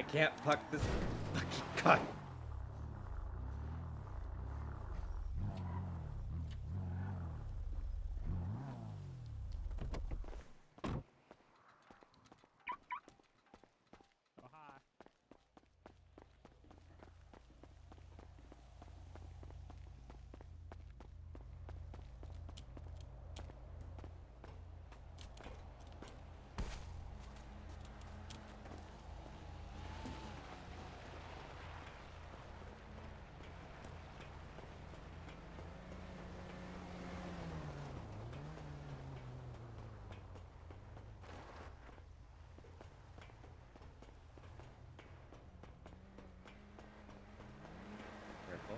I can't fuck this fucking car. Oh, hi. Careful.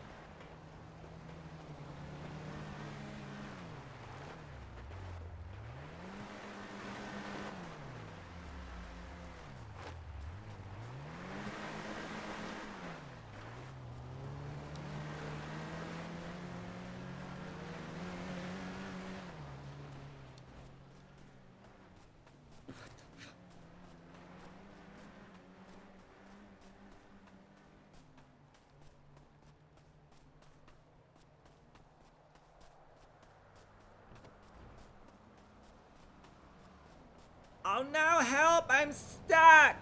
Oh no, help! I'm stuck!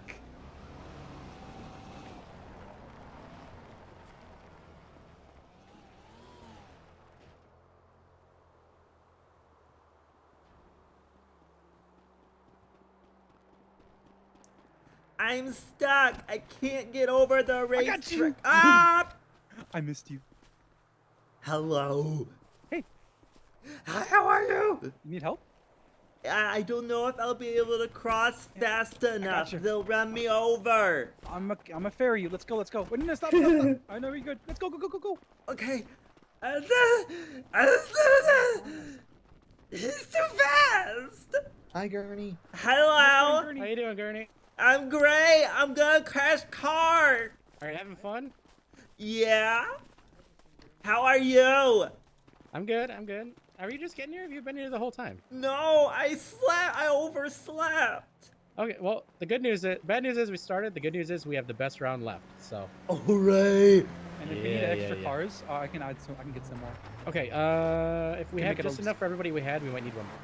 I'm stuck! I can't get over the I got you! racetrack. Ah! I missed you. Hello. Hey, Hi, how are you? you need help? I don't know if I'll be able to cross fast enough. you. They'll run me over. I'm a ferry. Let's go. Wait, no, stop. I know you're good. Let's go. Okay. He's too fast. Hi, Gurney. Hello. Gurney? How you doing, Gurney? I'm great. I'm gonna crash car. Are you having fun? Yeah. How are you? I'm good. Are you just getting here? Have you been here the whole time? No, I slept. I overslept. Okay, well, bad news is we started. The good news is we have the best round left. So, Hooray. And if you need Yeah, extra yeah. cars, I can add some. I can get some more. okay, if we Can have make it just a- enough for everybody we had, we might need one more.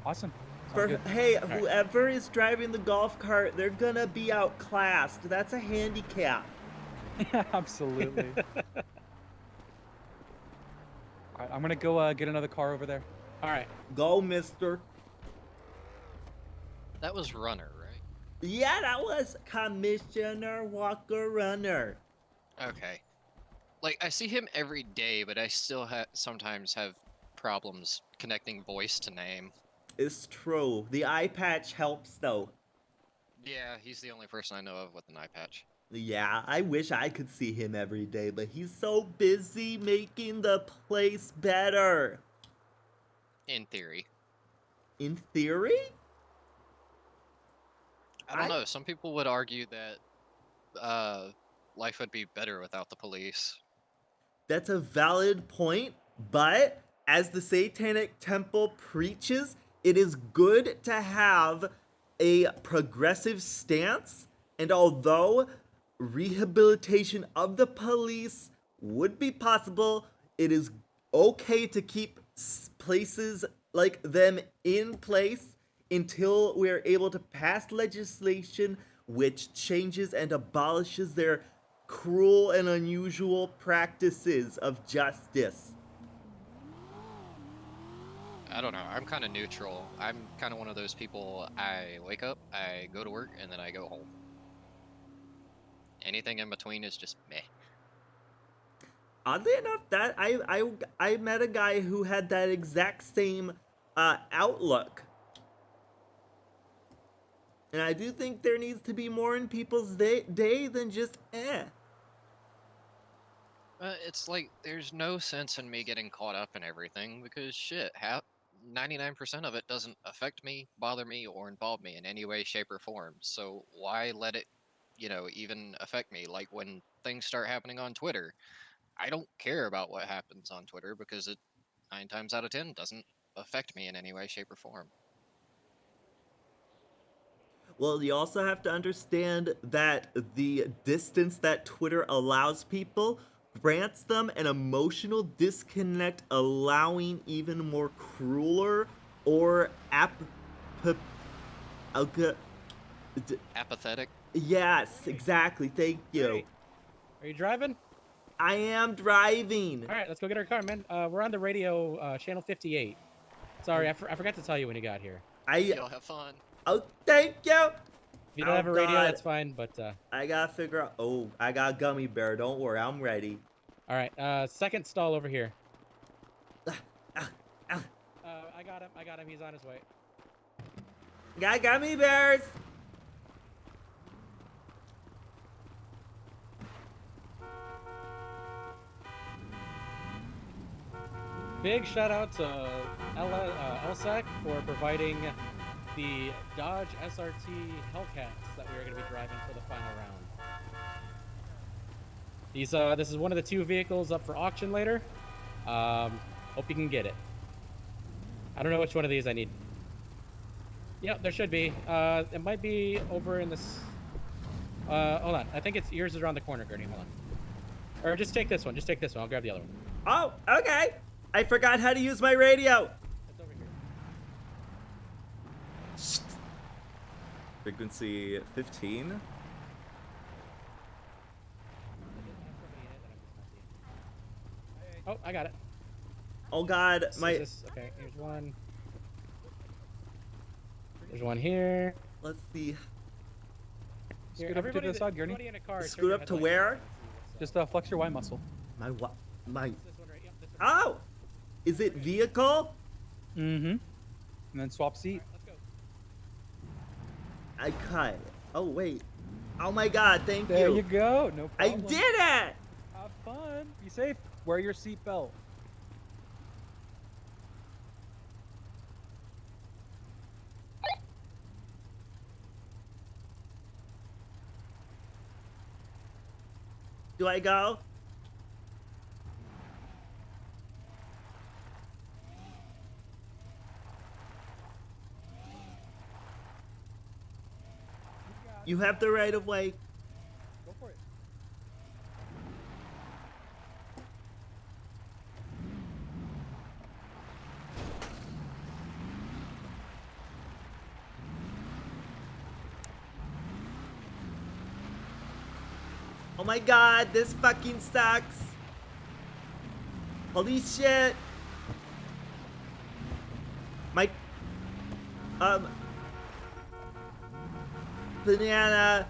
Awesome. Sounds For, good. hey, right. whoever is driving the golf cart, they're gonna be outclassed. That's a handicap. Yeah, absolutely. All right, I'm gonna go get another car over there. All right. Go, mister. That was Runner, right? Yeah, that was Commissioner Walker Runner. Okay. Like, I see him every day, but I still sometimes have problems connecting voice to name. It's true. The eye patch helps, though. Yeah, he's the only person I know of with an eye patch. Yeah, I wish I could see him every day, but he's so busy making the place better. In theory. In theory? I don't know. Some people would argue that life would be better without the police. That's a valid point, but as the Satanic Temple preaches, it is good to have a progressive stance, and although rehabilitation of the police would be possible, it is okay to keep places like them in place until we are able to pass legislation which changes and abolishes their cruel and unusual practices of justice. I don't know. I'm kind of neutral. I'm kind of one of those people. I wake up, I go to work, and then I go home. Anything in between is just meh. Oddly enough, that I met a guy who had that exact same outlook. And I do think there needs to be more in people's day than just eh. It's like there's no sense in me getting caught up in everything because shit, 99% of it doesn't affect me, bother me, or involve me in any way, shape, or form. So why let it, even affect me? Like when things start happening on Twitter, I don't care about what happens on Twitter because it 9 times out of 10 doesn't affect me in any way, shape, or form. Well, you also have to understand that the distance that Twitter allows people grants them an emotional disconnect, allowing even more crueler or okay, Apathetic. yes, exactly. Thank you. Hey, are you driving? I am driving. All right, let's go get our car, man. We're on the radio, channel 58. Sorry, I forgot to tell you when you got here. Y'all have fun. Oh, thank you. If you don't Oh, have a radio, God. that's fine, but I gotta figure out. Oh, I got a gummy bear. Don't worry, I'm ready. all right. Second stall over here. Ah, ah. I got him. I got him. He's on his way. Got gummy bears. Big shout out to LSEC for providing the Dodge SRT Hellcats that we are going to be driving for the final round. This is one of the 2 vehicles up for auction later. Hope you can get it. I don't know which one of these I need. Yeah, there should be. It might be over in this. Hold on. I think yours is around the corner, Gurney. Hold on. Or just take this one. Just take this one. I'll grab the other one. Oh, okay. I forgot how to use my radio. It's over here. Shh. Frequency 15. Oh, I got it. Oh God, Okay, here's one. There's one here. Let's see. Scoot up to everybody the side, Gurney. everybody in a car, turn Scoot your up to headlights where? on and see what's Just flex your Y muscle. My what? My. This one right. Yep, this one. Oh, is it vehicle? Mm-hmm. And then swap seat. Alright, let's go. I cut. Oh wait. Oh my God, thank There you. you go. No I problem. did it. Have fun. Be safe. Wear your seatbelt. Do I go? You have the right of way. Go for it. Oh my God, this fucking sucks. Holy shit. My, banana.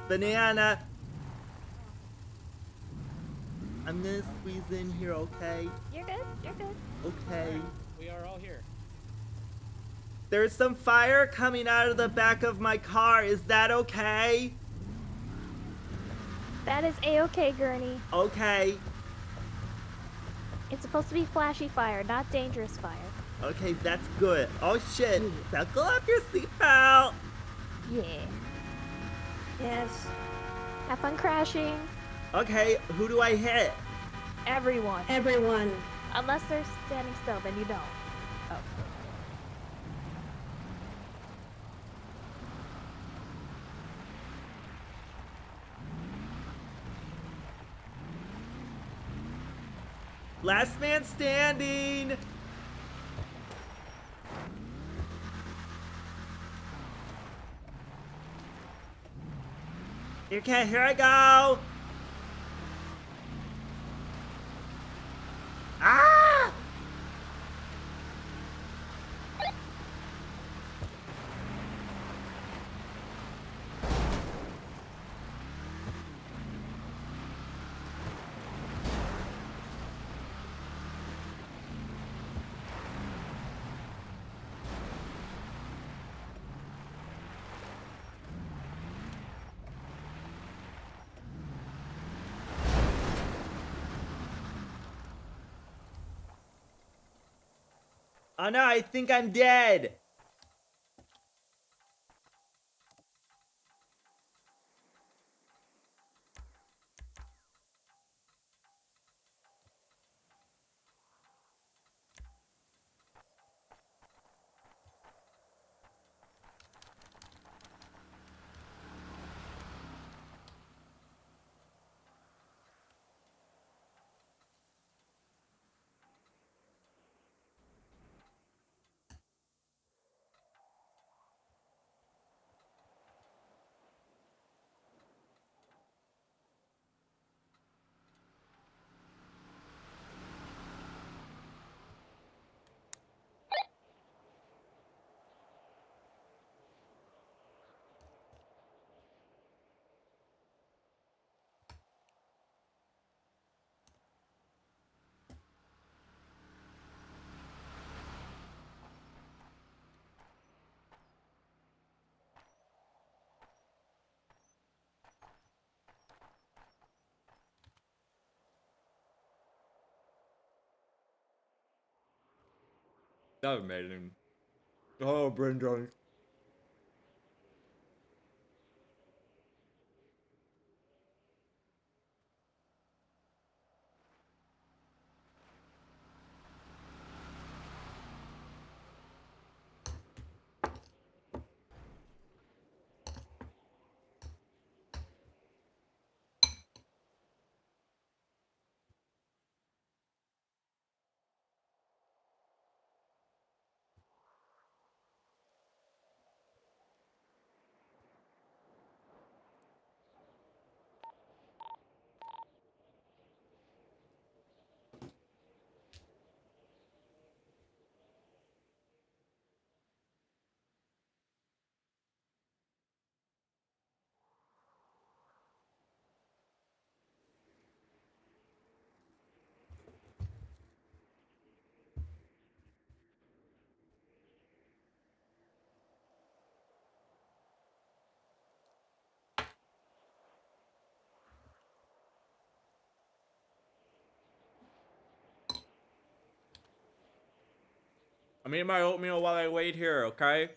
Banana. I'm gonna squeeze in here, okay? You're good. You're good. Okay. We are all here. There's some fire coming out of the back of my car. Is that okay? That is a-okay, Gurney. Okay. It's supposed to be flashy fire, not dangerous fire. Okay, that's good. Oh shit. Buckle up your seatbelt. Yeah. Yes. Have fun crashing. Okay, who do I hit? Everyone. Everyone. Unless they're standing still, then you don't. Oh. Last man standing. Okay, here I go. Ah! Oh no, I think I'm dead. That was amazing. Oh, brain drunk. I'm eating my oatmeal while I wait here, okay?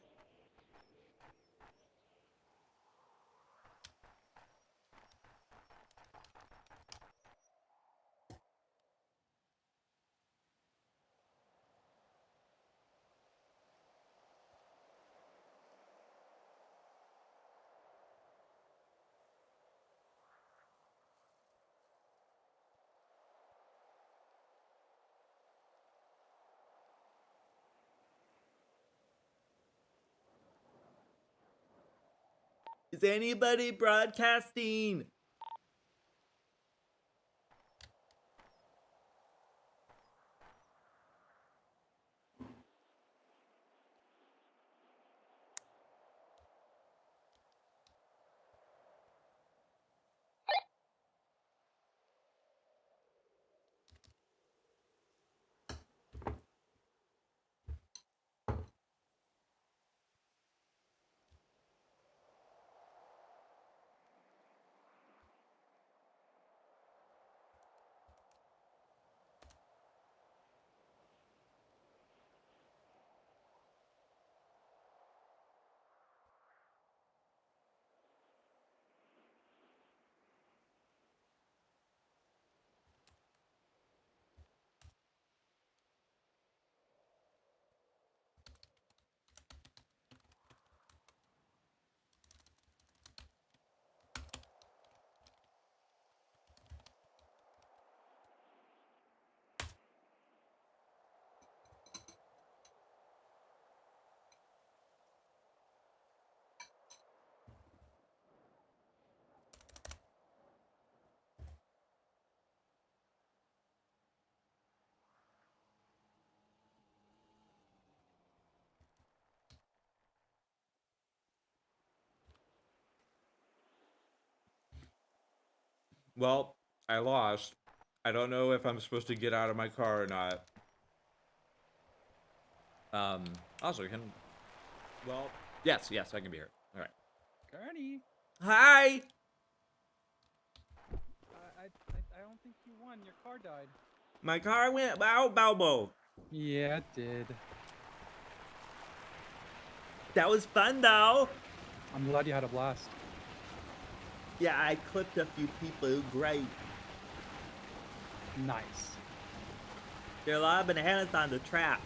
Is anybody broadcasting? Well, I lost. I don't know if I'm supposed to get out of my car or not. Also, well, yes, I can be here. All right. Gurney, Hi! I don't think you won. Your car died. My car went bow bow. Yeah, it did. That was fun, though. I'm glad you had a blast. Yeah, I clipped a few people. Great. Nice. There are a lot of bananas on the track.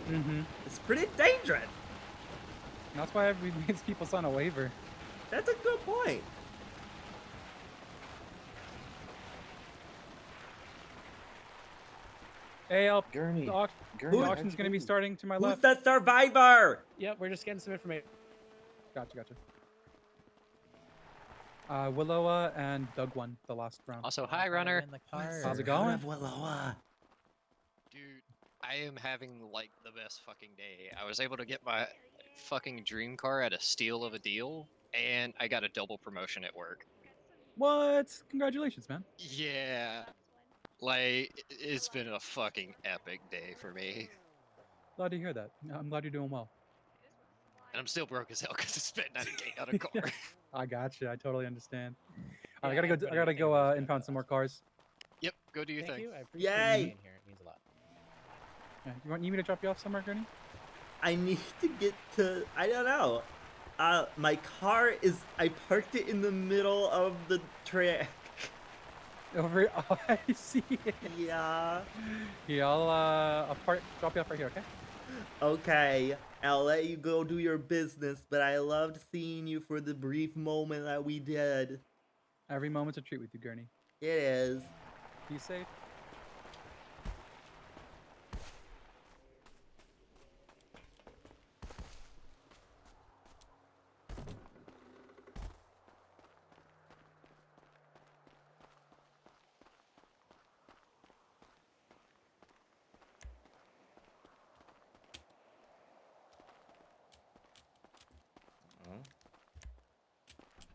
Mm-hmm. It's pretty dangerous. That's why we made people sign a waiver. That's a good point. Hey, Gurney, the Gurney, auction's going to be starting to my Who's left. the survivor? Yep, we're just getting some information. Gotcha. Willowa and Doug won the last round. Also, hi, runner. How's it going? Dude, I am having like the best fucking day. I was able to get my fucking dream car at a steal of a deal, and I got a double promotion at work. What? Congratulations, man. Yeah. Like, it's been a fucking epic day for me. Glad to hear that. I'm glad you're doing well. And I'm still broke as hell because I spent 90K on a car. I gotcha. I totally understand. Yeah, I gotta go. everybody I gotta was go saying this, impound some more cars. Yep, go do your Thank thing. you. I appreciate Yay. you being here. It means a lot. Need me to drop you off somewhere, Gurney? I need to get to, I don't know. My car I parked it in the middle of the track. Over. Oh, I see it. Yeah. Yeah, I'll drop you off right here, okay? Okay, I'll let you go do your business, but I loved seeing you for the brief moment that we did. Every moment's a treat with you, Gurney. It is. Be safe.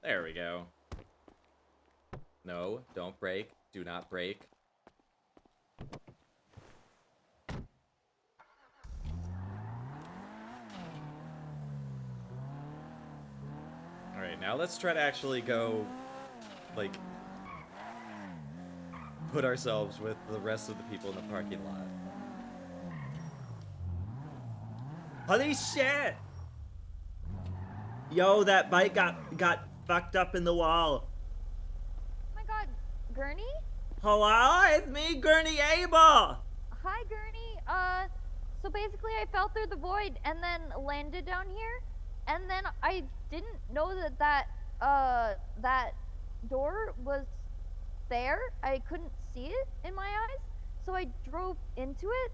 There we go. No, don't break. Do not break. Alright, now let's try to actually go, like, put ourselves with the rest of the people in the parking lot. Holy shit! Yo, that bike got fucked up in the wall. Oh my god, Gurney? Hello, it's me, Gurney Abel. Hi, Gurney. So basically I fell through the void and then landed down here, and then I didn't know that door was there. I couldn't see it in my eyes, so I drove into it,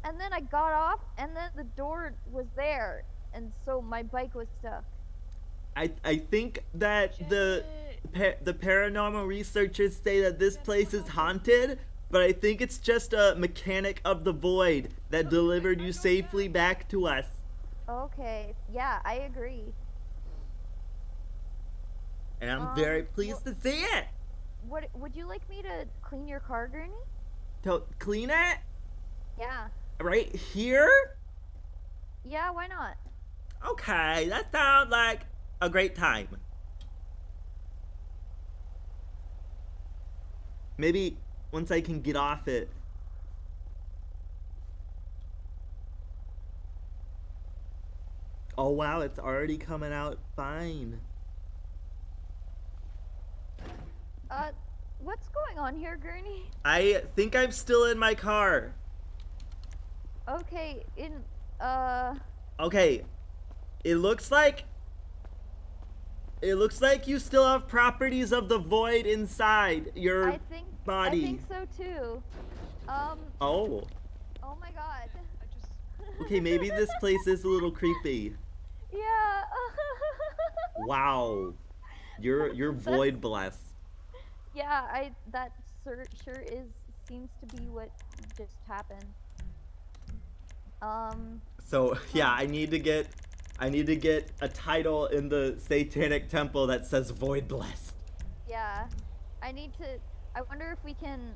and then I got off, and then the door was there, and so my bike was stuck. I think that the paranormal researchers say that this place is haunted, but I think it's just a mechanic of the void that delivered you safely back to us. Okay, yeah, I agree. And I'm very pleased to see it. What would you like me to clean your car, Gurney? To clean it? Yeah. Right here? Yeah, why not? Okay, that sounds like a great time. Maybe once I can get off it. Oh wow, it's already coming out fine. What's going on here, Gurney? I think I'm still in my car. Okay, Okay, it looks like you still have properties of the void inside your body. I think so too. Oh. Oh my god. Okay, maybe this place is a little creepy. Yeah. Wow. You're void blessed. Yeah, that sure seems to be what just happened. So yeah, I need to get a title in the Satanic Temple that says void blessed. Yeah. I wonder if we can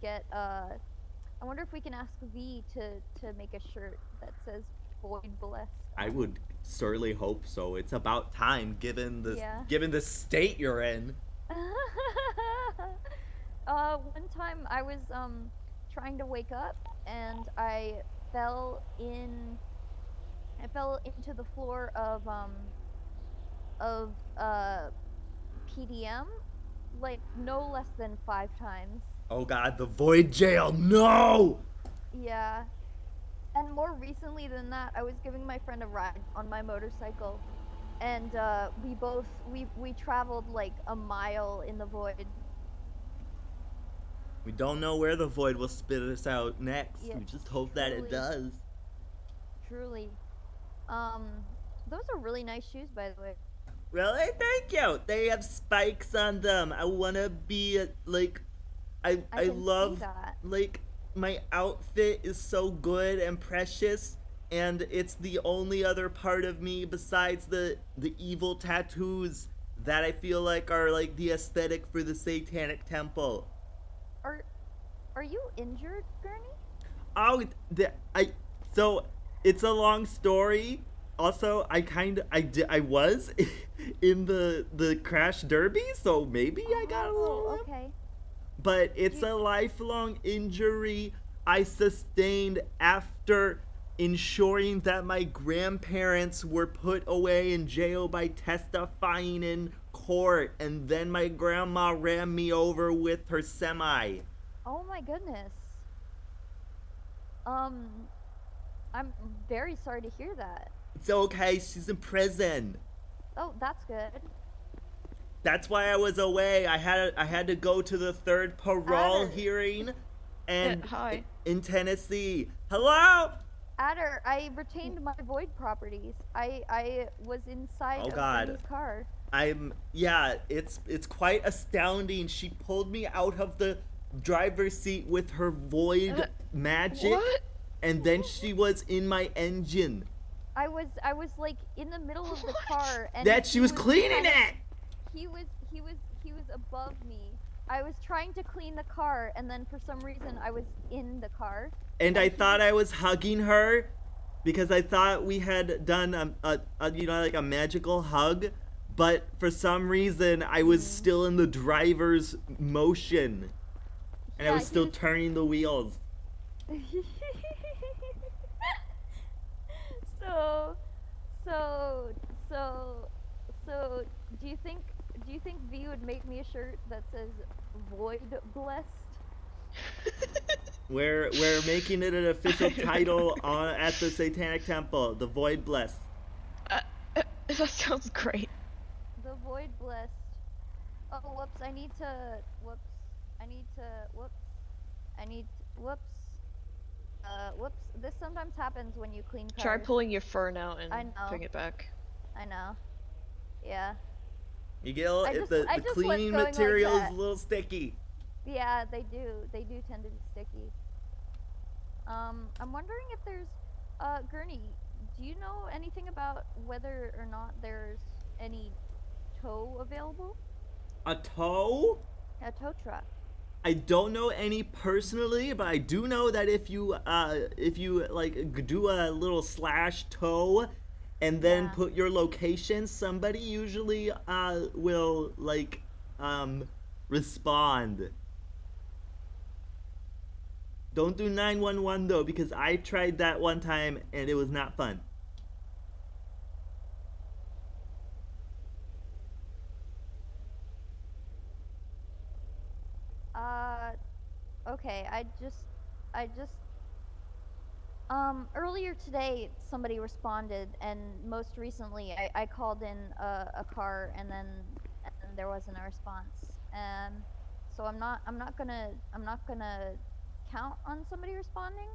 get I wonder if we can ask V to make a shirt that says void blessed. I would surely hope so. It's about time given the state you're in. One time I was trying to wake up and I fell into the floor of PDM like no less than 5 times. Oh god, the void jail. No. Yeah. And more recently than that, I was giving my friend a ride on my motorcycle, and we traveled like a mile in the void. We don't know where the void will spit us out next. Yeah, we just hope that it does. Truly. Those are really nice shoes, by the way. Really? Thank you. They have spikes on them. I wanna be like, I love that. like my outfit is so good and precious, and it's the only other part of me besides the evil tattoos that I feel like are like the aesthetic for the Satanic Temple. Are you injured, Gurney? Oh, so it's a long story. Also, I was in the crash derby, so maybe I got a little. Okay. But it's a lifelong injury. I sustained after ensuring that my grandparents were put away in jail by testifying in court, and then my grandma ran me over with her semi. Oh my goodness. I'm very sorry to hear that. It's okay, she's in prison. Oh, that's good. That's why I was away. I had to go to the third parole Adder. hearing and Hi. in Tennessee. Hello? Adder, I retained my void properties. I was inside Oh, of God. Bernie's car. It's quite astounding. She pulled me out of the driver's seat with her void magic, What? and then she was in my engine. I was like in the middle of the What? car, and That she he was cleaning kind of- it. He was above me. I was trying to clean the car, and then for some reason I was in the car. And I thought I was hugging her because I thought we had done a like a magical hug, but for some reason I was still in the driver's motion, and I Yeah, was he still was- turning the wheels. So do you think V would make me a shirt that says void blessed? We're making it an official title at the Satanic Temple, the Void Blessed. That sounds great. The void blessed. Oh, whoops, I need to whoops. This sometimes happens when you clean cars. Try pulling your fern out I and know. putting it back. I know. Yeah. You get I the just left cleaning going like material is that. a little sticky. Yeah, they do. They do tend to be sticky. I'm wondering if there's, Gurney, do you know anything about whether or not there's any tow available? A tow? A tow truck. I don't know any personally, but I do know that if you like do a little slash tow and then Yeah. put your location, somebody usually will like respond. Don't do 911 though, because I tried that one time and it was not fun. Okay, earlier today somebody responded, and most recently I called in a car, and then there wasn't a response. So I'm not gonna count on somebody responding,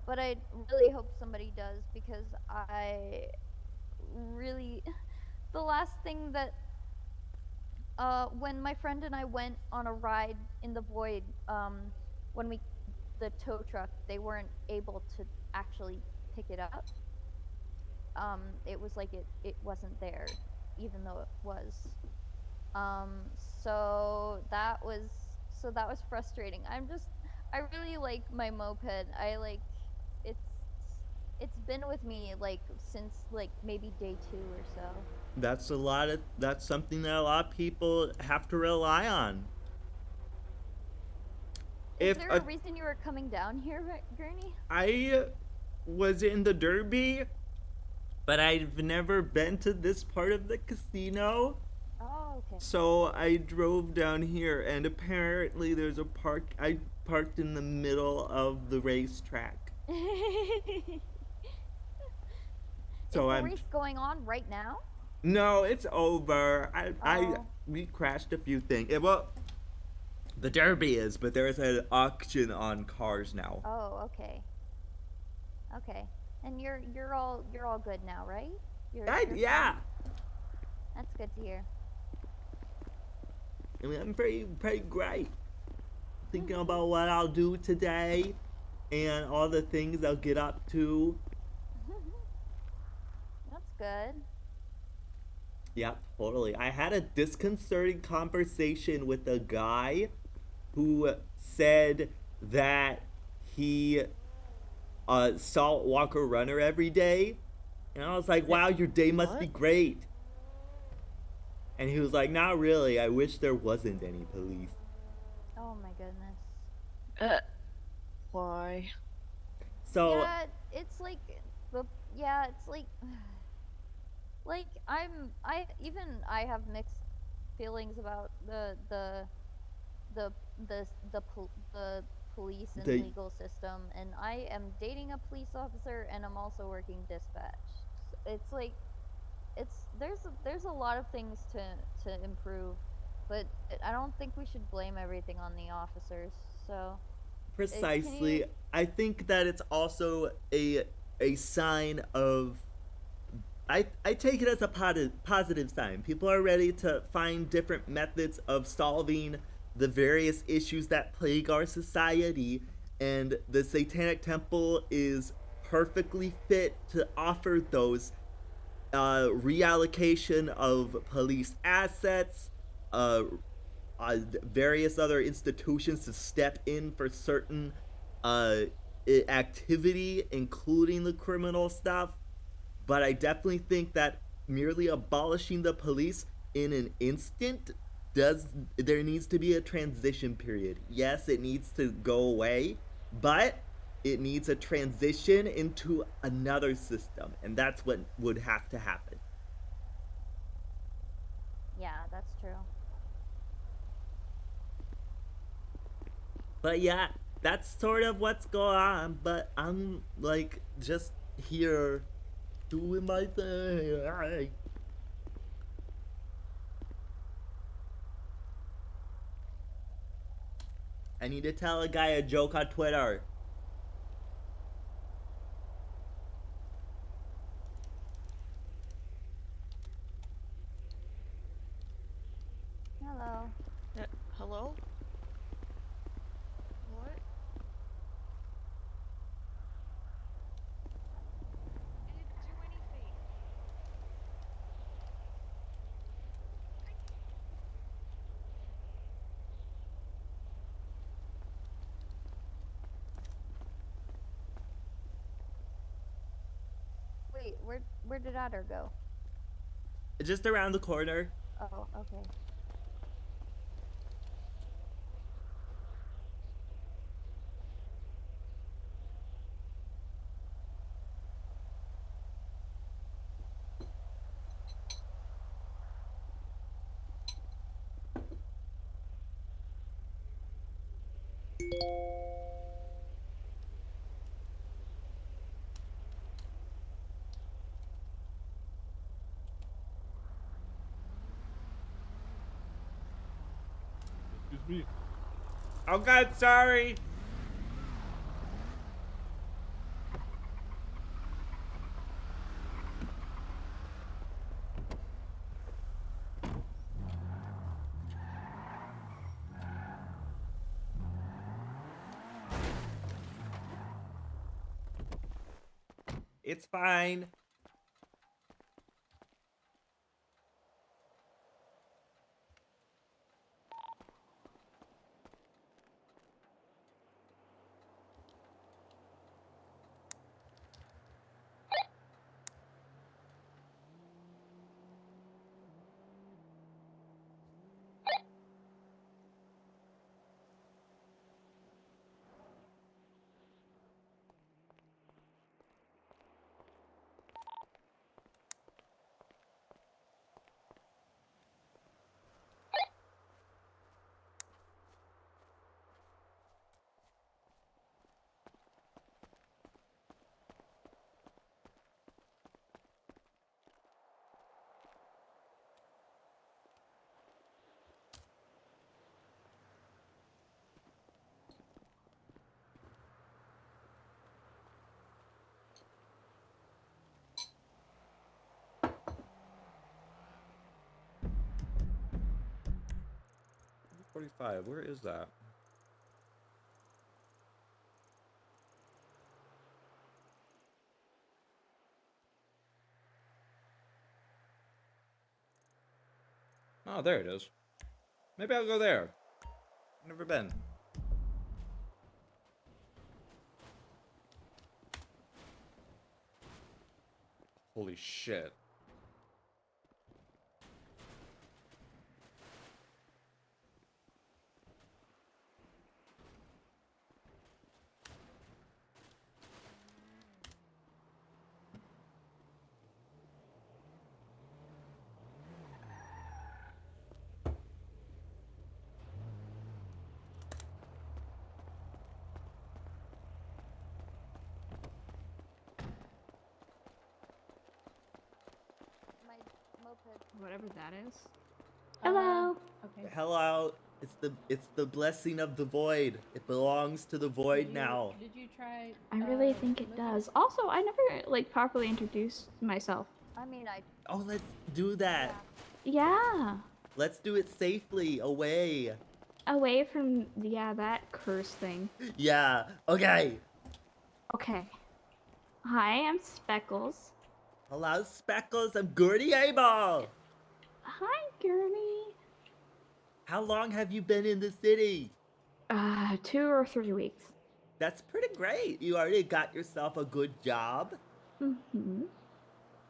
but I really hope somebody does, because I really the last thing that when my friend and I went on a ride in the void, when the tow truck, they weren't able to actually pick it up. It was like it wasn't there, even though it was. So that was frustrating. I really like my moped. It's been with me like since like maybe day 2 or so. That's something that a lot of people have to rely on. Is there a reason you were coming down here, Gurney? I was in the Derby, but I've never been to this part of the casino. Oh, okay. So I drove down here, and apparently there's a I parked in the middle of the racetrack. So Is the race going on right now? No, it's over. Oh. We crashed a few things. Well, the Derby is, but there's an auction on cars now. Oh, okay. Okay. And you're all good now, right? You're Yeah. fine? That's good to hear. I mean, I'm pretty great. Thinking about what I'll do today, and all the things I'll get up to. That's good. Yeah, totally. I had a disconcerting conversation with a guy who said that he saltwater runner every day, and I was like, wow, your day must be What? great. And he was like, not really, I wish there wasn't any police. Oh my goodness. Why? So Yeah, it's like yeah, it's like like I have mixed feelings about the the police and the legal system, and I am dating a police officer and I'm also working dispatch. It's like there's a lot of things to improve, but I don't think we should blame everything on the officers. So, can you? precisely, I think that it's also a sign of I take it as a positive sign. People are ready to find different methods of solving the various issues that plague our society, and the Satanic Temple is perfectly fit to offer those reallocation of police assets, uh, various other institutions to step in for certain uh, activity, including the criminal stuff. But I definitely think that merely abolishing the police in an instant does there needs to be a transition period. Yes, it needs to go away, but it needs a transition into another system, and that's what would have to happen. Yeah, that's true. But yeah, that's sort of what's going on. But I'm like just here doing my thing. I need to tell a guy a joke on Twitter. Hello. Hello? What? I didn't do anything. Wait, where did Adder go? Just around the corner. Oh, okay. Excuse me. Oh God, sorry. It's fine. $45. Where is that? Oh, there it is. Maybe I'll go there. Never been. Holy shit. whatever that is. Hello. Okay. Hello. It's the blessing of the void. It belongs to the void now. Did you try? I really think it does. Also, I never like properly introduced myself. I mean, I. Oh, let's do that. Yeah. Let's do it safely, away. Away from that curse thing. Yeah. Okay. Okay. Hi, I'm Speckles. Hello, Speckles. I'm Gertie Abel. Hi, Gurney. How long have you been in the city? 2 or 3 weeks. That's pretty great. You already got yourself a good job. Mm-hmm.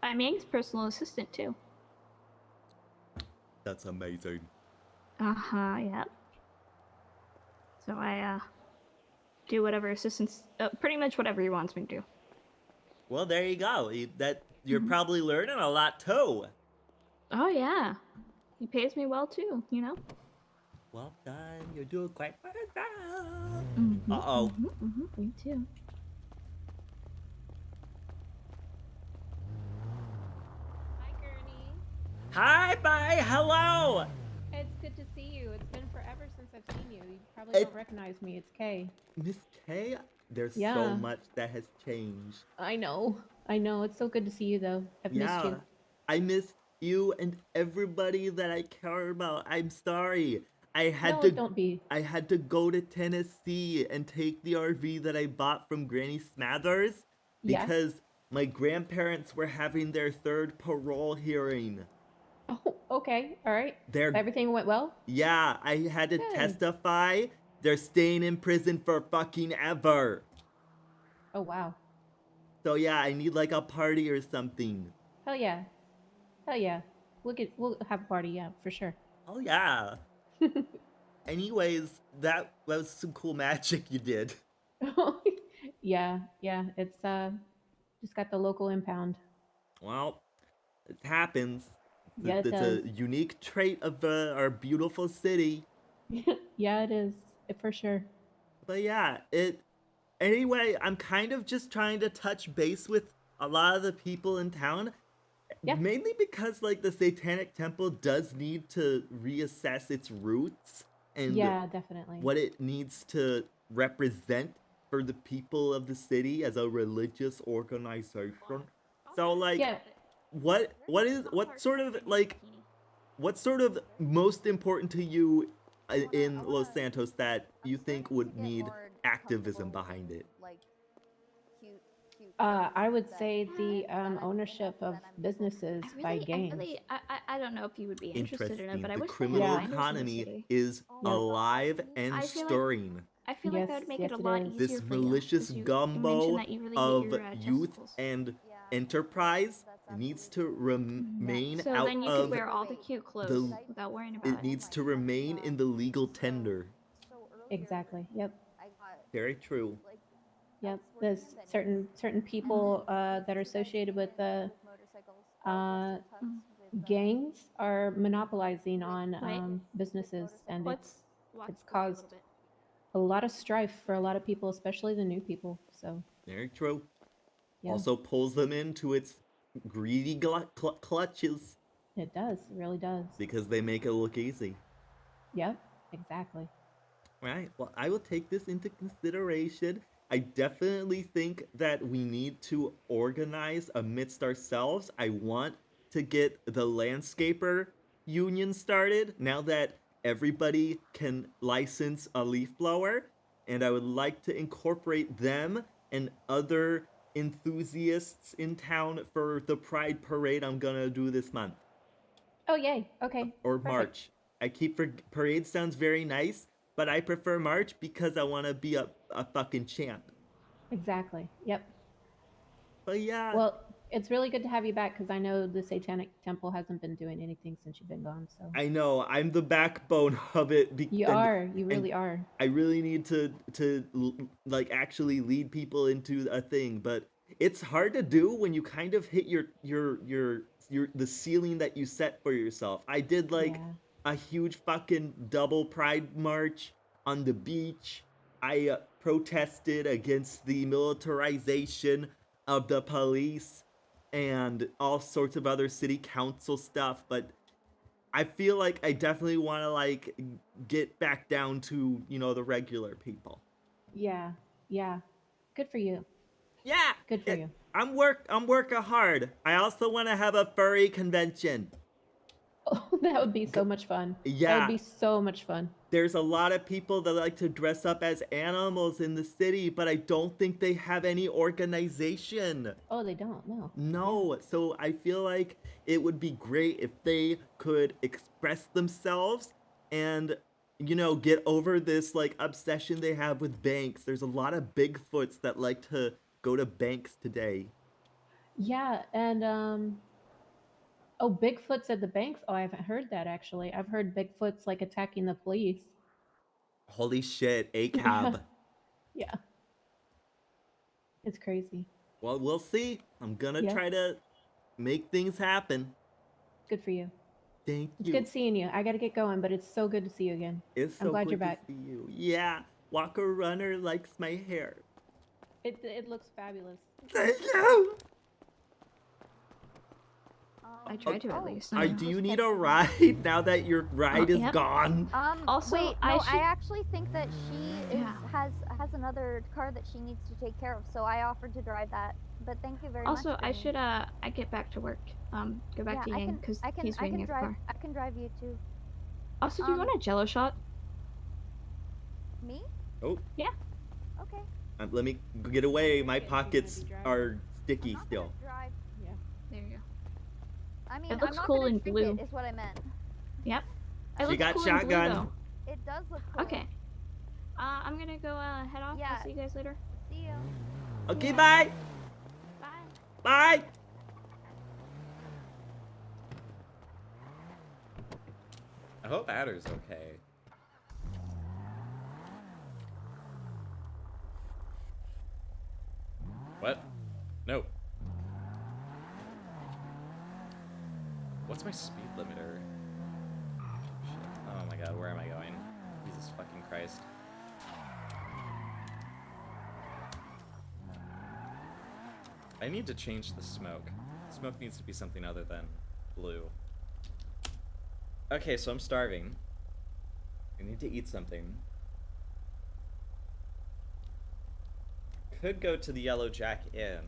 I'm Yang's personal assistant too. That's amazing. Uh-huh, yeah. So I do whatever assistants, pretty much whatever he wants me to do. Well, there you go. You're probably learning a lot too. Oh yeah. He pays me well too, you know? Well done. You're doing quite well. Mm-hmm, Uh-oh. Me too. Hi, Gurney. Hi, bye. Hello. It's good to see you. It's been forever since I've seen you. You probably don't recognize me. It's Kay. Miss K, there's so Yeah. much that has changed. I know. It's so good to see you, though. I've missed you. I missed you and everybody that I care about. I'm sorry. I had Don't be. I had to go to Tennessee and take the RV that I bought from Granny Smathers Yeah. because my grandparents were having their third parole hearing. Oh, okay. All right. They're Everything went well? Yeah, I had to Good. testify. They're staying in prison for fucking ever. Oh, wow. So yeah, I need like a party or something. Hell yeah. We'll have a party, yeah, for sure. Oh yeah. Anyways, that was some cool magic you did. Yeah. It's just got the local impound. Well, it happens. Yeah, it It's does. a unique trait of our beautiful city. Yeah, it is. For sure. But yeah, anyway, I'm kind of just trying to touch base with a lot of the people in town. Yeah. Mainly because like the Satanic Temple does need to reassess its roots and Yeah, definitely. what it needs to represent for the people of the city as a religious organization. So like Yeah. what's sort of most important to you in Los Santos that you think would need activism behind it? Like, cute. I would say the ownership of businesses by gangs. I don't know if you would be interested in it, Interesting. but I The wish criminal they had minors in the economy city. is Yeah. alive and I feel like- stirring. I feel like that Yes, would make yes, it a it lot is. easier This for you, malicious 'cause you gumbo mentioned that you really of hate your, youth testicles. and Yeah, enterprise that's needs to absolutely remain So out then you of could wear all the cute clothes the- without worrying about it it. needs to remain in the legal tender. so earlier, Exactly. Yep. I got Very true. like Yep. ex-work There's independent, certain people and that are these two guys associated came with in motorcycles, all uh, dressed in tux with, gangs are monopolizing on Right. businesses, and Let's walk it's through it a caused little bit. a lot of strife for a lot of people, especially the new people. So Very true. yeah, Also pulls them into its greedy clutches it does. It really does. because they make it look easy. Yep. Exactly. Right. Well, I will take this into consideration. I definitely think that we need to organize amidst ourselves. I want to get the landscaper union started now that everybody can license a leaf blower, and I would like to incorporate them and other enthusiasts in town for the Pride Parade I'm gonna do this month. Oh yay. Okay. Or Perfect. March. I keep parade sounds very nice, but I prefer March because I want to be a fucking champ. Exactly. Yep. But yeah, Well, it's really good to have you back because I know the Satanic Temple hasn't been doing anything since you've been gone. So I know I'm the backbone of it. you are. You really are. I really need to like actually lead people into a thing, but it's hard to do when you kind of hit your the ceiling that you set for yourself. I did like Yeah. a huge fucking double pride march on the beach. I protested against the militarization of the police and all sorts of other city council stuff, but I feel like I definitely want to like get back down to, you know, the regular people. Yeah, yeah. Good for you. Yeah. Good for you. I'm working hard. I also want to have a furry convention. Oh, that would be so much fun. That Yeah. would be so much fun. There's a lot of people that like to dress up as animals in the city, but I don't think they have any organization. Oh, they don't. No. No, so I feel like it would be great if they could express themselves and, you know, get over this like obsession they have with banks. There's a lot of Bigfoots that like to go to banks today. Yeah, and oh, Bigfoot's at the banks. Oh, I haven't heard that actually. I've heard Bigfoot's like attacking the police. Holy shit, a Yeah. cab. Yeah. It's crazy. Well, we'll see. I'm gonna Yeah. try to make things happen. Good for you. Thank It's you. good seeing you. I got to get going, but it's so good to see you again. It's so I'm glad good you're back. to see you. Yeah, Walker Runner likes my hair. It looks fabulous. Thank you. I tried to at least. Do you need a ride now that your ride is yep. gone? Also, wait, I no, should- I actually think that she Yeah. has another car that she needs to take care of, so I offered to drive that. But thank you very Also, much. I should I get back to work. Go back to Yang because he's waiting at the car. I can drive you too. Also, do you want a Jello shot? Me? Oh. Yeah. Okay. Let me get away. My pockets are sticky I'm still. gonna drive. Yeah. There you go. I mean, It looks I'm not cool gonna in drink blue. It, is what I meant. Yep. She It looks got cool shotgun. in blue, though. It does look cool. Okay. I'm gonna go head off. Yeah. I'll see you guys later. See you. Okay, bye. Bye. Bye. I hope Adder's okay. What? No. What's my speed limiter? Shit. Oh my god, where am I going? Jesus fucking Christ. I need to change the smoke. Smoke needs to be something other than blue. Okay, so I'm starving. I need to eat something. Could go to the Yellow Jack Inn.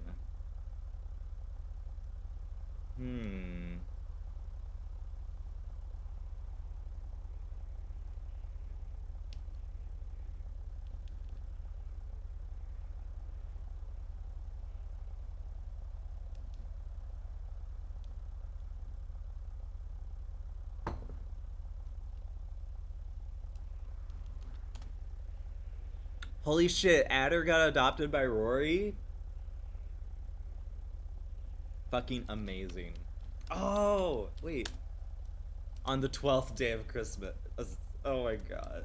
Holy shit, Adder got adopted by Rory? Fucking amazing. Oh, wait. On the 12th day of Christmas. Oh my god.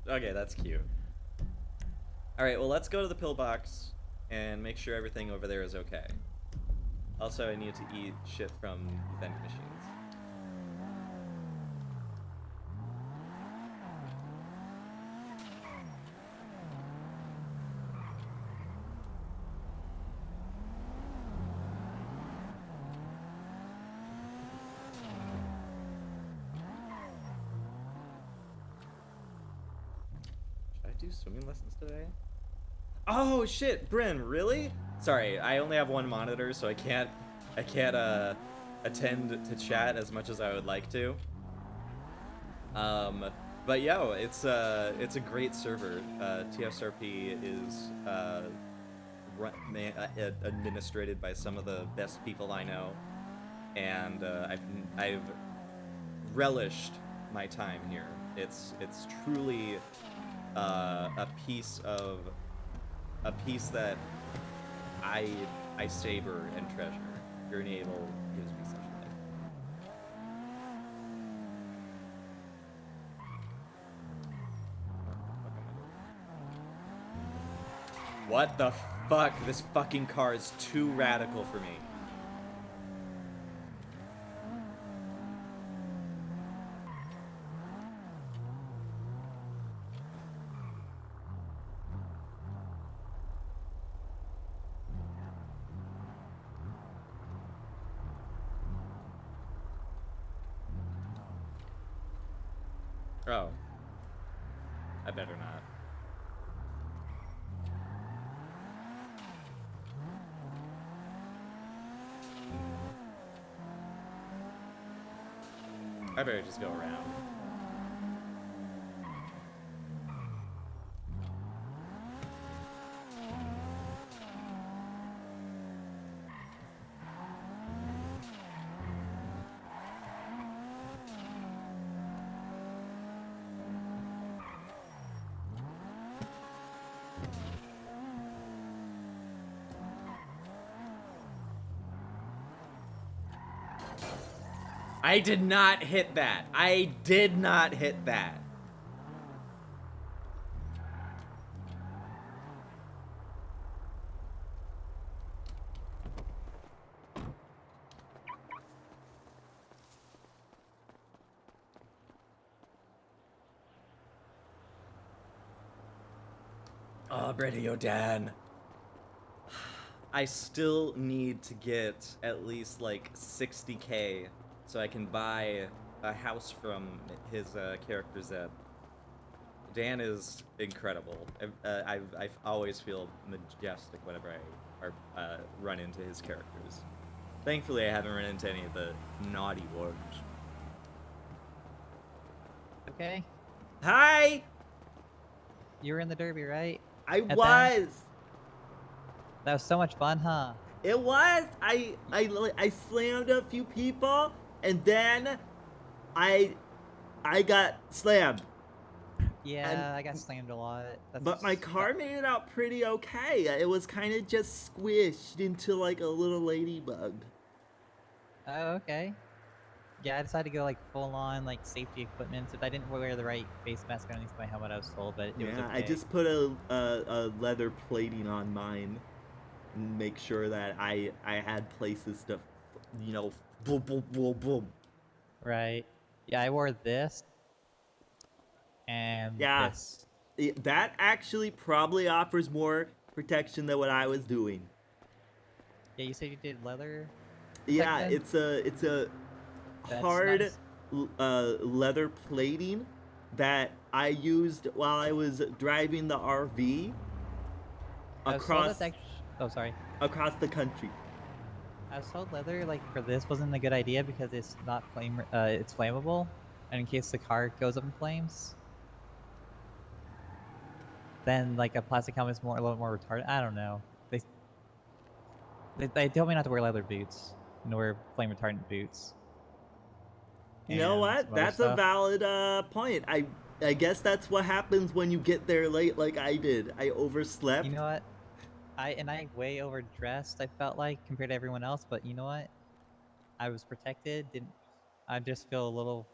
Okay, that's cute. Alright, well, let's go to the pillbox and make sure everything over there is okay. Also, I need to eat shit from vending machines. Do swimming lessons today? Oh shit, Bryn, really? Sorry, I only have one monitor, so I can't attend to chat as much as I would like to. But yo, it's a great server. TSRP is administrated by some of the best people I know, and I've relished my time here. It's truly a piece that I savor and treasure. Your navel gives me such life. What the fuck? This fucking car is too radical for me. Oh. I better not. I better just go around. I did not hit that. I did not hit that. Oh, Radio Dan. I still need to get at least like 60K so I can buy a house from his character Zeb. Dan is incredible. I always feel majestic whenever I run into his characters. Thankfully, I haven't run into any of the naughty ones. Okay. Hi! You were in the derby, right? I At was! That was so much fun, huh? It was! I slammed a few people, and then I got slammed. Yeah, I got slammed a lot. But my car made it out pretty okay. It was kind of just squished into like a little ladybug. Oh, okay. Yeah, I decided to go like full on like safety equipment. If I didn't wear the right face mask underneath my helmet, I was told, but it was okay. I just put a leather plating on mine and make sure that I had places to, you know, boom, boom, boom, boom. Right. Yeah, I wore this. And yeah, this. That actually probably offers more protection than what I was doing. Yeah, you said you did leather? Yeah, protection? it's a That's hard nice. leather plating that I used while I was driving the RV across across the country. I was told leather like for this wasn't a good idea because it's not it's flammable, and in case the car goes up in flames, then like a plastic helmet is a little more retardant. I don't know. They told me not to wear leather boots and to wear flame retardant boots. You know what? That's a valid point. I guess that's what happens when you get there late like I did. I overslept. You know what? I way overdressed, I felt like, compared to everyone else, but you know what? I was protected, I just feel a little,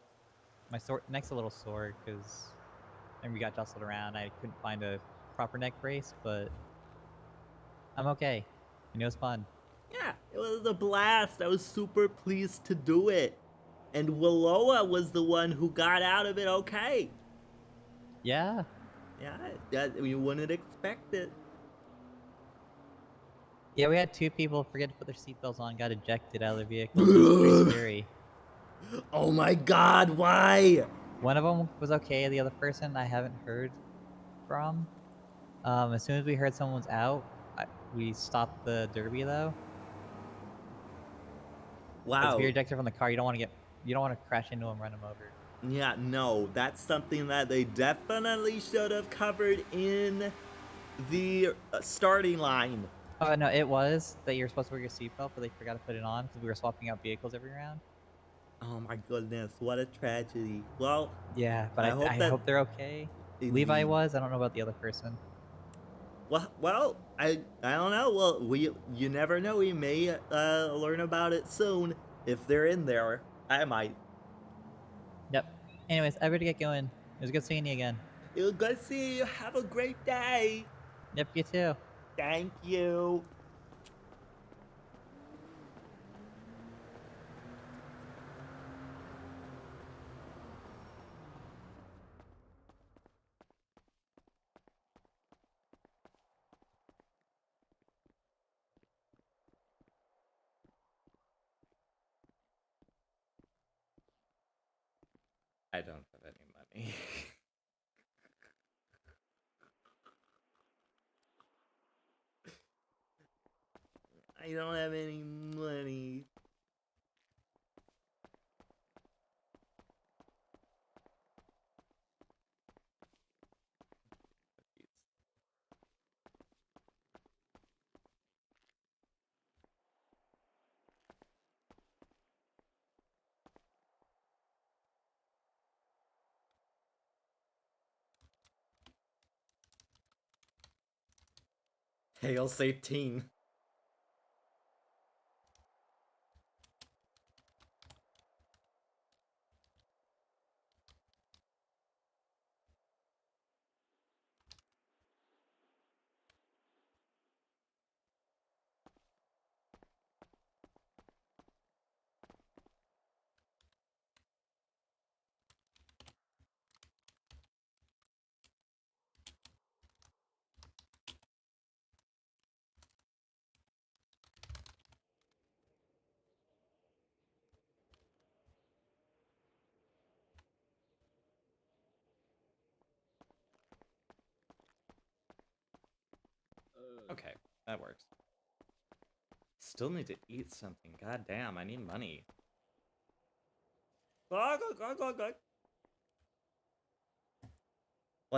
my neck's a little sore, because we got jostled around, I couldn't find a proper neck brace, but I'm okay. You know, it was fun. Yeah, it was a blast. I was super pleased to do it. And Willowa was the one who got out of it okay. Yeah. Yeah, you wouldn't expect it. Yeah, we had 2 people forget to put their seatbelts on, got ejected out of the vehicle. It was pretty scary. Oh my god, why? One of them was okay, the other person I haven't heard from. As soon as we heard someone was out, we stopped the derby though. Wow. If you're ejected from the car, you don't want to crash into them, run them over. Yeah, no, that's something that they definitely should have covered in the starting line. Oh no, it was that you're supposed to wear your seatbelt, but they forgot to put it on because we were swapping out vehicles every round. Oh my goodness, what a tragedy. Well, yeah, but I hope they're okay. Indeed. Levi was. I don't know about the other person. Well, I don't know. Well, you never know. We may learn about it soon. If they're in there, I might. Yep. Anyways, I better get going. It was good seeing you again. It was good seeing you. Have a great day. Yep, you too. Thank you. I don't have any money. I don't have any money. Hail Satan. Okay, that works. Still need to eat something. God damn, I need money. Well, I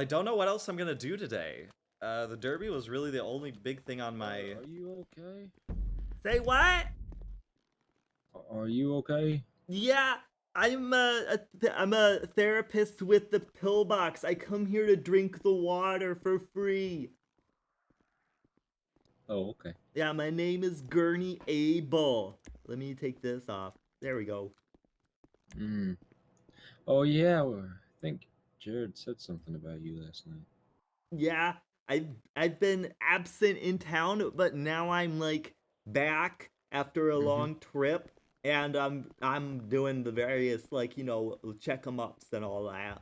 don't know what else I'm gonna do today. The derby was really the only big thing on my... Are you okay? Say what? Are you okay? Yeah, I'm a therapist with the pillbox. I come here to drink the water for free. Oh, okay. Yeah, my name is Gurney Abel. Let me take this off. There we go. Hmm. Oh, yeah. Well, I think Jared said something about you last night. Yeah, I've been absent in town, but now I'm like back after a long trip, and I'm doing the various like check 'em ups and all that.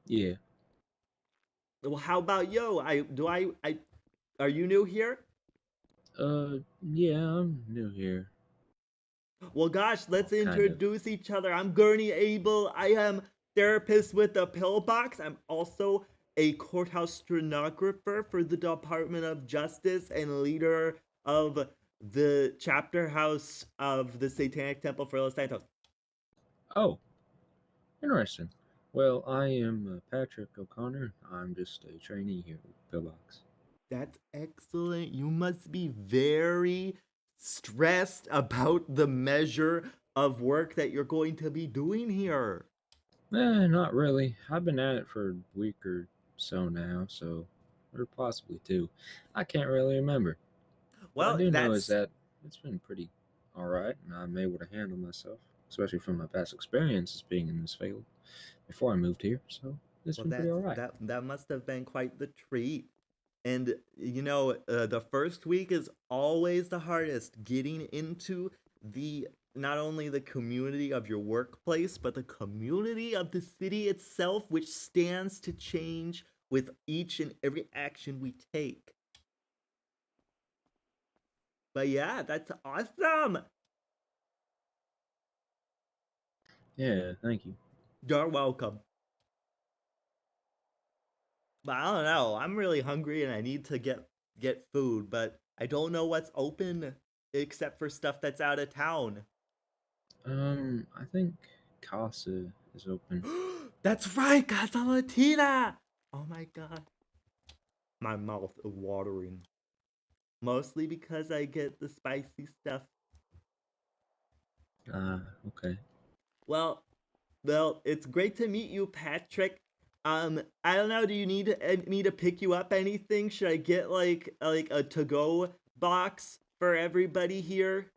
Yeah. Well, how about yo? I are you new here? Yeah, I'm new here. Well, gosh, let's Kind of. introduce each other. I'm Gurney Abel. I am therapist with the pillbox. I'm also a courthouse stenographer for the Department of Justice and leader of the chapter house of the Satanic Temple for Los Santos. Oh, interesting. Well, I am Patrick O'Connor. I'm just a trainee here at Pillbox. That's excellent. You must be very stressed about the measure of work that you're going to be doing here. Not really. I've been at it for a week or so now, or possibly two. I can't really remember. What I Well, do know is that's that it's been pretty alright, and I'm able to handle myself, especially from my past experiences being in this field before I moved here. So it's well, been pretty alright. that must have been quite the treat. And the first week is always the hardest, getting into the not only the community of your workplace, but the community of the city itself, which stands to change with each and every action we take. But yeah, that's awesome. Yeah, thank you. You're welcome. But I don't know. I'm really hungry and I need to get food, but I don't know what's open except for stuff that's out of town. I think Casa is open. That's right, Casa Latina. Oh my god. My mouth is watering. Mostly because I get the spicy stuff. Okay. Well, it's great to meet you, Patrick. I don't know. Do you need me to pick you up anything? Should I get like a to-go box for everybody here?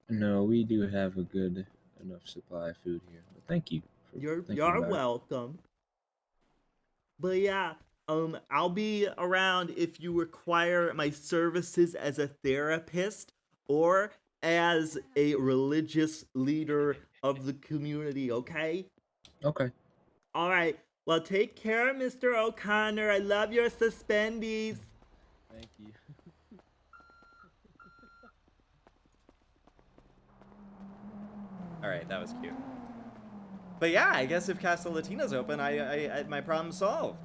No, we do have a good enough supply of food here. But thank you for thinking You're about it. welcome. But yeah, I'll be around if you require my services as a therapist or as a religious leader of the community, okay? Okay. All right. Well, take care, Mr. O'Connor. I love your suspendies. Thank you. Alright, that was cute. But yeah, I guess if Casa Latina's open, I my problem's solved.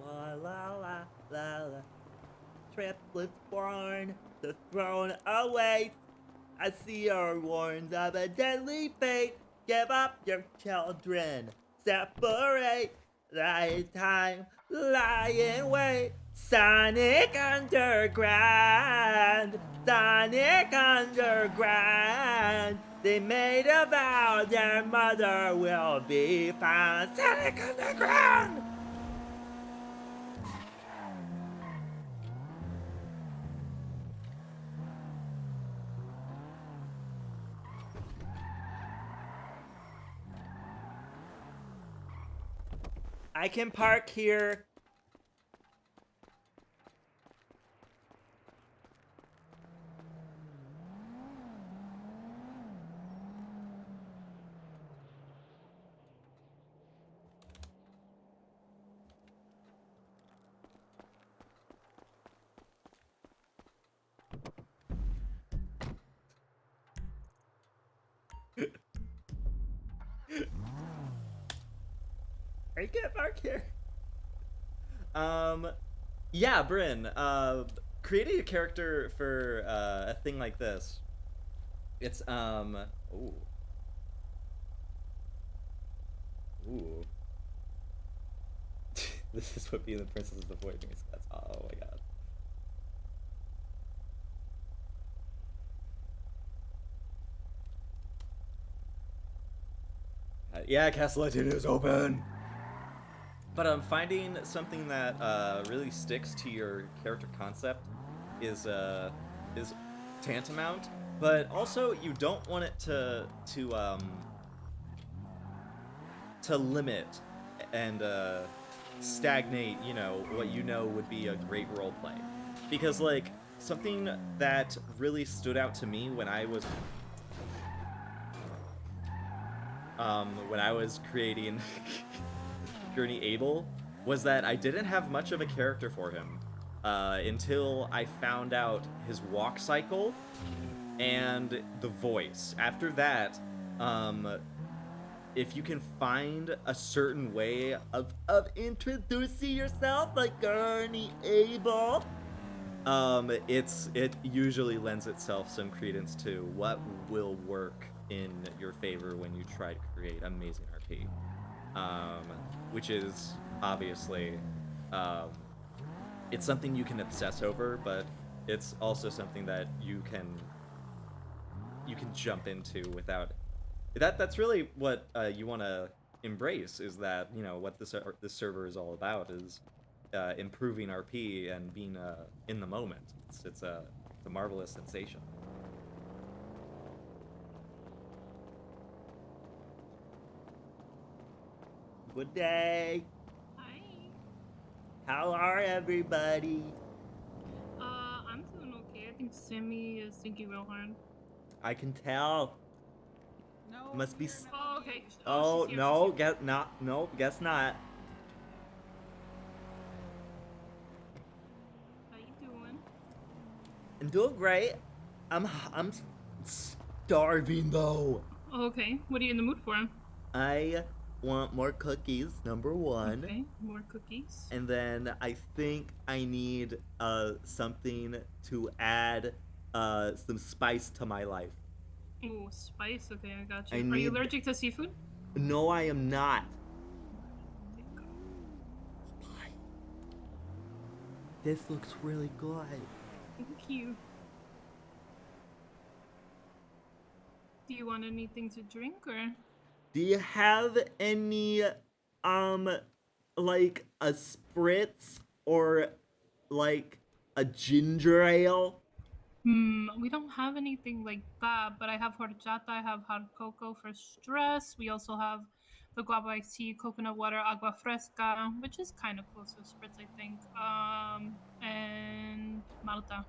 La la la la la. Triplets born, the throne awaits. I see your warns of a deadly fate. Give up your children, separate. Thy time lie in wait. Sonic Underground, Sonic Underground. They made a vow their mother will be found. Sonic Underground! I can park here. I can't park here. Yeah, Bryn, creating a character for a thing like this. It's ooh. Ooh. This is what being the princess of the void means. That's, oh my god. Yeah, Castle Latina is open. But finding something that really sticks to your character concept is tantamount. But also, you don't want it to limit and stagnate. You know what you know would be a great role play, because like something that really stood out to me when I was creating Journey Abel was that I didn't have much of a character for him until I found out his walk cycle and the voice. After that, if you can find a certain way of introducing yourself, like Journey Abel, it usually lends itself some credence to what will work in your favor when you try to create amazing RP. Which is obviously, it's something you can obsess over, but it's also something that you can jump into without. That's really what you want to embrace, is that, you know, what this server is all about is improving RP and being in the moment. It's a marvelous sensation. Good day. Hi. How are everybody? I'm doing okay. I think Sammy is thinking real hard. I can tell. No. Must be. Oh, okay. Oh she's here, no, she's here. guess not. No, guess not. How you doing? I'm doing great. I'm starving though. Oh, okay. What are you in the mood for? I want more cookies, number one. Okay, more cookies. And then I think I need something to add some spice to my life. Oh, spice. Okay, I got you. I Are need- you allergic to seafood? No, I am not. This looks really good. Thank you. Do you want anything to drink or? Do you have any, like a spritz or like a ginger ale? We don't have anything like that, but I have horchata, I have hot cocoa for stress. We also have the guava iced tea, coconut water, agua fresca, which is kind of close to spritz, I think. And malta.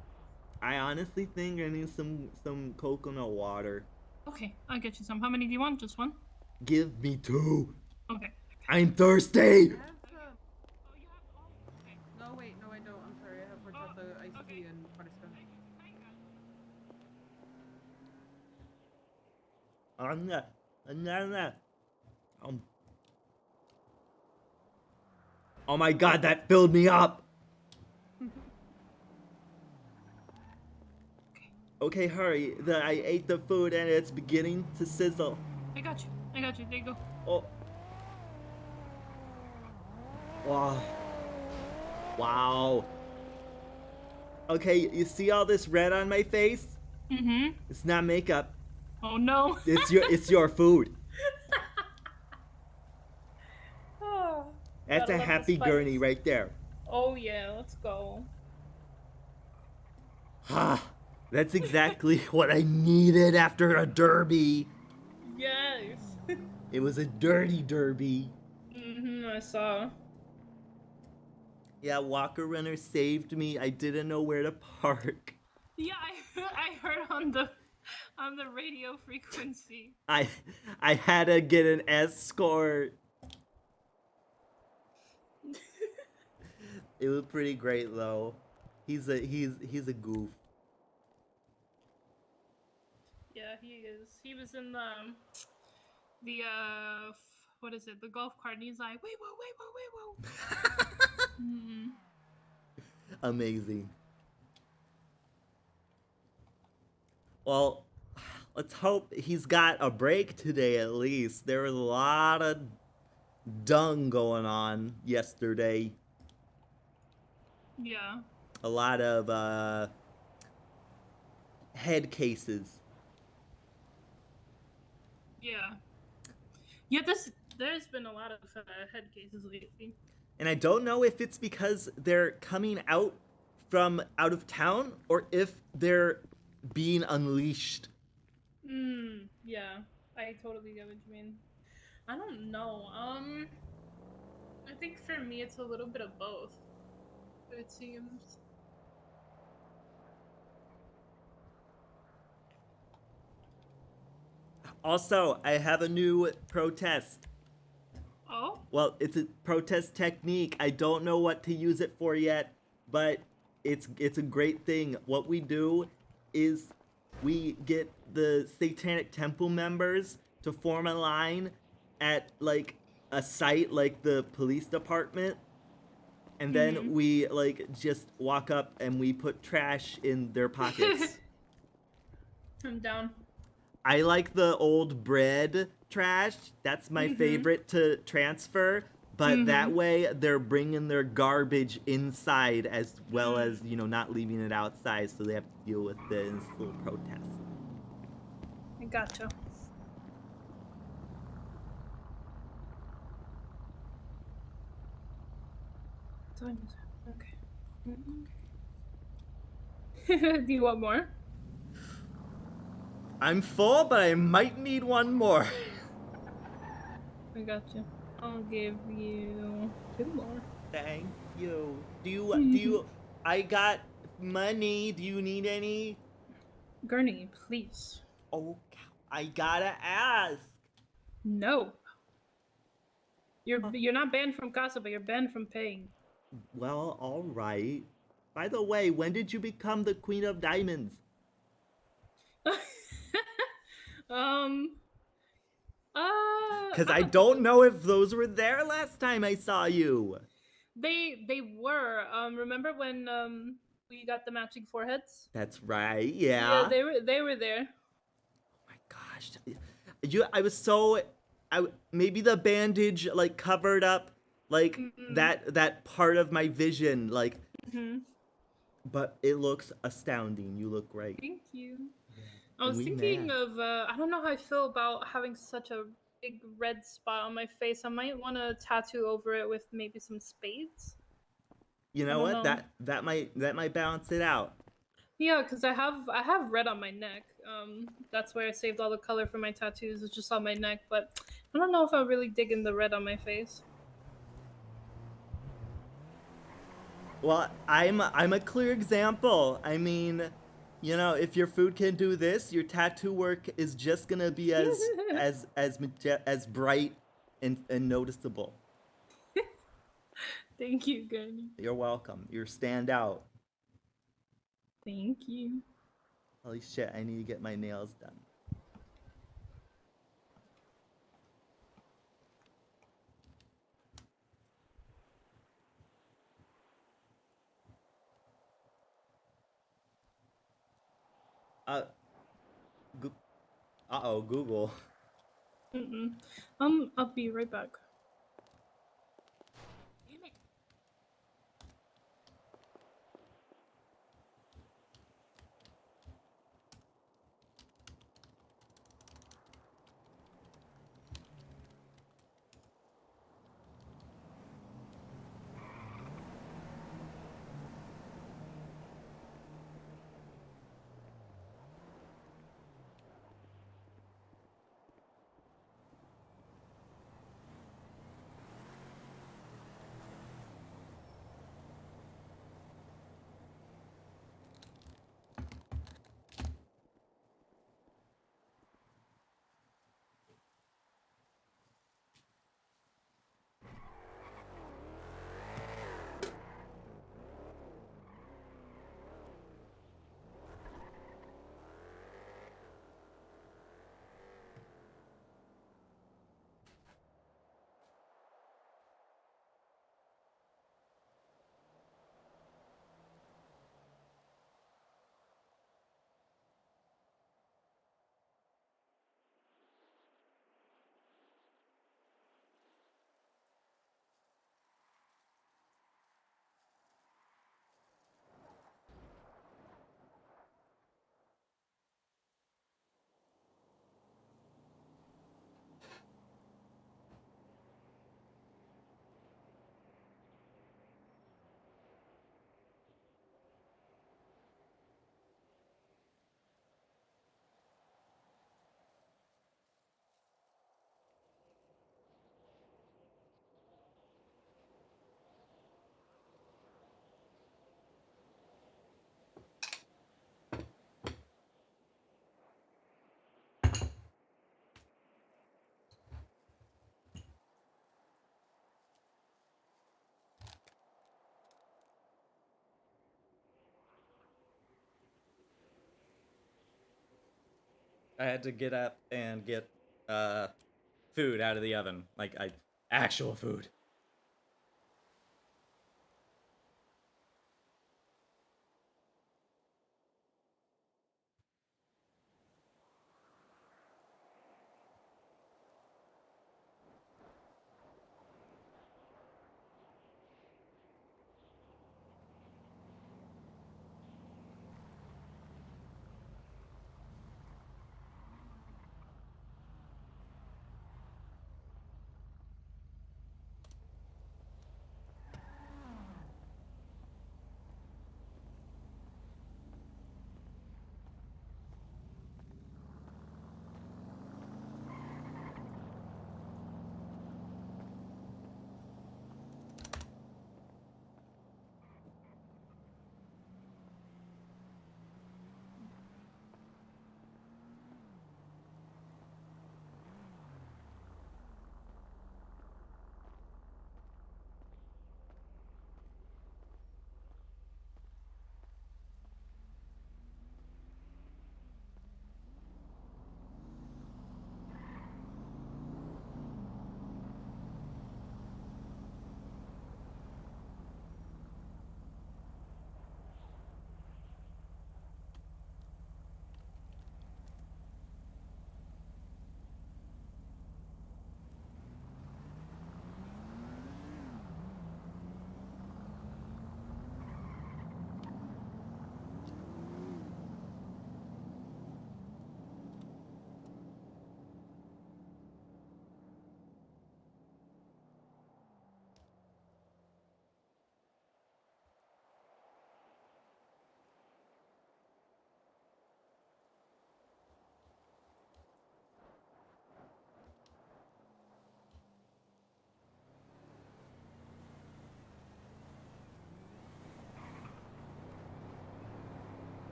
I honestly think I need some coconut water. Okay, I'll get you some. How many do you want? Just one? Give me 2. Okay. I'm thirsty. No, wait, no, I don't. I'm sorry. I have horchata, iced tea, and fresca. Oh my god, that filled me up. Okay, hurry. I ate the food and it's beginning to sizzle. I got you. I got you. There you go. Oh. Wow. Wow. Okay, you see all this red on my face? Mm-hmm. It's not makeup. Oh no. It's your food. Oh, That's gotta a love the happy spice. gurney right there. Oh yeah, let's go. Ha! That's exactly what I needed after a derby. Yes. It was a dirty derby. I saw. Yeah, Walker Runner saved me. I didn't know where to park. Yeah, I heard on the radio frequency. I had to get an escort. It was pretty great though. He's a goof. Yeah, he is. He was in what is it? The golf cart, and he's like, wait, whoa. Amazing. Well, let's hope he's got a break today at least. There was a lot of dung going on yesterday. Yeah. A lot of head cases. Yeah. Yeah, there's been a lot of head cases lately. And I don't know if it's because they're coming out from out of town or if they're being unleashed. Yeah. I totally get what you mean. I don't know. I think for me it's a little bit of both. It seems. Also, I have a new protest. Oh? Well, it's a protest technique. I don't know what to use it for yet, but it's a great thing. What we do is we get the Satanic Temple members to form a line at like a site like the police department, and then we like just walk up and we put trash in their pockets. I'm down. I like the old bread trash. That's my favorite to transfer. But that way, they're bringing their garbage inside as well as, you know, not leaving it outside, so they have to deal with this little protest. I gotcha. Okay. Do you want more? I'm full, but I might need one more. I gotcha. I'll give you 2 more. Thank you. Do you, I got money. Do you need any? Gurney, please. Oh, I gotta ask. No. You're not banned from Casa, but you're banned from paying. Well, all right. By the way, when did you become the Queen of Diamonds? Because I don't know if those were there last time I saw you. They were. Remember when we got the matching foreheads? That's right. Yeah. Yeah, they were there. Oh my gosh. I was so maybe the bandage like covered up like that part of my vision but it looks astounding. You look great. Thank you. I was We thinking man. of, I don't know how I feel about having such a big red spot on my face. I might want to tattoo over it with maybe some spades. You I know don't what? know. That might balance it out. Yeah, because I have red on my neck. That's where I saved all the color for my tattoos. It's just on my neck, but I don't know if I'm really digging the red on my face. Well, I'm a clear example. I mean, if your food can do this, your tattoo work is just gonna be as bright and noticeable. Thank you, Gurney. You're welcome. You're stand out. Thank you. Holy shit! I need to get my nails done. Uh, go- uh-oh, Google. Mm-mm. I'll be right back. Damn it. I had to get up and get food out of the oven, like actual food.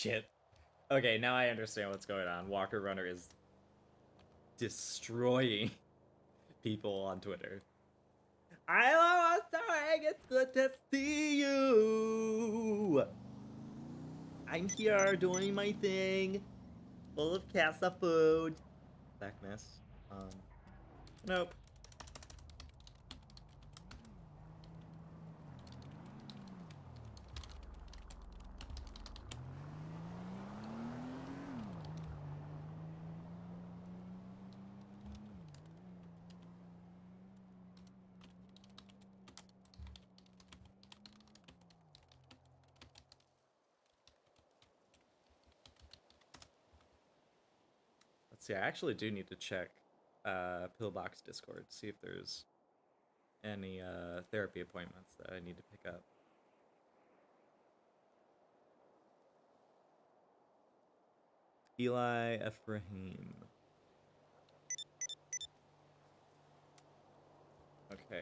shit. Okay, now I understand what's going on. Walker Runner is destroying people on Twitter. I love saying it's good to see you. I'm here doing my thing, full of casa food. Black mess. Nope. Let's see, I actually do need to check Pillbox Discord, see if there's any therapy appointments that I need to pick up. Eli Ephraim. Okay.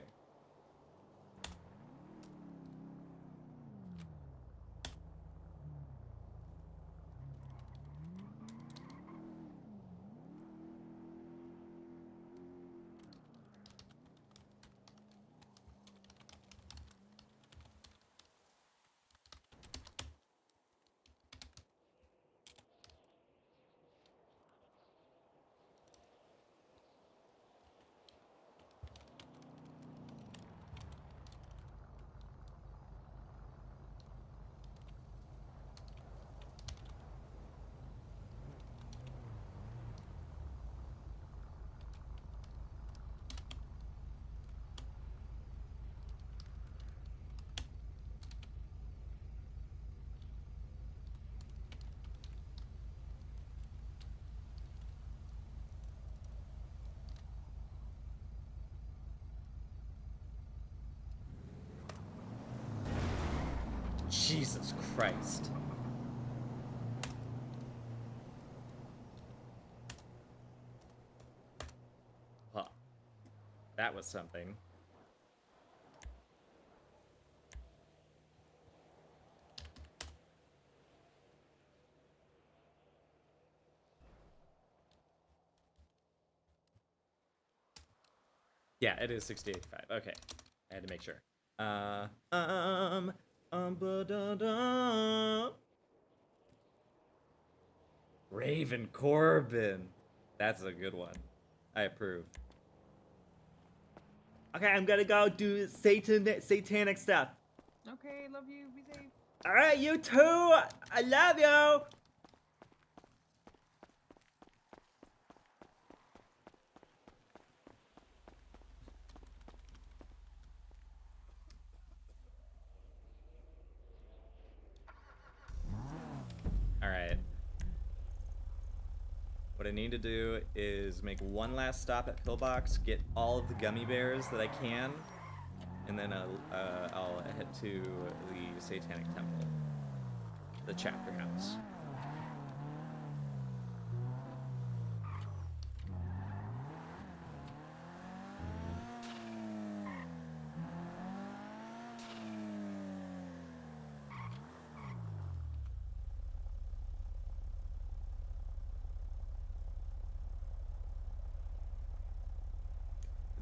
Jesus Christ. Huh. That was something. Yeah, it is 6085. Okay. I had to make sure. Ba-da-da. Raven Corbin. That's a good one. I approve. Okay, I'm gonna go do satanic stuff. Okay, love you. Be safe. All right, you too. I love you. All right. What I need to do is make one last stop at Pillbox, get all of the gummy bears that I can, and then I'll head to the Satanic Temple, the chapter house.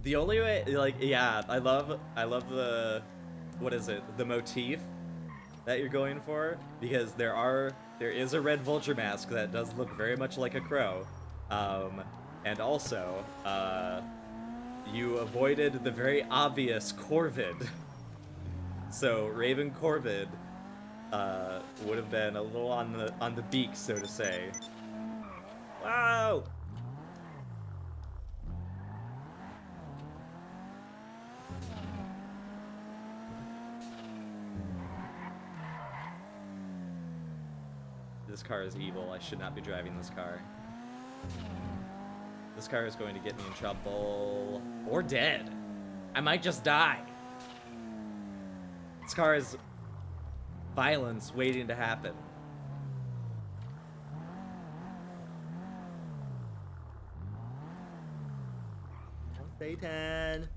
The only way, like, yeah, I love the, what is it, the motif that you're going for, because there is a red vulture mask that does look very much like a crow, and also, you avoided the very obvious Corvid, so Raven Corvid, would have been a little on the beak, so to say. Wow! This car is evil. I should not be driving this car. This car is going to get me in trouble. Or dead. I might just die. This car is violence waiting to happen. Satan.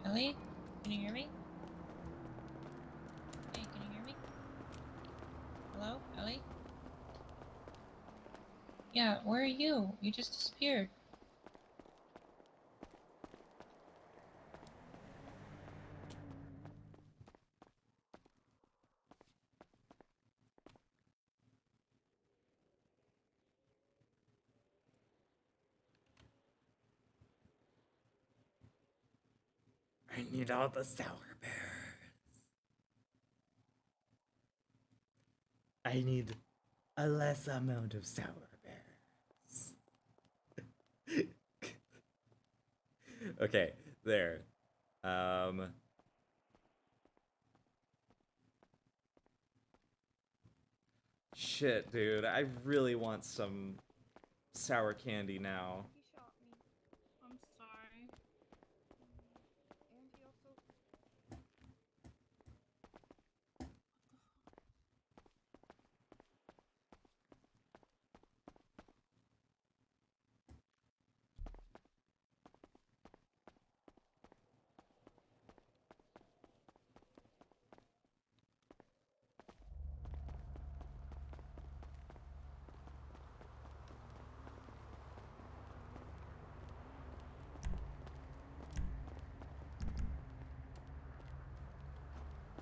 Ellie? Can you hear me? Hey, can you hear me? Hello? Ellie? Yeah, where are you? You just disappeared. I need all the sour bears. I need a less amount of sour bears. Okay, there. Shit, dude. I really want some sour candy now. He shot me. I'm sorry. And he also.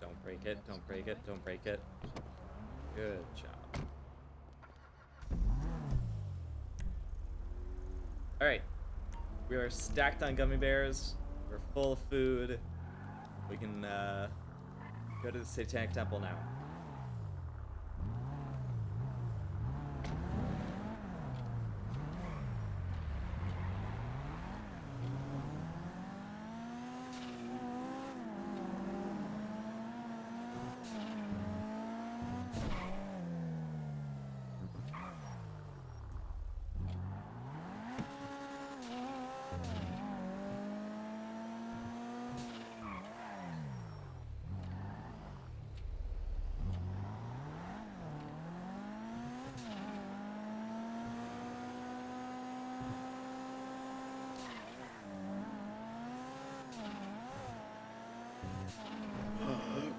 Don't break it, don't break it, don't break it. Good job. Alright. We are stacked on gummy bears. We're full of food. We can go to the Satanic Temple now.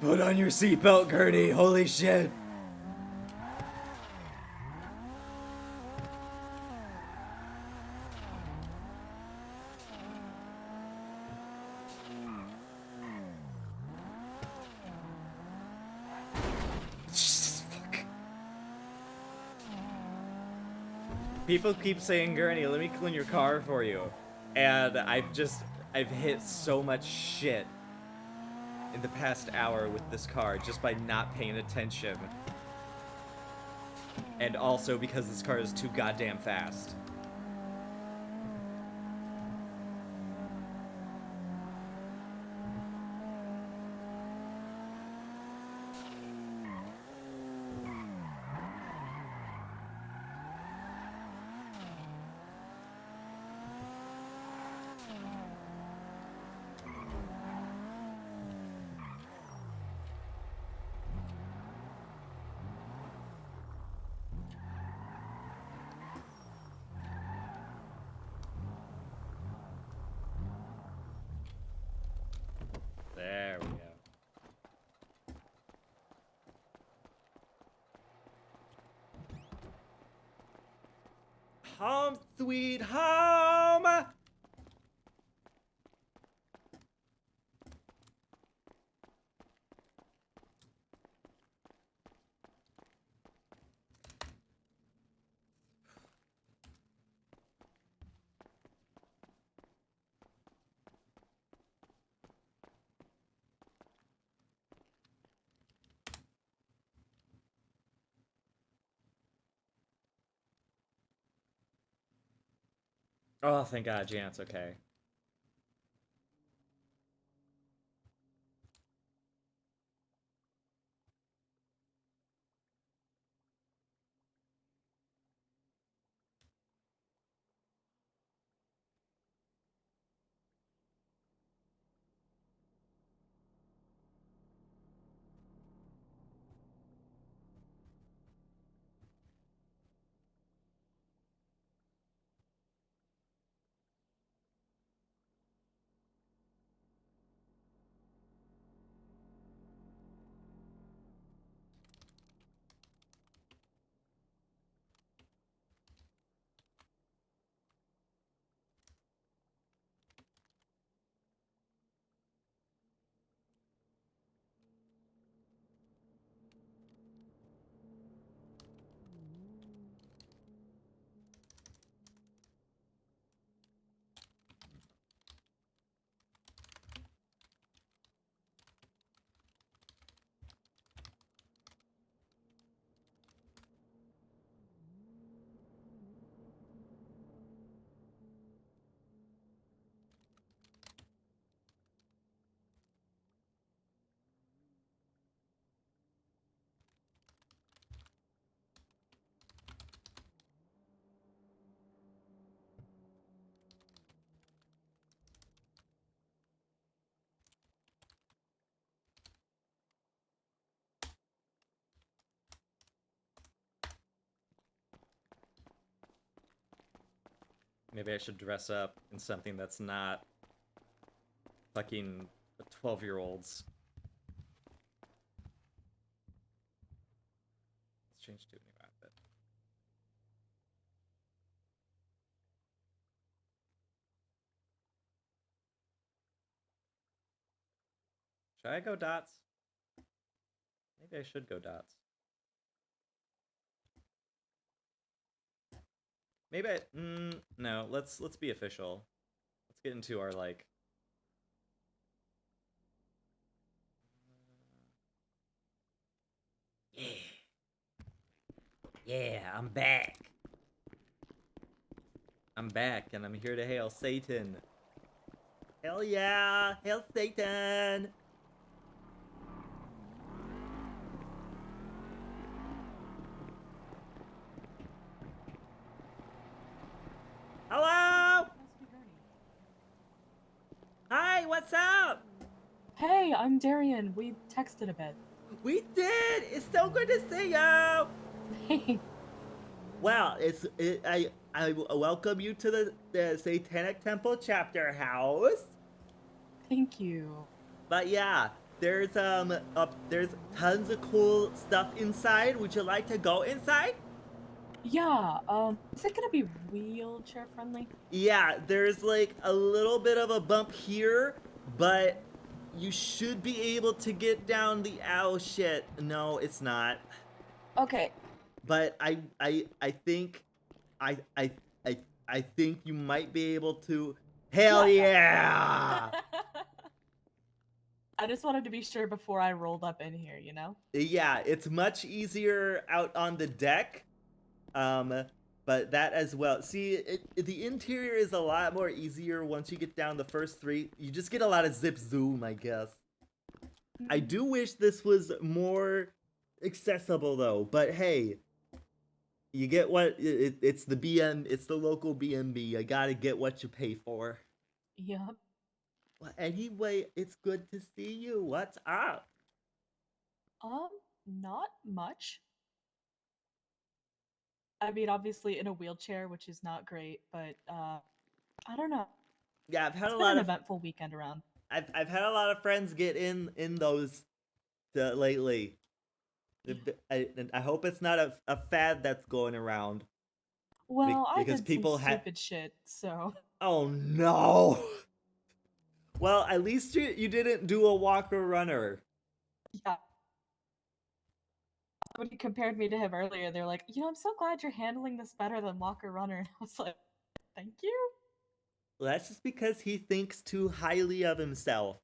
Put on your seatbelt, Gurney. Holy shit. People keep saying, Gurney, let me clean your car for you. And I've hit so much shit in the past hour with this car just by not paying attention. And also because this car is too goddamn fast. There we go. Home sweet home! Oh, thank God, Jan's okay. Maybe I should dress up in something that's not fucking 12-year-olds. Let's change to a new outfit. Should I go dots? Maybe I should go dots. Maybe I... no, let's be official. Let's get into our, like... Yeah. Yeah, I'm back. I'm back, and I'm here to hail Satan. Hell yeah! Hail Satan! Hello! Hi, what's up? Hey, I'm Darian. We texted a bit. We did! It's so good to see you! Well, I welcome you to the Satanic Temple Chapter House. Thank you. But yeah, there's tons of cool stuff inside. Would you like to go inside? Yeah, is it gonna be wheelchair friendly? Yeah, there's like a little bit of a bump here, but you should be able to get down the ow shit. No, it's not. Okay. But I think I think you might be able to. Hell yeah! I just wanted to be sure before I rolled up in here, you know? Yeah, it's much easier out on the deck. But that as well. See, the interior is a lot more easier once you get down the first three. You just get a lot of zip zoom, I guess. I do wish this was more accessible though, but hey, you get what it's the it's the local BNB. I gotta get what you pay for. Yep. Well, anyway, it's good to see you. What's up? Not much. I mean, obviously in a wheelchair, which is not great, but I don't know. Yeah, I've had It's a been lot an of eventful weekend around. I've had a lot of friends get in those lately. I hope it's not a fad that's going around. Well, I because did people some stupid shit, so. Oh no. Well, at least you didn't do a walker runner. Yeah. When you compared me to him earlier, they're like, I'm so glad you're handling this better than Walker Runner. And I was like, thank you. Well, that's just because he thinks too highly of himself.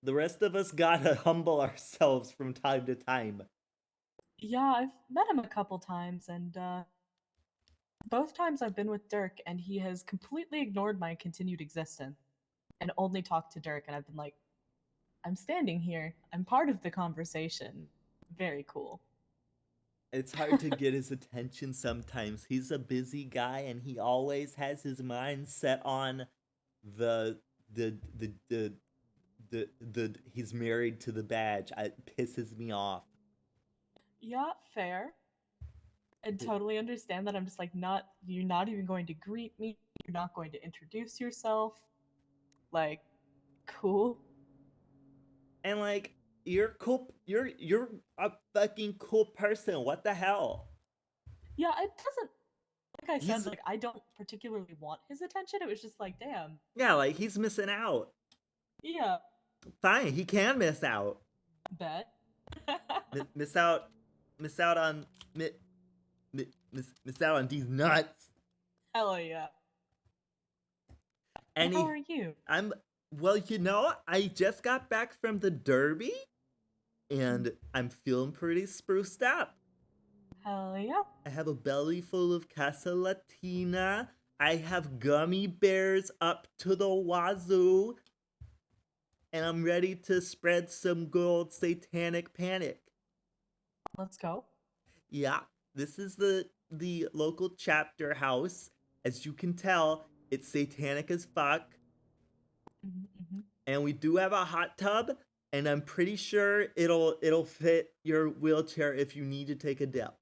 The rest of us gotta humble ourselves from time to time. Yeah, I've met him a couple times, and both times I've been with Dirk, and he has completely ignored my continued existence and only talked to Dirk, and I've been like, I'm standing here. I'm part of the conversation. Very cool. It's hard to get his attention sometimes. He's a busy guy and he always has his mind set on the he's married to the badge. It pisses me off. Yeah, fair. I totally understand that. I'm just like, you're not even going to greet me. You're not going to introduce yourself. Like, cool. And like, you're cool. You're a fucking cool person. What the hell? Yeah, it doesn't. Like I said, like I don't particularly want his attention. It was just like, damn. Yeah, like he's missing out. Yeah. Fine, he can miss out. Bet. miss out on miss out on these nuts. Hell yeah. And how are you? Well, I just got back from the Derby, and I'm feeling pretty spruced up. Hell yeah. I have a belly full of Casa Latina. I have gummy bears up to the wazoo. And I'm ready to spread some good old satanic panic. Let's go. Yeah, this is the local chapter house. As you can tell, it's satanic as fuck. And we do have a hot tub, and I'm pretty sure it'll fit your wheelchair if you need to take a dip.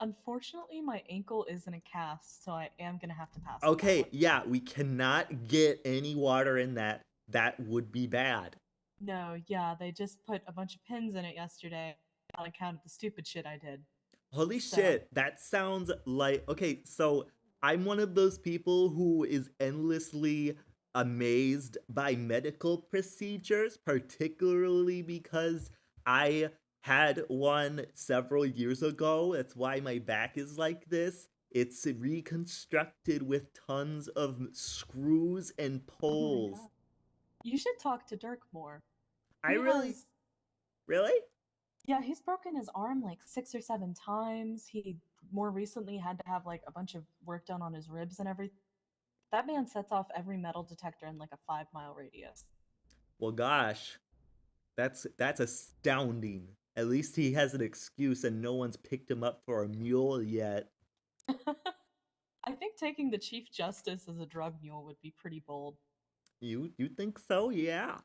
Unfortunately, my ankle is in a cast, so I am gonna have to pass. On that Okay, one. yeah, we cannot get any water in that. That would be bad. No, yeah, they just put a bunch of pins in it yesterday on account of the stupid shit I did. Holy So- shit, that sounds like. Okay, so I'm one of those people who is endlessly amazed by medical procedures, particularly because I had one several years ago. That's why my back is like this. It's reconstructed with tons of screws and Oh my poles. God. You should talk to Dirk more. I He really. has- Really? Yeah, he's broken his arm like 6 or 7 times. He more recently had to have like a bunch of work done on his ribs and everything. That man sets off every metal detector in like a 5-mile radius. Well, gosh, that's astounding. At least he has an excuse, and no one's picked him up for a mule yet. I think taking the Chief Justice as a drug mule would be pretty bold. You think so? Yeah.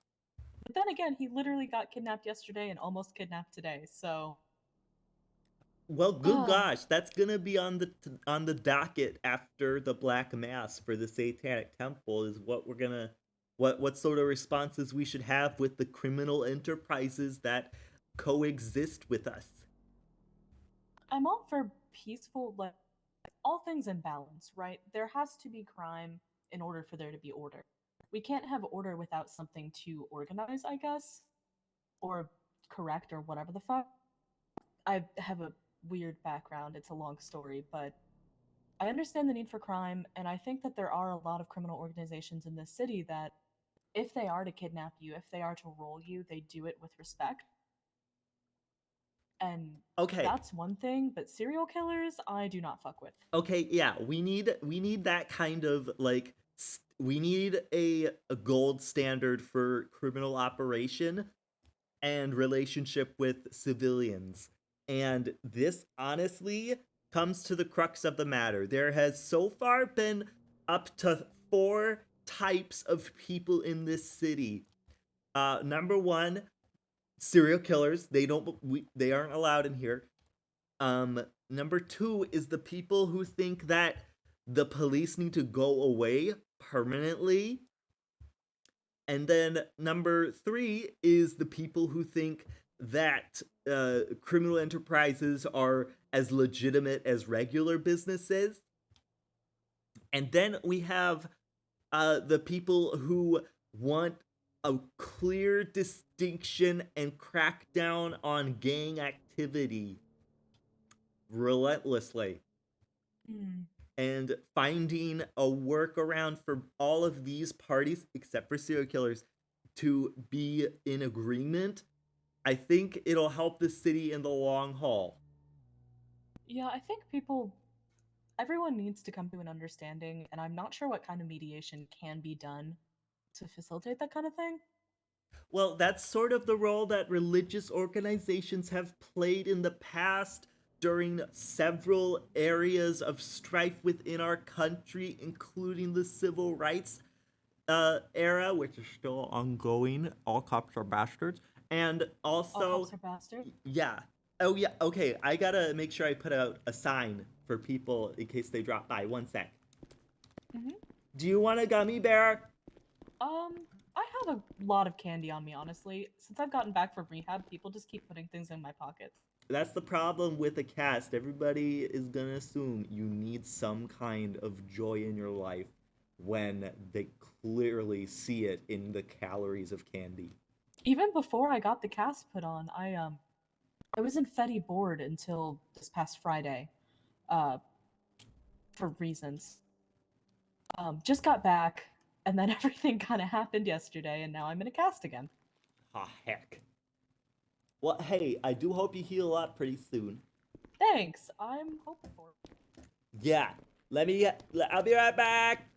But then again, he literally got kidnapped yesterday and almost kidnapped today. So Well, good gosh, that's gonna be on the docket after the Black Mass for the Satanic Temple. Is what we're gonna what sort of responses we should have with the criminal enterprises that coexist with us. I'm all for peaceful, like all things in balance, right? There has to be crime in order for there to be order. We can't have order without something to organize, I guess, or correct, or whatever the fuck. I have a weird background. It's a long story, but I understand the need for crime, and I think that there are a lot of criminal organizations in this city that, if they are to kidnap you, if they are to roll you, they do it with respect. And Okay. that's one thing, but serial killers, I do not fuck with. Okay, yeah, we need that kind of like we need a gold standard for criminal operation and relationship with civilians. And this honestly comes to the crux of the matter. There has so far been up to 4 types of people in this city. Number 1, serial killers. They aren't allowed in here. Number 2 is the people who think that the police need to go away permanently. And then number 3 is the people who think that criminal enterprises are as legitimate as regular businesses. And then we have the people who want a clear distinction and crackdown on gang activity relentlessly. And finding a workaround for all of these parties, except for serial killers, to be in agreement, I think it'll help the city in the long haul. Yeah, I think everyone needs to come to an understanding, and I'm not sure what kind of mediation can be done to facilitate that kind of thing. Well, that's sort of the role that religious organizations have played in the past during several areas of strife within our country, including the civil rights era, which is still ongoing. All cops are bastards. And also... All cops are bastards? Yeah. Oh, yeah. Okay, I gotta make sure I put out a sign for people in case they drop by. One sec. Do you want a gummy bear? I have a lot of candy on me, honestly. Since I've gotten back from rehab, people just keep putting things in my pockets. That's the problem with a cast. Everybody is gonna assume you need some kind of joy in your life when they clearly see it in the calories of candy. Even before I got the cast put on, I was in Fetty board until this past Friday, for reasons. Just got back, and then everything kind of happened yesterday, and now I'm in a cast again. Ah, heck. Well, hey, I do hope you heal up pretty soon. Thanks. I'm hoping for it. Yeah. I'll be right back.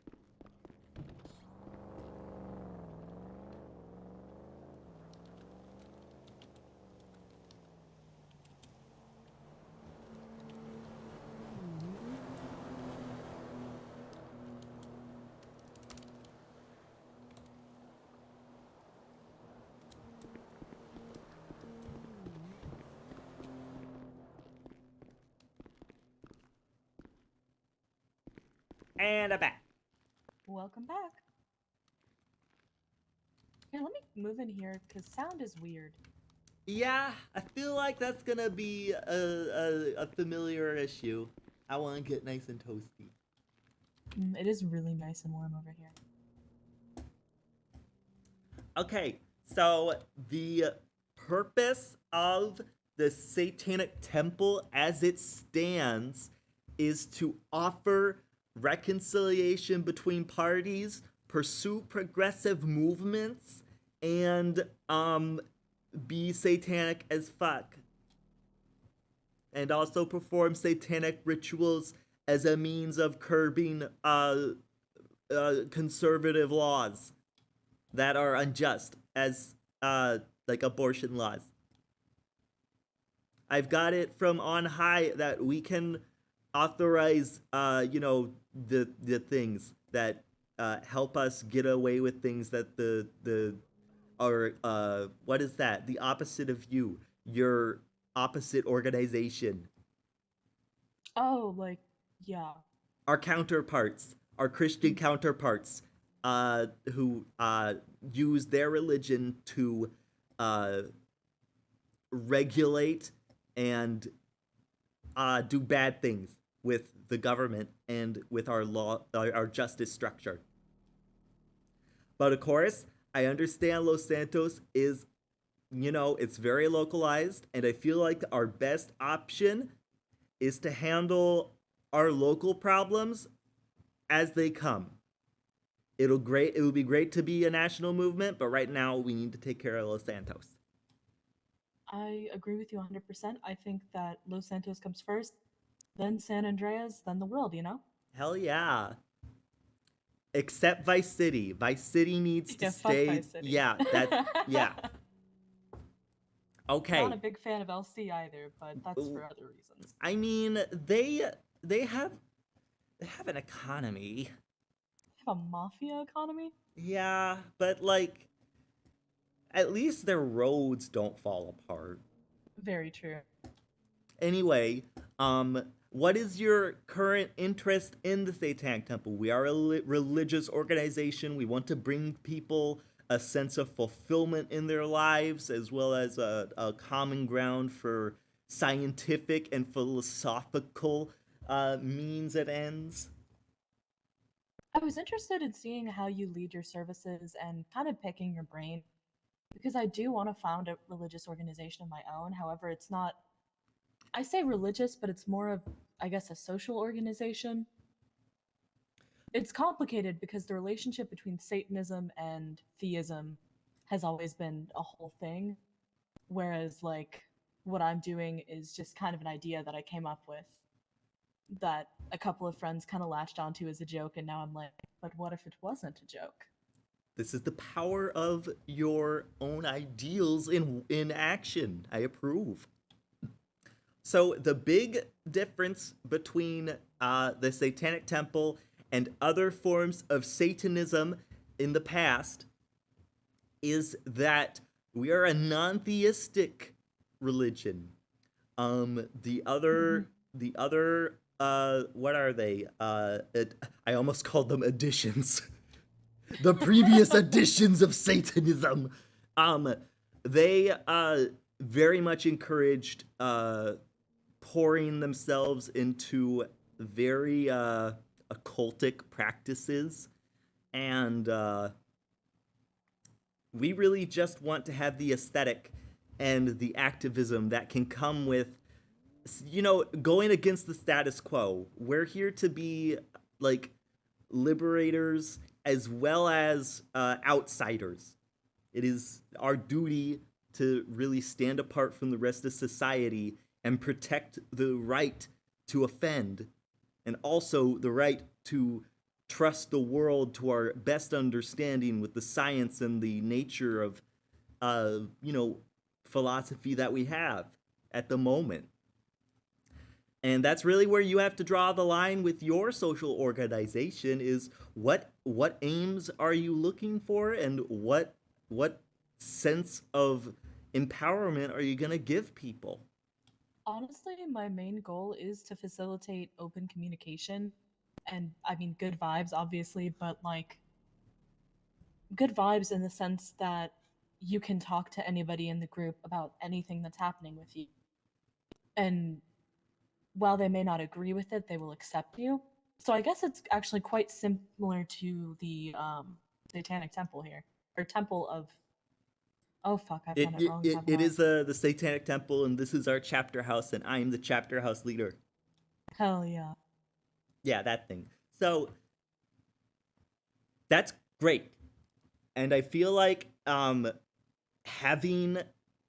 And I'm back. Welcome back. Here, let me move in here because sound is weird. Yeah, I feel like that's gonna be a familiar issue. I want to get nice and toasty. It is really nice and warm over here. Okay, so the purpose of the Satanic Temple as it stands is to offer reconciliation between parties, pursue progressive movements, and be satanic as fuck. And also perform satanic rituals as a means of curbing conservative laws that are unjust, as like abortion laws. I've got it from on high that we can authorize the things that help us get away with things that the or what is that? The opposite of you, your opposite organization. Oh, like, yeah. Our counterparts, our Christian counterparts, who use their religion to regulate and do bad things with the government and with our law, our justice structure. But of course, I understand Los Santos is, it's very localized, and I feel like our best option is to handle our local problems as they come. It will be great to be a national movement, but right now we need to take care of Los Santos. I agree with you 100%. I think that Los Santos comes first, then San Andreas, then the world, Hell yeah. Except Vice City. Vice City needs to Yeah, fuck stay. Vice City. Yeah, yeah. Okay. Not a big fan of LC either, but that's for other reasons. I mean, they have an economy. They have a mafia economy? Yeah, but like at least their roads don't fall apart. Very true. Anyway, what is your current interest in the Satanic Temple? We are a religious organization. We want to bring people a sense of fulfillment in their lives, as well as a common ground for scientific and philosophical means and ends. I was interested in seeing how you lead your services and kind of picking your brain, because I do want to found a religious organization of my own. However, it's not, I say religious, but it's more of, I guess, a social organization. It's complicated because the relationship between Satanism and theism has always been a whole thing, whereas like what I'm doing is just kind of an idea that I came up with that a couple of friends kind of latched onto as a joke, and now I'm like, but what if it wasn't a joke? This is the power of your own ideals in action. I approve. So the big difference between the Satanic Temple and other forms of Satanism in the past is that we are a non-theistic religion. The other what are they? I almost called them additions. The previous editions of Satanism. They very much encouraged pouring themselves into very occultic practices, and we really just want to have the aesthetic and the activism that can come with, going against the status quo. We're here to be like liberators as well as outsiders. It is our duty to really stand apart from the rest of society and protect the right to offend, and also the right to trust the world to our best understanding with the science and the nature of, philosophy that we have at the moment. And that's really where you have to draw the line with your social organization is what aims are you looking for, and what sense of empowerment are you going to give people? Honestly, my main goal is to facilitate open communication and I mean good vibes, obviously, but like good vibes in the sense that you can talk to anybody in the group about anything that's happening with you. And while they may not agree with it, they will accept you. So I guess it's actually quite similar to the Satanic Temple here, or Temple of. Oh fuck! I've done it wrong. It haven't I? is the Satanic Temple, and this is our chapter house, and I am the chapter house leader. Hell yeah. Yeah, that thing. So that's great, and I feel like having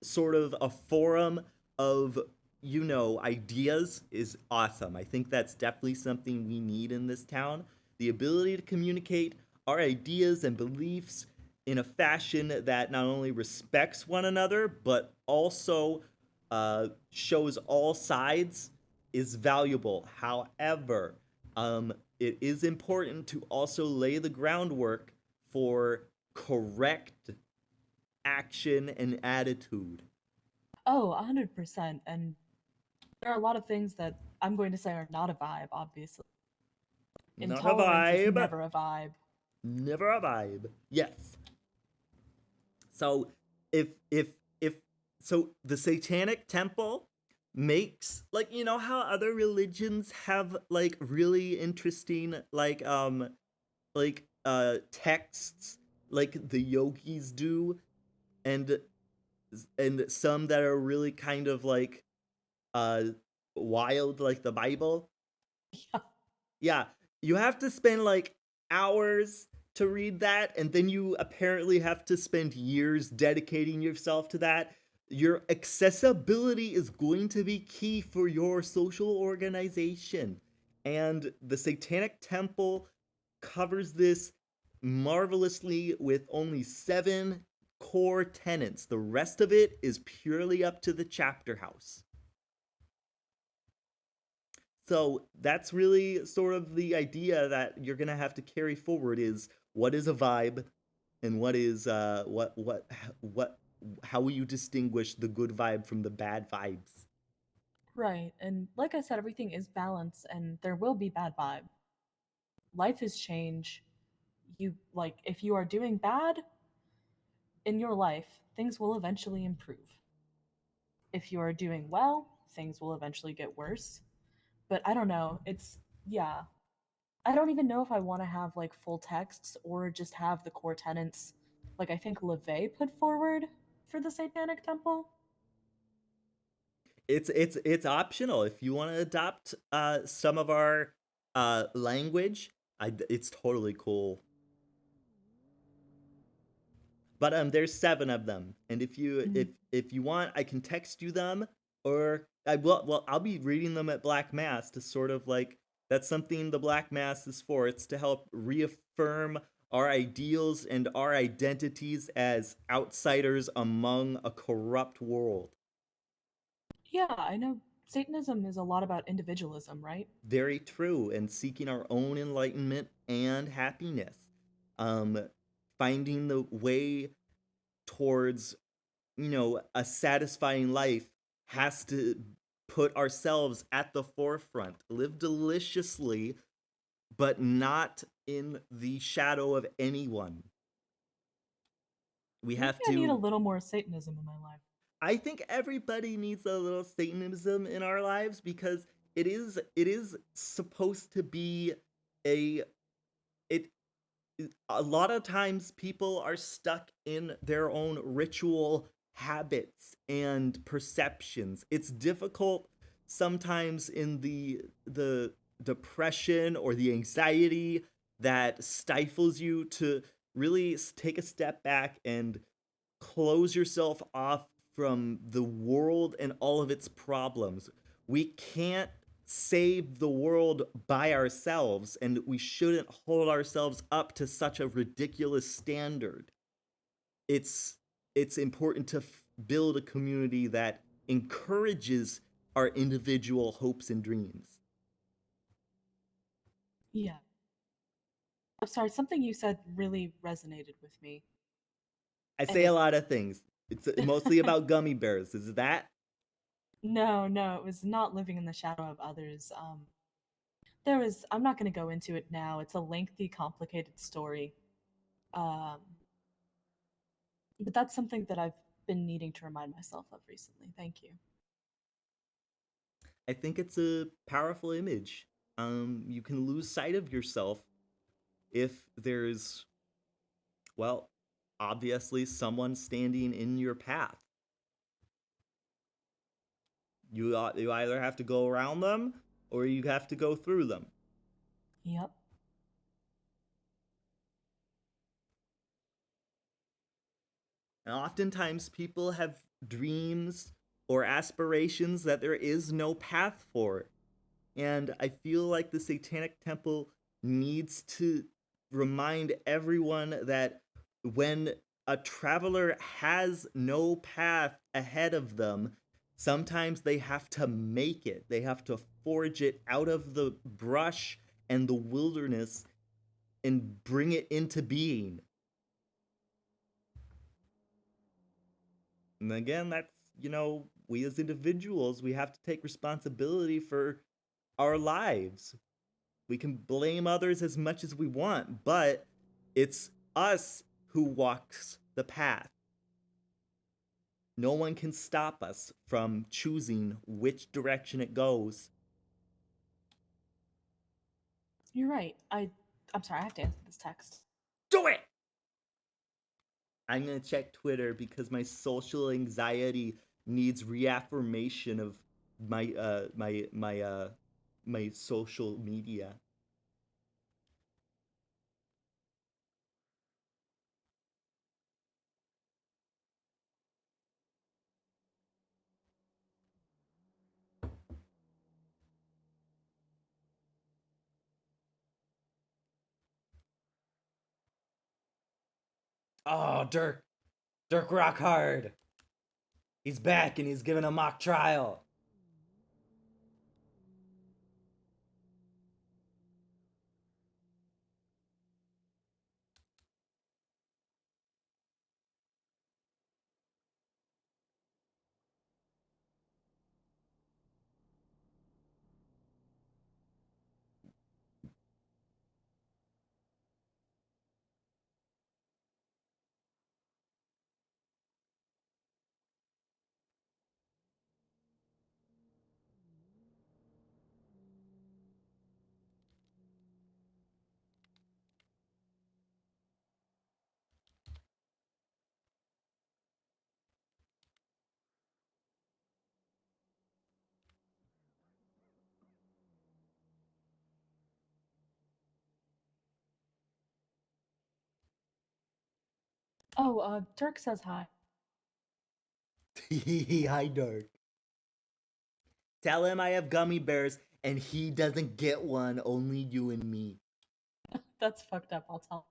sort of a forum of ideas is awesome. I think that's definitely something we need in this town. The ability to communicate our ideas and beliefs in a fashion that not only respects one another but also shows all sides is valuable. However, it is important to also lay the groundwork for correct action and attitude. Oh, 100%. And there are a lot of things that I'm going to say are not a vibe, obviously. Not a Intolerance is vibe. never a vibe. Never a vibe. Yes. So if so the Satanic Temple makes, like, how other religions have like really interesting texts, like the yogis do, and some that are really kind of like uh wild, like the Bible. Yeah, you have to spend like hours to read that, and then you apparently have to spend years dedicating yourself to that. Your accessibility is going to be key for your social organization, and the Satanic Temple covers this marvelously with only 7 core tenets. The rest of it is purely up to the chapter house. So that's really sort of the idea that you're gonna have to carry forward: is what is a vibe, and what is what how will you distinguish the good vibe from the bad vibes? Right. And like I said, everything is balance and there will be bad vibe. Life is change. If you are doing bad in your life, things will eventually improve. If you are doing well, things will eventually get worse. But I don't know. Yeah. I don't even know if I want to have like full texts or just have the core tenets like I think LeVay put forward for the Satanic Temple. It's optional if you want to adopt some of our language. It's totally cool. But there's 7 of them, and if you want, I can text you them, or I will. Well, I'll be reading them at Black Mass to sort of like, that's something the Black Mass is for. It's to help reaffirm our ideals and our identities as outsiders among a corrupt world. Yeah, I know Satanism is a lot about individualism, right? Very true, and seeking our own enlightenment and happiness. Um, Finding the way towards, a satisfying life has to put ourselves at the forefront. Live deliciously, but not in the shadow of anyone. We Maybe have I need a to. little more Satanism in my life. I think everybody needs a little Satanism in our lives, because it is supposed to be a it a lot of times people are stuck in their own ritual habits and perceptions. It's difficult sometimes in the depression or the anxiety that stifles you to really take a step back and close yourself off from the world and all of its problems. We can't save the world by ourselves, and we shouldn't hold ourselves up to such a ridiculous standard. It's important to build a community that encourages our individual hopes and dreams. Yeah. I'm sorry, something you said really resonated with me. I And say a lot of things. It's mostly about gummy bears. Is that? No, it was not living in the shadow of others. I'm not going to go into it now. It's a lengthy, complicated story. But that's something that I've been needing to remind myself of recently. Thank you. I think it's a powerful image. You can lose sight of yourself if there's, well, obviously someone standing in your path. You either have to go around them or you have to go through them. Yep. And oftentimes people have dreams or aspirations that there is no path for. And I feel like the Satanic Temple needs to remind everyone that when a traveler has no path ahead of them, sometimes they have to make it. They have to forge it out of the brush and the wilderness and bring it into being. And again, that's, we as individuals, we have to take responsibility for our lives. We can blame others as much as we want, but it's us who walks the path. No one can stop us from choosing which direction it goes. You're right. I'm sorry, I have to answer this text. Do it! I'm gonna check Twitter because my social anxiety needs reaffirmation of my social media. Oh, Dirk Rockhard. He's back and he's giving a mock trial. Oh, Dirk says hi. Hi, Dirk. Tell him I have gummy bears and he doesn't get one, only you and me. That's fucked up, I'll tell.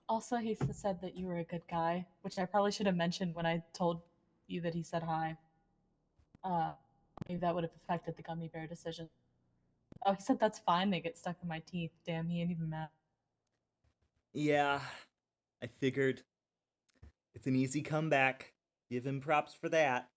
Also, he said that you were a good guy, which I probably should have mentioned when I told you that he said hi. Maybe that would have affected the gummy bear decision. Oh, he said that's fine, they get stuck in my teeth. Damn, he ain't even mad. Yeah, I figured it's an easy comeback. Give him props for that.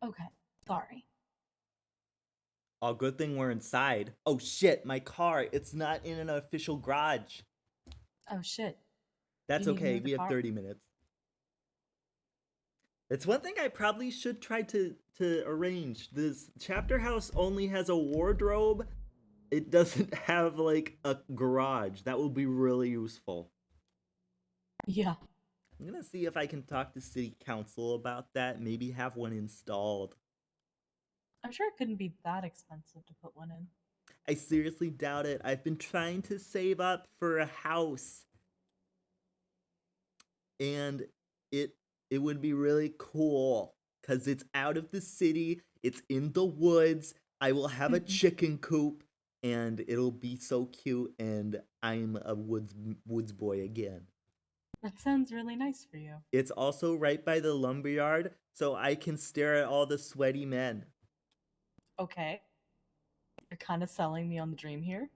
Okay, sorry. Oh, good thing we're inside. Oh shit, my car. It's not in an official garage. Oh shit. That's You need to okay. move the We have car? 30 minutes. It's one thing I probably should try to arrange. This chapter house only has a wardrobe. It doesn't have like a garage. That would be really useful. Yeah. I'm gonna see if I can talk to city council about that. Maybe have one installed. I'm sure it couldn't be that expensive to put one in. I seriously doubt it. I've been trying to save up for a house. And it would be really cool cuz it's out of the city, it's in the woods. I will have a chicken coop and it'll be so cute, and I'm a woods boy again. That sounds really nice for you. It's also right by the lumberyard, so I can stare at all the sweaty men. Okay. You're kind of selling me on the dream here.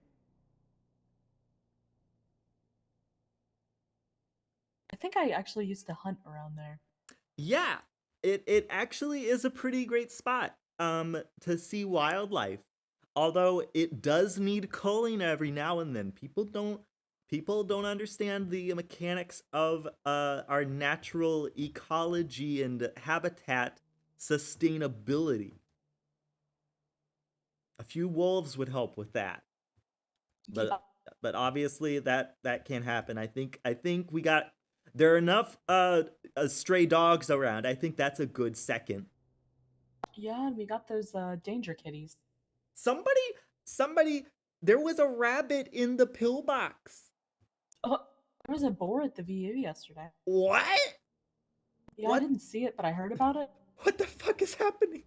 I think I actually used to hunt around there. Yeah, it actually is a pretty great spot to see wildlife. Although it does need culling every now and then. People don't understand the mechanics of our natural ecology and habitat sustainability. A few wolves would help with that. But obviously that can't happen. I think there are enough stray dogs around. I think that's a good second. Yeah, and we got those danger kitties. Somebody there was a rabbit in the pillbox. Oh, there was a boar at the VU yesterday. What? Yeah, I didn't see it, but I heard about it. What the fuck is happening?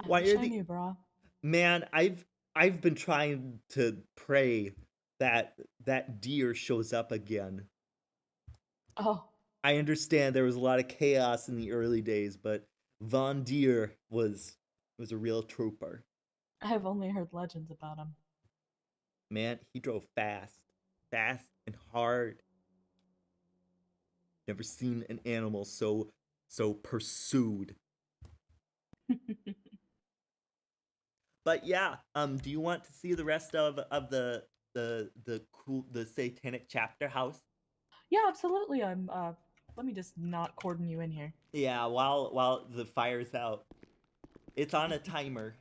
I wish I knew, brah. Man, I've been trying to pray that deer shows up again. Oh. I understand there was a lot of chaos in the early days, but Von Deer was a real trooper. I've only heard legends about him. Man, he drove fast and hard. Never seen an animal so pursued. But yeah, do you want to see the rest of the Satanic Chapter house? Yeah, absolutely. I'm let me just not cordon you in here. Yeah, while the fire's out. It's on a timer.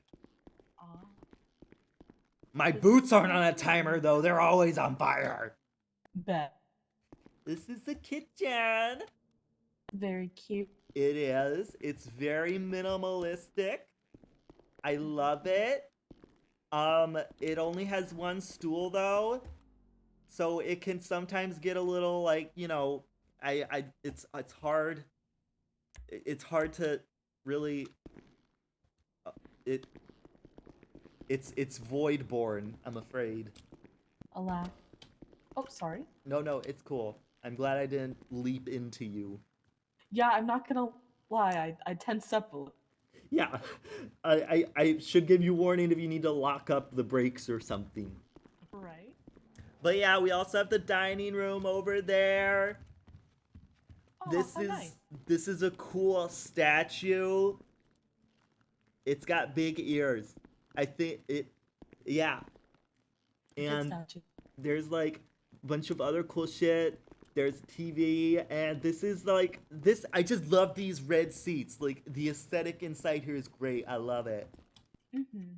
My boots aren't on a timer though, they're always on fire. Bet. This is the kitchen. Very cute. It is. It's very minimalistic. I love it. It only has one stool though, so it can sometimes get a little like, you know, it's hard. It's hard to really. It's void-born, I'm afraid. Alas. Oh, sorry. No, it's cool. I'm glad I didn't leap into you. Yeah, I'm not gonna lie. I tensed up a little. Yeah, I should give you warning if you need to lock up the brakes or something. Right. But yeah, we also have the dining room over there. Oh, this is a cool statue. It's got big ears. I think yeah. And there's like a bunch of other cool shit. There's TV, and this is like this. I just love these red seats. Like the aesthetic inside here is great. I love it. Mm-hmm.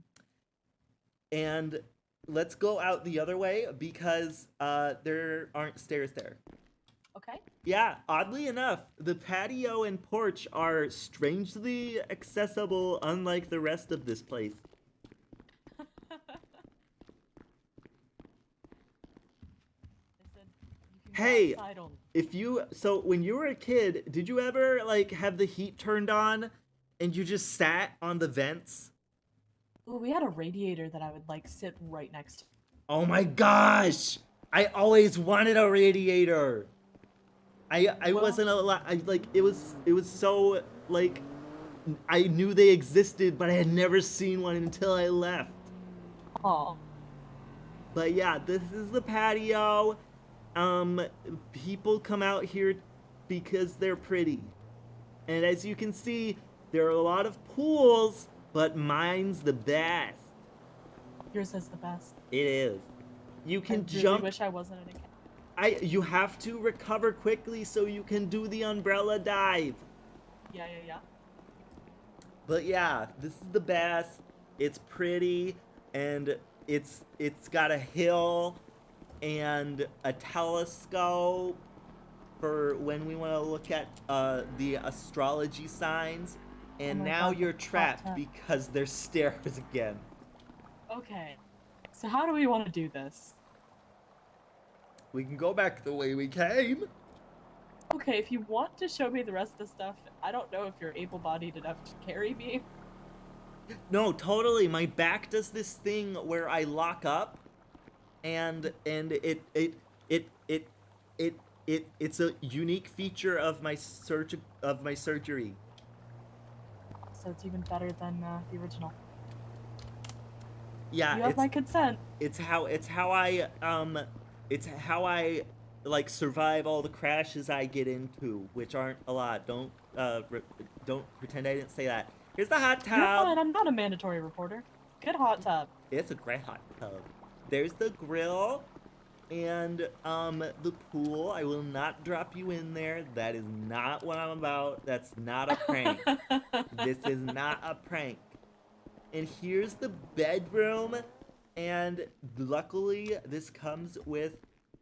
And let's go out the other way because there aren't stairs there. Okay. Yeah, oddly enough, the patio and porch are strangely accessible, unlike the rest of this place. Hey, so when you were a kid, did you ever like have the heat turned on and you just sat on the vents? Ooh, we had a radiator that I would like sit right next to. Oh my gosh! I always wanted a radiator. I wasn't allowed. It was so like I knew they existed, but I had never seen one until I left. Oh. But yeah, this is the patio. People come out here because they're pretty. And as you can see, there are a lot of pools, but mine's the best. Yours is the best. It is. You can I really jump. wish I wasn't in a cat. You have to recover quickly so you can do the umbrella dive. Yeah. But yeah, this is the best. It's pretty, and it's got a hill and a telescope for when we want to look at the astrology signs. And now you're trapped because there's stairs again. Okay. So how do we want to do this? We can go back the way we came. Okay, if you want to show me the rest of the stuff, I don't know if you're able-bodied enough to carry me. No, totally. My back does this thing where I lock up, and it's a unique feature of my surgery. So it's even better than the original. Yeah, You have my consent. it's how I like survive all the crashes I get into, which aren't a lot. Don't pretend I didn't say that. Here's the hot tub. You're fine. I'm not a mandatory reporter. Good hot tub. It's a great hot tub. There's the grill and the pool. I will not drop you in there. That is not what I'm about. That's not a prank. This is not a prank. And here's the bedroom, and luckily this comes with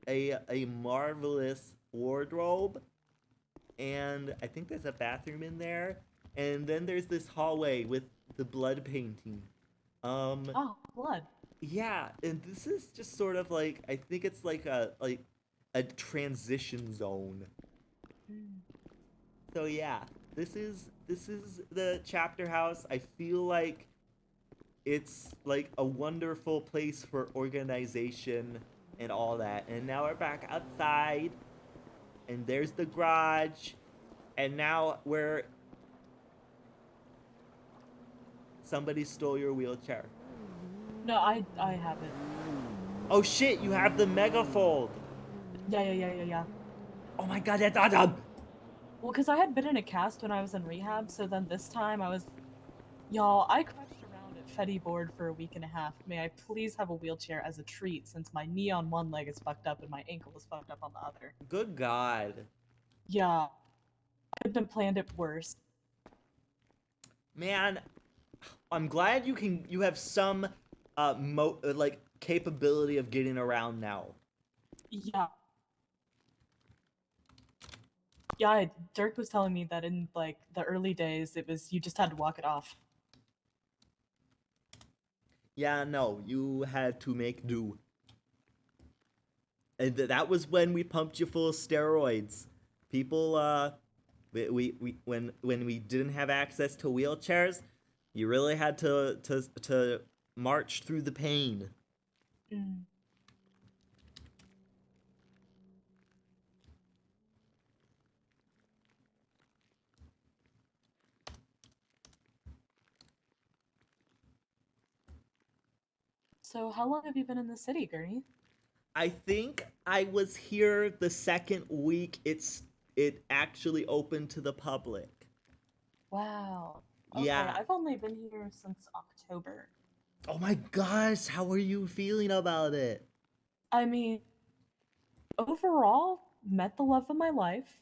a marvelous wardrobe, and I think there's a bathroom in there, and then there's this hallway with the blood painting. Oh, blood. Yeah, and this is just sort of like, I think it's like a transition zone. So yeah, this is the chapter house. I feel like it's like a wonderful place for organization and all that. And now we're back outside, and there's the garage, and now somebody stole your wheelchair. No, I have it. Oh shit, you have the megafold. Yeah. Oh my god, that's awesome. Well, because I had been in a cast when I was in rehab, so then this time I was... Y'all, I crashed around at Fetty Board for a week and a half. May I please have a wheelchair as a treat, since my knee on one leg is fucked up and my ankle is fucked up on the other. Good god. Yeah. Couldn't have planned it worse. Man, I'm glad you have some like capability of getting around now. Yeah. Yeah, Dirk was telling me that in like the early days, it was you just had to walk it off. Yeah, no, you had to make do. And that was when we pumped you full of steroids. People, when we didn't have access to wheelchairs, you really had to march through the pain. So how long have you been in the city, Gurney? I think I was here the second week it actually opened to the public. Wow. Okay, Yeah. I've only been here since October. Oh my gosh, how are you feeling about it? I mean, overall, met the love of my life.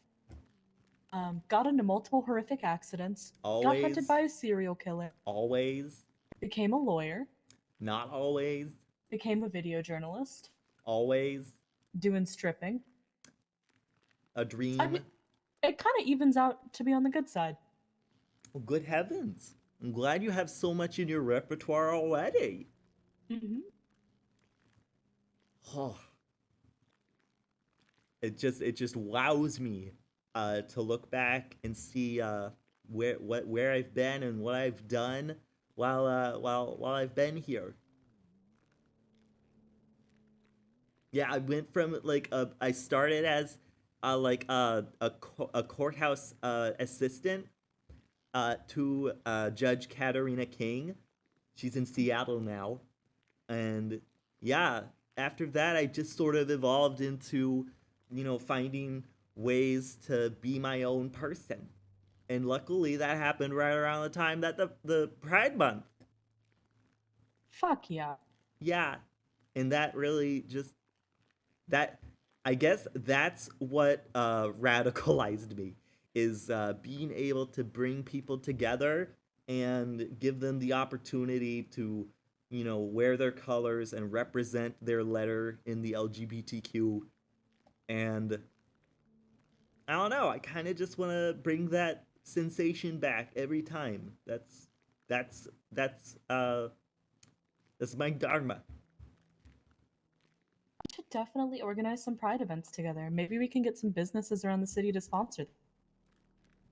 Got into multiple horrific accidents. Got Always. hunted by a serial killer. Always. Became a lawyer. Not always. Became a video journalist. Always. Doing stripping. A dream. I mean, it kind of evens out to be on the good side. Well, good heavens. I'm glad you have so much in your repertoire already. Oh. It just wows me to look back and see where I've been and what I've done while I've been here. Yeah, I went from like I started as a courthouse assistant to Judge Katarina King. She's in Seattle now, and yeah, after that I just sort of evolved into, finding ways to be my own person, and luckily that happened right around the time that the Pride Month. Fuck yeah. Yeah, and that really just I guess that's what radicalized me, is being able to bring people together and give them the opportunity to, wear their colors and represent their letter in the LGBTQ. And I don't know, I kind of just want to bring that sensation back every time. That's my dharma. We should definitely organize some Pride events together. Maybe we can get some businesses around the city to sponsor them.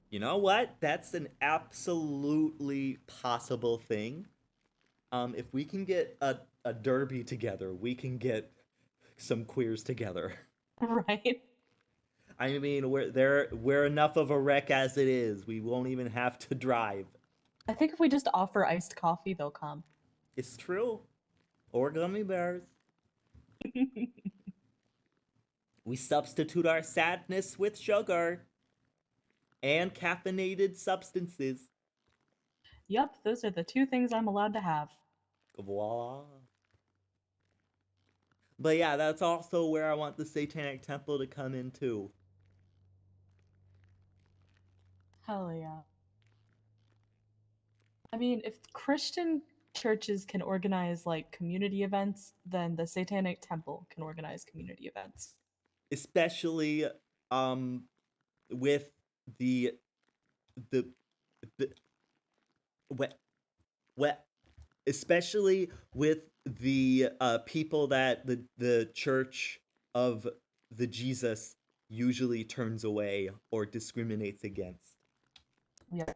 You know what? That's an absolutely possible thing. If we can get a derby together, we can get some queers together. Right. I mean, we're enough of a wreck as it is. We won't even have to drive. I think if we just offer iced coffee, they'll come. It's true. Or gummy bears. We substitute our sadness with sugar and caffeinated substances. Yup, those are the two things I'm allowed to have. Voila. But yeah, that's also where I want the Satanic Temple to come in too. Hell yeah. I mean, if Christian churches can organize like community events, then the Satanic Temple can organize community events. Especially with the the the what especially with the people that the Church of the Jesus usually turns away or discriminates against. Yeah.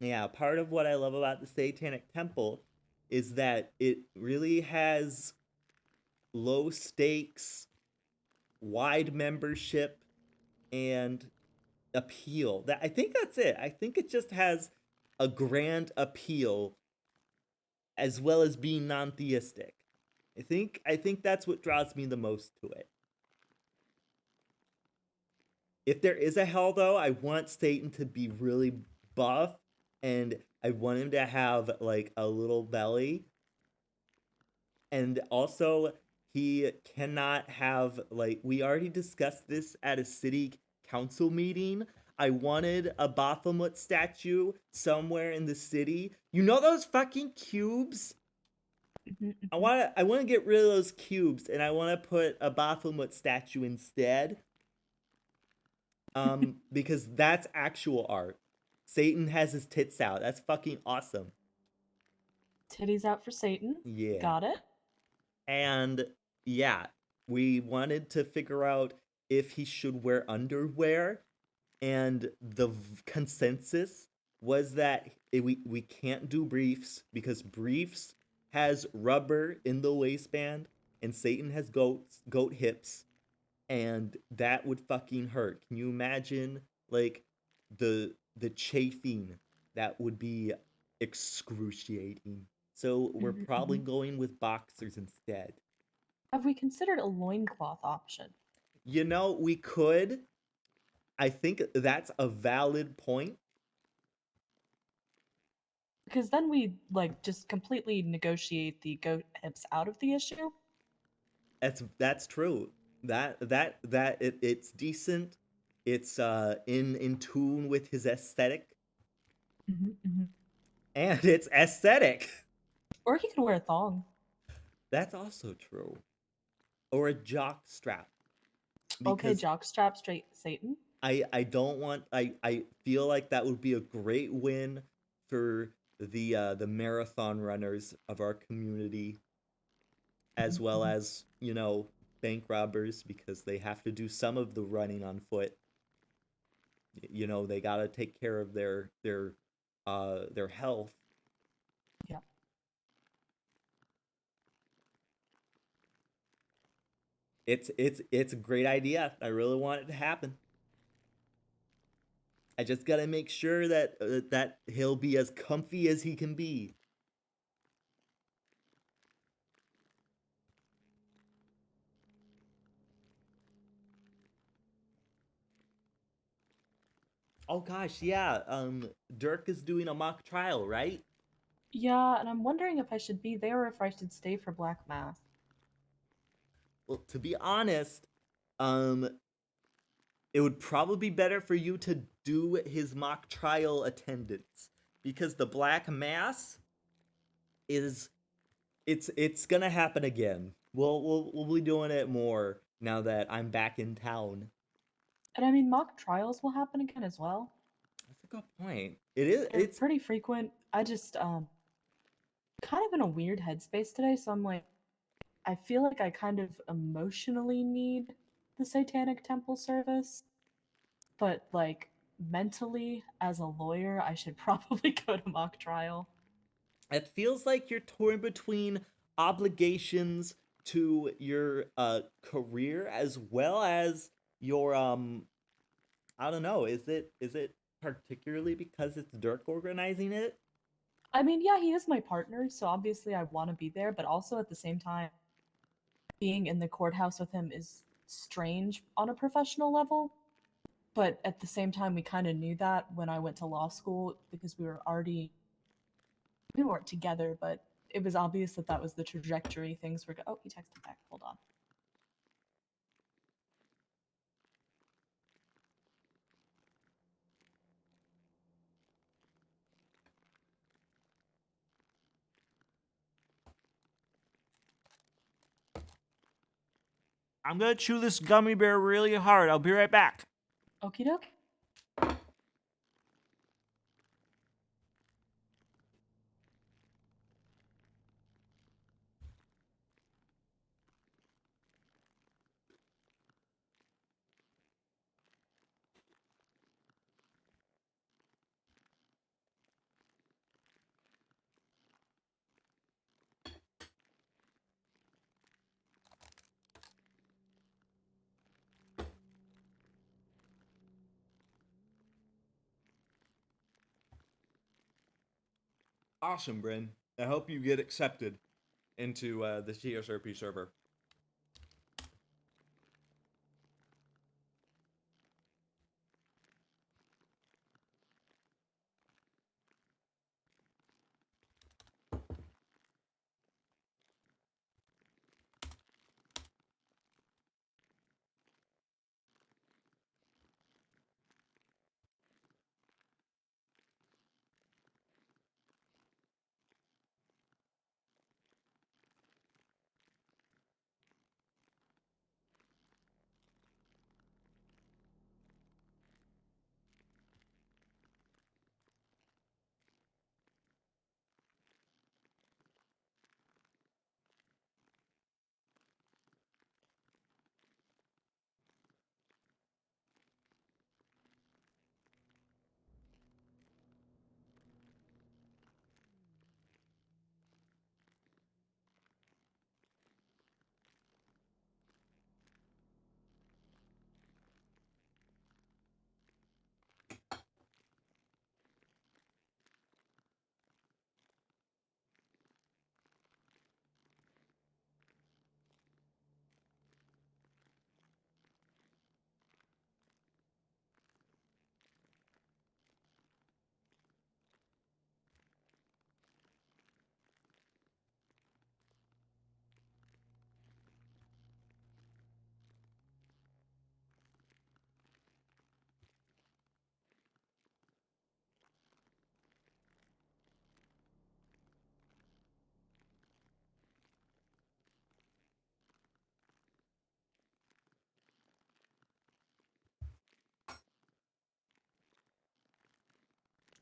Yeah, part of what I love about the Satanic Temple is that it really has low stakes, wide membership, and appeal. That I think that's it. I think it just has a grand appeal as well as being non-theistic. I think that's what draws me the most to it. If there is a hell though, I want Satan to be really buff and I want him to have like a little belly. And also he cannot have like we already discussed this at a city council meeting. I wanted a Baphomet statue somewhere in the city. You know those fucking cubes? I want to get rid of those cubes and I want to put a Baphomet statue instead. Because that's actual art. Satan has his tits out. That's fucking awesome. Titties out for Satan. Yeah. Got it. And yeah, we wanted to figure out if he should wear underwear, and the consensus was that we can't do briefs because briefs has rubber in the waistband and Satan has goat hips and that would fucking hurt. Can you imagine like the chafing? That would be excruciating. So we're probably going with boxers instead. Have we considered a loincloth option? You know, we could. I think that's a valid point. Because then we like just completely negotiate the goat hips out of the issue. That's true. It's decent. It's in tune with his aesthetic. And it's aesthetic. Or he can wear a thong. That's also true. Or a jock strap. Okay, jock strap straight Satan. I don't want I feel like that would be a great win for the marathon runners of our community as well as, you know, bank robbers because they have to do some of the running on foot. You know, they got to take care of their health. Yeah. It's a great idea. I really want it to happen. I just gotta make sure that that he'll be as comfy as he can be. Oh gosh, yeah. Dirk is doing a mock trial, right? Yeah, and I'm wondering if I should be there or if I should stay for Black Mass. Well, to be honest, it would probably be better for you to do his mock trial attendance because the Black Mass is it's gonna happen again. We'll be doing it more now that I'm back in town. And I mean, mock trials will happen again as well. That's a good point. It is. It's pretty frequent. I just kind of in a weird headspace today, so I'm like, I feel like I kind of emotionally need the Satanic Temple service. but like mentally as a lawyer, I should probably go to mock trial. It feels like you're torn between obligations to your career as well as your I don't know, is it particularly because it's Dirk organizing it? I mean, yeah, he is my partner, so obviously I want to be there, but also at the same time, being in the courthouse with him is strange on a professional level. But at the same time, we kind of knew that when I went to law school because we weren't together, but it was obvious that that was the trajectory things were oh, he texted back. Hold on. I'm gonna chew this gummy bear really hard. I'll be right back. Okie doke. Awesome, Bryn. I hope you get accepted into the TSRP server.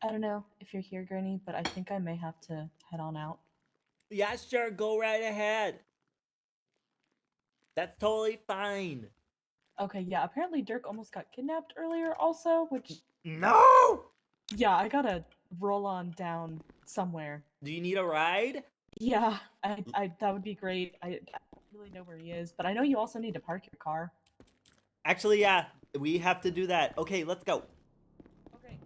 I don't know if you're here, Gurney, but I think I may have to head on out. Yeah, sure. Go right ahead. That's totally fine. Okay, yeah, apparently Dirk almost got kidnapped earlier also, which... No! Yeah, I gotta roll on down somewhere. Do you need a ride? Yeah, that would be great. I don't really know where he is, but I know you also need to park your car. Actually, yeah. We have to do that. Okay, let's go. Okay.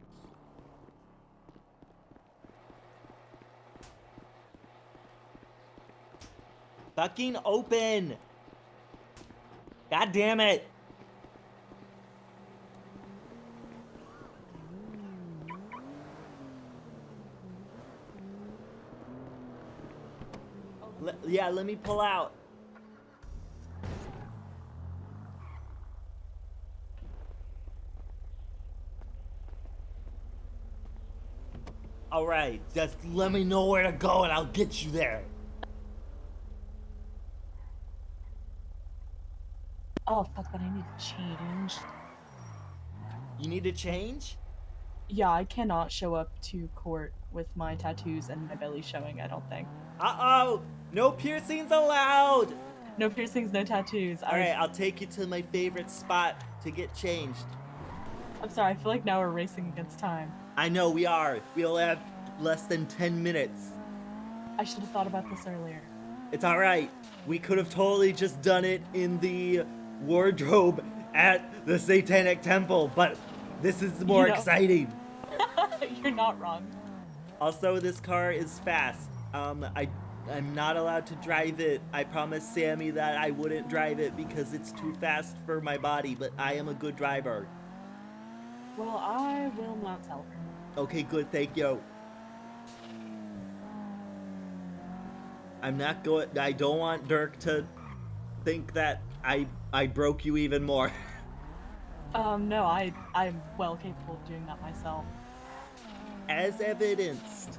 Fucking open! God damn it! Yeah, let me pull out. Alright, just let me know where to go and I'll get you there. Oh, fuck, but I need to change. You need to change? Yeah, I cannot show up to court with my tattoos and my belly showing, I don't think. Uh-oh! No piercings allowed! No piercings, no tattoos. Alright, I'll take you to my favorite spot to get changed. I'm sorry, I feel like now we're racing against time. I know we are. We only have less than 10 minutes. I should have thought about this earlier. It's alright. We could have totally just done it in the wardrobe at the Satanic Temple, but this is more You know- exciting. You're not wrong. Also, this car is fast. I'm not allowed to drive it. I promised Sammy that I wouldn't drive it because it's too fast for my body, but I am a good driver. Well, I will not tell her. Okay, good, thank you. I don't want Dirk to think that I broke you even more. No, I'm well capable of doing that myself. As evidenced.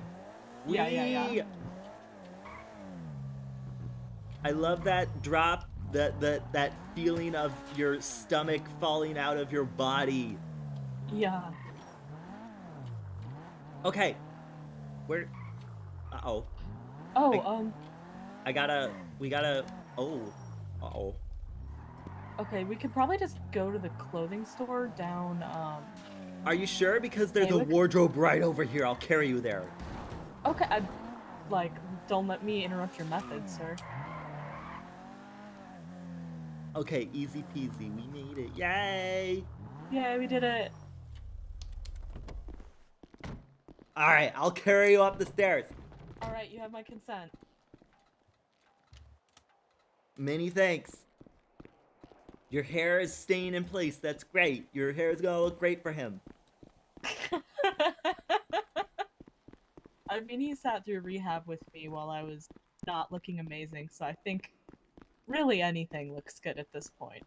Yeah. I love that drop, that feeling of your stomach falling out of your body. Yeah. Okay. Where? Uh-oh. Oh, We gotta, oh. Uh-oh. Okay, we could probably just go to the clothing store down, Are you sure? Because there's a Haywick? wardrobe right over here. I'll carry you there. Okay, don't let me interrupt your method, sir. Okay, easy peasy. We made it. Yay! Yeah, we did it. Alright, I'll carry you up the stairs. Alright, you have my consent. Many thanks. Your hair is staying in place. That's great. Your hair is gonna look great for him. I mean, he sat through rehab with me while I was not looking amazing, so I think really anything looks good at this point.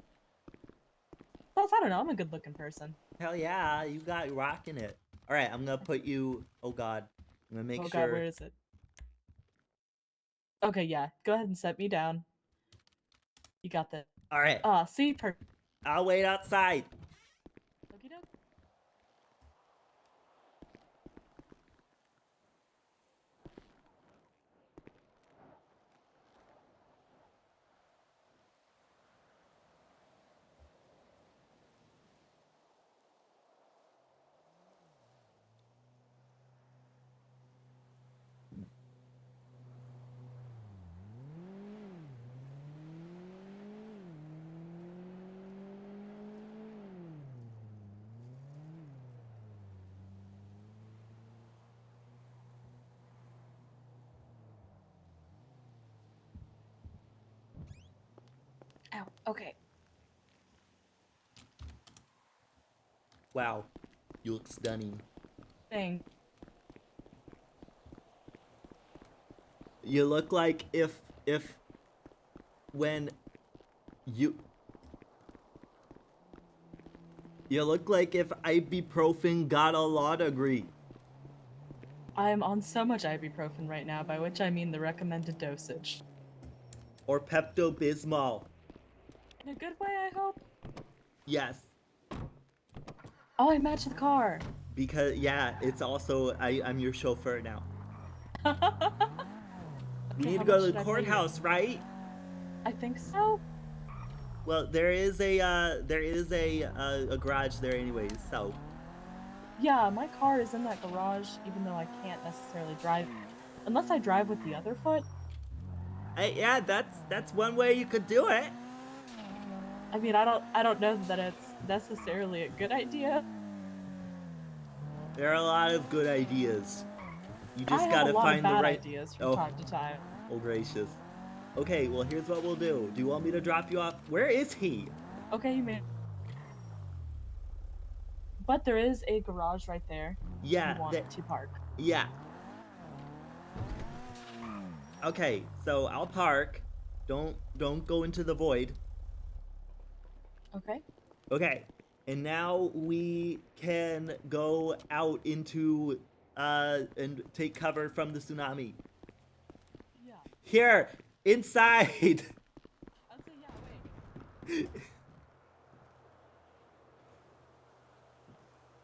Plus, I don't know, I'm a good looking person. Hell yeah, you got rocking it. Alright, I'm gonna put you... Oh god. I'm gonna make Oh sure... god, where is it? Okay, yeah, go ahead and set me down. You got this. Alright. See, I'll wait outside. Okie doke. Ow, okay. Wow. You look stunning. Thanks. You look like if when you look like if ibuprofen got a law degree. I'm on so much ibuprofen right now, by which I mean the recommended dosage. Or Pepto-Bismol. In a good way, I hope? Yes. Oh, I matched the car! Because, yeah, it's also, I'm your chauffeur now. We need to go to the courthouse, right? I think so. Well, there is a garage there anyways, so. Yeah, my car is in that garage, even though I can't necessarily drive. Unless I drive with the other foot. Yeah, that's one way you could do it. I mean, I don't know that it's necessarily a good idea. There are a lot of good ideas. You just I gotta have a lot find of the bad right ideas from time to time. Oh gracious. Okay, well here's what we'll do. Do you want me to drop you off? Where is he? Okay, you may. But there is a garage right there. Yeah, If you want to park. Yeah. Okay, so I'll park. Don't go into the void. Okay. Okay. And now we can go out into and take cover from the tsunami. Yeah. Here, inside. I'll say yeah, wait.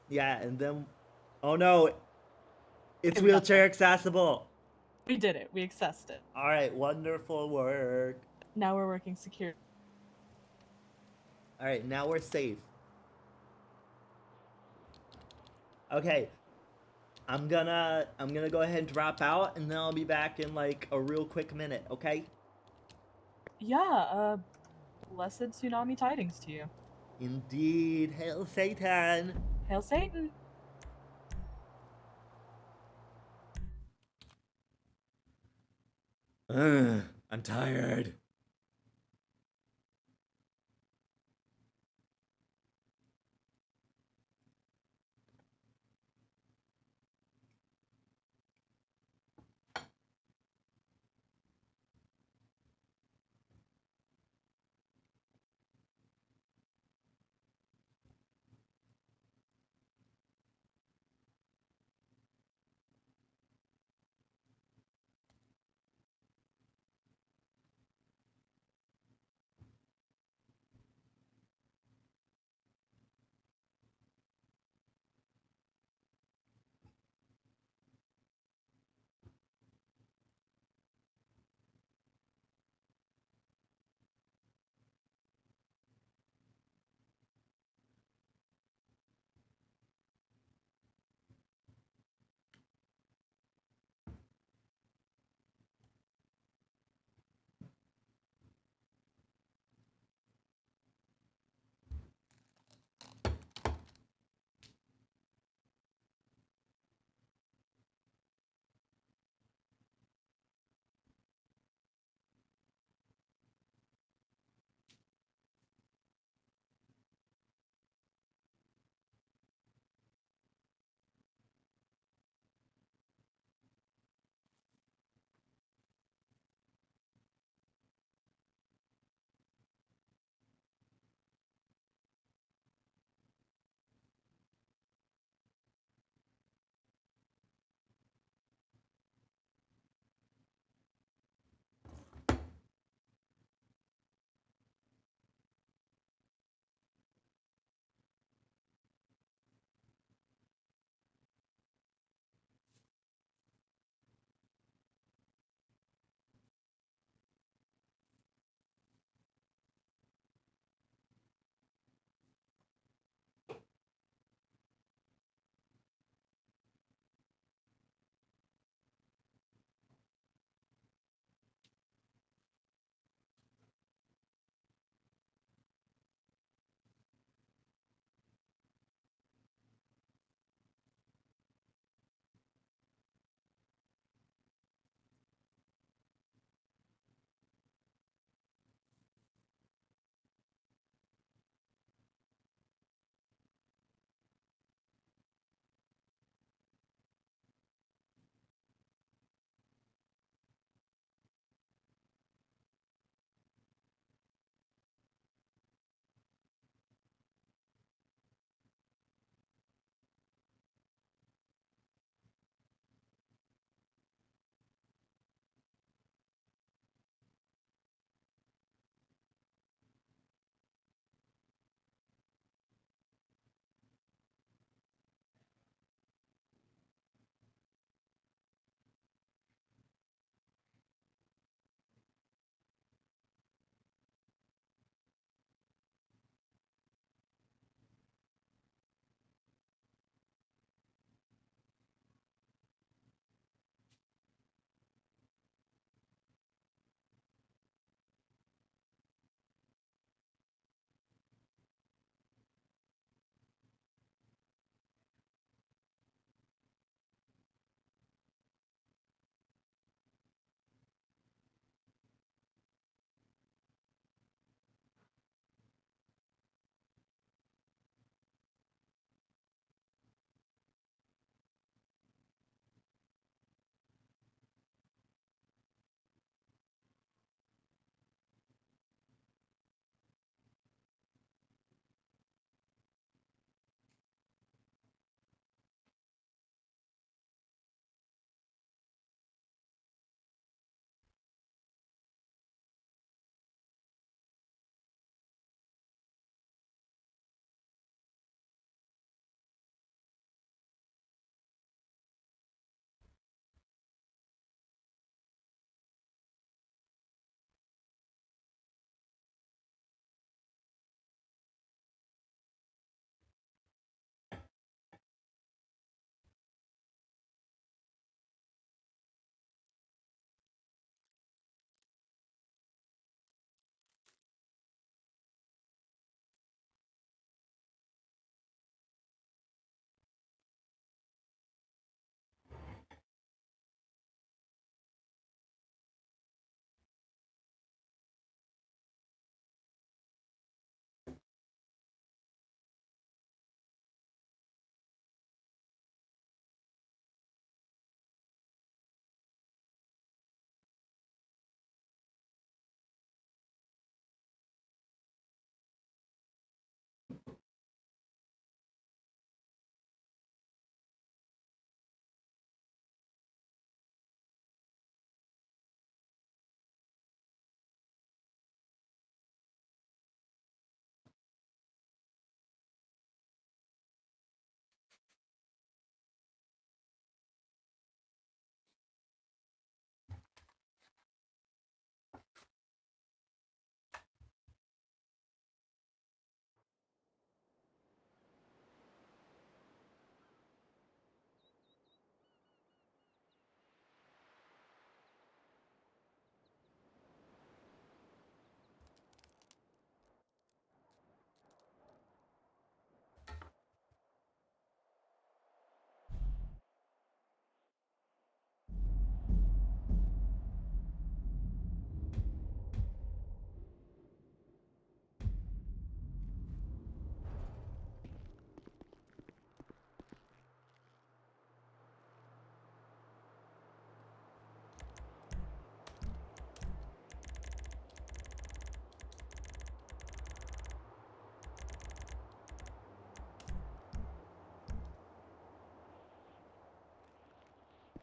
Yeah, and then oh no. It's Okay, we got wheelchair accessible. We did it. We accessed it. All right, wonderful work. Now we're working secure. All right, now we're safe. Okay, I'm gonna go ahead and drop out, and then I'll be back in like a real quick minute. Okay. Yeah, blessed tsunami tidings to you. Indeed. Hail Satan. Hail Satan! Ugh, I'm tired.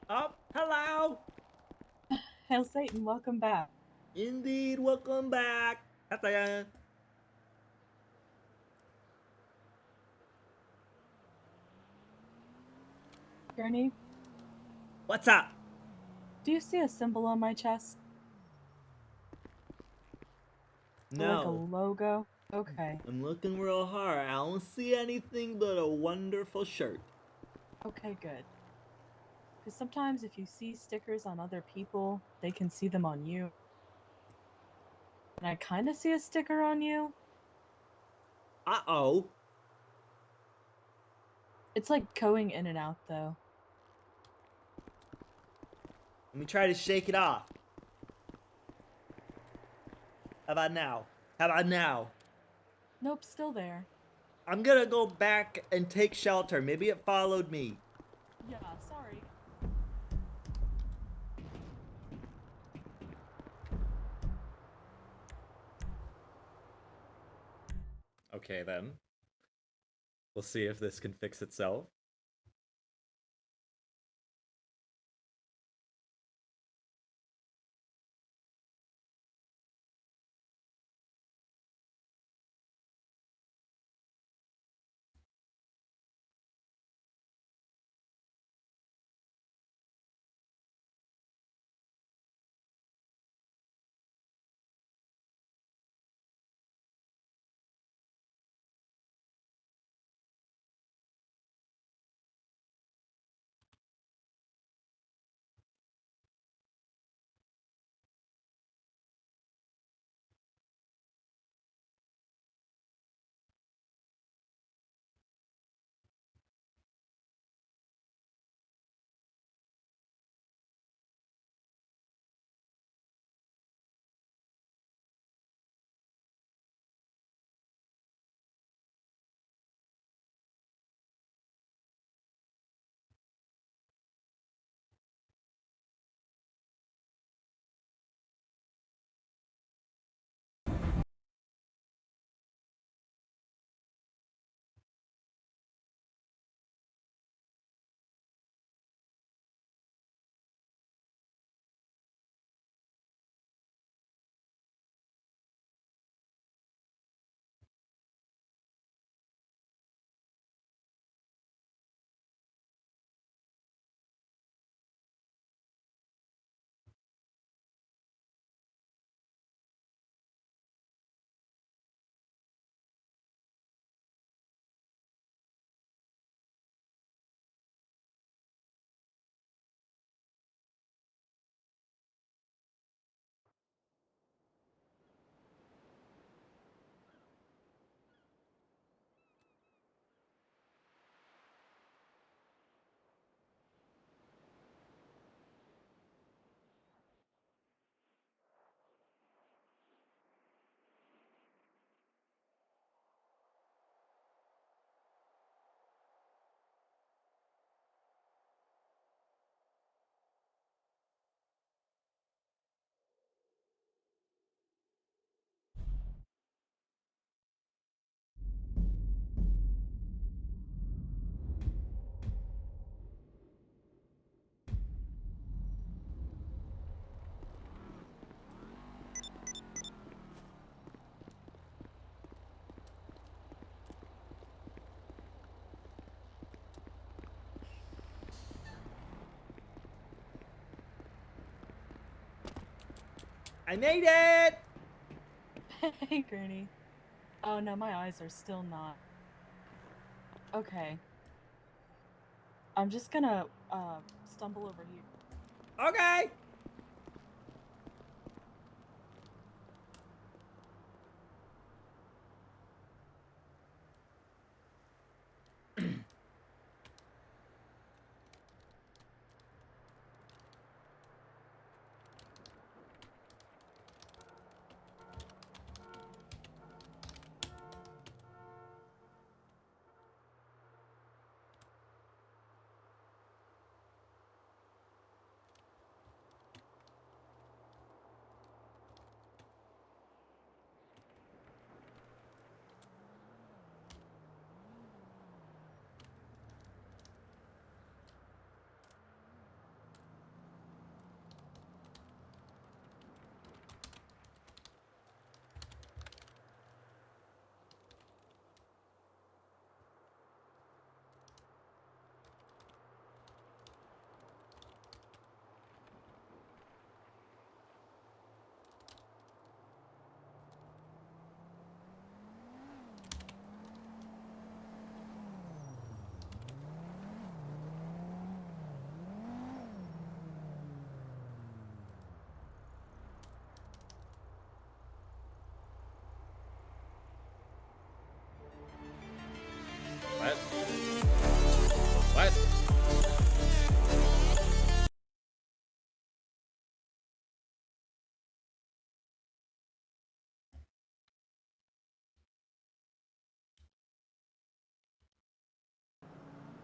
Oh, hello. Hail Satan, welcome back. Indeed, welcome back. Hataya. Gurney, What's up? do you see a symbol on my chest? Like a No. logo? Okay. I'm looking real hard. I don't see anything but a wonderful shirt. Okay, good. Because sometimes if you see stickers on other people, they can see them on you. And I kind of see a sticker on you. Uh-oh. It's like going in and out, though. Let me try to shake it off. How about now? How about now? Nope, still there. I'm gonna go back and take shelter. Maybe it followed me. Yeah, sorry. Okay, then. We'll see if this can fix itself. I made it! Hey, Gurney. Oh no, my eyes are still not. Okay. I'm just gonna, stumble over here. Okay!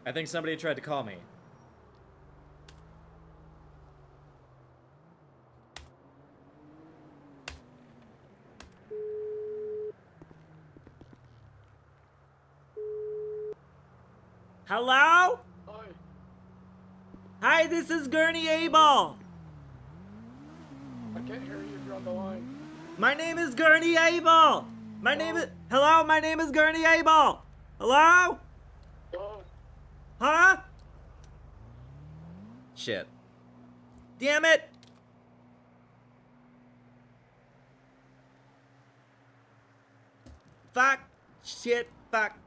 I think somebody tried to call me. Hello? Hi. Hi, this is Gurney Abel. I can't hear you if you're on the line. My name is Gurney Abel. My name is... Hello, my name is Gurney Abel. Hello? Hello? Huh? Shit. Damn it. Fuck. Shit. Fuck.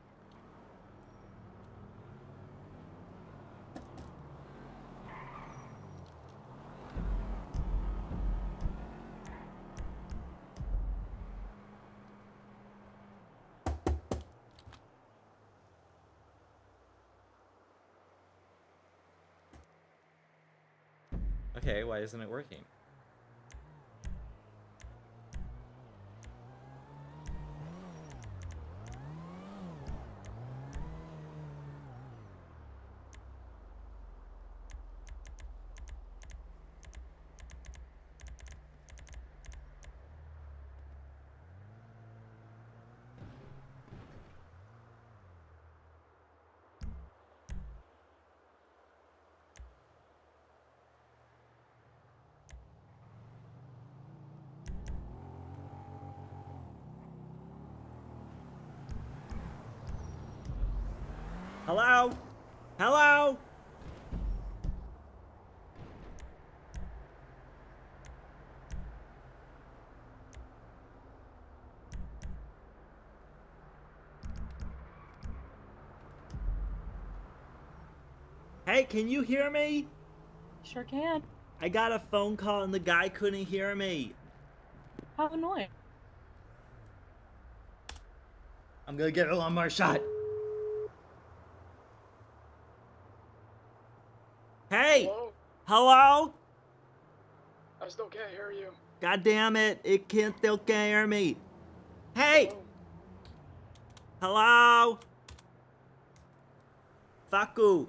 Okay, why isn't it working? Hello? Hello? Hey, can you hear me? Sure can. I got a phone call and the guy couldn't hear me. How annoying. I'm gonna get one more shot. Hey! Hello? Hello? I still can't hear you. God damn it, it still can't hear me. Hey! Hello? Faku.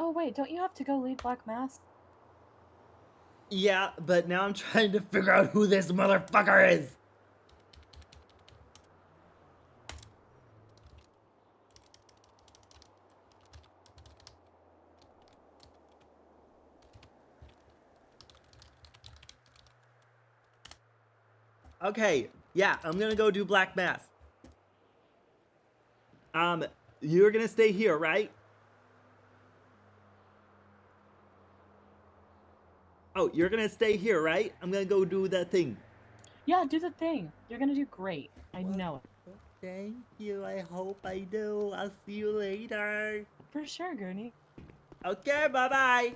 Oh wait, don't you have to go lead Black Mass? Yeah, but now I'm trying to figure out who this motherfucker is. Okay, yeah, I'm gonna go do Black Mass. You're gonna stay here, right? Oh, you're gonna stay here, right? I'm gonna go do that thing. Yeah, do the thing. You're gonna do great. I know it. Thank you, I hope I do. I'll see you later. For sure, Gurney. Okay, bye-bye.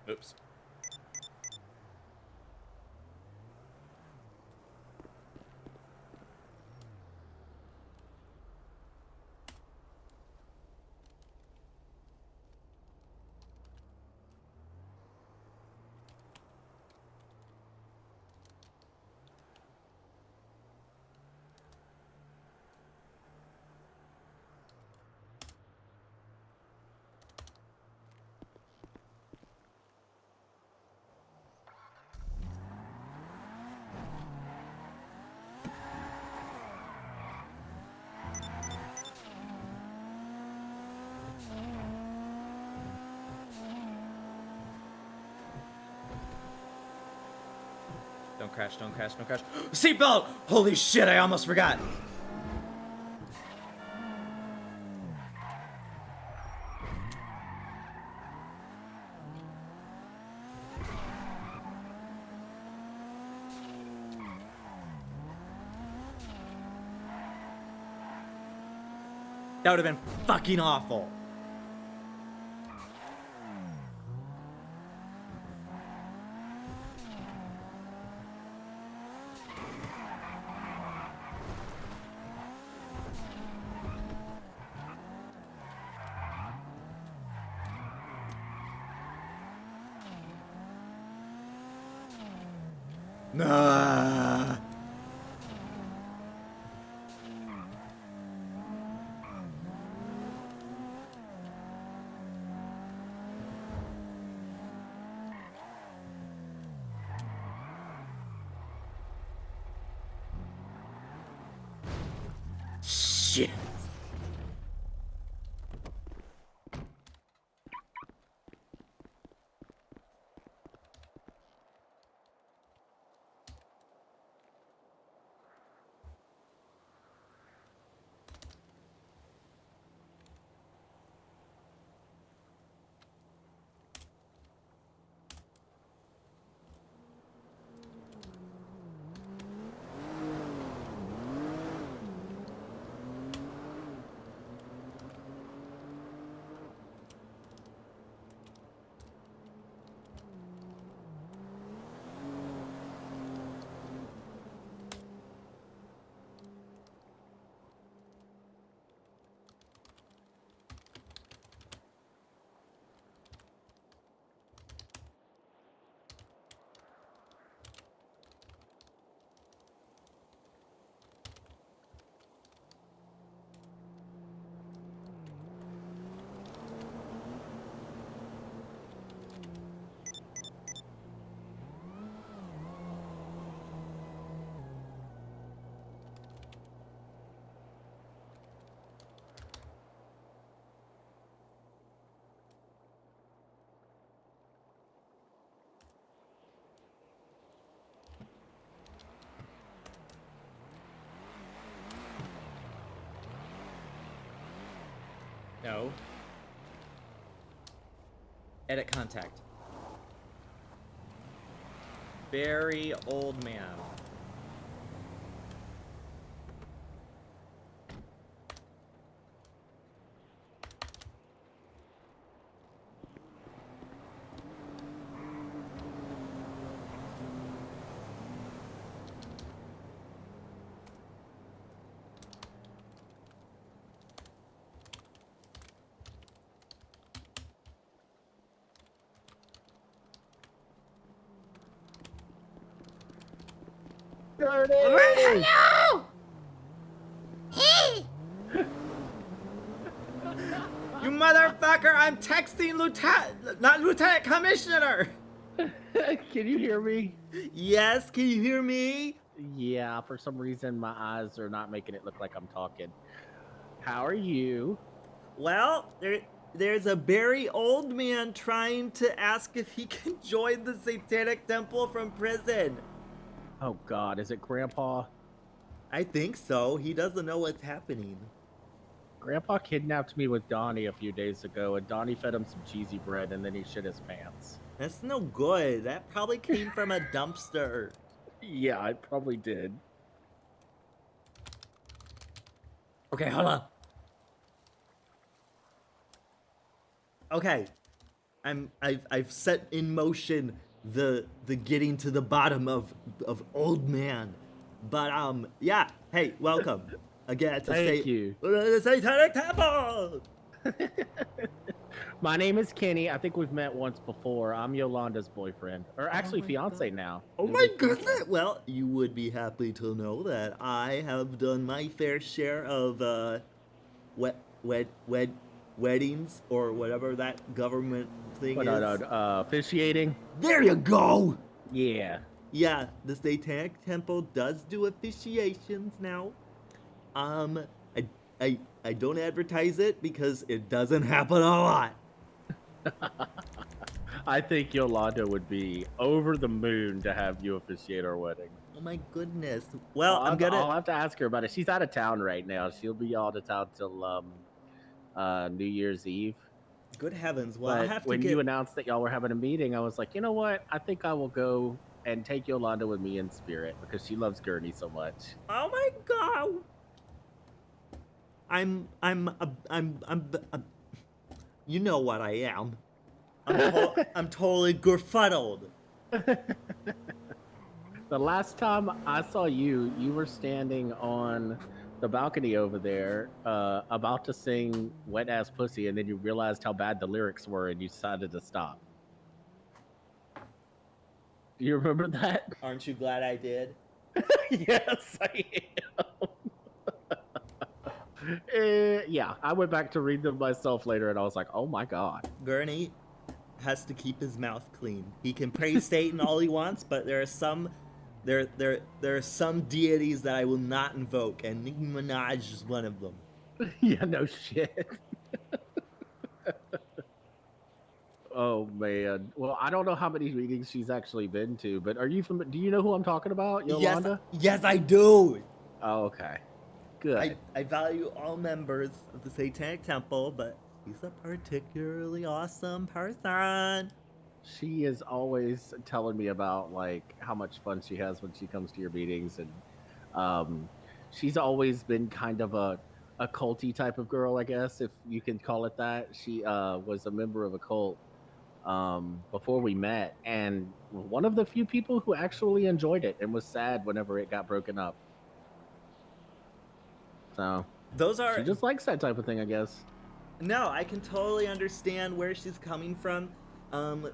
Oops. Don't crash, don't crash, don't crash. Seatbelt! Holy shit, I almost forgot. That would have been fucking awful. Nah. Shit. No. Edit contact. Very old man. Hello! You motherfucker! I'm texting Lieutenant Commissioner! Can you hear me? Yes, can you hear me? Yeah, for some reason my eyes are not making it look like I'm talking. How are you? Well, there's a very old man trying to ask if he can join the Satanic Temple from prison. Oh God, is it Grandpa? I think so. He doesn't know what's happening. Grandpa kidnapped me with Donnie a few days ago, and Donnie fed him some cheesy bread, and then he shit his pants. That's no good. That probably came from a dumpster. Yeah, I probably did. Okay, hold on. Okay, I've set in motion the getting to the bottom of old man, but yeah. Hey, welcome again to Thank you. the Satanic Temple. My name is Kenny. I think we've met once before. I'm Yolanda's boyfriend, or actually my fiance now. Oh my goodness! Well, you would be happy to know that I have done my fair share of weddings or whatever that government thing is. Officiating. There you go. Yeah. Yeah, the Satanic Temple does do officiations now. I don't advertise it because it doesn't happen a lot. I think Yolanda would be over the moon to have you officiate our wedding. Oh my goodness. Well, I'll have to ask her about it. She's out of town right now. She'll be out of town till New Year's Eve. Good heavens. Well, but I'll have to when you announced that y'all were having a meeting, I was like, you know what? I think I will go and take Yolanda with me in spirit because she loves Gurney so much. Oh my God. I'm you know what I am. I'm totally gerfuddled. The last time I saw you, you were standing on the balcony over there, about to sing Wet Ass Pussy, and then you realized how bad the lyrics were and you decided to stop. Do you remember that? Aren't you glad I did? Yes, I am. Yeah, I went back to read them myself later, and I was like, "Oh my god." Gurney has to keep his mouth clean. He can praise Satan all he wants, but there are some deities that I will not invoke, and Nicki Minaj is one of them. Yeah, no shit. Oh man. Well, I don't know how many meetings she's actually been to, but are you do you know who I'm talking about, Yolanda? Yes, I do. Oh, okay. Good. I value all members of the Satanic Temple, but he's a particularly awesome person. She is always telling me about like how much fun she has when she comes to your meetings, and she's always been kind of a culty type of girl, I guess, if you can call it that. She was a member of a cult before we met, and one of the few people who actually enjoyed it and was sad whenever it got broken up. So she just likes that type of thing, I guess. No, I can totally understand where she's coming from.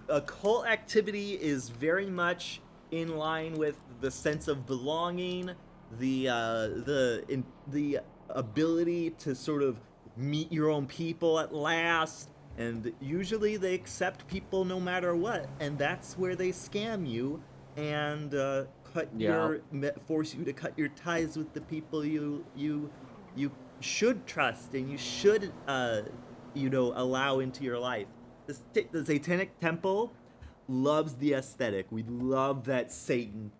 Occult activity is very much in line with the sense of belonging, the ability to sort of meet your own people at last, and usually they accept people no matter what, and that's where they scam you and force you to cut your ties with the people you should trust and you should allow into your life. The Satanic Temple loves the aesthetic. We love that Satan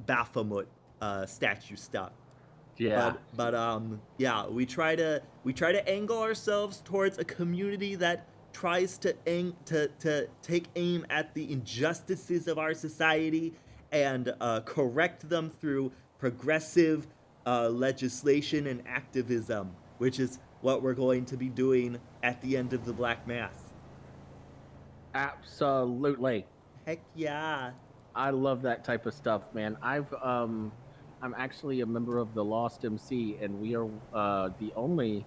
Baphomet statue stuff. Yeah. But yeah, we try to angle ourselves towards a community that tries to take aim at the injustices of our society and correct them through progressive legislation and activism, which is what we're going to be doing at the end of the Black Mass. Absolutely. Heck yeah. I love that type of stuff, man. I'm actually a member of the Lost MC, and we are the only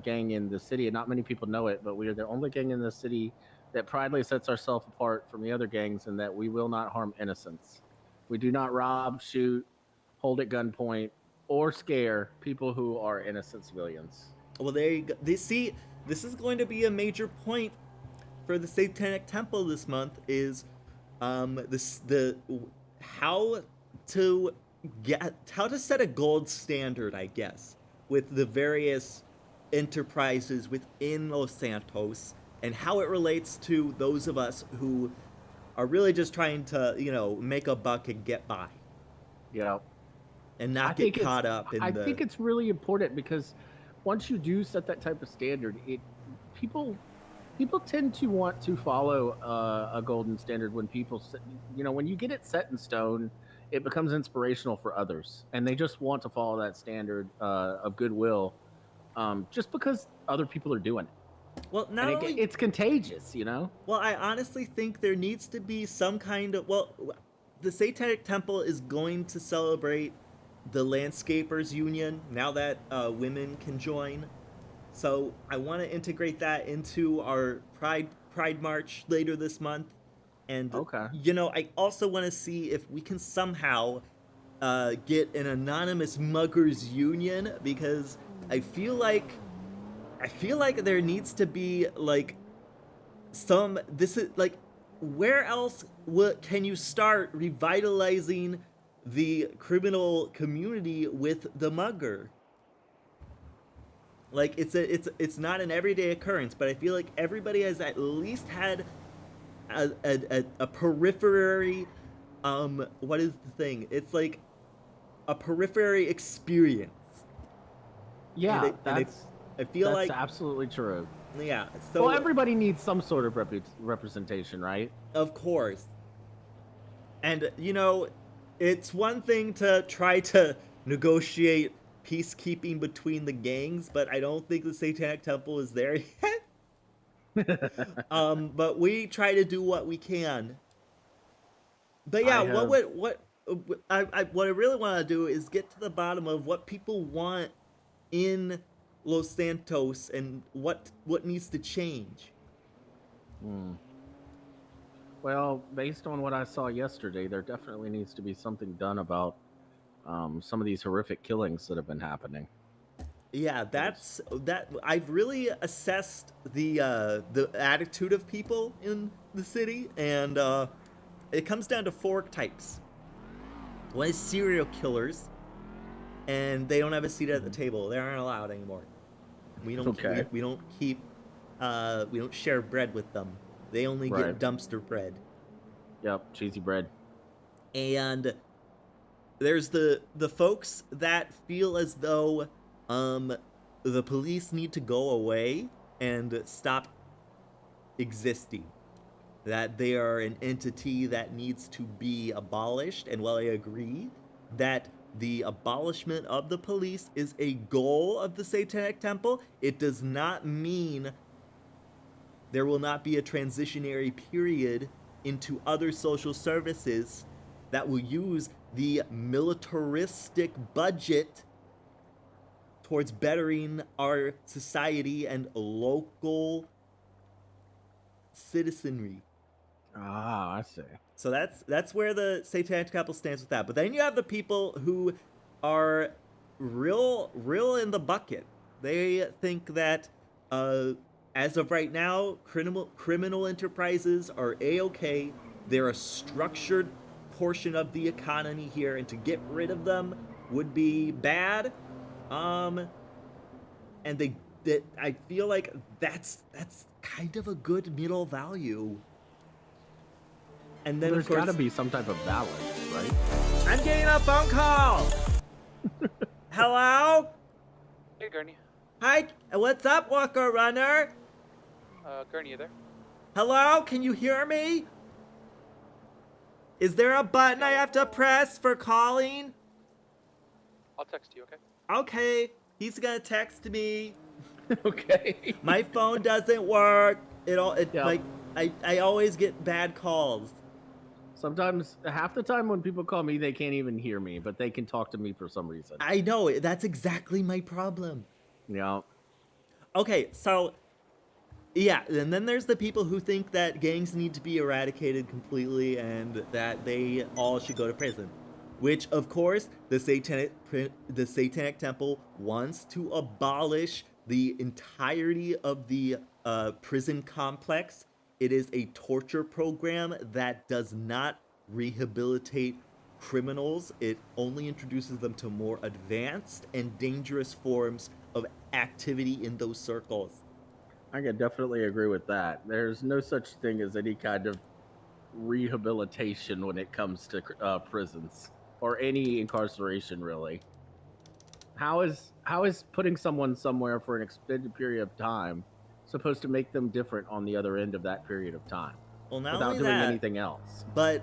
gang in the city, and not many people know it, but we are the only gang in the city that proudly sets ourselves apart from the other gangs in that we will not harm innocents. We do not rob, shoot, hold at gunpoint, or scare people who are innocent civilians. Well, there you go. This is going to be a major point for the Satanic Temple this month is how to set a gold standard, I guess, with the various enterprises within Los Santos and how it relates to those of us who are really just trying to, make a buck and get by. Yeah. And not get caught up in I think it's really important because once you do set that type of standard, people tend to want to follow a golden standard when when you get it set in stone, it becomes inspirational for others, and they just want to follow that standard of goodwill, just because other people are doing it. Well, it's contagious, Well, I honestly think there needs to be some kind of the Satanic Temple is going to celebrate the Landscapers Union now that women can join. So I want to integrate that into our Pride March later this month. And I also want to see if we can somehow get an anonymous muggers union, because I feel like there needs to be where else can you start revitalizing the criminal community with the mugger? Like it's not an everyday occurrence, but I feel like everybody has at least had a periphery what is the thing? It's like a periphery experience. Yeah, I feel that's like absolutely true. Yeah. So everybody needs some sort of representation, right? Of course. And it's one thing to try to negotiate peacekeeping between the gangs, but I don't think the Satanic Temple is there yet. But we try to do what we can. But yeah, what I really want to do is get to the bottom of what people want in Los Santos and what needs to change. Well, based on what I saw yesterday, there definitely needs to be something done about some of these horrific killings that have been happening. Yeah, that's that. I've really assessed the attitude of people in the city, and it comes down to four types. One is serial killers, and they don't have a seat at the table. They aren't allowed anymore. We don't. Okay. We don't keep. We don't share bread with them. They only Right. get dumpster bread. Yep, cheesy bread. And there's the folks that feel as though the police need to go away and stop existing, that they are an entity that needs to be abolished. And while I agree that the abolishment of the police is a goal of the Satanic Temple, it does not mean there will not be a transitionary period into other social services that will use the militaristic budget towards bettering our society and local citizenry. Ah, I see. So that's where the Satanic Temple stands with that. But then you have the people who are real in the bucket. They think that as of right now, criminal enterprises are a-okay. They're a structured portion of the economy here, and to get rid of them would be bad. And I feel like that's kind of a good middle value. And then there's of course, got to be some type of balance, right? I'm getting a phone call. Hello? Hey, Gurney. Hi, what's up, Walker Runner? Gurney, you there? Hello, can you hear me? Is there a button I have to press for calling? I'll text you, okay? Okay, he's gonna text me. Okay. My phone doesn't work. Yep. Like I always get bad calls. Sometimes, half the time when people call me, they can't even hear me, but they can talk to me for some reason. I know, that's exactly my problem. Yeah. Okay, so yeah, and then there's the people who think that gangs need to be eradicated completely and that they all should go to prison. Which, of course, the Satanic Temple wants to abolish the entirety of the prison complex. It is a torture program that does not rehabilitate criminals. It only introduces them to more advanced and dangerous forms of activity in those circles. I can definitely agree with that. There's no such thing as any kind of rehabilitation when it comes to prisons or any incarceration, really. How is putting someone somewhere for an extended period of time supposed to make them different on the other end of that period of time? Well, not without only doing that, anything else. But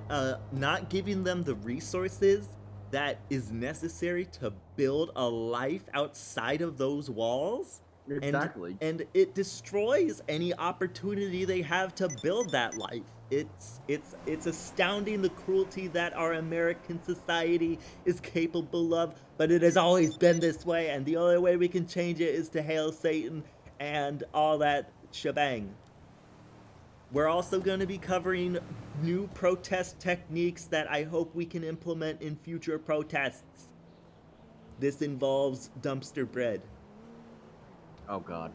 not giving them the resources that is necessary to build a life outside of those walls. Exactly. And it destroys any opportunity they have to build that life. It's astounding the cruelty that our American society is capable of, but it has always been this way, and the only way we can change it is to hail Satan and all that shebang. We're also going to be covering new protest techniques that I hope we can implement in future protests. This involves dumpster bread. Oh God.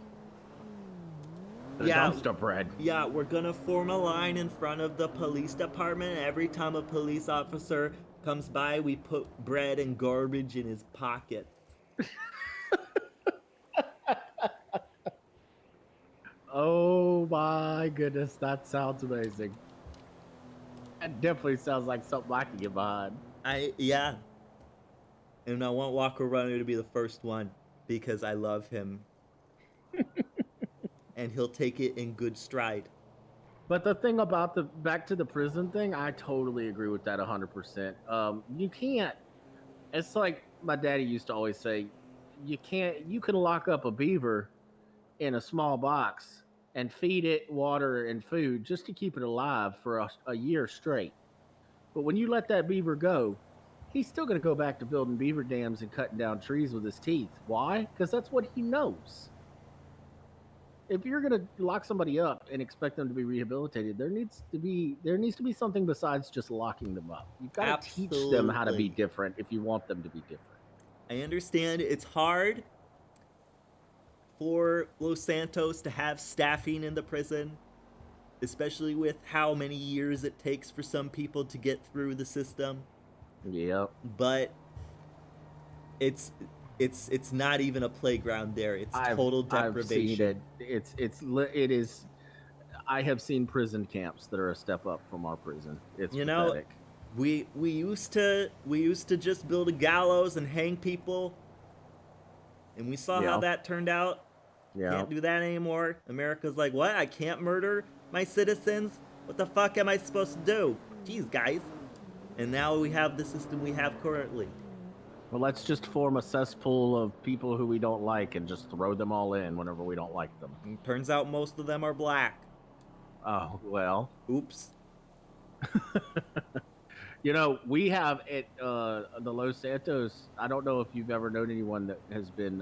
Yeah, Dumpster bread. Yeah, we're gonna form a line in front of the police department. Every time a police officer comes by, we put bread and garbage in his pocket. Oh my goodness, that sounds amazing. That definitely sounds like something I can get behind. Yeah. And I want Walker Runner to be the first one because I love him. And he'll take it in good stride. But the thing about the back to the prison thing, I totally agree with that 100%. You can't. It's like my daddy used to always say, you can lock up a beaver in a small box and feed it water and food just to keep it alive for a year straight. But when you let that beaver go, he's still going to go back to building beaver dams and cutting down trees with his teeth. Why? Because that's what he knows. if you're gonna lock somebody up and expect them to be rehabilitated, there needs to be something besides just locking them up. You've got to teach them how to be Absolutely. different if you want them to be different. I understand it's hard for Los Santos to have staffing in the prison, especially with how many years it takes for some people to get through the system. Yep. But it's not even a playground there. It's total deprivation. I've seen it. It is. I have seen prison camps that are a step up from our prison. It's pathetic. We used to just build a gallows and hang people, and we saw how that turned out. Yeah. Can't do that anymore. America's like, what? I can't murder my citizens? What the fuck am I supposed to do? Jeez, guys. And now we have the system we have currently. Well, let's just form a cesspool of people who we don't like and just throw them all in whenever we don't like them. And turns out most of them are black. Oh, well. Oops. You know, we have at the Los Santos, I don't know if you've ever known anyone that has been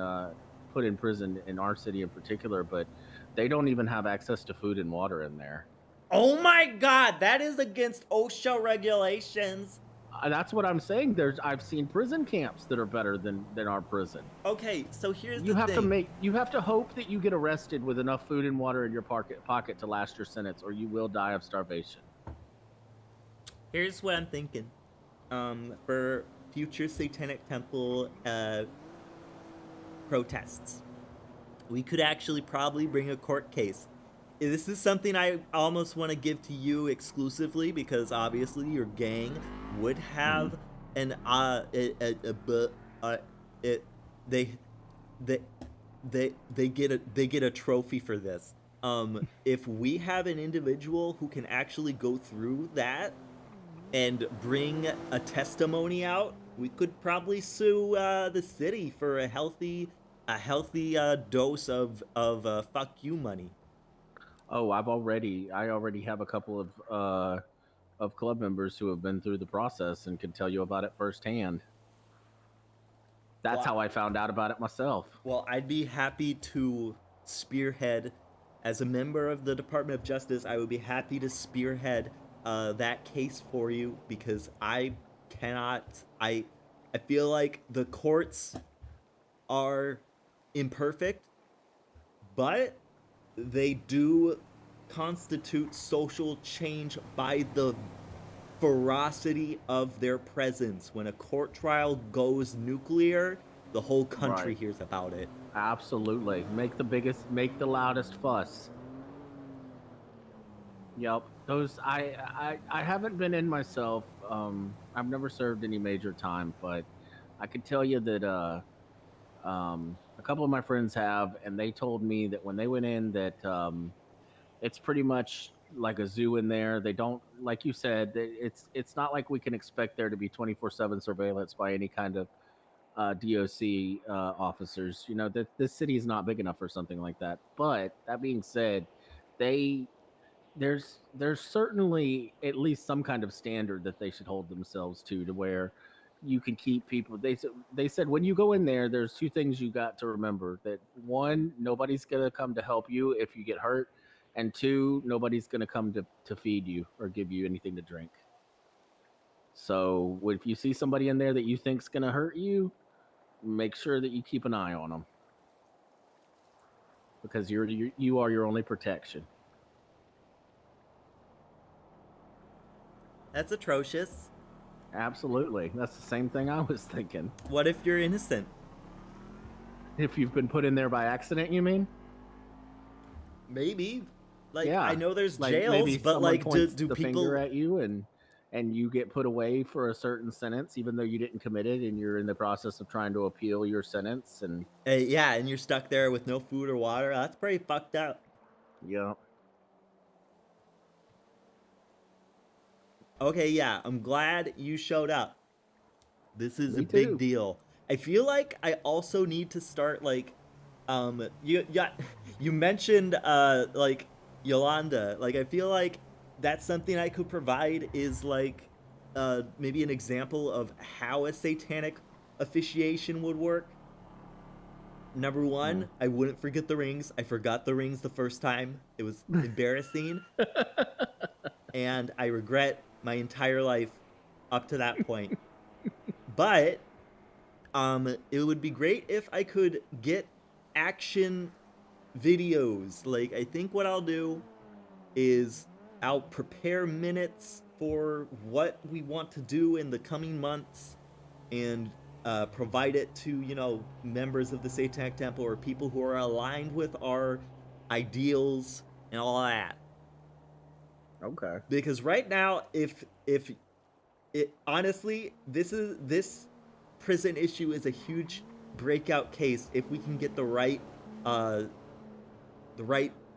put in prison in our city in particular, but they don't even have access to food and water in there. Oh my god, that is against OSHA regulations. That's what I'm saying. I've seen prison camps that are better than our prison. Okay, so here's you the have thing. You have to hope that you get arrested with enough food and water in your pocket to last your sentence, or you will die of starvation. Here's what I'm thinking. For future Satanic Temple protests, we could actually probably bring a court case. This is something I almost want to give to you exclusively because obviously your gang would have an they get a trophy for this. If we have an individual who can actually go through that and bring a testimony out, we could probably sue the city for a healthy dose of fuck you money. Oh, I already have a couple of club members who have been through the process and can tell you about it firsthand. That's how I found out about it myself. Well, I'd be happy to spearhead, as a member of the Department of Justice, I would be happy to spearhead that case for you because I feel like the courts are imperfect, but they do constitute social change by the ferocity of their presence. When a court trial goes nuclear, the whole country hears about it. Absolutely. Make the loudest fuss. Yep. Those I haven't been in myself. I've never served any major time, but I could tell you that a couple of my friends have, and they told me that when they went in that it's pretty much like a zoo in there. They don't, like you said, it's not like we can expect there to be 24/7 surveillance by any kind of DOC officers. You know, that this city is not big enough for something like that. But that being said, there's certainly at least some kind of standard that they should hold themselves to where you can keep people. They said when you go in there, there's two things you got to remember. That one, nobody's gonna come to help you if you get hurt, and two, nobody's gonna come to feed you or give you anything to drink. So if you see somebody in there that you think's gonna hurt you, make sure that you keep an eye on them because you are your only protection. That's atrocious. Absolutely. That's the same thing I was thinking. What if you're innocent? If you've been put in there by accident, you mean? Maybe. Like, yeah. I know there's like jails, but like, do the people finger at you and you get put away for a certain sentence, even though you didn't commit it, and you're in the process of trying to appeal your sentence, and yeah, and you're stuck there with no food or water? That's pretty fucked up. Yeah. Okay, yeah, I'm glad you showed up. This is Me a big too. deal. I feel like I also need to start like, you mentioned like Yolanda. Like, I feel like that's something I could provide is like, maybe an example of how a satanic officiation would work. Number one, I wouldn't forget the rings. I forgot the rings the first time. It was embarrassing. And I regret my entire life up to that point. But it would be great if I could get action videos. Like, I think what I'll do is I'll prepare minutes for what we want to do in the coming months and provide it to, you know, members of the Satanic Temple or people who are aligned with our ideals and all that. Okay. Because right now, if it honestly, this prison issue is a huge breakout case if we can get the right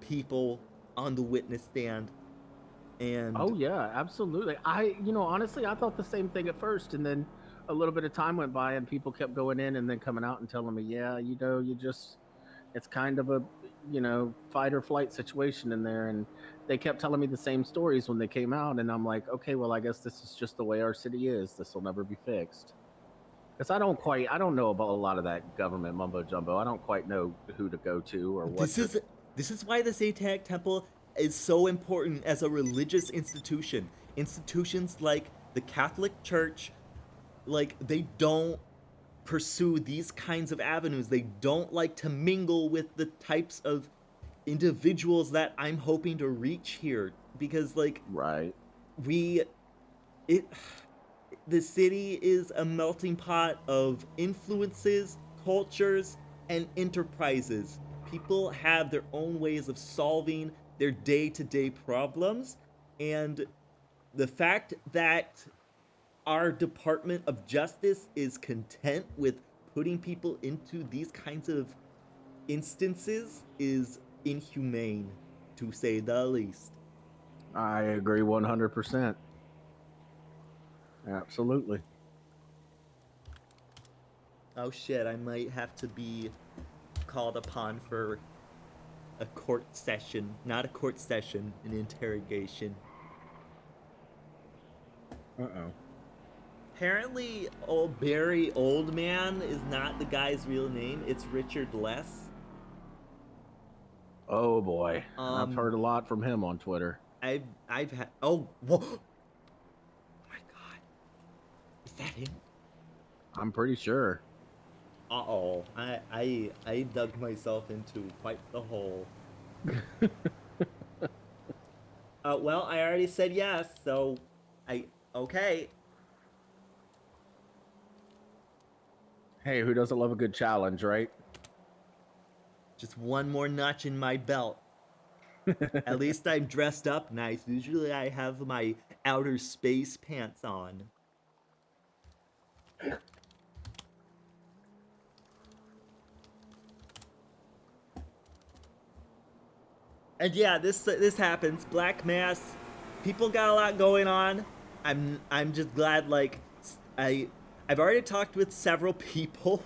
people on the witness stand. And oh yeah, absolutely. Honestly, I thought the same thing at first, and then a little bit of time went by, and people kept going in and then coming out and telling me, yeah, it's kind of a, fight or flight situation in there, and they kept telling me the same stories when they came out, and I'm like, okay, well, I guess this is just the way our city is. This will never be fixed. Because I don't know about a lot of that government mumbo jumbo. I don't quite know who to go to or what. This is why the Satanic Temple is so important as a religious institution. Institutions like the Catholic Church, like, they don't pursue these kinds of avenues. They don't like to mingle with the types of individuals that I'm hoping to reach here, because, like, right, the city is a melting pot of influences, cultures, and enterprises. People have their own ways of solving their day-to-day problems, and the fact that our Department of Justice is content with putting people into these kinds of instances is inhumane, to say the least. I agree 100%. Absolutely. Oh shit, I might have to be called upon for a court session. Not a court session, an interrogation. Uh-oh. Apparently, old Barry Oldman is not the guy's real name. It's Richard Less. Oh boy, I've heard a lot from him on Twitter. I've had whoa. Oh my god, is that him? I'm pretty sure. Uh-oh, I dug myself into quite the hole. Well, I already said yes, so okay. Hey, who doesn't love a good challenge, right? Just one more notch in my belt. At least I'm dressed up nice. Usually I have my outer space pants on. And yeah, this happens. Black Mass, people got a lot going on. I'm just glad, like, I've already talked with several people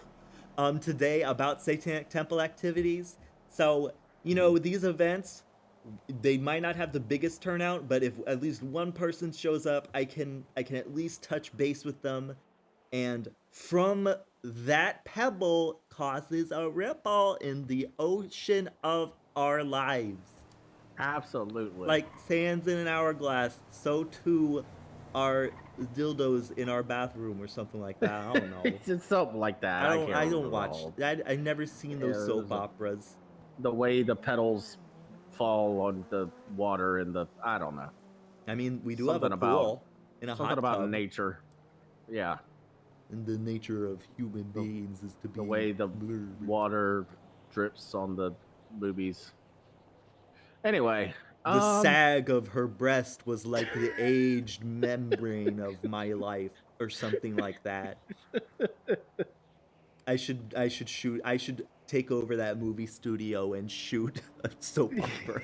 today about Satanic Temple activities. So, you know, these events, they might not have the biggest turnout, but if at least one person shows up, I can at least touch base with them, and from that pebble causes a ripple in the ocean of our lives. Absolutely. Like sands in an hourglass, so too are dildos in our bathroom or something like that. I don't know. It's just something like that. I don't watch. I've never seen those soap operas. The way the petals fall on the water and I don't know. I mean, we do have a pool in a hot tub. Something about nature. Yeah. And the nature of human beings is to be the way the water drips on the boobies. Anyway, the sag of her breast was like the aged membrane of my life, or something like that. I should take over that movie studio and shoot a soap opera.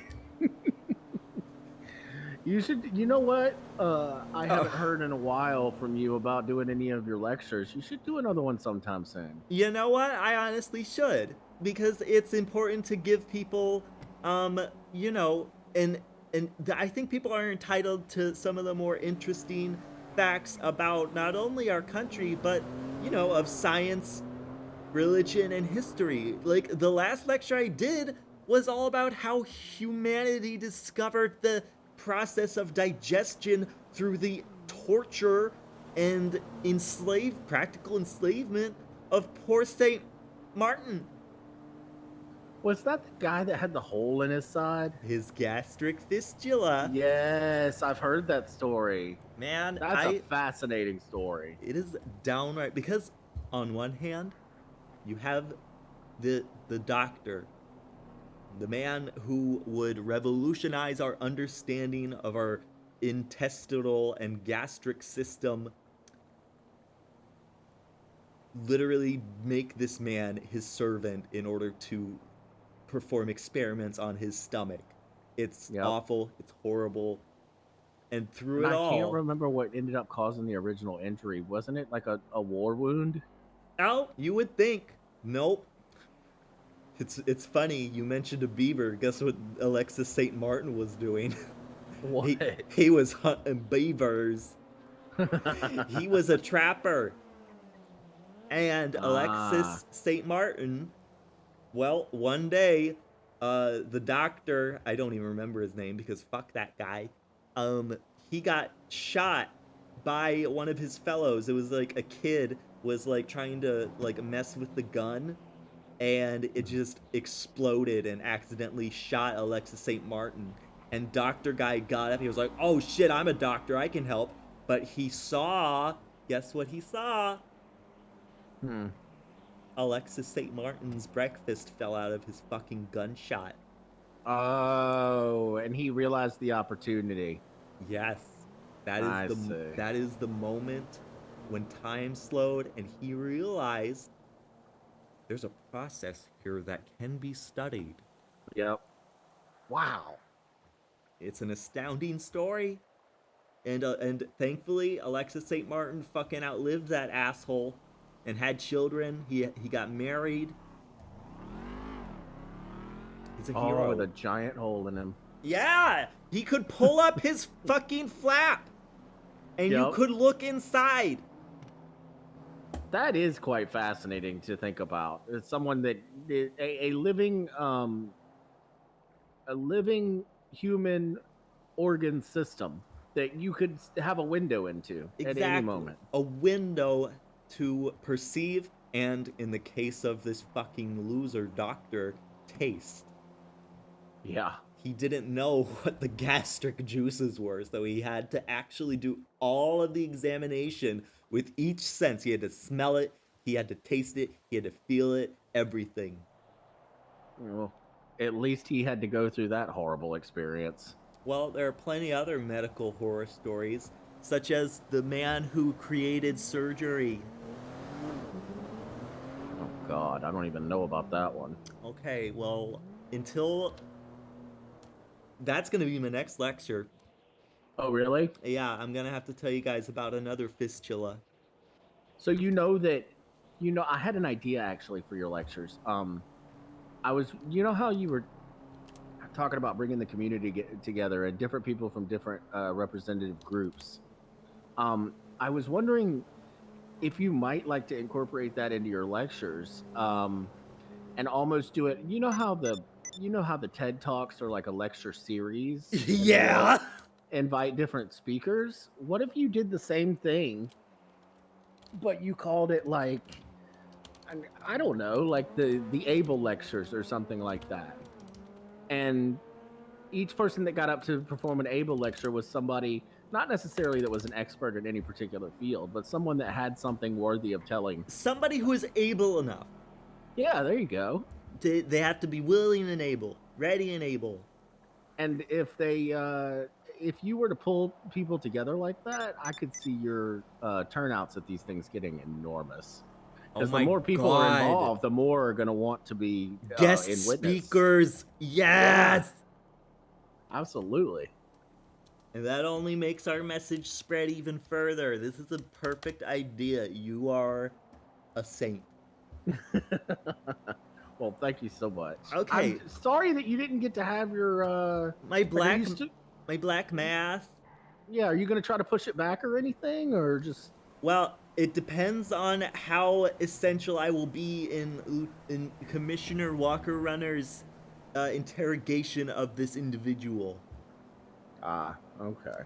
You should. You know what? I haven't heard in a while from you about doing any of your lectures. You should do another one sometime soon. You know what? I honestly should, because it's important to give people, you know, and I think people are entitled to some of the more interesting facts about not only our country, but, you know, of science religion, and history. Like, the last lecture I did was all about how humanity discovered the process of digestion through the torture and practical enslavement of poor Saint Martin. Was that the guy that had the hole in his side? His gastric fistula. Yes, I've heard that story. Man, That's a fascinating story. It is downright, because on one hand, you have the doctor, the man who would revolutionize our understanding of our intestinal and gastric system, literally make this man his servant in order to perform experiments on his stomach. It's awful, it's horrible, and through it all... I can't remember what ended up causing the original injury. Wasn't it like a war wound? Oh, you would think. Nope. It's funny, you mentioned a beaver. Guess what Alexis St. Martin was doing? What? He was hunting beavers. He was a trapper. And Alexis St. Martin, well, one day, the doctor, I don't even remember his name because fuck that guy, he got shot by one of his fellows. It was like a kid was like trying to like mess with the gun, and it just exploded and accidentally shot Alexis St. Martin. And Dr. Guy got up, he was like, oh shit, I'm a doctor, I can help. But he saw, guess what he saw? Alexis St. Martin's breakfast fell out of his fucking gunshot. Oh, and he realized the opportunity. Yes. That is the moment when time slowed and he realized there's a process here that can be studied. Yep. Wow. It's an astounding story. And thankfully, Alexis St. Martin fucking outlived that asshole and had children. He got married. He's a hero. With a giant hole in him. Yeah! He could pull up his fucking flap! And you could look inside. That is quite fascinating to think about. It's someone that a living human organ system that you could have a window into at any moment. A window to perceive, and in the case of this fucking loser doctor, taste. Yeah. He didn't know what the gastric juices were, so he had to actually do all of the examination with each sense. He had to smell it, he had to taste it, he had to feel it, everything. Well, at least he had to go through that horrible experience. Well, there are plenty other medical horror stories, such as the man who created surgery. Oh God, I don't even know about that one. Okay, well, that's gonna be my next lecture. Oh, really? Yeah, I'm gonna have to tell you guys about another fistula. So I had an idea actually for your lectures. You know how you were talking about bringing the community together and different people from different representative groups. I was wondering if you might like to incorporate that into your lectures, and almost do it. You know how the TED Talks are like a lecture series? Yeah. Invite different speakers. What if you did the same thing, but you called it like, I don't know, like the Able lectures or something like that. And each person that got up to perform an Able lecture was somebody, not necessarily that was an expert in any particular field, but someone that had something worthy of telling. Somebody who is able enough. Yeah, there you go. They have to be willing and able, ready and able. And if you were to pull people together like that, I could see your turnouts at these things getting enormous. Because the more people are involved, the more are going to want to be guest in witness. speakers. Yes! Yeah. Absolutely. And that only makes our message spread even further. This is a perfect idea. You are a saint. Well, thank you so much. Okay. I'm sorry that you didn't get to have your my black math. Yeah, are you going to try to push it back or anything, or just? Well, It depends on how essential I will be in Commissioner Walker Runner's interrogation of this individual. Ah, okay.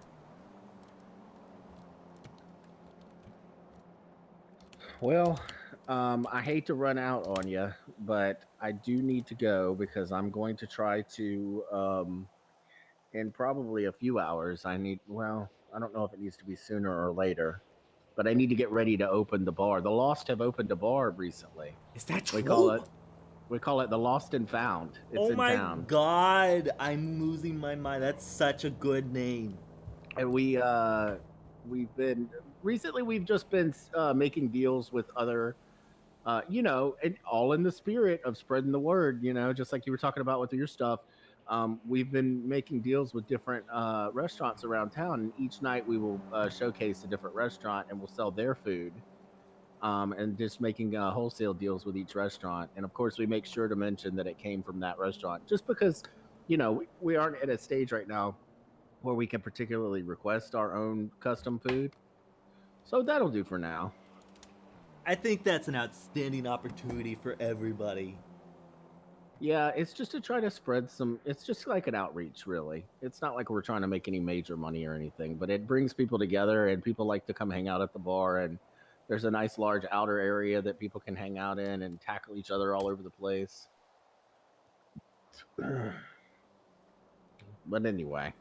Well, I hate to run out on you, but I do need to go because I'm going to try to, in probably a few hours, well, I don't know if it needs to be sooner or later, but I need to get ready to open the bar. The Lost have opened a bar recently. Is that We true? call it the Lost and Found. It's Oh in my town. god, I'm losing my mind. That's such a good name. And we've been recently we've just been making deals with other and all in the spirit of spreading the word, just like you were talking about with your stuff. We've been making deals with different restaurants around town, and each night we will showcase a different restaurant and we'll sell their food, and just making wholesale deals with each restaurant. And of course, we make sure to mention that it came from that restaurant, just because we aren't at a stage right now where we can particularly request our own custom food. So that'll do for now. I think that's an outstanding opportunity for everybody. Yeah, it's just to try to spread some. It's just like an outreach, really. It's not like we're trying to make any major money or anything, but it brings people together, and people like to come hang out at the bar. And there's a nice large outer area that people can hang out in and tackle each other all over the place. But anyway,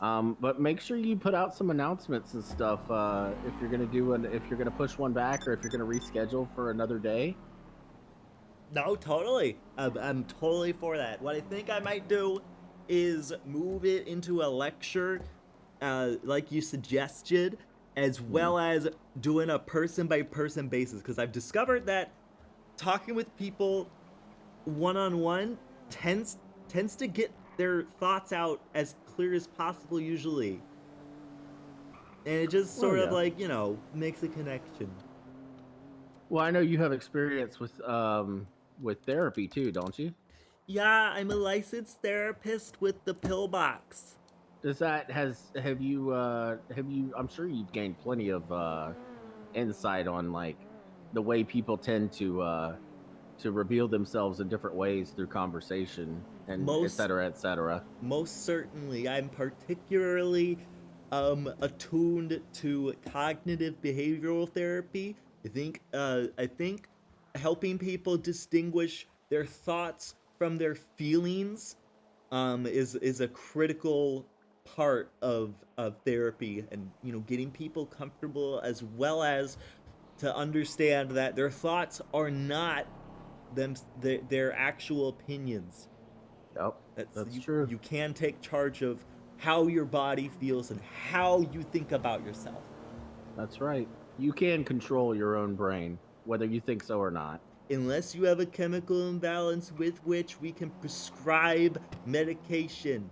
but make sure you put out some announcements and stuff if you're gonna push one back, or if you're gonna reschedule for another day. No, totally. I'm totally for that. What I think I might do is move it into a lecture, like you suggested, as well as doing a person by person basis. Because I've discovered that talking with people one on one tends to get their thoughts out as clear as possible usually, and it just sort of like makes a connection. Well, I know you have experience with therapy too, don't you? Yeah, I'm a licensed therapist with the pillbox. Does that have you I'm sure you've gained plenty of insight on like the way people tend to reveal themselves in different ways through conversation and et cetera, et cetera. Most certainly. I'm particularly attuned to cognitive behavioral therapy. I think helping people distinguish their thoughts from their feelings is a critical part of therapy, and getting people comfortable, as well as to understand that their thoughts are not their actual opinions. Yep, that's true. You can take charge of how your body feels and how you think about yourself. That's right. You can control your own brain, whether you think so or not. Unless you have a chemical imbalance with which we can prescribe medication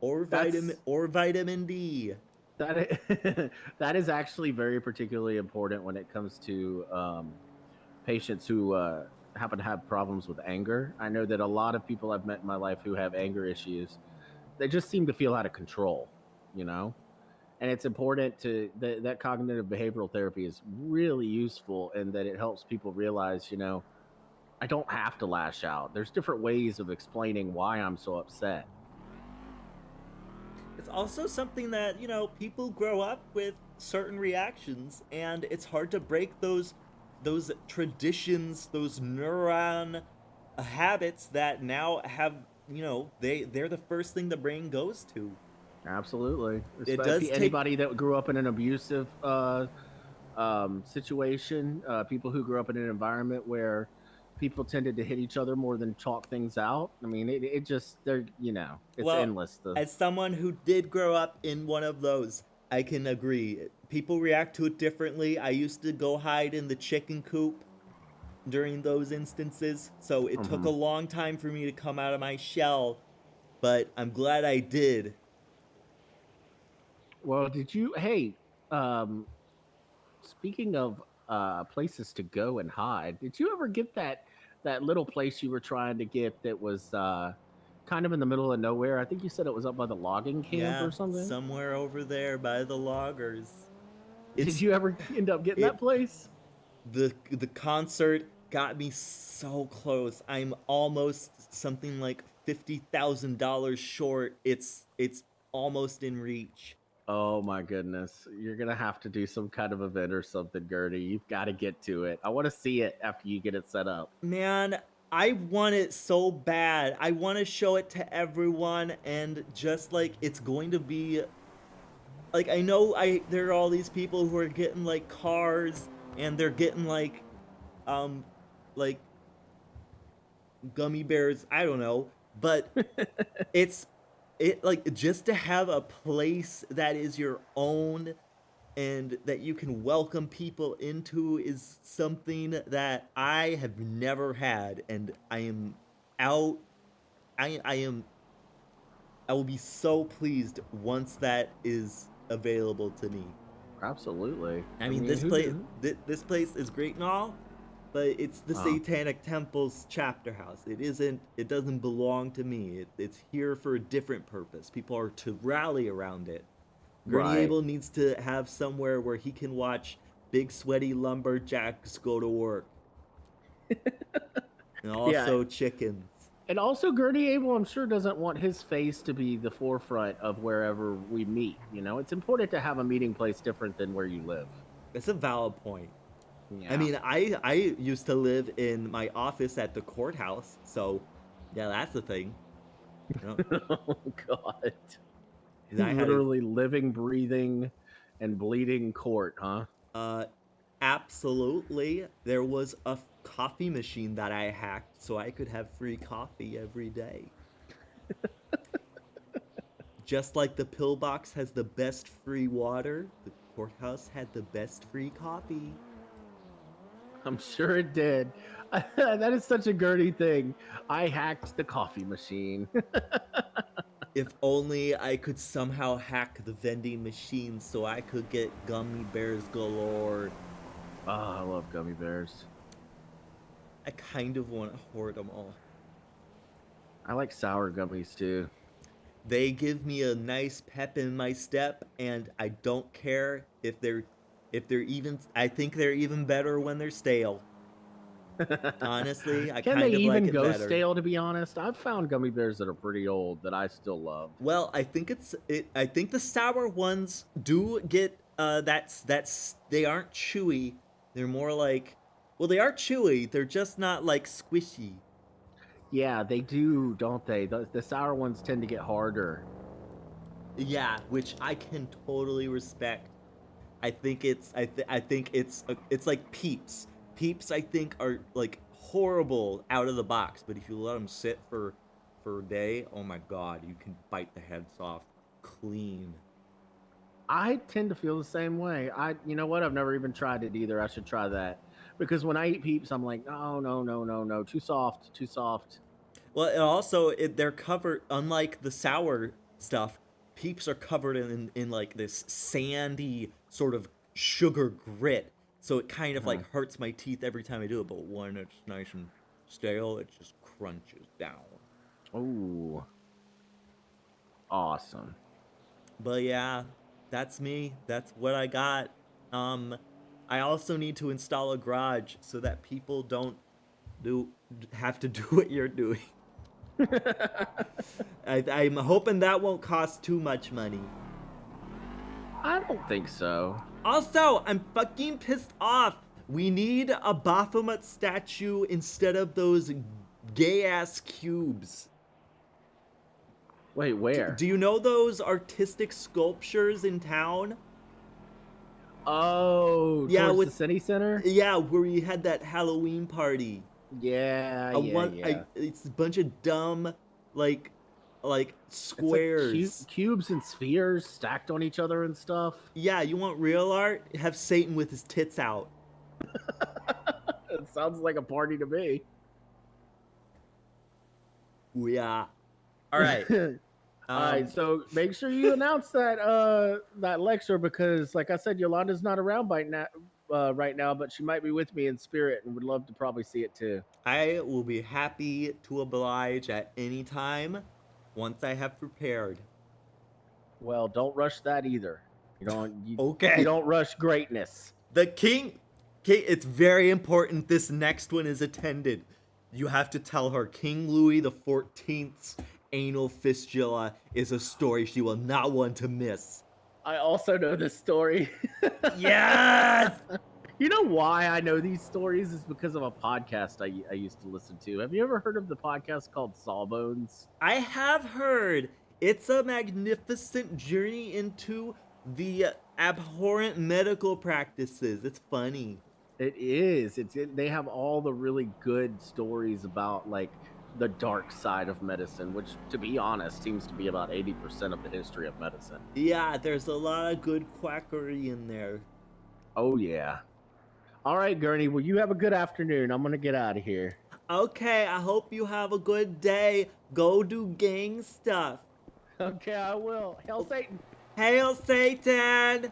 or vitamin D. That is actually very particularly important when it comes to patients who happen to have problems with anger. I know that a lot of people I've met in my life who have anger issues, they just seem to feel out of control, And it's important that cognitive behavioral therapy is really useful, in that it helps people realize, I don't have to lash out. There's different ways of explaining why I'm so upset. It's also something that, people grow up with certain reactions, and it's hard to break those traditions, those neuron habits that now have, they're the first thing the brain goes to. Absolutely. It does take anybody that grew up in an abusive situation, people who grew up in an environment where people tended to hit each other more than talk things out. I mean, it just, it's endless. As someone who did grow up in one of those, I can agree. People react to it differently. I used to go hide in the chicken coop during those instances, so it took a long time for me to come out of my shell, but I'm glad I did. Well, speaking of places to go and hide, did you ever get that little place you were trying to get that was kind of in the middle of nowhere? I think you said it was up by the logging camp or something. Somewhere over there by the loggers. Did you ever end up getting that place? The concert got me so close. I'm almost something like $50,000 short. It's almost in reach. Oh my goodness. You're going to have to do some kind of event or something, Gertie. You've got to get to it. I want to see it after you get it set up. Man, I want it so bad. I want to show it to everyone, and just like it's going to be like, I know there are all these people who are getting like cars, and they're getting like gummy bears, I don't know, but it like, just to have a place that is your own and that you can welcome people into is something that I have never had, and I am out. I will be so pleased once that is available to me. Absolutely. I mean, this place is great and all, but it's the Satanic Temple's chapter house. It doesn't belong to me. It's here for a different purpose. People are to rally around it. Gurney Right. Abel needs to have somewhere where he can watch big sweaty lumberjacks go to work. And also chickens. And also, Gertie Abel, I'm sure, doesn't want his face to be the forefront of wherever we meet. You know, it's important to have a meeting place different than where you live. That's a valid point. Yeah. I mean, I used to live in my office at the courthouse, so yeah, that's the thing. You know? Oh God. And I had Literally living, breathing, and bleeding court, huh? Absolutely. There was a coffee machine that I hacked so I could have free coffee every day. Just like the pillbox has the best free water, the courthouse had the best free coffee. I'm sure it did. That is such a Gertie thing. I hacked the coffee machine. If only I could somehow hack the vending machine so I could get gummy bears galore. Oh, I love gummy bears. I kind of want to hoard them all. I like sour gummies too. They give me a nice pep in my step, and I don't care if they're even. I think they're even better when they're stale. Honestly, I Can kind they of even like it go better. stale? To be honest, I've found gummy bears that are pretty old that I still love. Well, I think I think the sour ones do get they aren't chewy. They're more like, well, they are chewy. They're just not like squishy. Yeah, they do, don't they? The sour ones tend to get harder. Yeah, which I can totally respect. I think it's like Peeps. Peeps, I think, are like horrible out of the box, but if you let them sit for a day, oh my god, you can bite the heads off clean. I tend to feel the same way. You know what? I've never even tried it either. I should try that. Because when I eat Peeps, I'm like, no, too soft, too soft. Well, and also they're covered, unlike the sour stuff. Peeps are covered in like this sandy sort of sugar grit, so it kind of like hurts my teeth every time I do it. But when it's nice and stale, it just crunches down. Ooh, awesome. But yeah, that's me. That's what I got. I also need to install a garage so that people don't have to do what you're doing. I'm hoping that won't cost too much money. I don't think so. Also, I'm fucking pissed off. We need a Baphomet statue instead of those gay-ass cubes. Wait, where? Do you know those artistic sculptures in town? Oh, yeah, towards with the city center? Yeah, where we had that Halloween party. Yeah, it's a bunch of dumb, like squares. It's like cubes and spheres stacked on each other and stuff. Yeah, you want real art? Have Satan with his tits out. It sounds like a party to me. Yeah. All right. All right, so make sure you announce that that lecture, because, like I said, Yolanda's not around right now, but she might be with me in spirit and would love to probably see it too. I will be happy to oblige at any time once I have prepared. Well, don't rush that either. Okay. You don't rush greatness. The king. Okay, it's very important this next one is attended. You have to tell her King Louis the 14th's anal fistula is a story she will not want to miss. I also know this story. Yes! You know why I know these stories is because of a podcast I used to listen to. Have you ever heard of the podcast called Sawbones? I have heard. It's a magnificent journey into the abhorrent medical practices. It's funny. It is. They have all the really good stories about like the dark side of medicine, which, to be honest, seems to be about 80% of the history of medicine. Yeah, there's a lot of good quackery in there. Oh yeah. All right, Gurney. Well, you have a good afternoon. I'm gonna get out of here. Okay, I hope you have a good day. Go do gang stuff. Okay, I will. Hail Satan. Hail Satan! That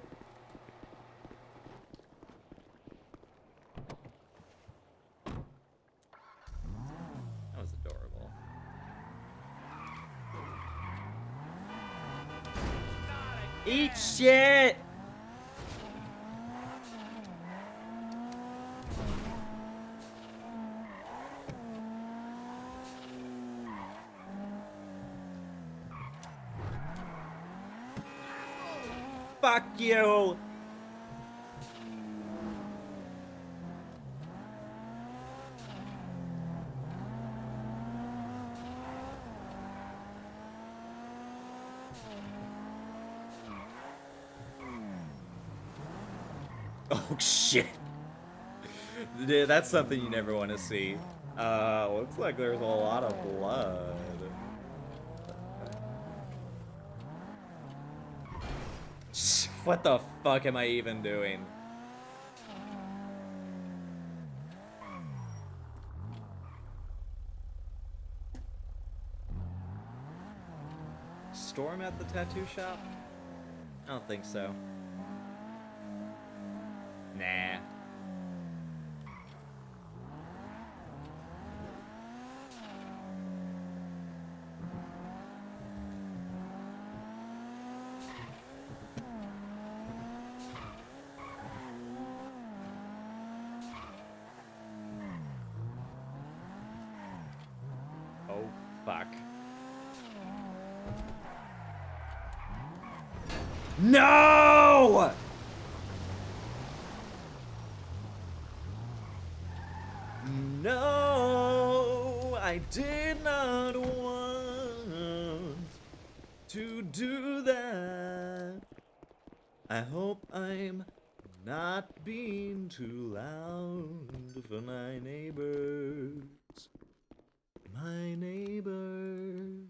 was adorable. Eat shit! Fuck you! Oh shit! Dude, that's something you never want to see. Looks like there's a lot of blood. What the fuck am I even doing? Storm at the tattoo shop? I don't think so. Nah. Oh, fuck. No! No, I did not want to do that. I hope I'm not being too loud for my neighbors. My neighbors.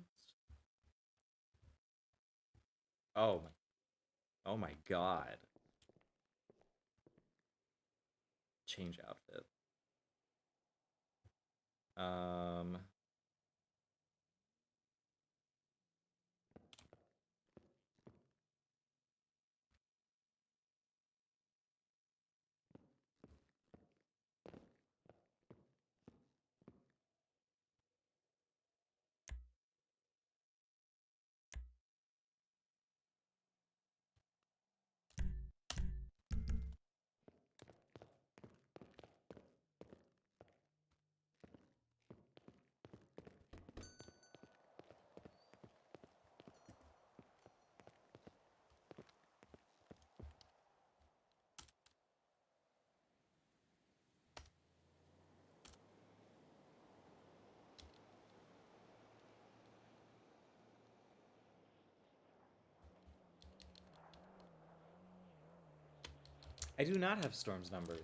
Oh my god. Change outfit. I do not have Storm's number.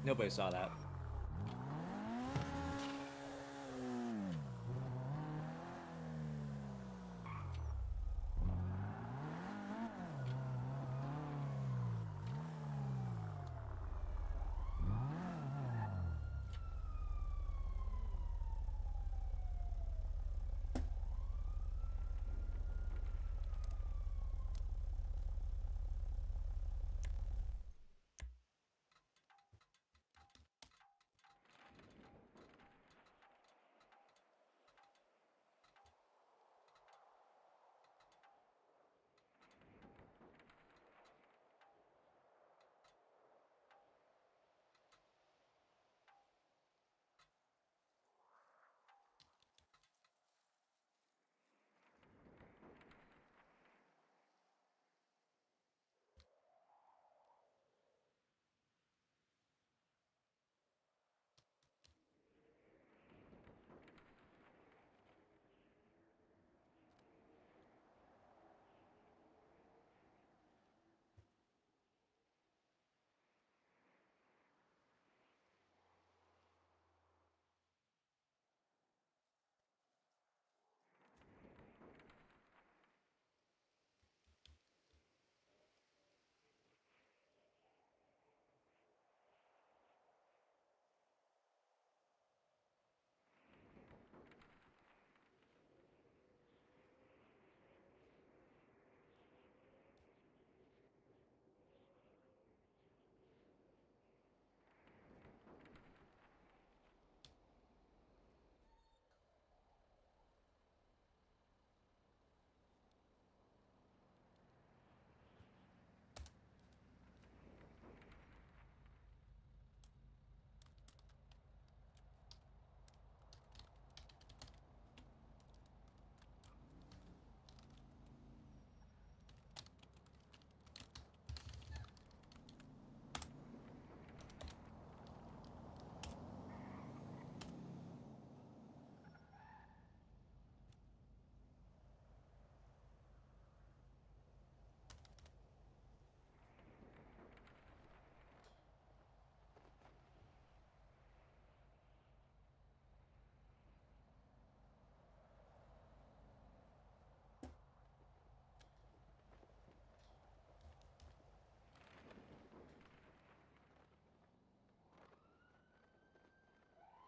Nobody saw that.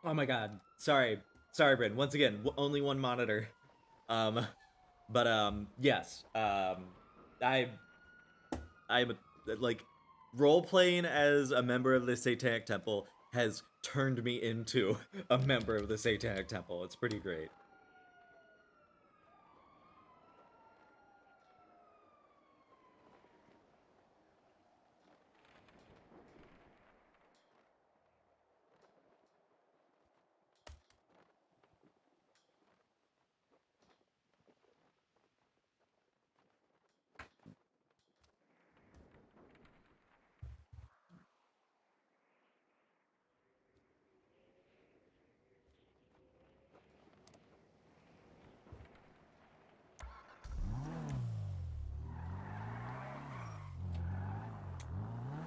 Oh my god. Sorry. Sorry, Bryn. Once again, only one monitor. Yes. I'm like role playing as a member of the Satanic Temple has turned me into a member of the Satanic Temple. It's pretty great.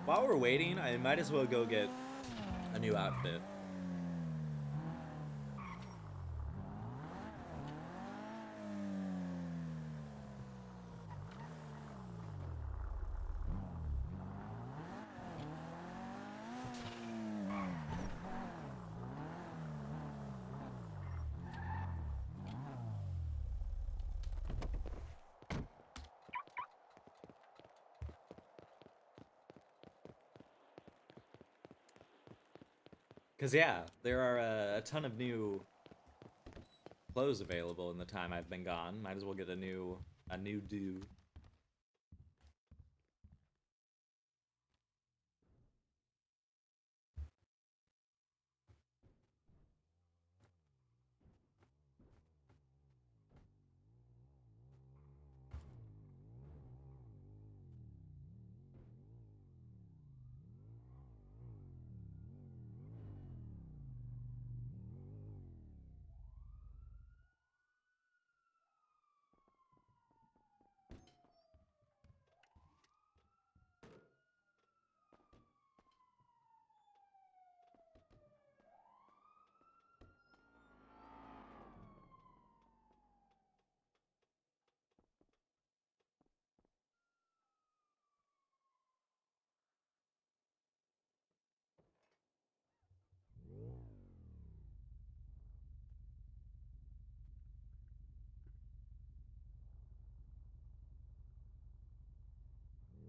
While we're waiting, I might as well go get a new outfit. Because, yeah, there are a ton of new clothes available in the time I've been gone. Might as well get a new do.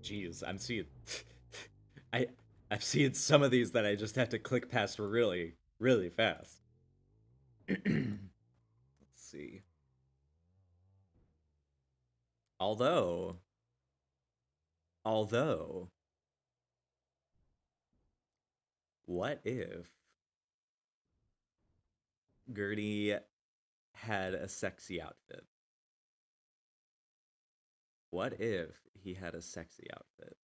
Jeez, I'm seeing. I I'm seeing some of these that I just have to click past really, really fast. Let's see. Although, what if Gertie had a sexy outfit? What if he had a sexy outfit?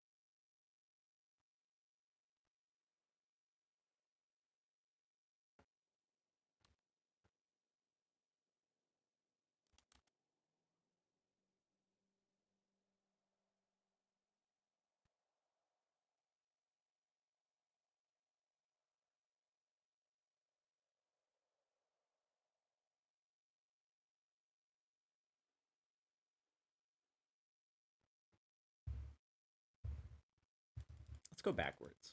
Let's go backwards.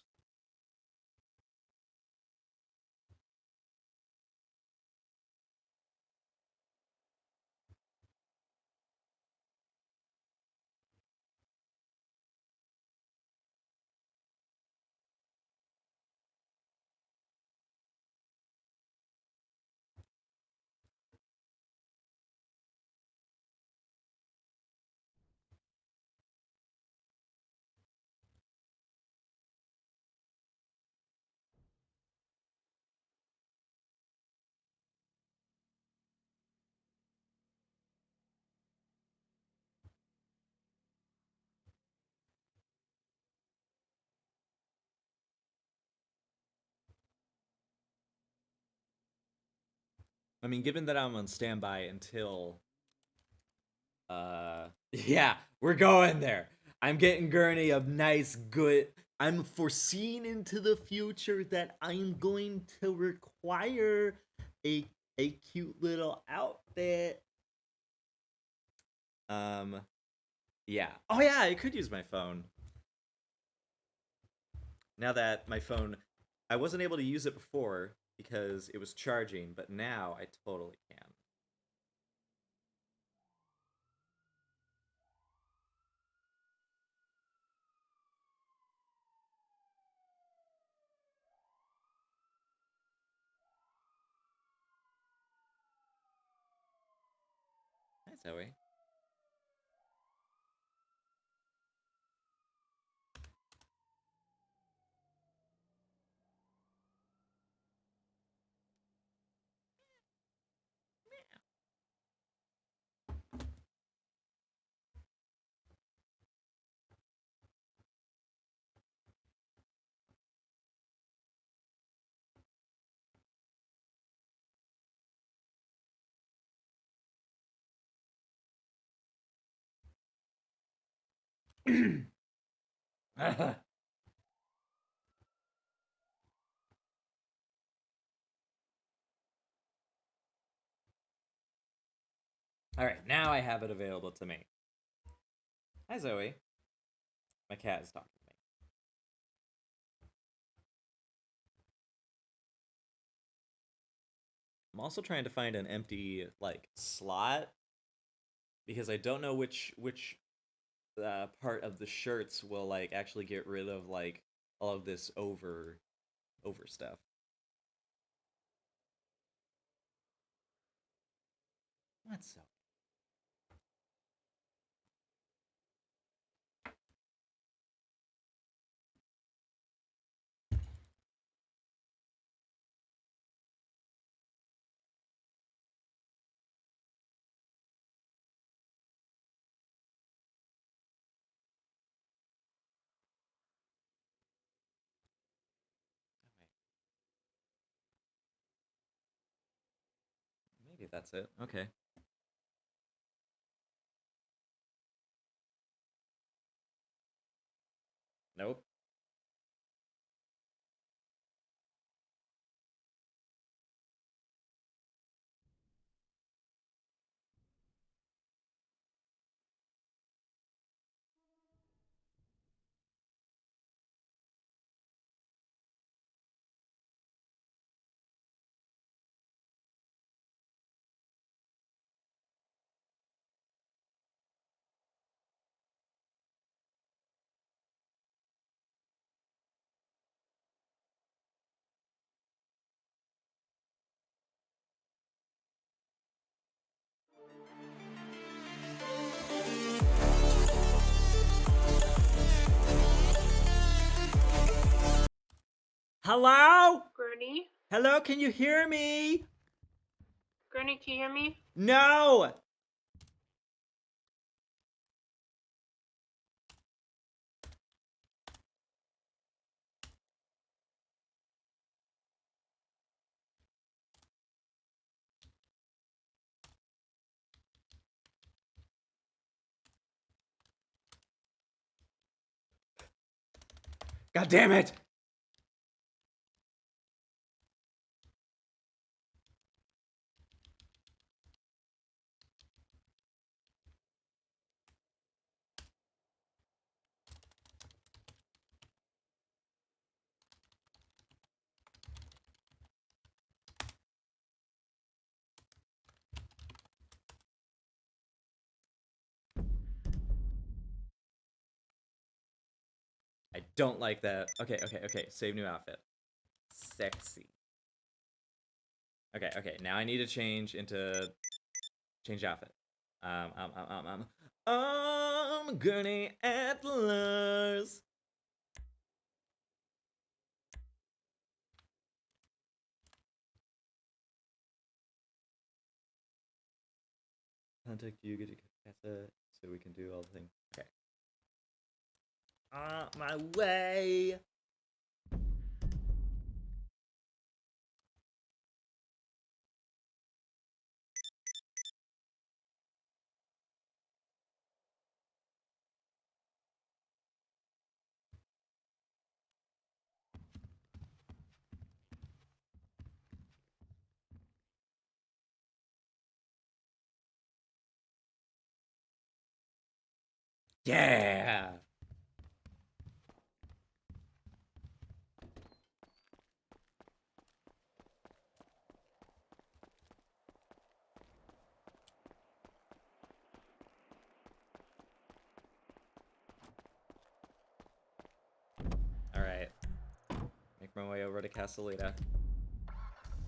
I mean, given that I'm on standby until yeah, we're going there. I'm getting Gurney a nice good. I'm foreseeing into the future that I'm going to require a cute little outfit. Yeah. Oh yeah, I could use my phone. Now that my phone, I wasn't able to use it before because it was charging, but now I totally can. Hi, Zoe. All right, now I have it available to me. Hi, Zoe. My cat is talking to me. I'm also trying to find an empty like slot because I don't know which part of the shirts will like actually get rid of like all of this over stuff. What's up? Maybe that's it. Okay. Nope. Hello? Gurney? Hello, can you hear me? Gurney, can you hear me? No! God damn it! I don't like that. Okay, save new outfit. Sexy. Okay, now I need to change outfit. Gurney Antlers. Contact you, get your cassette, so we can do all the things. Okay. On my way. Yeah. All right. Make my way over to Castellita.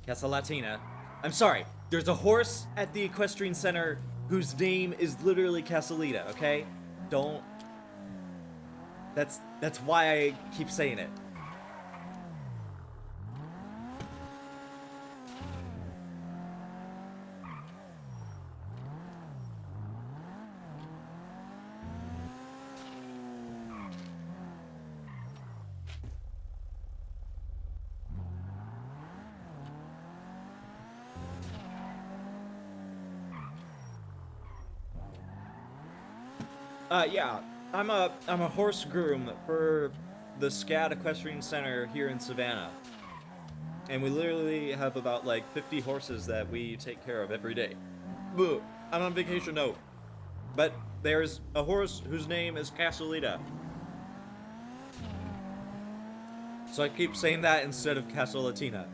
Castellatina. I'm sorry. There's a horse at the equestrian center whose name is literally Castellita, okay? Don't. That's why I keep saying it. Yeah, I'm a horse groom for the SCAD Equestrian Center here in Savannah. And we literally have about like 50 horses that we take care of every day. Boo, I'm on vacation, no. But there's a horse whose name is Castellita. So I keep saying that instead of Castellatina.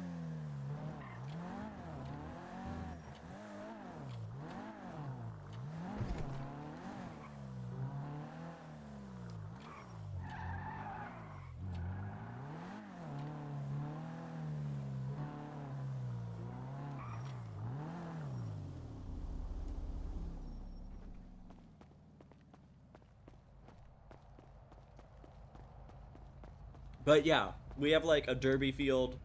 But yeah, we have like a derby field.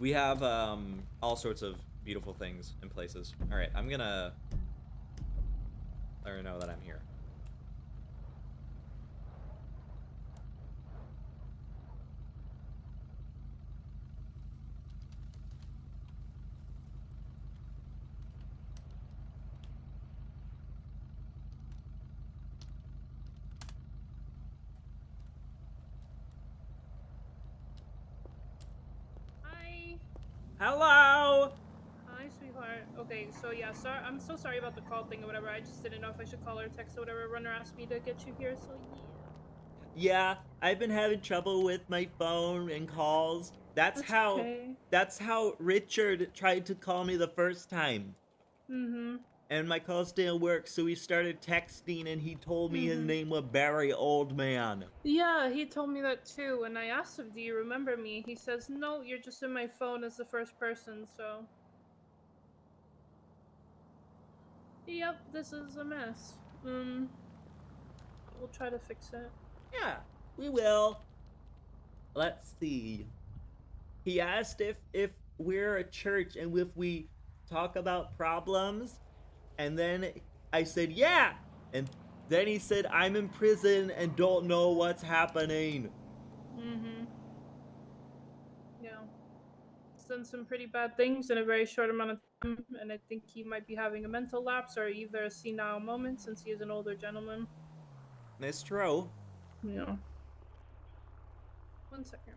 We have all sorts of beautiful things and places. All right, I'm gonna let her know that I'm here. Hi. Hello. Hi, sweetheart. Okay, so yeah, sorry. I'm so sorry about the call thing or whatever. I just didn't know if I should call or text or whatever. Runner asked me to get you here, so yeah. Yeah, I've been having trouble with my phone and calls. That's how Richard tried to call me the first time. Mm-hmm. And my calls didn't work, so we started texting and he told me his name was Barry Oldman. Yeah, he told me that too, and I asked him, "Do you remember me?" He says, "No, you're just in my phone as the first person." So. Yep, this is a mess. We'll try to fix it. Yeah, we will. Let's see. He asked if we're a church and if we talk about problems, and then I said yeah, and then he said I'm in prison and don't know what's happening. Mm-hmm. Yeah. He's done some pretty bad things in a very short amount of time, and I think he might be having a mental lapse or either a senile moment since he is an older gentleman. That's true. Yeah. 1 second.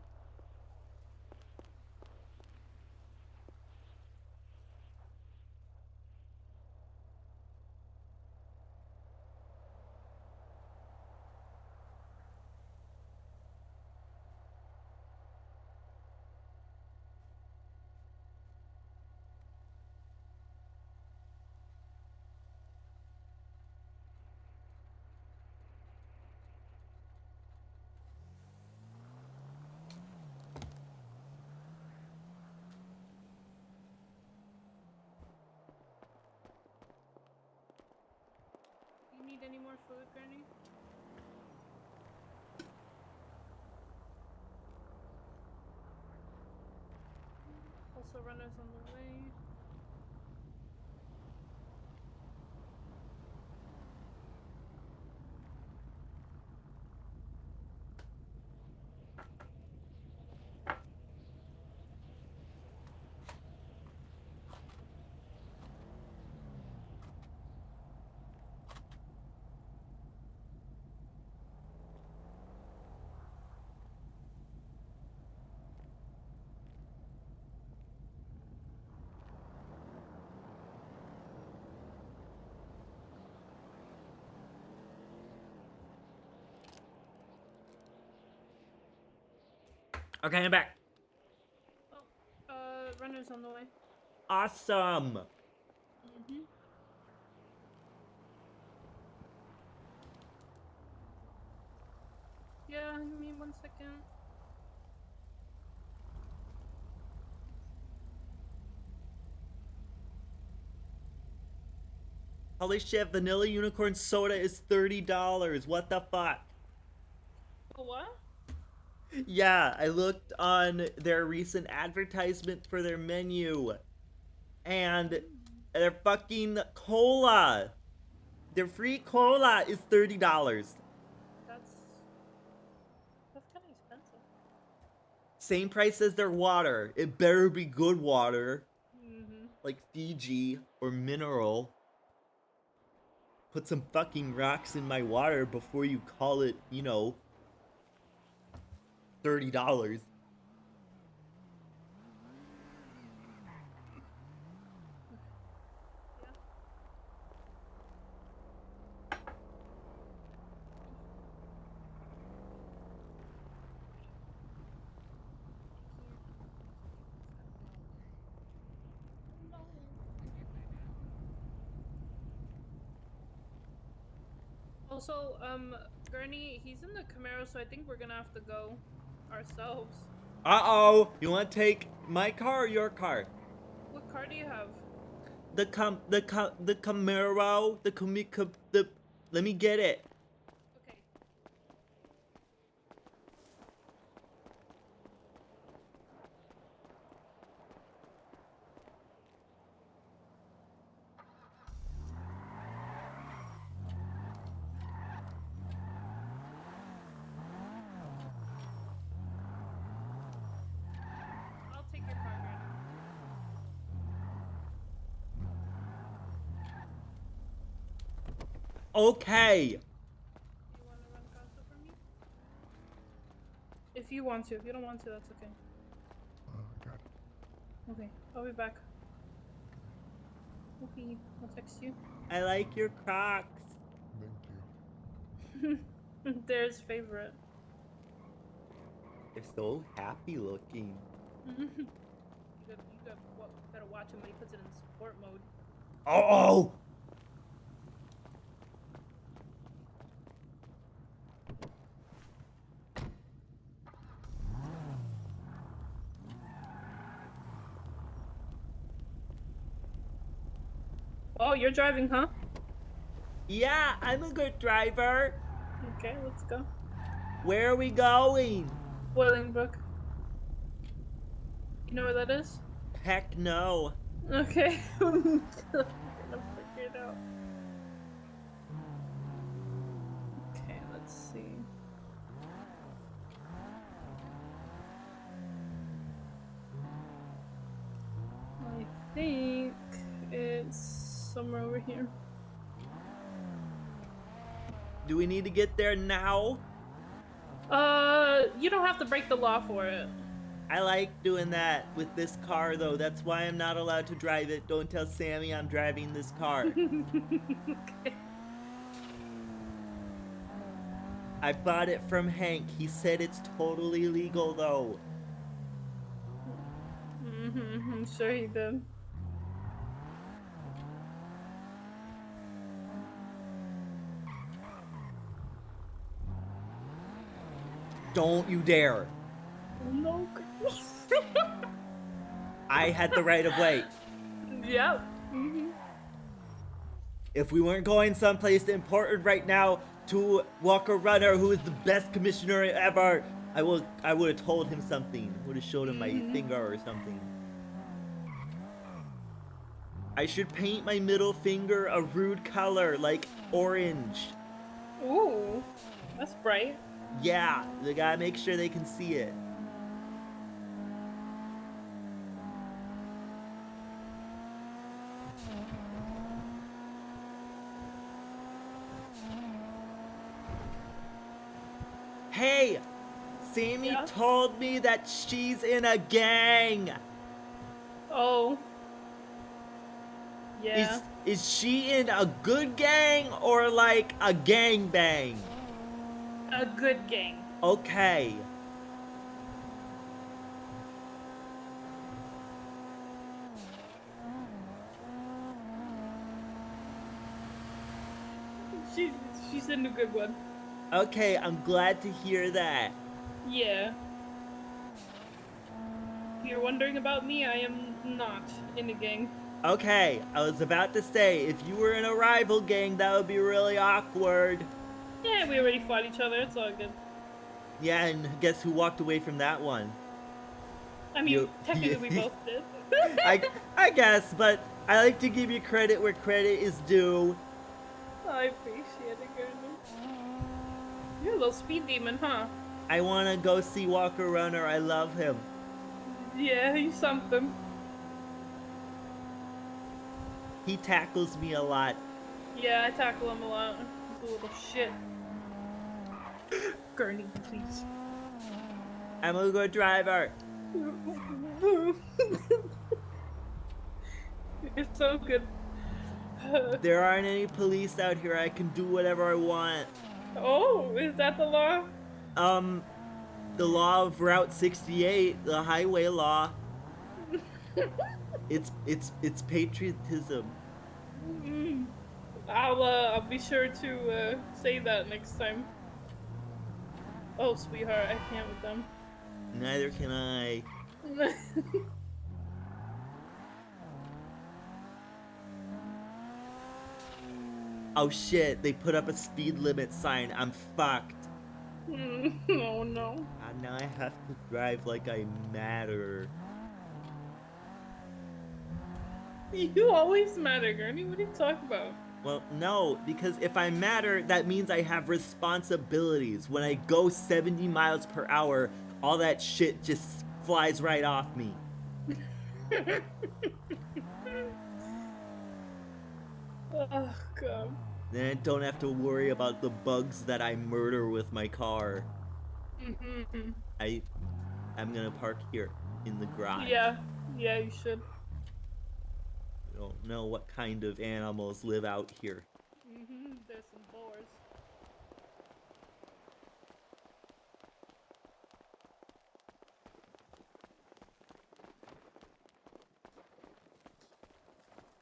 You need any more food, Granny? Also, runners on the way. Okay, I'm back. Runners on the way. Awesome. Mm-hmm. Yeah, give me 1 second. Holy shit, vanilla unicorn soda is $30. What the fuck? What? Yeah, I looked on their recent advertisement for their menu. And their fucking cola. Their free cola is $30. That's kind of expensive. Same price as their water. It better be good water. Mm-hmm. Like Fiji or mineral. Put some fucking rocks in my water before you call it, you know, $30. Also, Gurney, he's in the Camaro, so I think we're gonna have to go ourselves. Uh-oh. You want to take my car or your car? What car do you have? The Camaro, let me get it. Okay. I'll take your car, Gurney. Okay. You wanna run Casa for me? If you want to. If you don't want to, that's okay. Got it. Okay, I'll be back. Okay, I'll text you. I like your Crocs. Thank you. There's favorite. They're so happy looking. you better watch him when he puts it in sport mode. Oh! Oh, you're driving, huh? Yeah, I'm a good driver. Okay, let's go. Where are we going? Boilingbrook. You know where that is? Heck no. Okay. I'm gonna figure it out. Okay, let's see. I think it's somewhere over here. Do we need to get there now? You don't have to break the law for it. I like doing that with this car, though. That's why I'm not allowed to drive it. Don't tell Sammy I'm driving this car. Okay. I bought it from Hank. He said it's totally legal, though. I'm sure he did. Don't you dare. No. I had the right of way. Yep. If we weren't going someplace important right now to Walker Runner, who is the best commissioner ever, I would have told him something. Would have showed him my finger or something. I should paint my middle finger a rude color, like orange. Ooh, that's bright. Yeah, they gotta make sure they can see it. Hey! Sammy told me that she's in a gang! Oh. Yeah. Is she in a good gang or like a gang bang? A good gang. Okay. She's in a good one. Okay, I'm glad to hear that. Yeah. If you're wondering about me, I am not in a gang. Okay, I was about to say, if you were in a rival gang, that would be really awkward. Yeah, we already fought each other. It's all good. Yeah, and guess who walked away from that one? I mean, technically we both did. I guess, but I like to give you credit where credit is due. I appreciate it, Gurney. You're a little speed demon, huh? I want to go see Walker Runner. I love him. Yeah, he's something. He tackles me a lot. Yeah, I tackle him a lot. He's a little shit. Gurney, please. I'm a good driver. You're so good. There aren't any police out here. I can do whatever I want. Oh, is that the law? The law of Route 68, the highway law. It's patriotism. I'll be sure to say that next time. Oh, sweetheart, I can't with them. Neither can I. Oh shit, they put up a speed limit sign. I'm fucked. Oh no. Now I have to drive like I matter. You always matter, Gurney. What are you talking about? Well, no, because if I matter, that means I have responsibilities. When I go 70 miles per hour, all that shit just flies right off me. Oh, God. Then I don't have to worry about the bugs that I murder with my car. I'm gonna park here in the garage. Yeah, you should. I don't know what kind of animals live out here. There's some boars.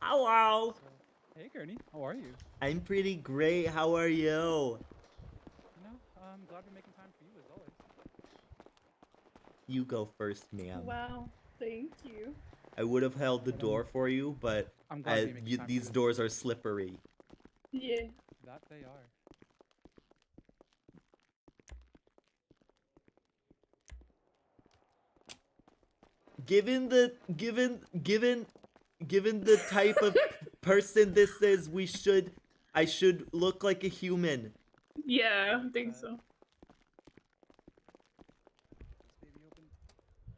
Hello. Hey, Gurney. How are you? I'm pretty great. How are you? You know, I'm glad we're making time for you as always. You go first, ma'am. Wow, thank you. I would have held the door for you, but I'm glad we make time these for doors are slippery. Yeah. That they are. given the type of person this is, I should look like a human. Yeah, I think so. Maybe open.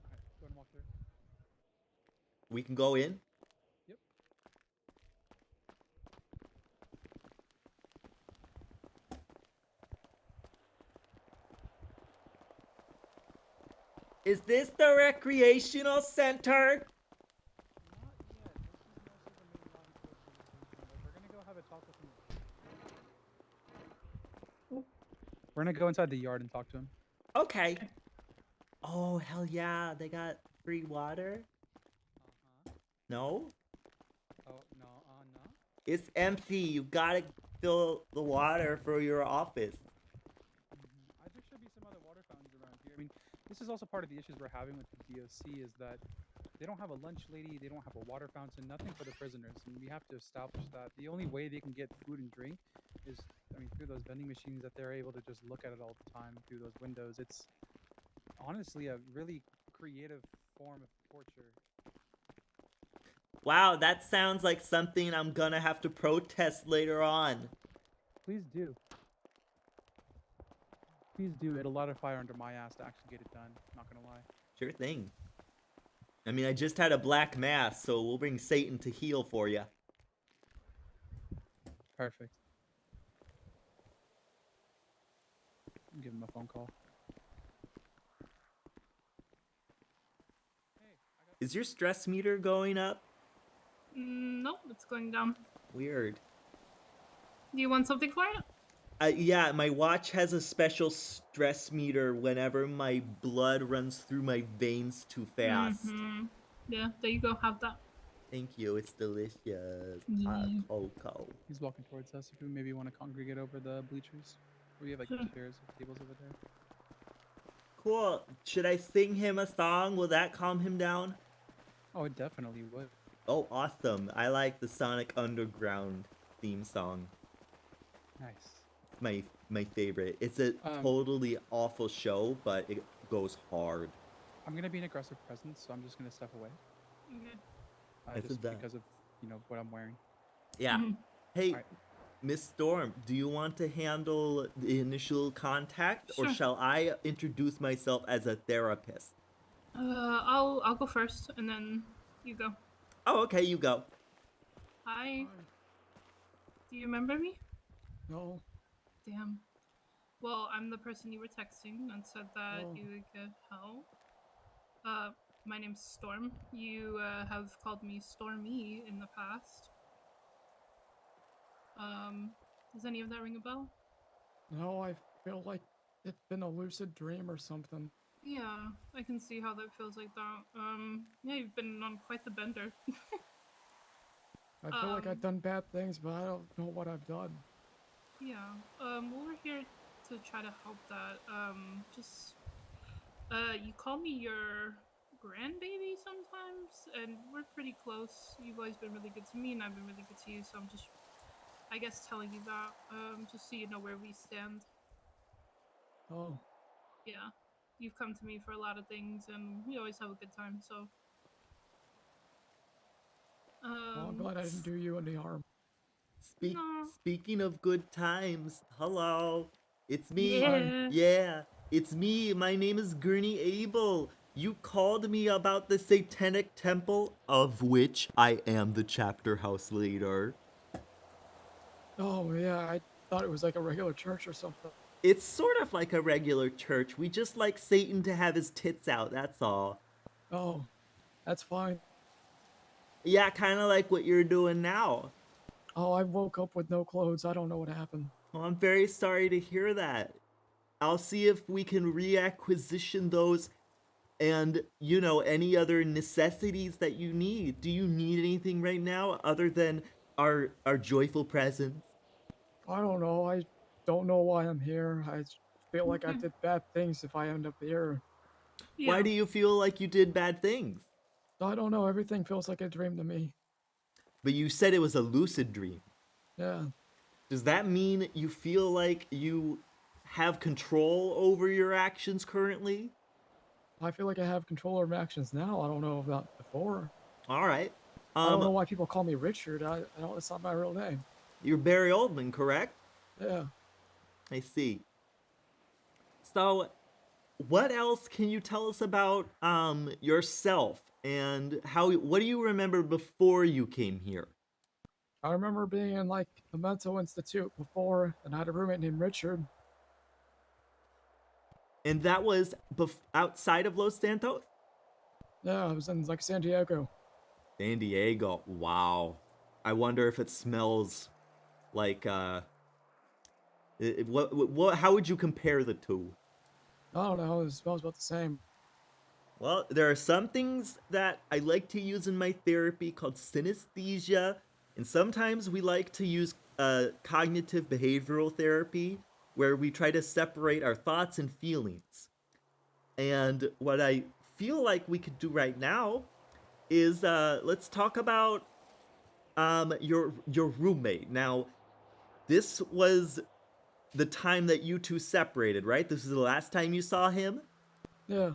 Alright, go ahead and walk through. We can go in. Yep. Is this the recreational center? We're gonna go have a talk with him. We're gonna go inside the yard and talk to him. Okay. Oh, hell yeah. They got free water? No? Oh, no, no. It's empty. You gotta fill the water for your office. There should be some other water fountains around here. I mean, this is also part of the issues we're having with the DOC is that they don't have a lunch lady, they don't have a water fountain, nothing for the prisoners. And we have to establish that the only way they can get food and drink is, I mean, through those vending machines that they're able to just look at it all the time through those windows. It's honestly a really creative form of torture. Wow, that sounds like something I'm gonna have to protest later on. Please do. Please do. It'll light a fire under my ass to actually get it done. Not gonna lie. Sure thing. I mean, I just had a black mass, so we'll bring Satan to heal for you. Perfect. Give him a phone call. Is your stress meter going up? Nope, it's going down. Weird. Do you want something for it? Yeah, my watch has a special stress meter whenever my blood runs through my veins too fast. Yeah, there you go. Have that. Thank you, it's delicious. Yeah. Cocoa. He's walking towards us. If we maybe want to congregate over the bleachers. We have like Sure. chairs and tables over there. Cool. Should I sing him a song? Will that calm him down? Oh, it definitely would. Oh, awesome. I like the Sonic Underground theme song. Nice. My favorite. It's a totally awful show, but it goes hard. I'm gonna be an aggressive presence, so I'm just gonna step away. Okay. Just because of what I'm wearing. Yeah. Hey, Miss Storm, do you want to handle the initial contact, or Sure. shall I introduce myself as a therapist? I'll go first, and then you go. Oh, okay, you go. Hi. Do you remember me? No. Damn. Well, I'm the person you were texting and said that Oh. you would get help. My name's Storm. You have called me Stormy in the past. Does any of that ring a bell? No, I feel like it's been a lucid dream or something. Yeah, I can see how that feels like that. Yeah, you've been on quite the bender. I feel like I've done bad things, but I don't know what I've done. Yeah, well, we're here to try to help that. You call me your grandbaby sometimes, and we're pretty close. You've always been really good to me, and I've been really good to you, so I'm just, I guess, telling you that, just so you know where we stand. Oh. Yeah, you've come to me for a lot of things, and we always have a good time, so. Well, I'm glad I didn't do you any harm. Speaking of good times, hello. It's me. Yeah. Yeah, it's me. My name is Gurney Abel. You called me about the Satanic Temple, of which I am the chapter house leader. Oh, yeah, I thought it was like a regular church or something. It's sort of like a regular church. We just like Satan to have his tits out, that's all. Oh, that's fine. Yeah, kind of like what you're doing now. Oh, I woke up with no clothes. I don't know what happened. Well, I'm very sorry to hear that. I'll see if we can reacquisition those and, any other necessities that you need. Do you need anything right now other than our joyful presence? I don't know. I don't know why I'm here. I feel like I did bad things if I end up here. Why do you feel like you did bad things? I don't know. Everything feels like a dream to me. But you said it was a lucid dream. Yeah. Does that mean you feel like you have control over your actions currently? I feel like I have control over my actions now. I don't know about before. All right. I don't know why people call me Richard. I don't. It's not my real name. You're Barry Oldman, correct? Yeah. I see. So, what else can you tell us about yourself and how? What do you remember before you came here? I remember being in like a mental institute before, and I had a roommate named Richard. And that was outside of Los Santos? Yeah, I was in like San Diego. San Diego. Wow. I wonder if it smells like what how would you compare the two? I don't know. It smells about the same. Well, there are some things that I like to use in my therapy called synesthesia, and sometimes we like to use cognitive behavioral therapy where we try to separate our thoughts and feelings. And what I feel like we could do right now is let's talk about your roommate. Now, this was the time that you two separated, right? This is the last time you saw him? Yeah.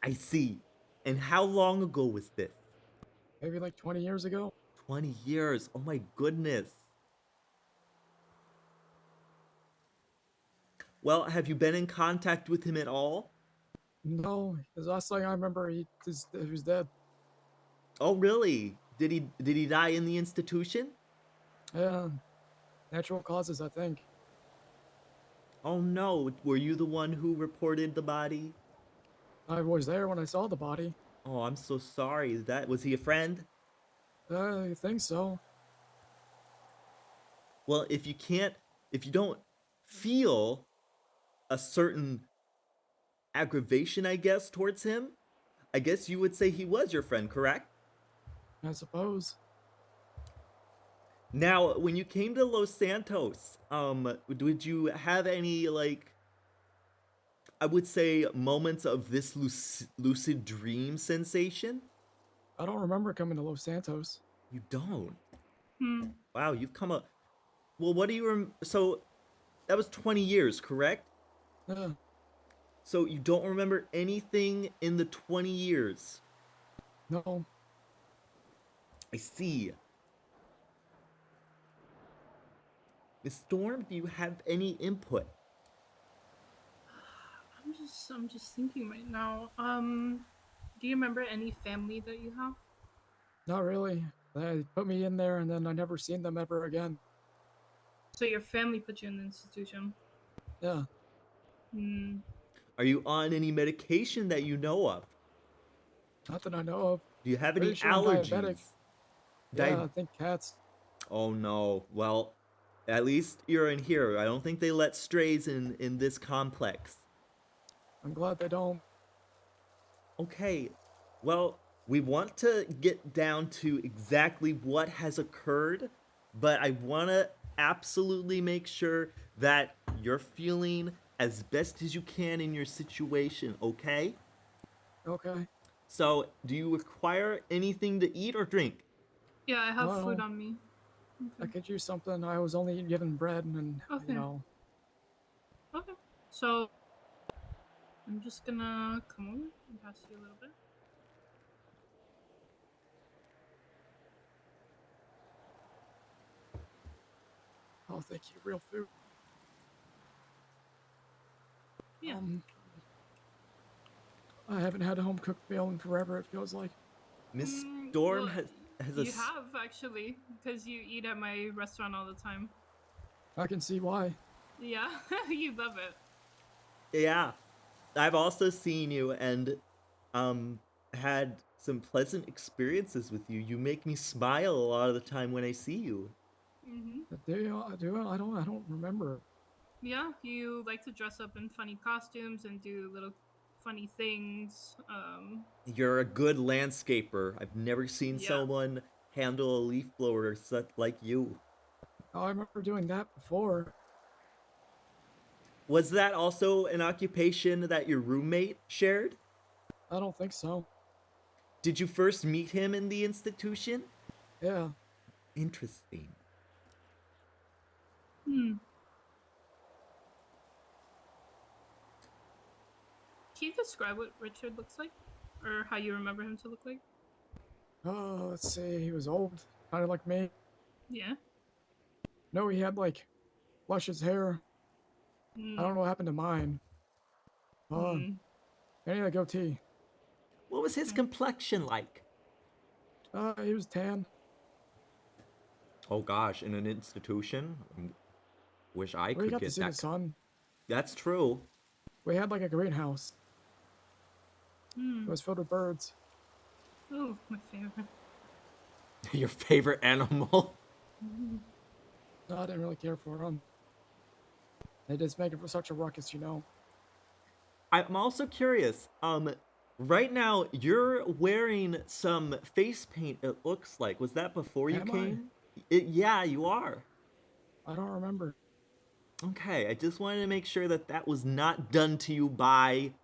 I see. And how long ago was this? Maybe like 20 years ago. 20 years. Oh my goodness. Well, have you been in contact with him at all? No, the last thing I remember, he was dead. Oh, really? Did he die in the institution? Yeah, natural causes, I think. Oh no, were you the one who reported the body? I was there when I saw the body. Oh, I'm so sorry. That was he a friend? I think so. Well, if you don't feel a certain aggravation, I guess, towards him, I guess you would say he was your friend, correct? I suppose. Now, when you came to Los Santos, did you have any, like, I would say, moments of this lucid dream sensation? I don't remember coming to Los Santos. You don't? Hmm. Wow, you've come up. Well, what do you so that was 20 years, correct? Yeah. So you don't remember anything in the 20 years? No. I see. Miss Storm, do you have any input? I'm just thinking right now. Do you remember any family that you have? Not really. They put me in there and then I never seen them ever again. So your family put you in the institution? Yeah. Hmm. Are you on any medication that you know of? Not that I know of. Do you have any Pretty sure I'm diabetic. allergies? Yeah, I think cats. Oh no. Well, at least you're in here. I don't think they let strays in this complex. I'm glad they don't. Okay. Well, we want to get down to exactly what has occurred, but I want to absolutely make sure that you're feeling as best as you can in your situation, okay? Okay. So, do you require anything to eat or drink? Yeah, I have Well, food on me. I could use something. I was only given bread and, Okay. you know. Okay. So I'm just gonna come over and pass you a little bit. Oh, thank you. Real food. Yeah. I haven't had a home cooked meal in forever, it feels like. Miss Storm Well, has you have actually, because you eat at my restaurant all the time. I can see why. Yeah, you love it. Yeah. I've also seen you and had some pleasant experiences with you. You make me smile a lot of the time when I see you. Do you? I don't remember. Yeah, you like to dress up in funny costumes and do little funny things. You're a good landscaper. I've never seen Yeah. someone handle a leaf blower such like you. Oh, I remember doing that before. Was that also an occupation that your roommate shared? I don't think so. Did you first meet him in the institution? Yeah. Interesting. Can you describe what Richard looks like? Or how you remember him to look like? Let's see. He was old, kind of like me. Yeah. No, he had like luscious hair. I don't know what happened to mine. And he had a goatee. What was his complexion like? He was tan. Oh gosh, in an institution? Wish I We could got to get see the that. sun. That's true. We had like a greenhouse. It was filled with birds. Oh, my favorite. Your favorite animal? No, I didn't really care for them. They just make it for such a ruckus, you know. I'm also curious. Right now you're wearing some face paint. It looks like. Was that before you Am I? came? Yeah, you are. I don't remember. Okay, I just wanted to make sure that that was not done to you by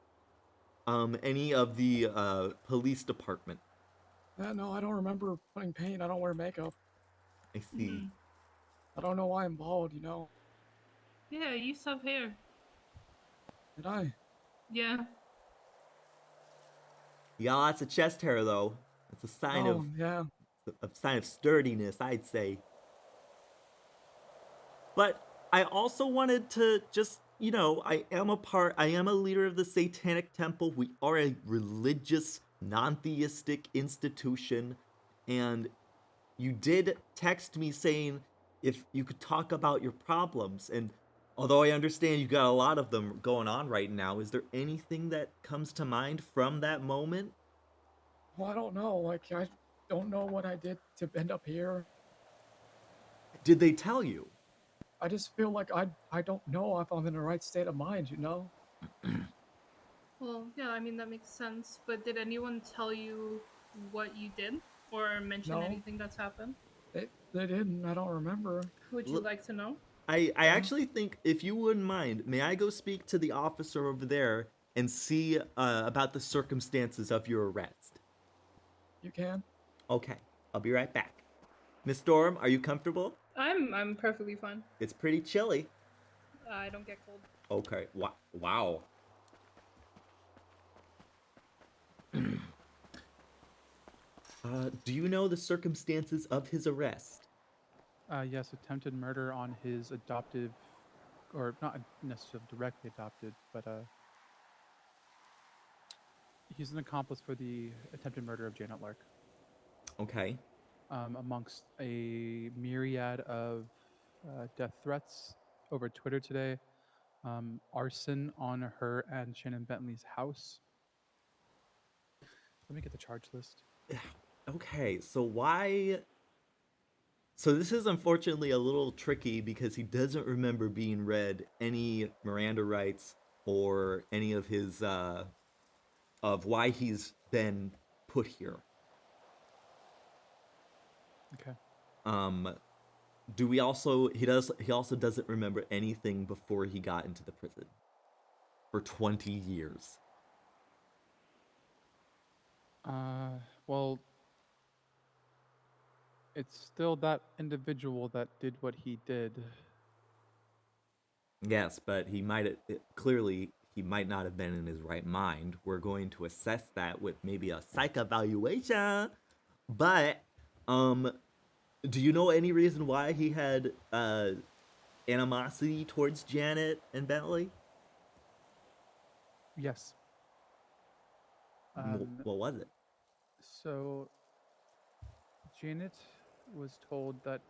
any of the police department. Yeah, no, I don't remember putting paint. I don't wear makeup. I see. I don't know why I'm bald, you know. Yeah, you used to have hair. Did I? Yeah. You got lots of chest hair though. It's a sign Oh, yeah. a sign of sturdiness, I'd say. But I also wanted to just, you know, I am a leader of the Satanic Temple. We are a religious, non-theistic institution. And you did text me saying if you could talk about your problems. And although I understand you got a lot of them going on right now, is there anything that comes to mind from that moment? Well, I don't know. Like, I don't know what I did to end up here. Did they tell you? I just feel like I don't know if I'm in the right state of mind, you know? Well, yeah, I mean, that makes sense. But did anyone tell you what you did? Or mention No. anything that's happened? They didn't. I don't remember. Would you like to know? I actually think, if you wouldn't mind, may I go speak to the officer over there and see about the circumstances of your arrest? You can. Okay, I'll be right back. Miss Storm, are you comfortable? I'm perfectly fine. It's pretty chilly. I don't get cold. Okay. Wow. Do you know the circumstances of his arrest? Yes, attempted murder on his adoptive, or not necessarily directly adopted, but he's an accomplice for the attempted murder of Janet Lark. Okay. Amongst a myriad of death threats over Twitter today, arson on her and Shannon Bentley's house. Let me get the charge list. Okay, so why... So this is unfortunately a little tricky because he doesn't remember being read any Miranda rights or any of his, of why he's been put here. Okay. Do we also... He also doesn't remember anything before he got into the prison. For 20 years. Well, it's still that individual that did what he did. Yes, but he clearly he might not have been in his right mind. We're going to assess that with maybe a psych evaluation. But do you know any reason why he had animosity towards Janet and Bentley? Yes. What was it? So, Janet was told that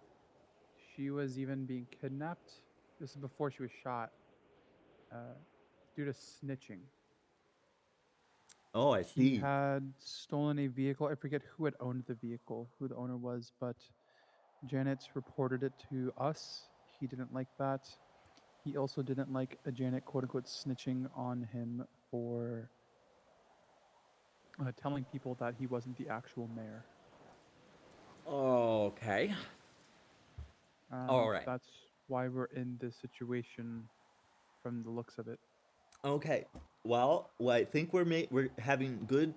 she was even being kidnapped. This is before she was shot. Due to snitching. Oh, I see. He had stolen a vehicle. I forget who had owned the vehicle, who the owner was, but Janet reported it to us. He didn't like that. He also didn't like Janet, quote unquote, snitching on him for telling people that he wasn't the actual mayor. Okay. All right. That's why we're in this situation from the looks of it. Okay. Well, I think we're having good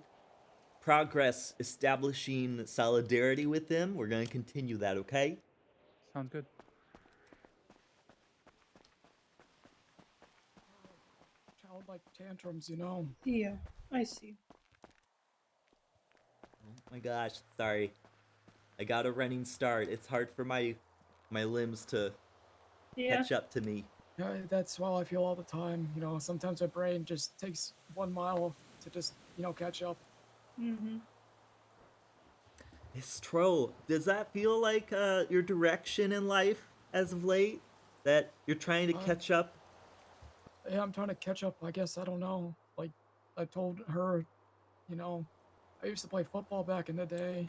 progress establishing solidarity with them. We're going to continue that, okay? Sounds good. don't like tantrums, you know. Yeah, I see. Oh my gosh, sorry. I got a running start. It's hard for my limbs to catch up to me. Yeah, that's how I feel all the time. You know, sometimes my brain just takes 1 mile to just, you know, catch up. Mm-hmm. It's true. Does that feel like your direction in life as of late? That you're trying to catch up? Yeah, I'm trying to catch up. I guess I don't know. Like I told her, you know, I used to play football back in the day.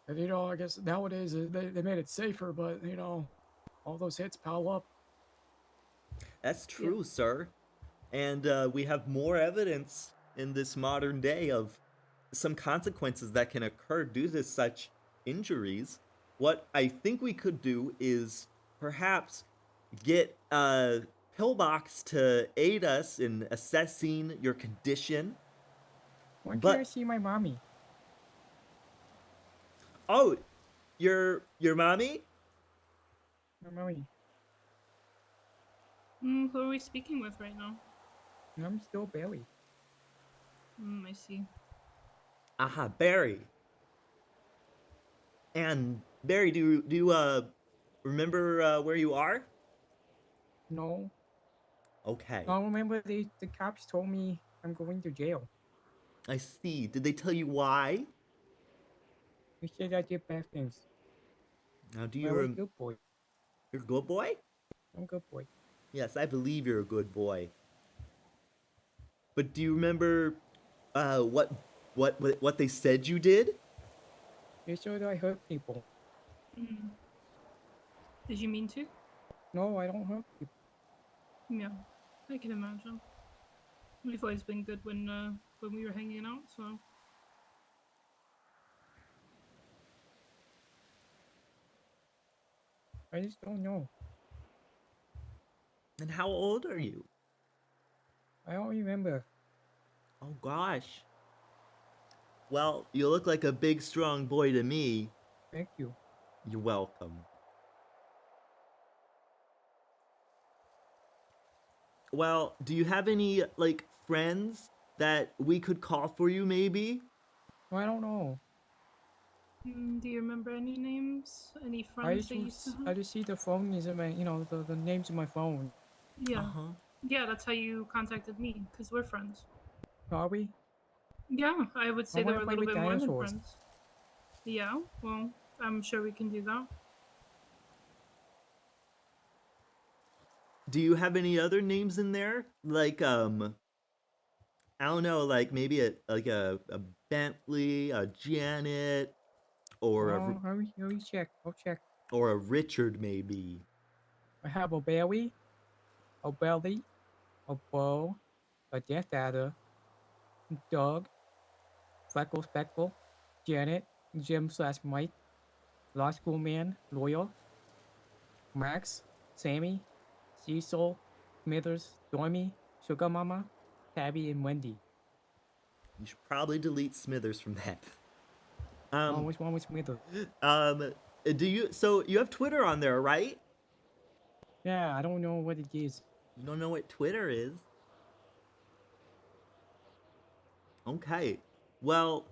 And you know, I guess nowadays they made it safer, but you know, all those hits pile up. That's true, sir. And we have more evidence in this modern day of some consequences that can occur due to such injuries. What I think we could do is perhaps get Pillbox to aid us in assessing your condition. When can I see my mommy? Oh, your mommy? My mommy. Who are we speaking with right now? I'm still Barry. I see. Aha, Barry. And Barry, do you remember where you are? No. Okay. I remember the cops told me I'm going to jail. I see. Did they tell you why? They said I did bad things. Now, do I'm you a good boy. You're a good boy? I'm a good boy. Yes, I believe you're a good boy. But do you remember what they said you did? They said I hurt people. Did you mean to? No, I don't hurt people. Yeah, I can imagine. We've always been good when we were hanging out, so. I just don't know. And how old are you? I don't remember. Oh gosh. Well, you look like a big, strong boy to me. Thank you. You're welcome. Well, do you have any, like, friends that we could call for you, maybe? I don't know. Do you remember any names? Any friends that you used to have? I just see the phone is in my, you know, the names in my phone. Yeah. Yeah, that's how you contacted me, because we're friends. Are we? Yeah, I would say I they wanna were a play little with bit more than dinosaurs. friends. Yeah, well, I'm sure we can do that. Do you have any other names in there? Like, I don't know, like maybe a Bentley, a Janet, or Oh, let me check. I'll check. or a Richard, maybe. I have a Barry, a Belly, a Bo, a Death Adder, Doug, Freckle Speckle, Janet, Jim/Mike, Law School Man, Loyal, Max, Sammy, Cecil, Smithers, Stormy, Sugar Mama, Tabby, and Wendy. You should probably delete Smithers from that. What's wrong with Smithers? Do you? So you have Twitter on there, right? Yeah, I don't know what it is. You don't know what Twitter is? Okay. Well,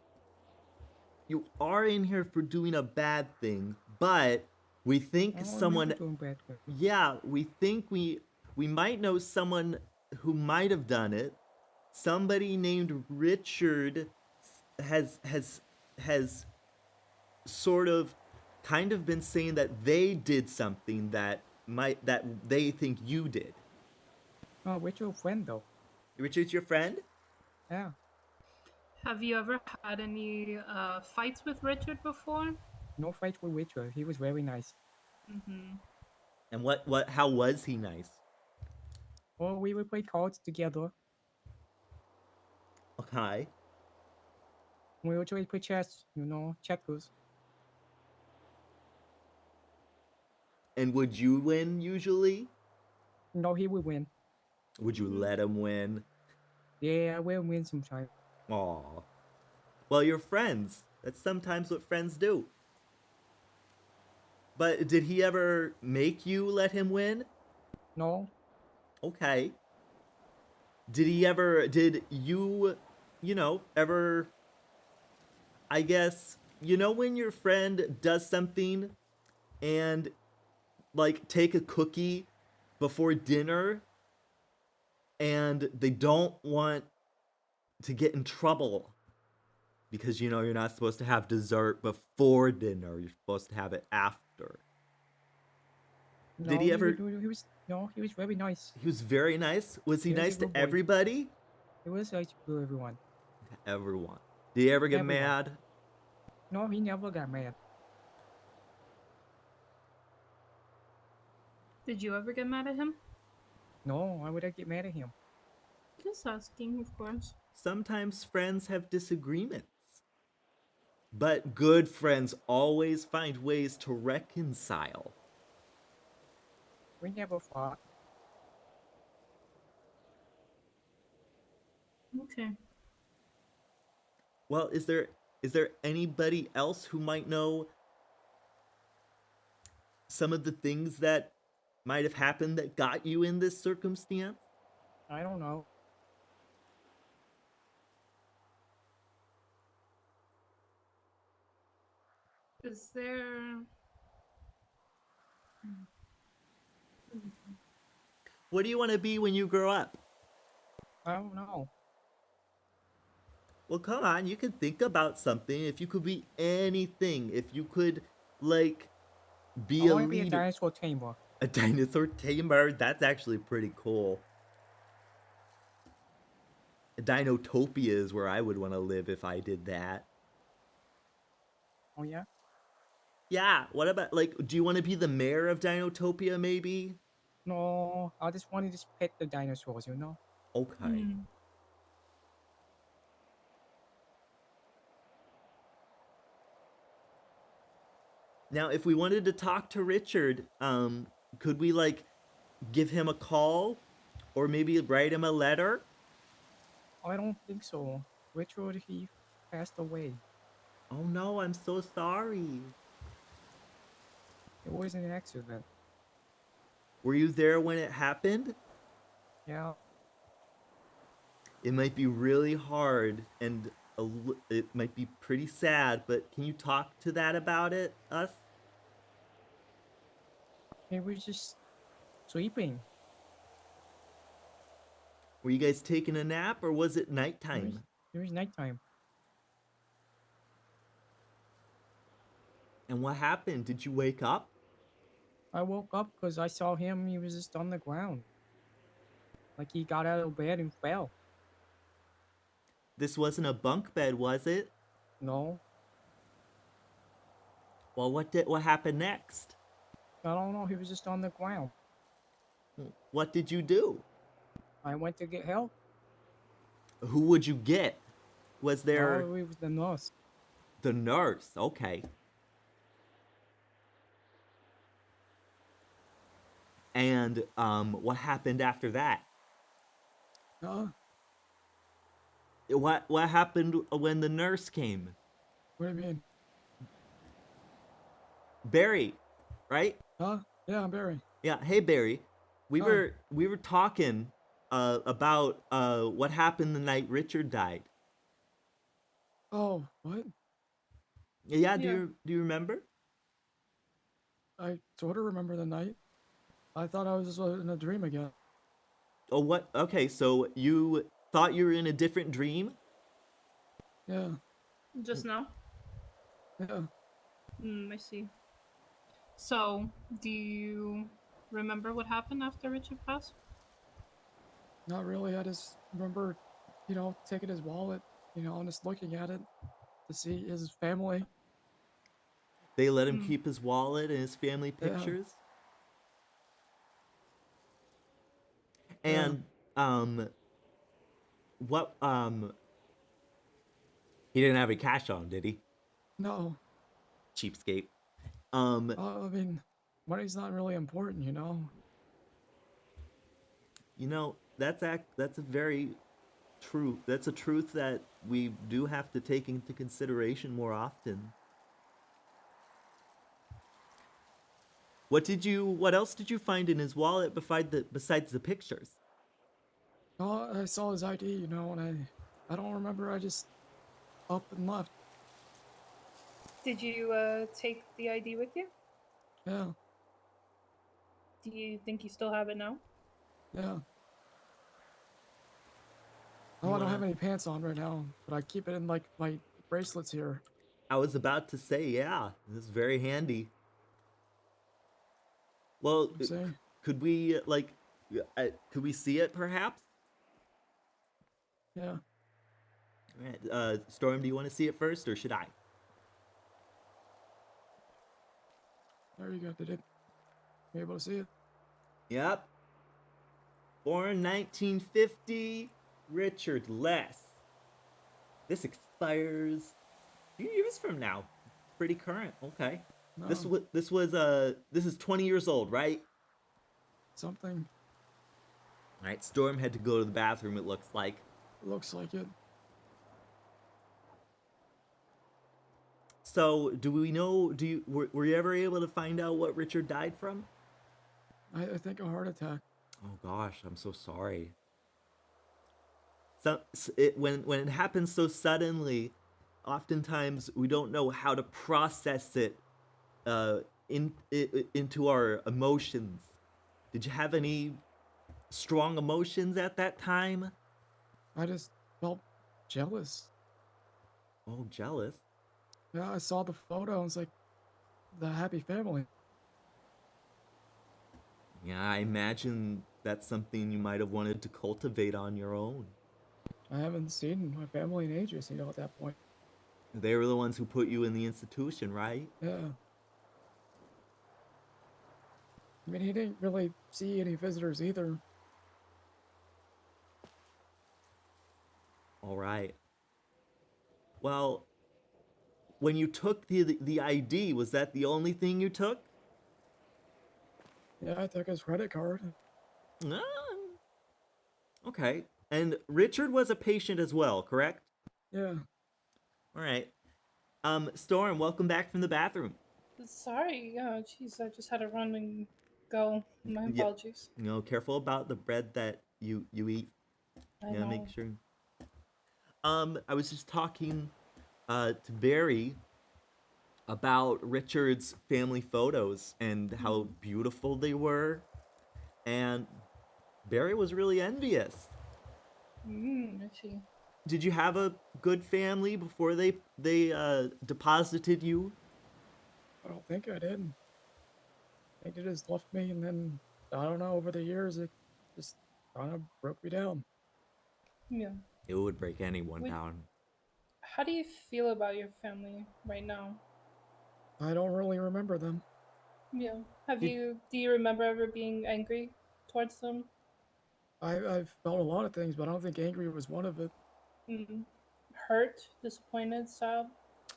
you are in here for doing a bad thing, but we think Oh, someone. doing bad things. Yeah, we think we might know someone who might have done it. Somebody named Richard has sort of kind of been saying that they did something that they think you did. Oh, Richard's a friend though. Richard's your friend? Yeah. Have you ever had any fights with Richard before? No fights with Richard. He was very nice. Mm-hmm. And how was he nice? Well, we would play cards together. Okay. We would play chess, you know, checkers. And would you win usually? No, he would win. Would you let him win? Yeah, I will win sometime. Aw. Well, you're friends. That's sometimes what friends do. But did he ever make you let him win? No. Okay. Did you, ever, I guess, when your friend does something and, like, take a cookie before dinner and they don't want to get in trouble because, you're not supposed to have dessert before dinner, you're supposed to have it after. Did No, he ever? he was very nice. He was very nice. Was he He was a nice to good boy. everybody? He was nice to everyone. Everyone. Did he ever get Everyone. mad? No, he never got mad. Did you ever get mad at him? No, why would I get mad at him? Just asking, of course. Sometimes friends have disagreements. But good friends always find ways to reconcile. We never fought. Okay. Well, is there anybody else who might know some of the things that might have happened that got you in this circumstance? I don't know. Is there... What do you want to be when you grow up? I don't know. Well, come on, you could think about something. If you could be anything, if you could, like, be I a want to be a leader. dinosaur tamer. A dinosaur tamer? That's actually pretty cool. A Dinotopia is where I would want to live if I did that. Oh, yeah? Yeah, what about, like, do you want to be the mayor of Dinotopia, maybe? No, I just want to just pet the dinosaurs, you know? Okay. Now, if we wanted to talk to Richard, could we, like, give him a call? Or maybe write him a letter? I don't think so. Richard, he passed away. Oh no, I'm so sorry. It was an accident. Were you there when it happened? Yeah. It might be really hard and it might be pretty sad, but can you talk to that about it, us? He was just sleeping. Were you guys taking a nap or was it nighttime? It was nighttime. And what happened? Did you wake up? I woke up because I saw him. He was just on the ground. Like he got out of bed and fell. This wasn't a bunk bed, was it? No. Well, what happened next? I don't know. He was just on the ground. What did you do? I went to get help. Who would you get? Was there... Oh, it was the nurse. The nurse, okay. And what happened after that? What happened when the nurse came? What do you mean? Barry, right? Yeah, I'm Barry. Yeah, hey Barry. We Hi. were talking about what happened the night Richard died. Oh, what? Yeah, do you remember? I sort of remember the night. I thought I was just in a dream again. Oh, what? Okay, so you thought you were in a different dream? Yeah. Just now? Yeah. I see. So, do you remember what happened after Richard passed? Not really. I just remember, taking his wallet, and just looking at it to see his family. They let him keep his wallet and his family Yeah. pictures? Yeah. And what he didn't have any cash on, did he? No. Cheapskate. I mean, money's not really important, You know, that's a very true. That's a truth that we do have to take into consideration more often. What else did you find in his wallet besides the pictures? Oh, I saw his ID, you know, and I don't remember. I just up and left. Did you take the ID with you? Yeah, Do you think you still have it now? yeah. You Oh, I don't wanna? have any pants on right now, but I keep it in like my bracelets here. I was about to say, yeah, this is very handy. Well, See? could we like, could we see it perhaps? Yeah. Alright, Storm, do you want to see it first, or should I? There you go. Did it? You able to see it? Yep. Born 1950, Richard Less. This expires a few years from now. Pretty current. Okay. No. This is 20 years old, right? Something. All right. Storm had to go to the bathroom. It looks like. Looks like it. So, do we know? Were you ever able to find out what Richard died from? I think a heart attack. Oh gosh, I'm so sorry. So when it happens so suddenly, oftentimes we don't know how to process it into our emotions. Did you have any strong emotions at that time? I just felt jealous. Oh, jealous. Yeah, I saw the photo and it's like the happy family. Yeah, I imagine that's something you might have wanted to cultivate on your own. I haven't seen my family in ages, you know, at that point. They were the ones who put you in the institution, right? Yeah. I mean, he didn't really see any visitors either. All right. Well, when you took the ID, was that the only thing you took? Yeah, I took his credit card. Ah. Okay. And Richard was a patient as well, correct? Yeah. All right. Storm, welcome back from the bathroom. Sorry, yeah, jeez, I just had to run and go. My Yeah. apologies. You know, careful about the bread that you eat. I Yeah, know. make sure. I was just talking to Barry about Richard's family photos and how beautiful they were, and Barry was really envious. I see. Did you have a good family before they deposited you? I don't think I did. I think it just left me, and then, I don't know, over the years, it just kind of broke me down. Yeah. It would break anyone down. How do you feel about your family right now? I don't really remember them. Yeah. Do you remember ever being angry towards them? I've felt a lot of things, but I don't think angry was one of it. Hurt, disappointed, sad?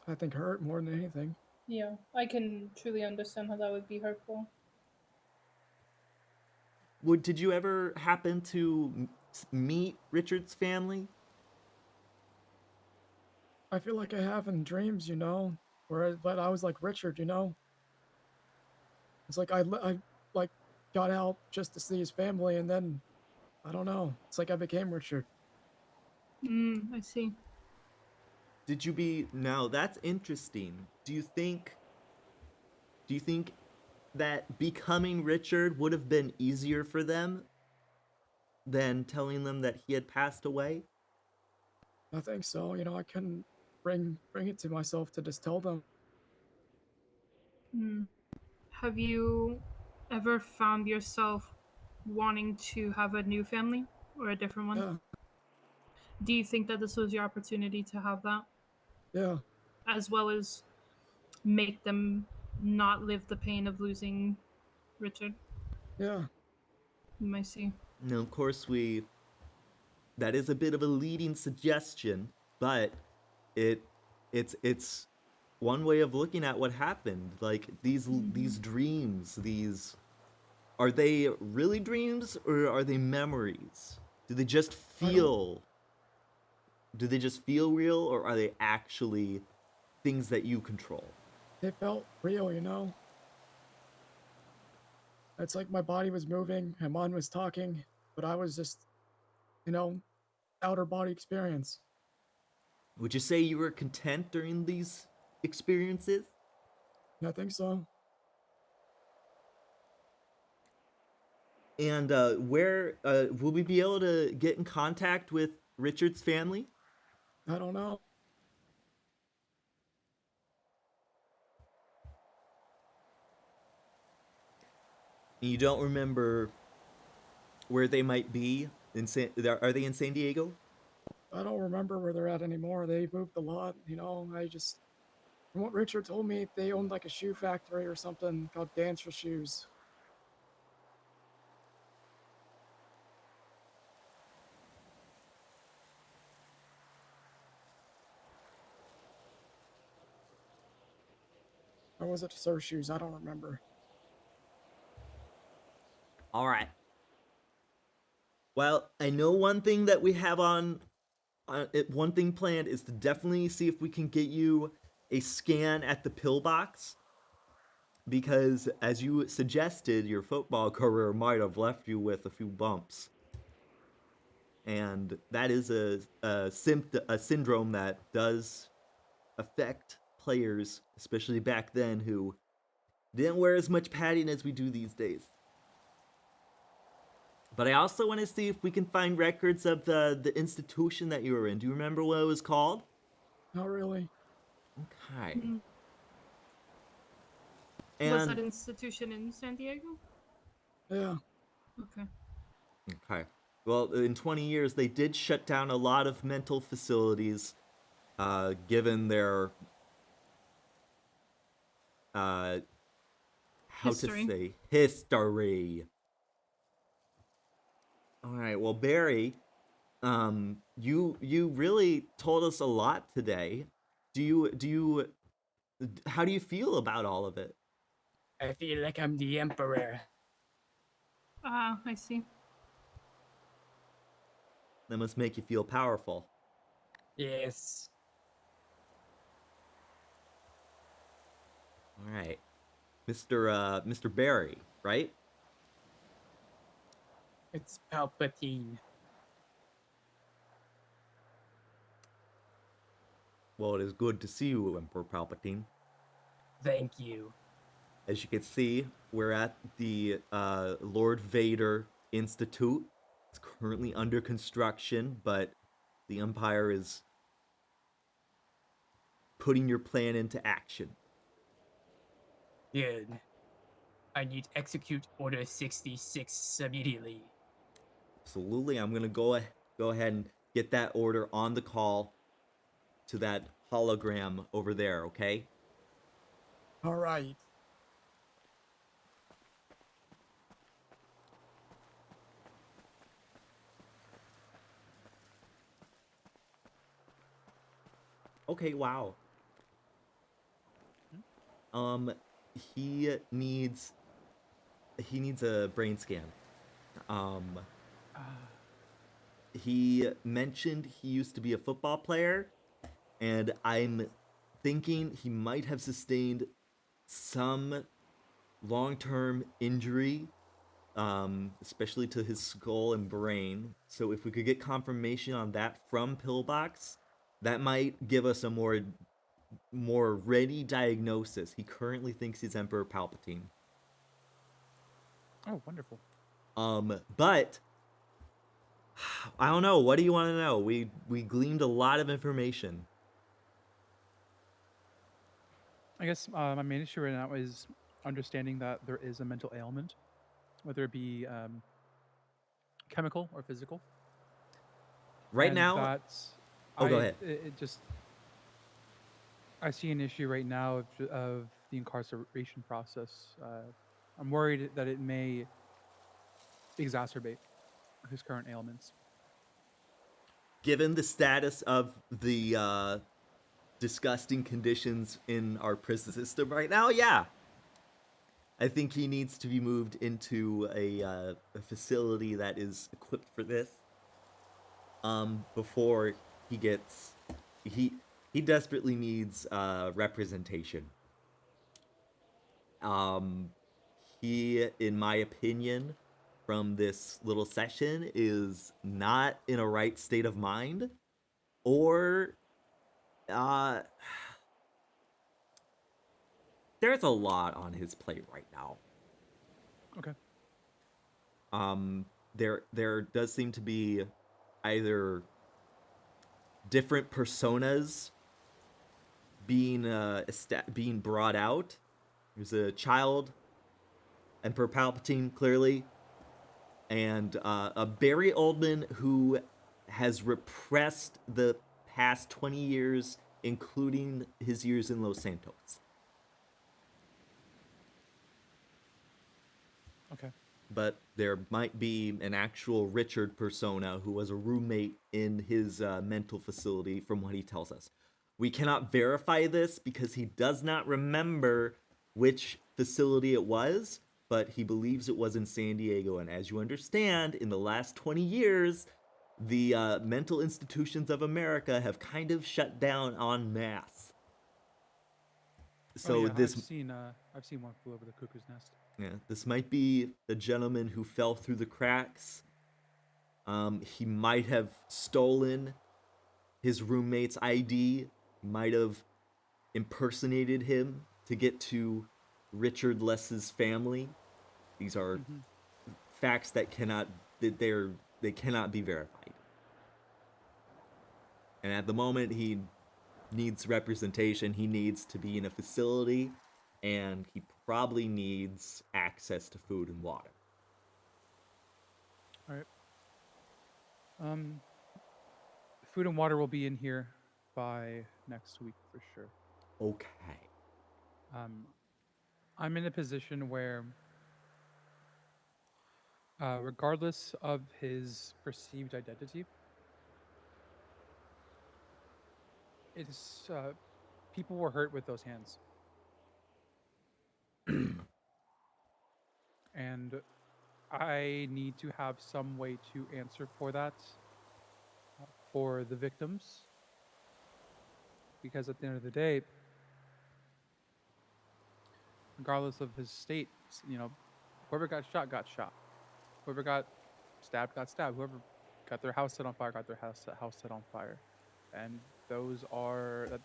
I think hurt more than anything. Yeah, I can truly understand how that would be hurtful. Did you ever happen to meet Richard's family? I feel like I have in dreams, you know, but I was like Richard, you know. It's like I like got out just to see his family, and then I don't know. It's like I became Richard. I see. Now that's interesting. Do you think that becoming Richard would have been easier for them than telling them that he had passed away? I think so. You know, I couldn't bring it to myself to just tell them. Have you ever found yourself wanting to have a new family or a different one? Yeah. Do you think that this was your opportunity to have that? Yeah. As well as make them not live the pain of losing Richard? Yeah. I see. Now, of course, that is a bit of a leading suggestion, but it's one way of looking at what happened. Like these dreams, are they really dreams or are they memories? Do they just feel real, or are they actually things that you control? They felt real, you know. It's like my body was moving, my mind was talking, but I was just outer body experience. Would you say you were content during these experiences? I think so. And where will we be able to get in contact with Richard's family? I don't know. You don't remember where they might be are they in San Diego? I don't remember where they're at anymore. They moved a lot, from what Richard told me, they owned like a shoe factory or something called Dancer Shoes. Or was it Sir Shoes? I don't remember. All right. Well, I know one thing that we have one thing planned is to definitely see if we can get you a scan at the pillbox, because as you suggested, your football career might have left you with a few bumps, and that is a syndrome that does affect players, especially back then, who didn't wear as much padding as we do these days. But I also want to see if we can find records of the institution that you were in. Do you remember what it was called? Not really. Okay. Was that And institution in San Diego? Yeah. Okay. okay. Well, in 20 years, they did shut down a lot of mental facilities, given their how History. to say history. All right. Well, Barry, you really told us a lot today. How do you feel about all of it? I feel like I'm the emperor. Ah, I see. That must make you feel powerful. Yes. All right, Mr. Barry, right? It's Palpatine. Well, it is good to see you, Emperor Palpatine. Thank you. As you can see, we're at the Lord Vader Institute. It's currently under construction, but the Empire is putting your plan into action. Good. I need to execute Order 66 immediately. Absolutely, I'm gonna go ahead and get that order on the call to that hologram over there. Okay. All right. Okay. Wow. He needs a brain scan. He mentioned he used to be a football player, and I'm thinking he might have sustained some long-term injury, especially to his skull and brain. So if we could get confirmation on that from Pillbox, that might give us a more ready diagnosis. He currently thinks he's Emperor Palpatine. Oh, wonderful. But I don't know. What do you want to know? We gleaned a lot of information. I guess my main issue right now is understanding that there is a mental ailment, whether it be chemical or physical. Right And now. that's Go ahead. I see an issue right now of the incarceration process. I'm worried that it may exacerbate his current ailments. Given the status of the disgusting conditions in our prison system right now, yeah. I think he needs to be moved into a facility that is equipped for this. Before he gets... He desperately needs representation. He, in my opinion, from this little session is not in a right state of mind, or there's a lot on his plate right now. Okay. There does seem to be either different personas being being brought out. There's a child, Emperor Palpatine, clearly, and a Barry Oldman who has repressed the past 20 years, including his years in Los Santos. Okay. But there might be an actual Richard persona who was a roommate in his mental facility, from what he tells us. We cannot verify this because he does not remember which facility it was, but he believes it was in San Diego. And as you understand, in the last 20 years, the mental institutions of America have kind of shut down en masse. So this I've seen One Flew Over the Cuckoo's Nest. Yeah, this might be the gentleman who fell through the cracks. He might have stolen his roommate's ID, might have impersonated him to get to Richard Less's family. These are facts that cannot be verified. And at the moment, he needs representation. He needs to be in a facility, and he probably needs access to food and water. All right. Food and water will be in here by next week for sure. Okay. I'm in a position where, regardless of his perceived identity, it's people were hurt with those hands. And I need to have some way to answer for that for the victims, because at the end of the day, regardless of his state, whoever got shot. Whoever got stabbed got stabbed. Whoever got their house set on fire got their house set on fire. And those are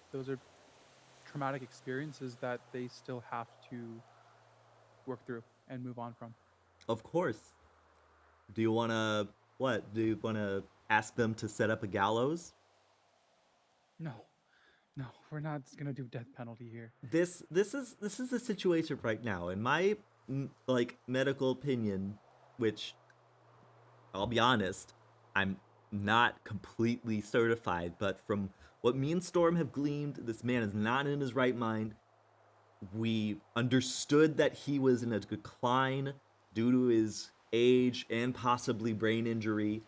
traumatic experiences that they still have to work through and move on from. Of course. Do you want to ask them to set up a gallows? No, we're not gonna do death penalty here. This is the situation right now. In my medical opinion, which I'll be honest, I'm not completely certified, but from what me and Storm have gleaned, this man is not in his right mind. We understood that he was in a decline due to his age and possibly brain injury.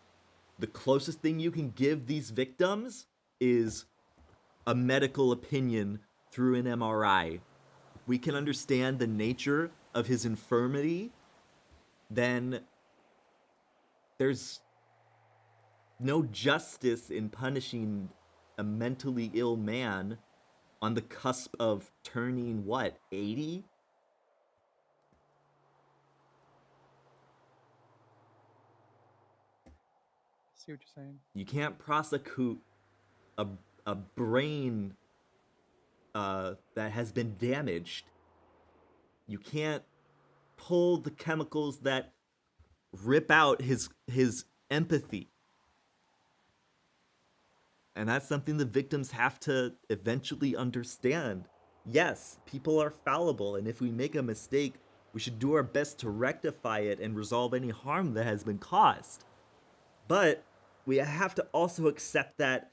The closest thing you can give these victims is a medical opinion through an MRI. If we can understand the nature of his infirmity, then there's no justice in punishing a mentally ill man on the cusp of turning, 80? See what you're saying? You can't prosecute a brain that has been damaged. You can't pull the chemicals that rip out his empathy. And that's something the victims have to eventually understand. Yes, people are fallible, and if we make a mistake, we should do our best to rectify it and resolve any harm that has been caused. But we have to also accept that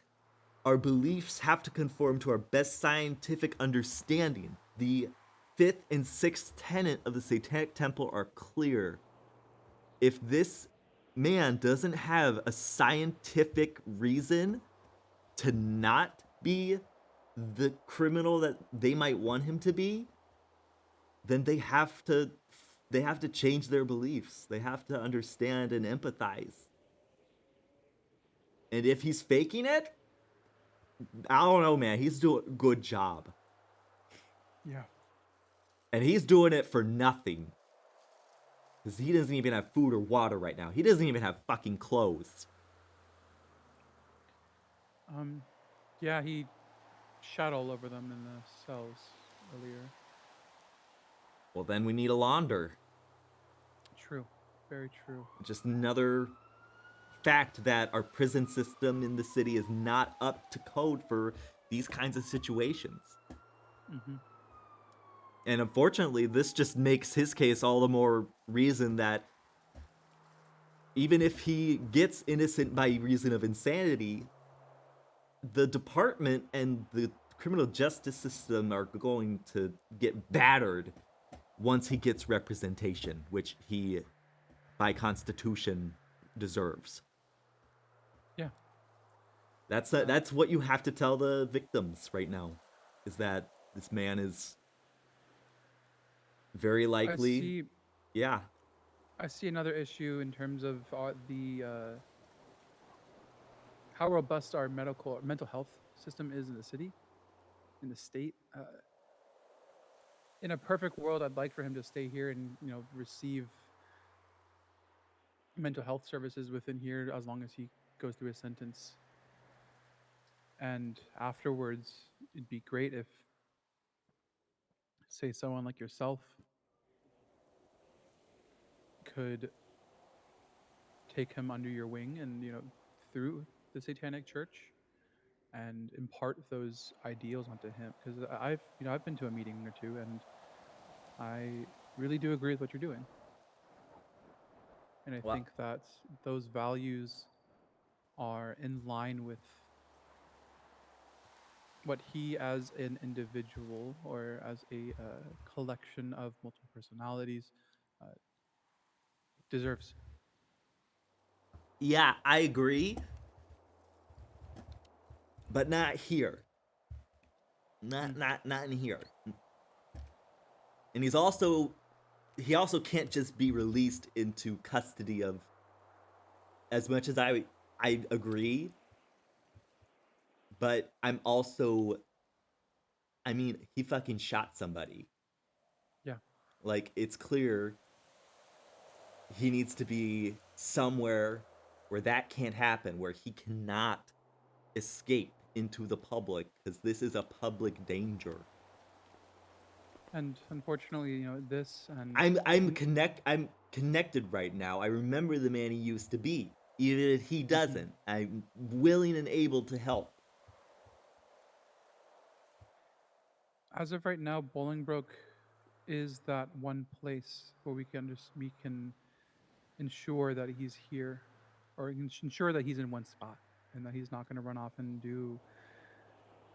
our beliefs have to conform to our best scientific understanding. The 5th and 6th tenet of the Satanic Temple are clear. If this man doesn't have a scientific reason to not be the criminal that they might want him to be, then they have to change their beliefs. They have to understand and empathize. And if he's faking it, I don't know, man. He's doing a good job. Yeah. And he's doing it for nothing. Because he doesn't even have food or water right now. He doesn't even have fucking clothes. Yeah, he shat all over them in the cells earlier. Well, then we need a launder. True. Very true. Just another fact that our prison system in the city is not up to code for these kinds of situations. Mm-hmm. And unfortunately, this just makes his case all the more reason that even if he gets innocent by reason of insanity, the department and the criminal justice system are going to get battered once he gets representation, which he, by constitution, deserves. Yeah. That's what you have to tell the victims right now, is that this man is very likely. Yeah. I see another issue in terms of how robust our mental health system is in the city, in the state. In a perfect world, I'd like for him to stay here and receive mental health services within here as long as he goes through his sentence. And afterwards, it'd be great if, say, someone like yourself could take him under your wing and through the Satanic Church and impart those ideals onto him, because I've been to a meeting or two and I really do agree with what you're doing, and I think that those values are in line with what he as an individual or as a collection of multiple personalities deserves. Yeah, I agree. But not here. Not in here. And he also can't just be released into custody of, as much as I agree, but I'm also, I mean, he fucking shot somebody. Yeah. Like, it's clear he needs to be somewhere where that can't happen, where he cannot escape into the public, because this is a public danger. And unfortunately, this and I'm connected right now. I remember the man he used to be. Even if he doesn't, I'm willing and able to help. as of right now, Bolingbroke is that one place where we can ensure that he's here, or ensure that he's in one spot and that he's not going to run off and do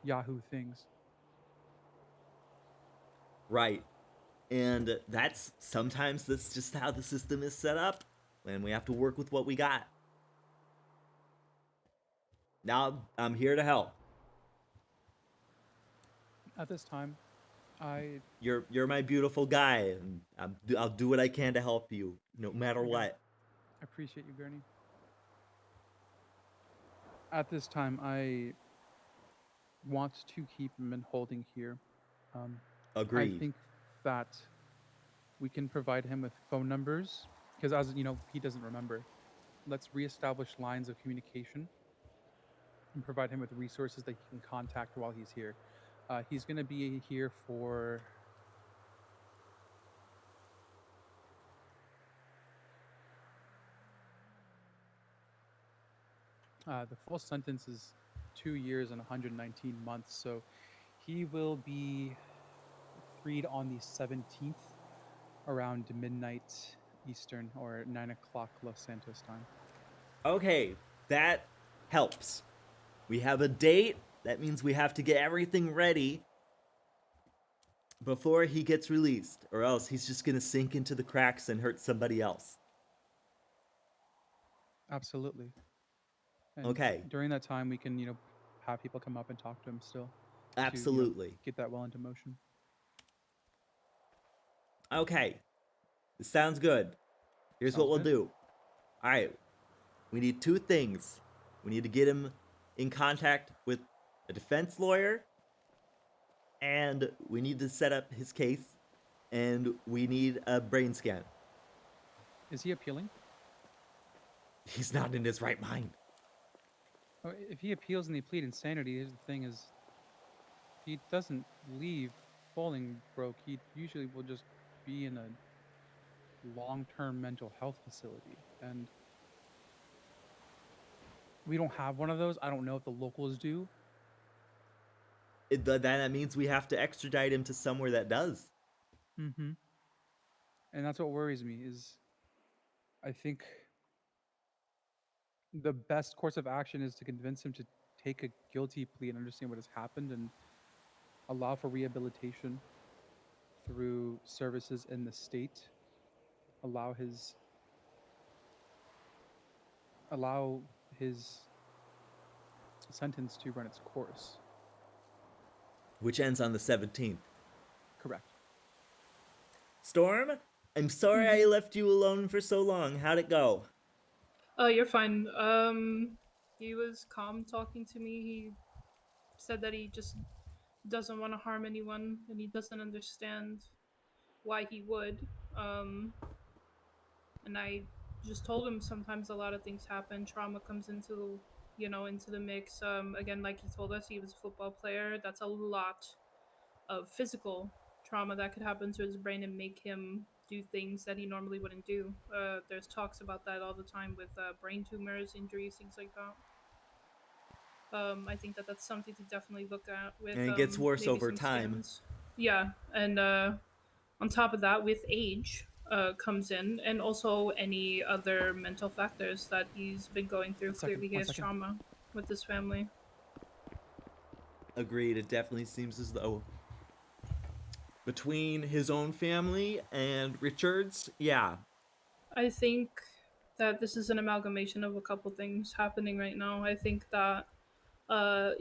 Yahoo things. Right. And sometimes that's just how the system is set up, and we have to work with what we got. Now, I'm here to help. At this time, You're my beautiful guy, and I'll do what I can to help you, no matter what. I appreciate you, Gurney. At this time, I want to keep him in holding here. Agreed. I think that we can provide him with phone numbers, because as you know, he doesn't remember. Let's reestablish lines of communication and provide him with resources that he can contact while he's here. He's going to be here for the full sentence is 2 years and 119 months, so he will be freed on the 17th around midnight Eastern or 9 o'clock Los Santos time. Okay, that helps. We have a date. That means we have to get everything ready before he gets released, or else he's just gonna sink into the cracks and hurt somebody else. Absolutely. And okay. During that time, we can, have people come up and talk to him still. Absolutely. To, get that well into motion. Okay. This sounds good. Here's what we'll do. All right. We need two things. We need to get him in contact with a defense lawyer, and we need to set up his case, and we need a brain scan. Is he appealing? He's not in his right mind. Oh, if he appeals and they plead insanity, here's the thing: is if he doesn't leave Bolingbroke, he usually will just be in a long-term mental health facility, and we don't have one of those. I don't know if the locals do. That means we have to extradite him to somewhere that does. Mm-hmm. And that's what worries me. Is I think the best course of action is to convince him to take a guilty plea and understand what has happened and allow for rehabilitation through services in the state. Allow his sentence to run its course. Which ends on the 17th. Correct. Storm, I'm sorry I left you alone for so long. How'd it go? Oh, you're fine. He was calm talking to me. He said that he just doesn't want to harm anyone and he doesn't understand why he would. And I just told him sometimes a lot of things happen. Trauma comes into the mix. Again, like he told us, he was a football player. That's a lot of physical trauma that could happen to his brain and make him do things that he normally wouldn't do. There's talks about that all the time with brain tumors, injuries, things like that. I think that that's something to definitely look at with And it gets worse maybe over some time. scans. Yeah, and on top of that, with age comes in, and also any other mental factors that he's been going through. Clearly, he has trauma with his family. Agreed. It definitely seems as though between his own family and Richard's, yeah. I think that this is an amalgamation of a couple things happening right now. I think that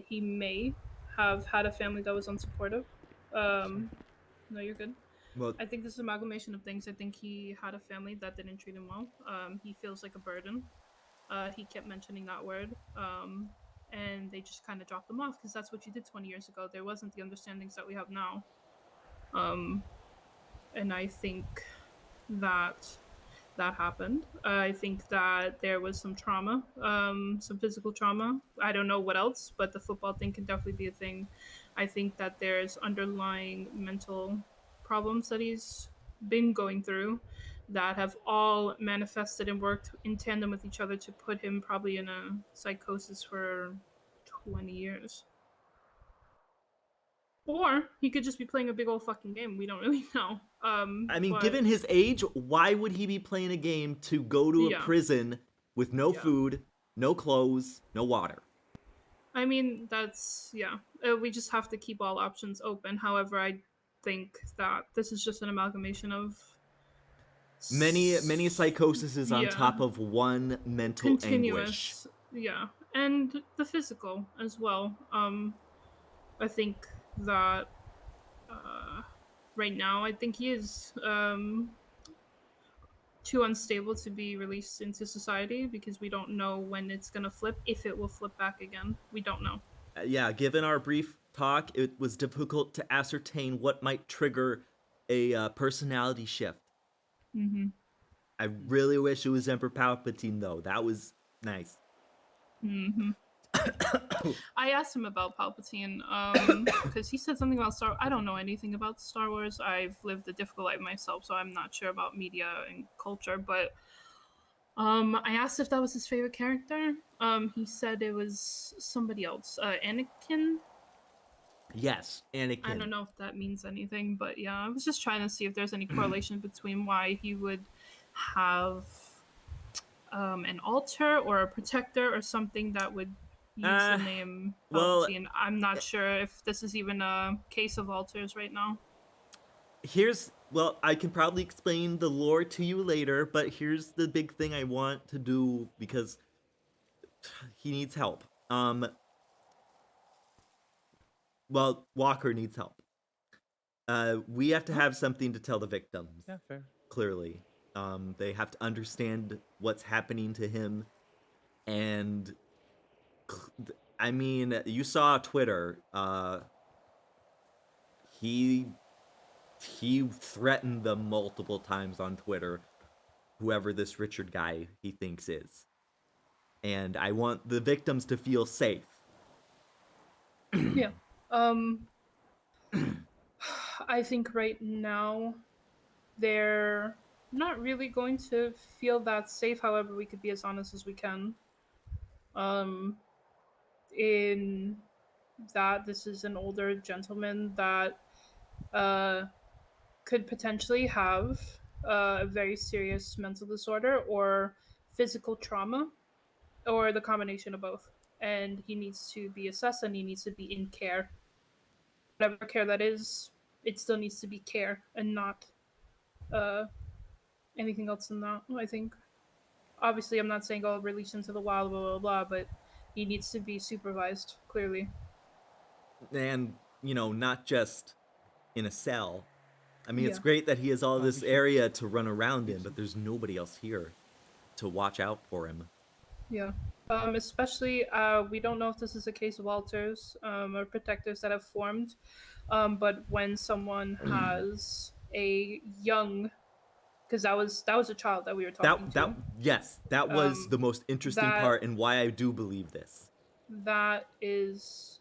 he may have had a family that was unsupportive. No, you're good. Well, I think this is an amalgamation of things. I think he had a family that didn't treat him well. He feels like a burden. He kept mentioning that word. And they just kind of dropped him off because that's what you did 20 years ago. There wasn't the understandings that we have now. And I think that happened. I think that there was some trauma, some physical trauma. I don't know what else, but the football thing can definitely be a thing. I think that there's underlying mental problems that he's been going through that have all manifested and worked in tandem with each other to put him probably in a psychosis for 20 years. Or he could just be playing a big old fucking game. We don't really know. I mean, given his age, why would he be playing a game to go to a prison with no food, no clothes, no water? I mean, we just have to keep all options open. However, I think that this is just an amalgamation of many psychoses on top of one mental anguish. Continuous, yeah, and the physical as well. I think that right now, I think he is too unstable to be released into society because we don't know when it's gonna flip, if it will flip back again. We don't know. Yeah, given our brief talk, it was difficult to ascertain what might trigger a personality shift. Mm-hmm. I really wish it was Emperor Palpatine, though. That was nice. Mm-hmm. I asked him about Palpatine because he said something about Star. I don't know anything about Star Wars. I've lived a difficult life myself, so I'm not sure about media and culture. But I asked if that was his favorite character. He said it was somebody else. Anakin. Yes, Anakin. I don't know if that means anything, but yeah, I was just trying to see if there's any correlation between why he would have an altar or a protector or something that would use the name Palpatine. I'm not sure if this is even a case of altars right now. I can probably explain the lore to you later, but here's the big thing I want to do because he needs help. Walker needs help. We have to have something to tell the victims. Yeah, fair. Clearly. They have to understand what's happening to him. And I mean, you saw Twitter. He threatened them multiple times on Twitter. whoever this Richard guy he thinks is. And I want the victims to feel safe. Yeah. I think right now they're not really going to feel that safe. However, we could be as honest as we can. In that this is an older gentleman that could potentially have a very serious mental disorder or physical trauma, or the combination of both. And he needs to be assessed and he needs to be in care. Whatever care that is, it still needs to be care and not uh, anything else than that, I think. Obviously, I'm not saying, oh, release into the wild, blah, blah, blah, but he needs to be supervised, clearly. And, you know, not just in a cell. I mean, it's Yeah. great that he has all We this should- area to run around in, but there's nobody else here to watch out for him. Yeah. Especially, we don't know if this is a case of alters or protectives that have formed, but when someone has a young, because that was a child that we were talking to. That was the most interesting that- part and why I do believe this. That is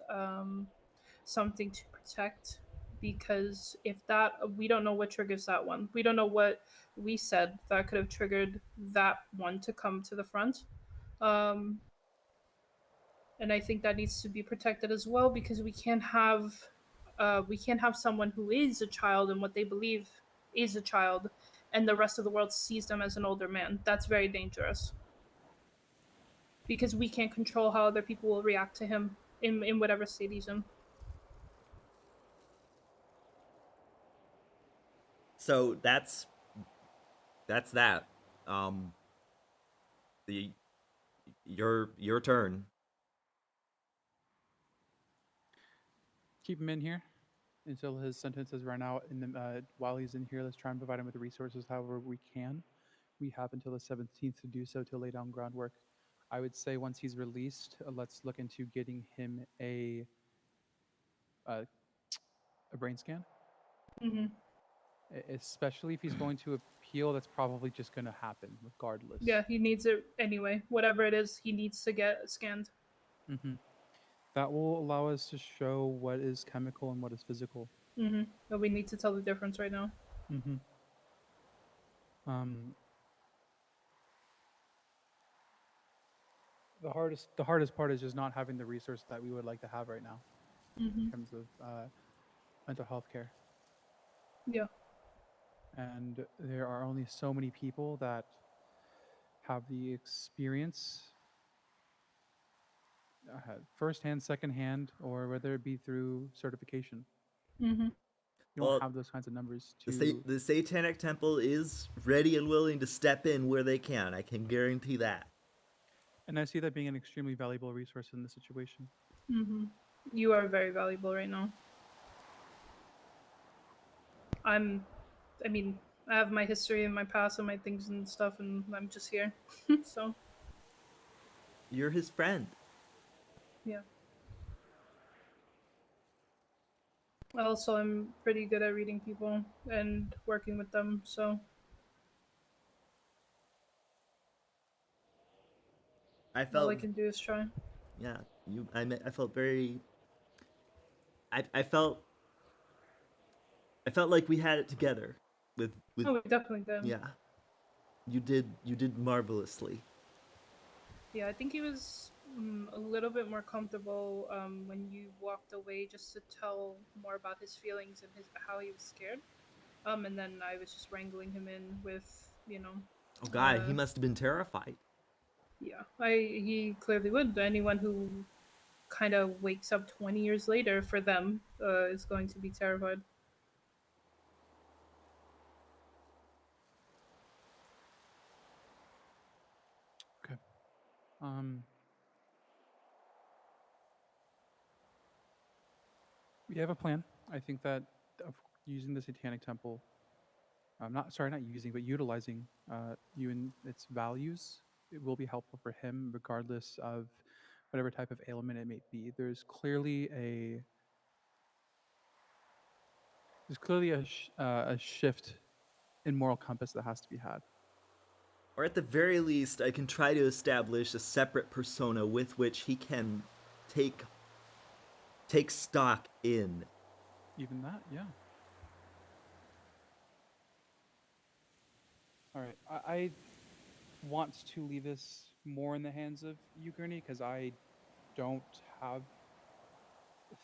something to protect, because if that, we don't know what triggers that one. We don't know what we said that could have triggered that one to come to the front. And I think that needs to be protected as well, because we can't have someone who is a child and what they believe is a child, and the rest of the world sees them as an older man. That's very dangerous, because we can't control how other people will react to him in whatever state he's in. So that's that. The your turn. Keep him in here until his sentence is run out. And then while he's in here, let's try and provide him with the resources however we can. We have until the 17th to do so to lay down groundwork. I would say once he's released, let's look into getting him a brain scan. Mm-hmm. Especially if he's going to appeal, that's probably just going to happen regardless. Yeah, he needs it anyway. Whatever it is, he needs to get scanned. Mm-hmm. That will allow us to show what is chemical and what is physical. Mm-hmm. But we need to tell the difference right now. Mm-hmm. The hardest part is just not having the resource that we would like to have right now in terms of mental health care. Yeah. And there are only so many people that have the experience, firsthand, secondhand, or whether it be through certification. Mm-hmm. You don't have those kinds of numbers to. The Satanic Temple is ready and willing to step in where they can. I can guarantee that. And I see that being an extremely valuable resource in this situation. Mm-hmm. You are very valuable right now. I mean, I have my history and my past and my things and stuff, and I'm just here. So. You're his friend. Yeah. Also, I'm pretty good at reading people and working with them, so. I felt. All I can do is try. Yeah, I felt very. I felt like we had it together. With. Oh, we definitely did. Yeah. You did marvelously. Yeah, I think he was a little bit more comfortable when you walked away, just to tell more about his feelings and how he was scared. And then I was just wrangling him in with, Oh God, he must have been terrified. Yeah, he clearly would. Anyone who kind of wakes up 20 years later for them is going to be terrified. Okay. We have a plan. I think that using the Satanic Temple, not using, but utilizing you and its values, it will be helpful for him regardless of whatever type of ailment it may be. There's clearly a shift in moral compass that has to be had. Or at the very least, I can try to establish a separate persona with which he can take stock in. Even that, yeah. All right, I want to leave this more in the hands of you, Gurney, because I don't have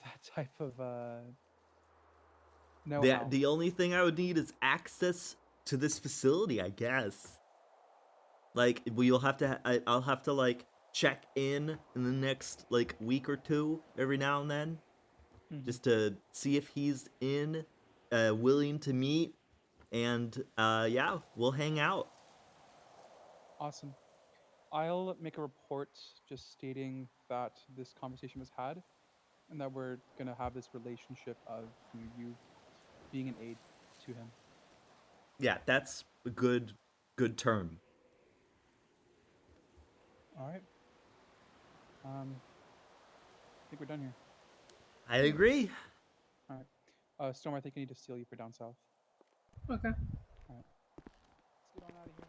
that type of know-how. The only thing I would need is access to this facility, I guess. Like, you'll have to. I'll have to like check in the next like week or two every now and then, just to see if he's willing to meet, and yeah, we'll hang out. Awesome. I'll make a report just stating that this conversation was had, and that we're gonna have this relationship of you being an aid to him. Yeah, that's a good term. All right. I think we're done here. I agree. All right. Storm, I think I need to steal you for down south. Okay. All right. Let's get on out of here.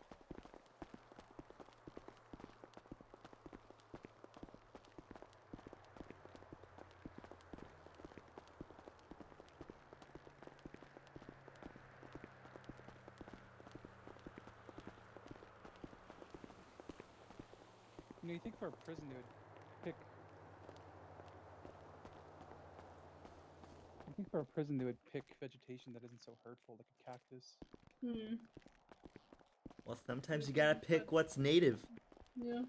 You know, you think for a prison they would pick. I think for a prison they would pick vegetation that isn't so hurtful, like a cactus. Hmm. Well, sometimes you gotta pick what's native. Yeah.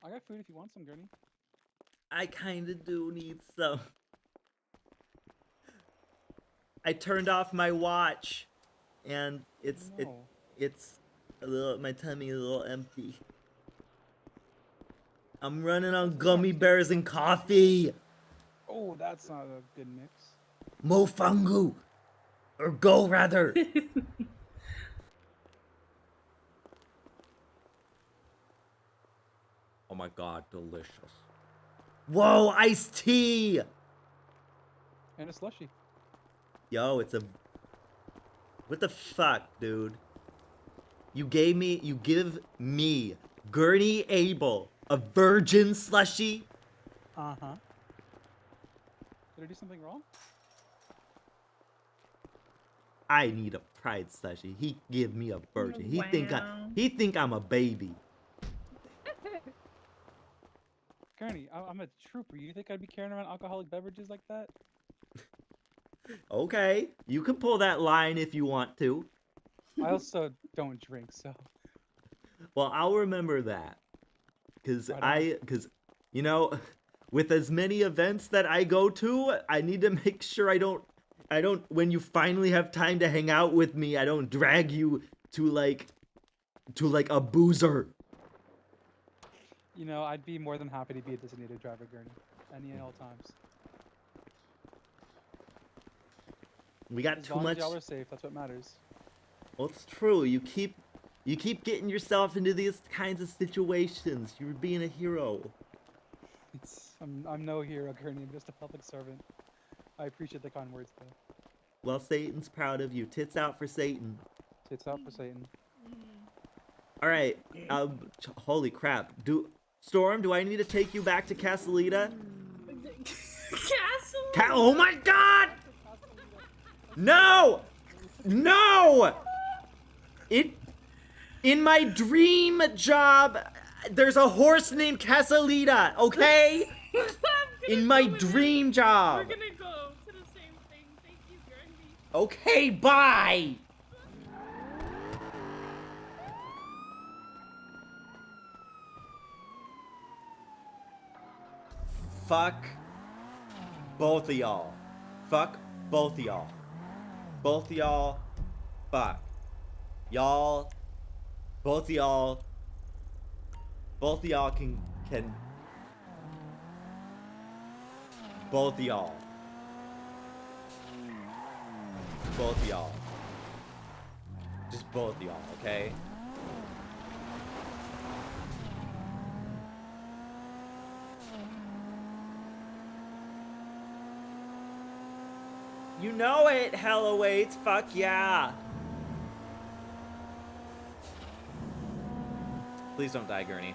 I got food if you want some, Gurney. I kinda do need some. I turned off my watch, and it's a little. My tummy is a little empty. I'm running on gummy bears and coffee. Oh, that's not a good mix. Mofungu, or go rather. Oh my god, delicious. Whoa, iced tea! And a slushie. Yo, it's a... What the fuck, dude? You give me, Gurney Abel, a virgin slushie? Uh-huh. Did I do something wrong? I need a pride slushie. He give me a virgin. He think I'm a baby. Gurney, I'm a trooper. You think I'd be carrying around alcoholic beverages like that? Okay, you can pull that line if you want to. I also don't drink, so. Well, I'll remember that. Cause Right you know, with as many events that I go to, I need to make sure I don't, when you finally have time to hang out with me, I don't drag you to like a boozer. You know, I'd be more than happy to be a designated driver, Gurney. Any and all times. We got As too long much. as y'all are safe, that's what matters. Well, it's true. You keep getting yourself into these kinds of situations. You're being a hero. I'm no hero, Gurney. I'm just a public servant. I appreciate the kind words, though. Well, Satan's proud of you. Tits out for Satan. Tits out for Satan. All right. Holy crap. Storm, do I need to take you back to Casalita? Castle? Oh my god! No! No! In my dream job, there's a horse named Casalita, okay? In my dream job. We're gonna go to the same thing. Thank you, Gurney. Okay, bye! Fuck both of y'all. Fuck Both of y'all. Both of y'all. Fuck. Y'all. Both of y'all. Both of y'all can. Both of y'all. Both of y'all. Just both of y'all, okay? You know it, hella waits. Fuck yeah. Please don't die, Gurney.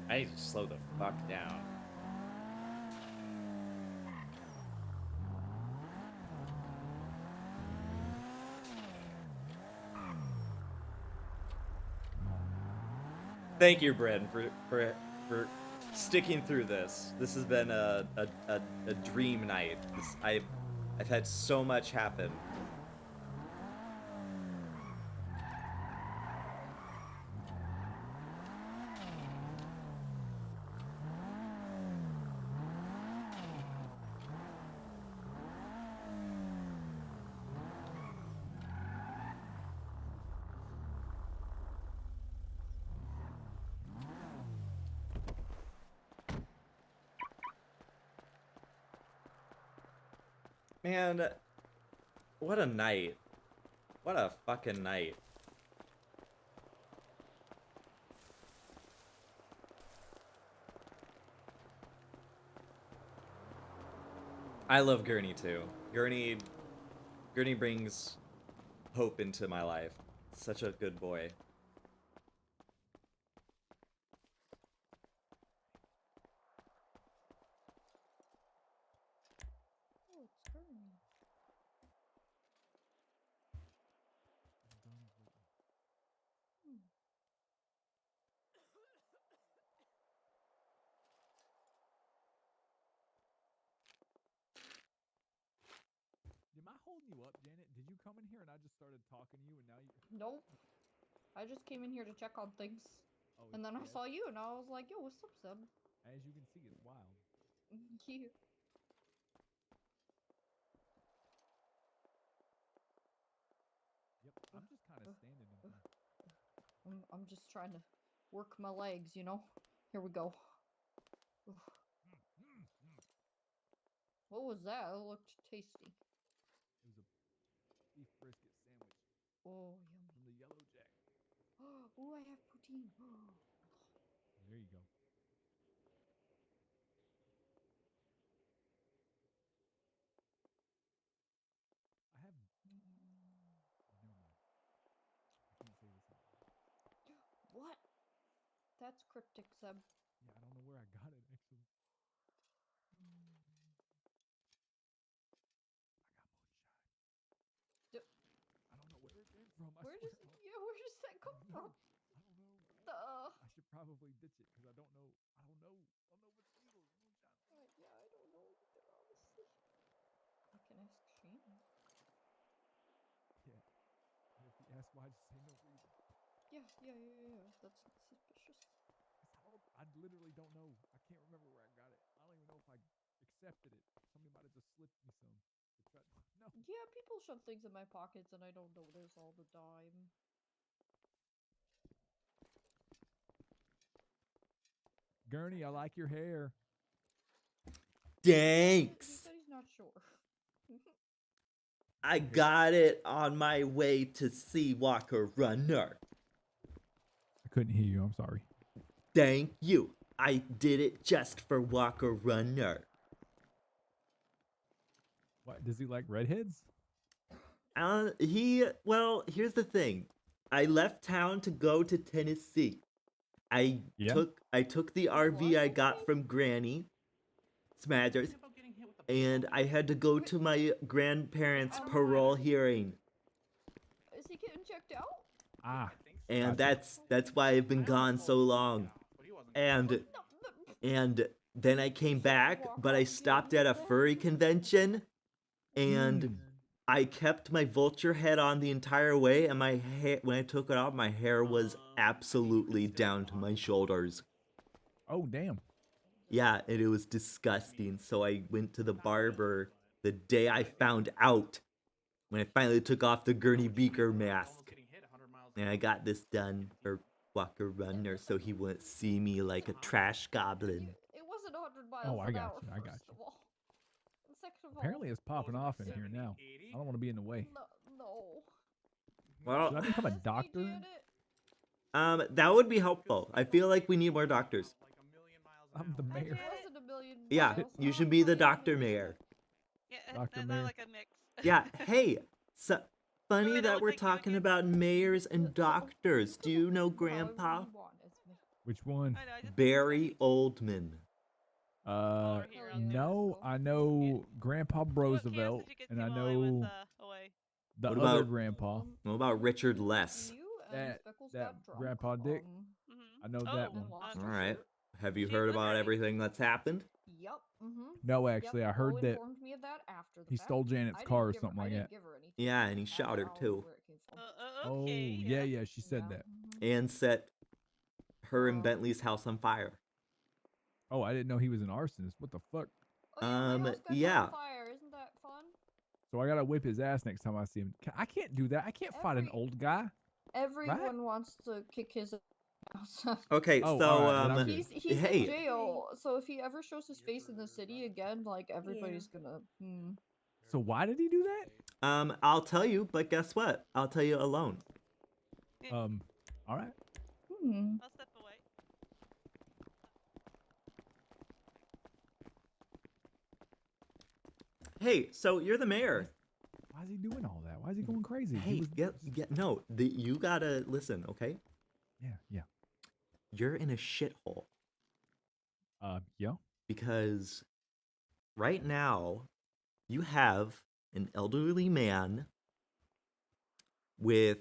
I need to slow the fuck down. Thank you, Bryn, for sticking through this. This has been a dream night. I've had so much happen. Man, what a night. What a fucking night. I love Gurney too. Gurney brings hope into my life. Such a good boy. Oh, it's Gurney. Hmm. Am I holding you up, Janet? Did you come in here and I just started talking to you and now you... Nope. I just came in here to check on things. Oh, And then I yeah. saw you and I was like, yo, what's up, Seb? As you can see, it's wild. You. Yep, I'm just kind of standing in here. I'm just trying to work my legs, you know? Here we go. Oof. What was that? It looked tasty. It was a beef brisket sandwich. Oh, yummy. From the Yellow Jack. Oh, I have poutine. There you go. I have... Oh, never mind. I can't say this out loud. What? That's cryptic, Seb. Yeah, I don't know where I got it, actually. I got moonshine. I don't know where it came from. Where does that come from? I don't know. Duh. I should probably ditch it because I don't know. I don't know if it's legal. Moonshine. Yeah, I don't know either, honestly. I can ask Shane. Yeah. And if he asks why, just say no reason. Yeah. That's not suspicious. It's horrible. I literally don't know. I can't remember where I got it. I don't even know if I accepted it. Somebody might have just slipped me some. No. Yeah, people shove things in my pockets and I don't notice all the time. Gurney, I like your hair. He Thanks. said he's not sure. I got it on my way to see Walker Runner. I couldn't hear you. I'm sorry. Thank you. I did it just for Walker Runner. What, does he like redheads? Well, here's the thing. I left town to go to Tennessee. I took the RV I got from Granny Smathers, and I had to go to my grandparents' parole hearing. Is he getting checked out? Ah. And Gotcha. that's why I've been gone so long. And then I came back, but I stopped at a furry convention, and I kept my vulture head on the entire way, and my hair, when I took it off, my hair was absolutely down to my shoulders. Oh, damn. Yeah, and it was disgusting. So I went to the barber the day I found out, when I finally took off the Gurney Beaker mask. And I got this done for Walker Runner so he wouldn't see me like a trash goblin. It wasn't 100 miles Oh, I an got hour, you. I got first you. of all. And second of Apparently all, it's popping off in here now. I don't want to be in the way. no. Well, Should I become a doctor? that would be helpful. I feel like we need more doctors. I'm the mayor. It wasn't a million Yeah, miles. you should be the doctor mayor. Yeah, Dr. not Mayor. like a mix. Yeah, hey, so funny that we're talking about mayors and doctors. Do you know Grandpa? Which one? Barry Oldman. No, I know Grandpa Roosevelt, and I know the What other about grandpa. What about Richard Less? That Grandpa Dick. I know that one. All right. Have you heard about everything that's happened? Yep. No, actually, I heard that informed me of that after the he fact. stole Janet's I didn't car or give her- something I like didn't that. give her anything. Yeah, and he shot her too. Oh, yeah, she said that. And set her and Bentley's house on fire. Oh, I didn't know he was an arsonist. What the fuck? Yeah. Fire, isn't that fun? So I gotta whip his ass next time I see him. I can't do that. I can't fight an old guy. Everyone wants to kick his ass. Okay, Oh, so all right, then I'm good. He's hey, in jail, so if he ever shows his face in the city again, like everybody's gonna. So why did he do that? I'll tell you, but guess what? I'll tell you alone. All right. I'll step away. Hey, so you're the mayor. Why is he doing all that? Why is he going crazy? Hey, no, you gotta listen, okay? Yeah. You're in a shithole. Yeah. Because right now, you have an elderly man with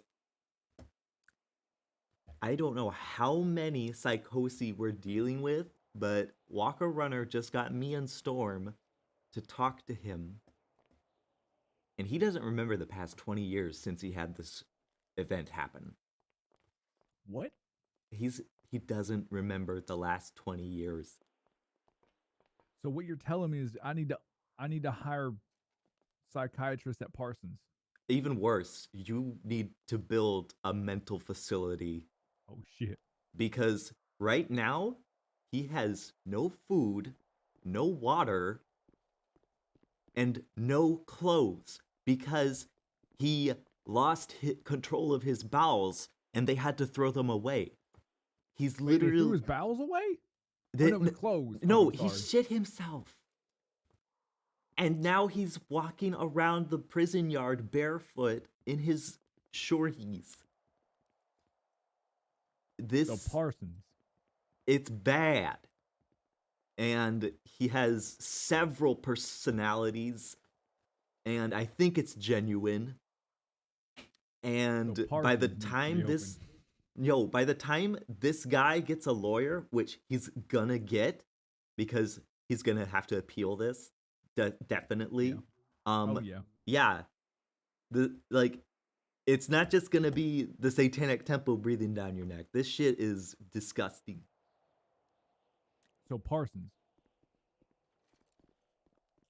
I don't know how many psychosis we're dealing with, but Walker Runner just got me and Storm to talk to him. And he doesn't remember the past 20 years since he had this event happen. What? He doesn't remember the last 20 years. So what you're telling me is I need to hire psychiatrists at Parsons. Even worse, you need to build a mental facility. Oh shit. Because right now, he has no food, no water, and no clothes because he lost control of his bowels and they had to throw them away. He's literally Wait, he threw his bowels away? The, no, his clothes. No, I'm he sorry. shit himself. And now he's walking around the prison yard barefoot in his shorties. So Parsons. It's bad. And he has several personalities. And I think it's genuine. And So by the Parsons needs to time by the time this guy gets a lawyer, which he's gonna get, because he's gonna have to appeal this, definitely. Yeah. It's not just gonna be the Satanic Temple breathing down your neck. This shit is disgusting. So Parsons.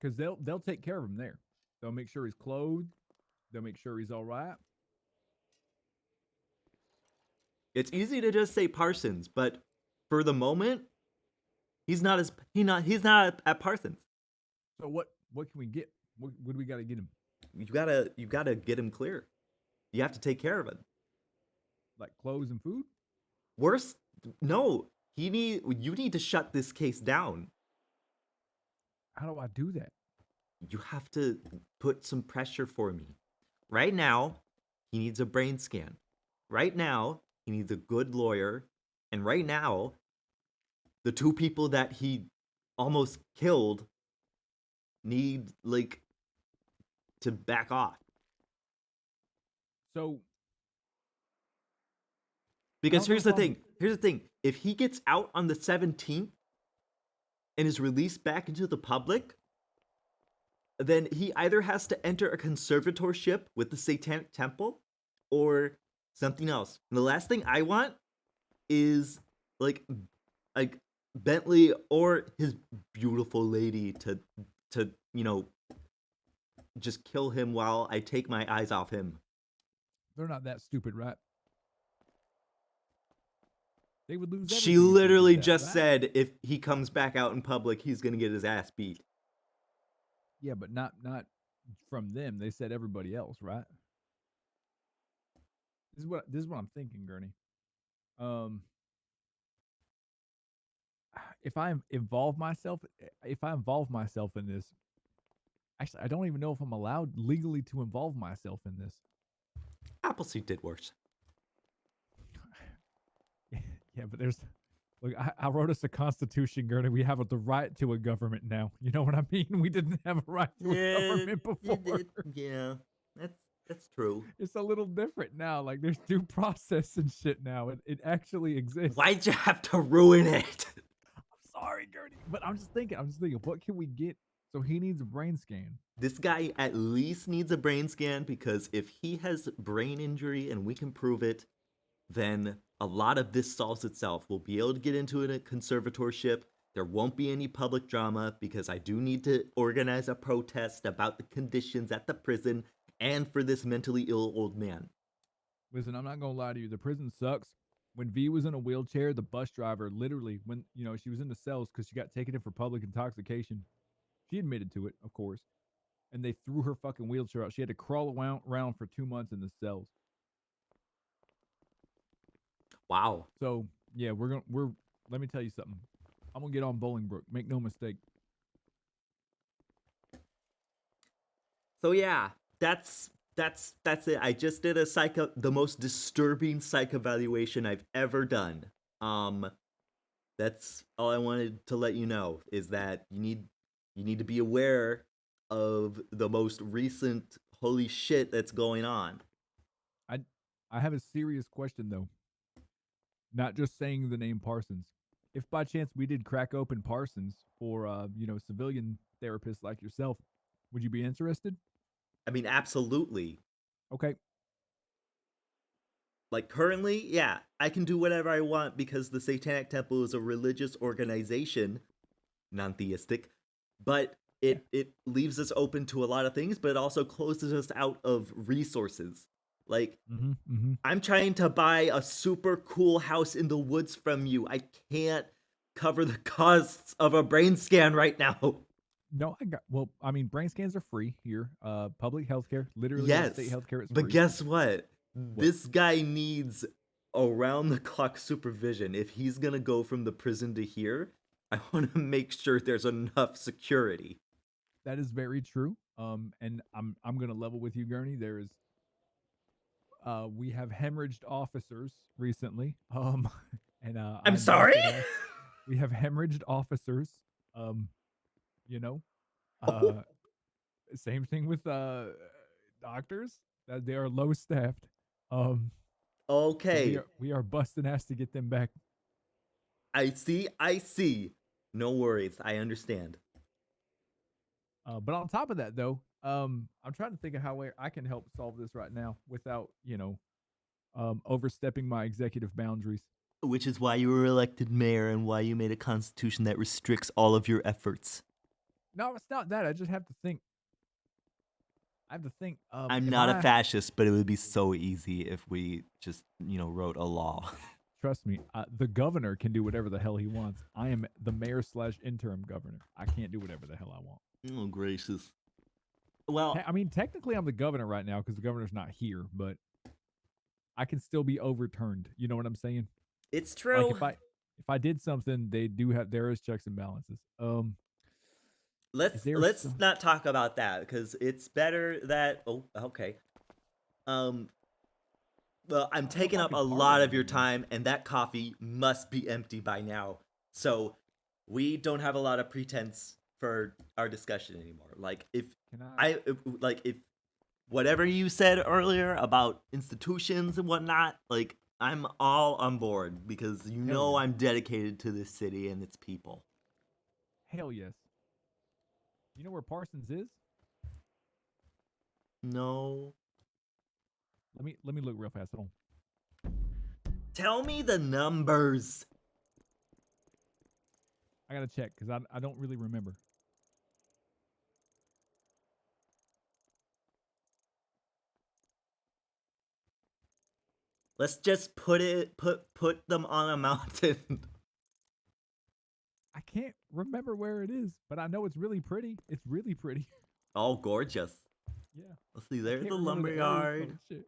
Because they'll take care of him there. They'll make sure he's clothed. They'll make sure he's all right. It's easy to just say Parsons, but for the moment, he's not at Parsons. So what can we get? What do we got to get him? You gotta get him clear. You have to take care of him. Like clothes and food? Worse, no. You need to shut this case down. How do I do that? You have to put some pressure for me. Right now, he needs a brain scan. Right now, he needs a good lawyer. And right now, the two people that he almost killed need, like, to back off. So, because here's the thing. If he gets out on the 17th and is released back into the public, then he either has to enter a conservatorship with the Satanic Temple or something else. And the last thing I want is like Bentley or his beautiful lady to just kill him while I take my eyes off him. They're not that stupid, right? They would lose. She literally just said if he comes back out in public, he's gonna get his ass beat. Yeah, but not from them. They said everybody else, right? This is what I'm thinking, Gurney. If I involve myself in this, actually, I don't even know if I'm allowed legally to involve myself in this. Appleseed did worse. Yeah, but look, I wrote us a constitution, Gurney. We have the right to a government now. You know what I mean? We didn't have a right to a government before. Yeah, that's true. It's a little different now. Like there's due process and shit now. It actually exists. Why'd you have to ruin it? I'm sorry, Gurney, but I'm just thinking, what can we get? So he needs a brain scan. This guy at least needs a brain scan because if he has brain injury and we can prove it, then a lot of this solves itself. We'll be able to get into a conservatorship. There won't be any public drama because I do need to organize a protest about the conditions at the prison and for this mentally ill old man. Listen, I'm not gonna lie to you. The prison sucks. When V was in a wheelchair, the bus driver literally, when she was in the cells because she got taken in for public intoxication, she admitted to it, of course, and they threw her fucking wheelchair out. She had to crawl around for 2 months in the cells. Wow. So yeah, let me tell you something. I'm gonna get on Bolingbrook. Make no mistake. So yeah, that's it. I just did the most disturbing psych evaluation I've ever done. That's all I wanted to let you know is that you need to be aware of the most recent holy shit that's going on. I have a serious question though. Not just saying the name Parsons. If by chance we did crack open Parsons for civilian therapists like yourself, would you be interested? I mean, absolutely. Okay. Like currently, yeah, I can do whatever I want because the Satanic Temple is a religious organization, non-theistic, but it leaves us open to a lot of things, but it also closes us out of resources. Like, I'm trying to buy a super cool house in the woods from you. I can't cover the costs of a brain scan right now. No, brain scans are free here. Public healthcare, literally state healthcare is free. But guess what? This guy needs around-the-clock supervision. If he's gonna go from the prison to here, I want to make sure there's enough security. That is very true. And I'm gonna level with you, Gurney. There is. We have hemorrhaged officers recently. And I'm sorry. We have hemorrhaged officers. Same thing with doctors. They are low staffed. Okay. We are busting ass to get them back. I see. No worries. I understand. But on top of that, though, I'm trying to think of how I can help solve this right now without, overstepping my executive boundaries. Which is why you were elected mayor and why you made a constitution that restricts all of your efforts. No, it's not that. I just have to think. have to think. I'm if not a I- fascist, but it would be so easy if we just, wrote a law. Trust me, the governor can do whatever the hell he wants. I am the mayor/interim governor. I can't do whatever the hell I want. Oh, gracious. Well, I mean, technically, I'm the governor right now because the governor's not here, but I can still be overturned. You know what I'm saying? it's true. Like if I did something, there is checks and balances. Let's not talk about that because it's better that. Oh, okay. Well, I'm taking up a lot of your time, and that coffee must be empty by now. So, we don't have a lot of pretense for our discussion anymore. Like, if whatever you said earlier about institutions and whatnot, like, I'm all on board because I'm dedicated to this city and its people. Hell yes. You know where Parsons is? No. Let me look real fast. Hold on. Tell me the numbers. I gotta check because I don't really remember. Let's just put them on a mountain. I can't remember where it is, but I know it's really pretty. It's really pretty. Oh, gorgeous. Yeah. Let's see. There's can't the remember the area lumberyard. code, shit.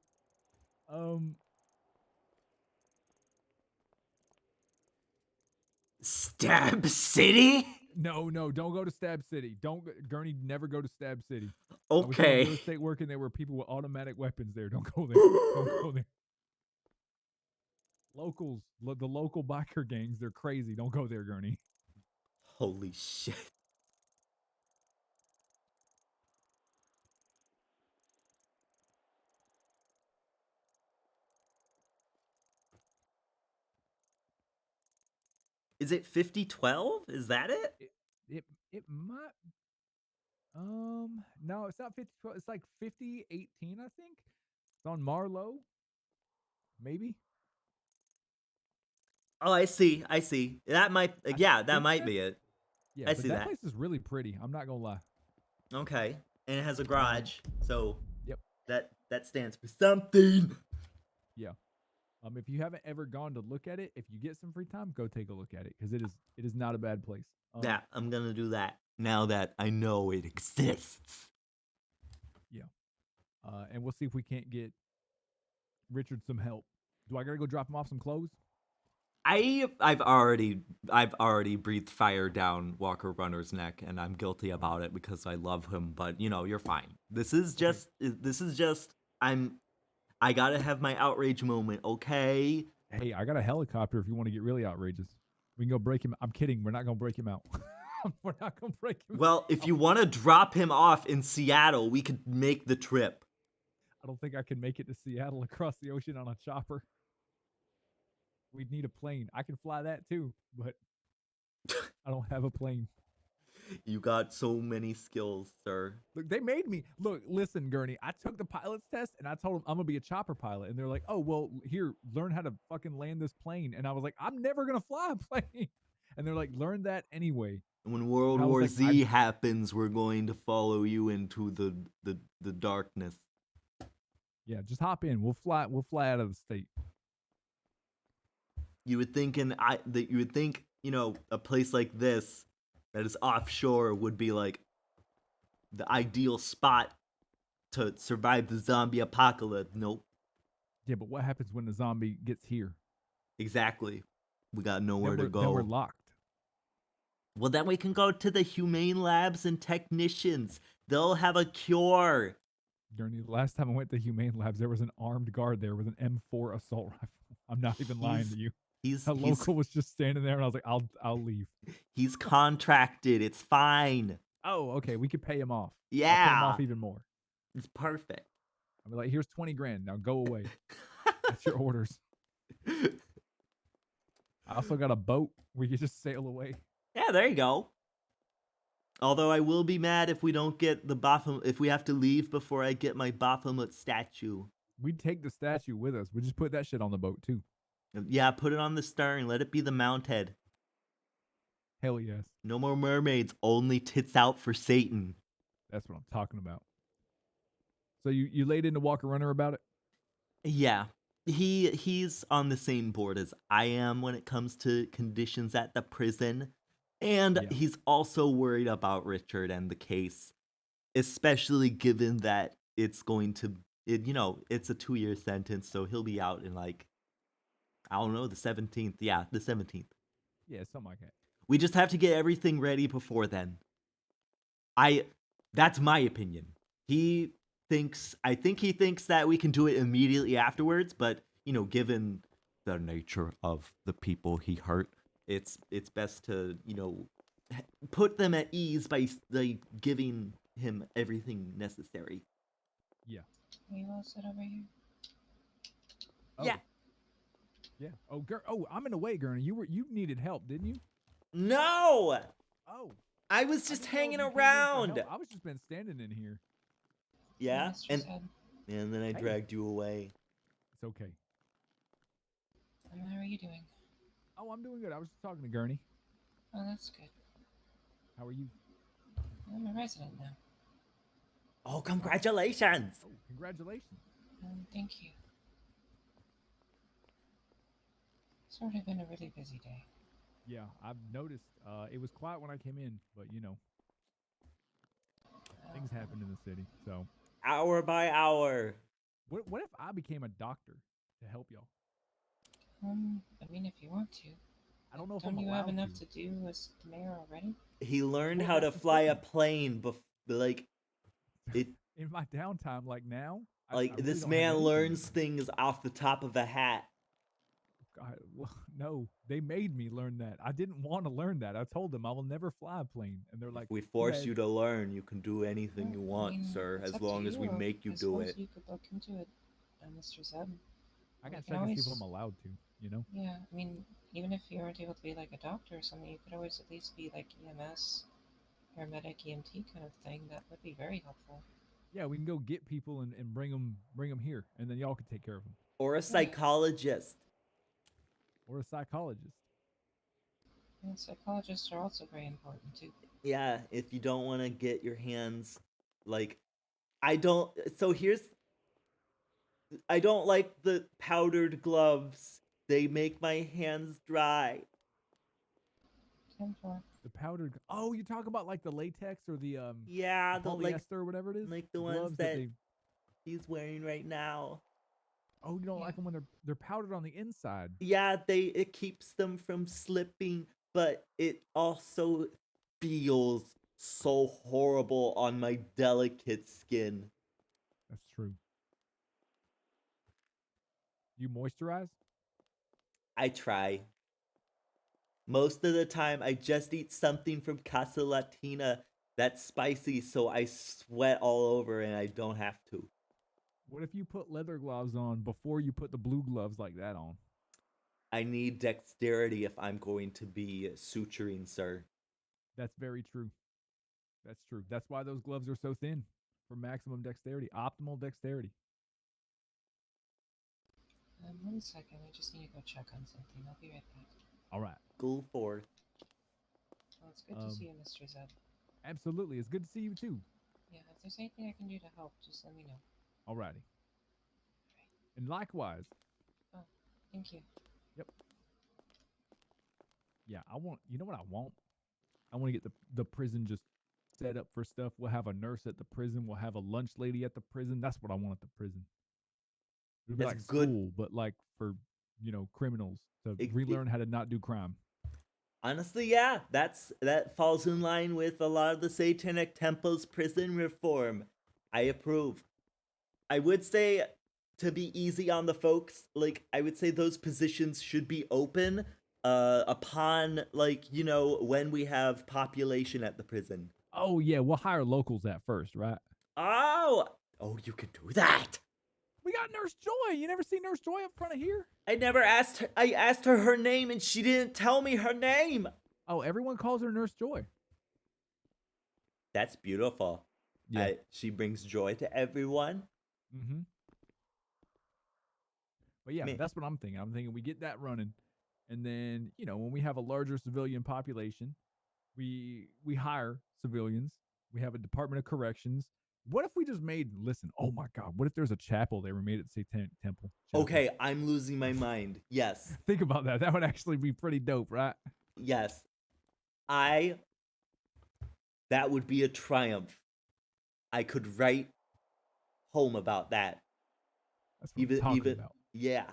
Stab City? No, don't go to Stab City. Gurney, never go to Stab City. Okay. I was doing real estate work and there were people with automatic weapons there. Don't go there. Don't go there. Locals, the local biker gangs, they're crazy. Don't go there, Gurney. Holy shit. Is it 5012? Is that it? It might. No, it's not 5012. It's like 5018, I think. It's on Marlowe. Maybe. Oh, I see. That might. That might be it. Yeah, I but see that that. place is really pretty. I'm not gonna lie. Okay, and it has a garage, so yep, that stands for something. Yeah. If you haven't ever gone to look at it, if you get some free time, go take a look at it because it is not a bad place. Yeah, I'm gonna do that now that I know it exists. Yeah. And we'll see if we can't get Richard some help. Do I gotta go drop him off some clothes? I've already breathed fire down Walker Runner's neck, and I'm guilty about it because I love him. But you're fine. This is just I gotta have my outrage moment, okay? Hey, I got a helicopter if you want to get really outrageous. We can go break him. I'm kidding. We're not gonna break him out. We're not gonna break him. Well, if you want to drop him off in Seattle, we could make the trip. I don't think I can make it to Seattle across the ocean on a chopper. We'd need a plane. I can fly that too, but I don't have a plane. You got so many skills, sir. Look, they made me. Look, listen, Gurney. I took the pilot's test and I told them I'm gonna be a chopper pilot, and they're like, "Oh, well, here, learn how to fucking land this plane." And I was like, "I'm never gonna fly a plane." And they're like, "Learn that anyway." When World War Z happens, we're going to follow you into the darkness. Yeah, just hop in. We'll fly out of the state. You would think a place like this that is offshore would be like the ideal spot to survive the zombie apocalypse. Nope. Yeah, but what happens when the zombie gets here? Exactly. We got nowhere to go. Then we're locked. Well, then we can go to the humane labs and technicians. They'll have a cure. Gurney, the last time I went to humane labs, there was an armed guard there with an M4 assault rifle. I'm not even lying to you. A local was just standing there, and I was like, "I'll leave." He's contracted. It's fine. Oh, okay. We could pay him off. Yeah. I'll pay him off even more. It's perfect. I'll be like, "Here's 20 grand. Now go away." That's your orders. I also got a boat. We could just sail away. Yeah, there you go. Although I will be mad if we don't get if we have to leave before I get my Baphomet statue. We'd take the statue with us. We just put that shit on the boat too. Yeah, put it on the stern. Let it be the mount head. Hell yes. No more mermaids. Only tits out for Satan. That's what I'm talking about. So you laid into Walker Runner about it? Yeah. He's on the same board as I am when it comes to conditions at the prison. And Yeah. he's also worried about Richard and the case, especially given that it's going to it's a 2-year sentence, so he'll be out in like I don't know, the 17th. Yeah, the 17th. Yeah, something like that. We just have to get everything ready before then. That's my opinion. I think he thinks that we can do it immediately afterwards, but given the nature of the people he hurt, it's best to, put them at ease by giving him everything necessary. Yeah. Can you all sit over here? Yeah. Yeah. Oh, I'm in the way, Gurney. You needed help, didn't you? No. Oh. I was just hanging around. I was just been standing in here. Yeah. And And then I dragged you away. It's okay. how are you doing? Oh, I'm doing good. I was just talking to Gurney. Oh, that's good. How are you? I'm a resident now. Oh, congratulations. Oh, congratulations. Thank you. Sort of been a really busy day. Yeah, I've noticed. It was quiet when I came in, but things happen in the city. So hour by hour. What if I became a doctor to help y'all? I mean, if you want to. I don't know if Don't I'm you have allowed enough to. to do as the mayor already? He learned Well, how to that's the fly a thing. plane In my downtime, like now. I like really this don't have man anything. learns things off the top of a hat. Well, no, they made me learn that. I didn't want to learn that. I told them I will never fly a plane, and they're like, If we "Go force ahead." you to learn, you can do anything you want, I mean, sir, it's as up to long as we you. make you I do suppose it. you could look into it, Mr. Zeb. I gotta We can check and see if always- I'm allowed to. Yeah, I mean, even if you aren't able to be like a doctor or something, you could always at least be like EMS, paramedic, EMT kind of thing. That would be very helpful. Yeah, we can go get people and bring them here, and then y'all can take care of them. Or a psychologist. Or a psychologist. And psychologists are also very important too. Yeah, if you don't want to get your hands I don't like the powdered gloves. They make my hands dry. The powdered. Oh, you talk about like the latex or the Yeah, the polyester or whatever it is. Like the gloves ones that they. he's wearing right now. Oh, you don't like them when they're powdered on the inside. Yeah, it keeps them from slipping, but it also feels so horrible on my delicate skin. That's true. You moisturize? I try. Most of the time, I just eat something from Casa Latina that's spicy, so I sweat all over and I don't have to. What if you put leather gloves on before you put the blue gloves like that on? I need dexterity if I'm going to be suturing, sir. That's very true. That's true. That's why those gloves are so thin, for maximum dexterity, optimal dexterity. 1 second, I just need to go check on something. I'll be right back. All right. Go forth. Well, it's good to see you, Mr. Zeb. Absolutely. It's good to see you too. Yeah, if there's anything I can do to help, just let me know. Alrighty. And likewise. Oh, thank you. Yep. Yeah, you know what I want? I want to get the prison just set up for stuff. We'll have a nurse at the prison. We'll have a lunch lady at the prison. That's what I want at the prison. It'll be That's like good. school, but like for, criminals to relearn how to not do crime. Honestly, yeah, that falls in line with a lot of the Satanic Temple's prison reform. I approve. I would say, to be easy on the folks, I would say those positions should be open upon when we have population at the prison. Oh yeah, we'll hire locals at first, right? Oh, you can do that. We got Nurse Joy. You never see Nurse Joy up front of here? I never asked her. I asked her name and she didn't tell me her name. Oh, everyone calls her Nurse Joy. That's beautiful. Yeah. She brings joy to everyone. Mm-hmm. But yeah, that's what I'm thinking. I'm thinking we get that running, and then when we have a larger civilian population, we hire civilians. We have a Department of Corrections. What if we just made? Listen, oh my God, what if there's a chapel there? We made it Satanic Temple. Chapel. Okay, I'm losing my mind. Yes. Think about that. That would actually be pretty dope, right? Yes. That would be a triumph. I could write home about that. That's what I'm talking about. Yeah.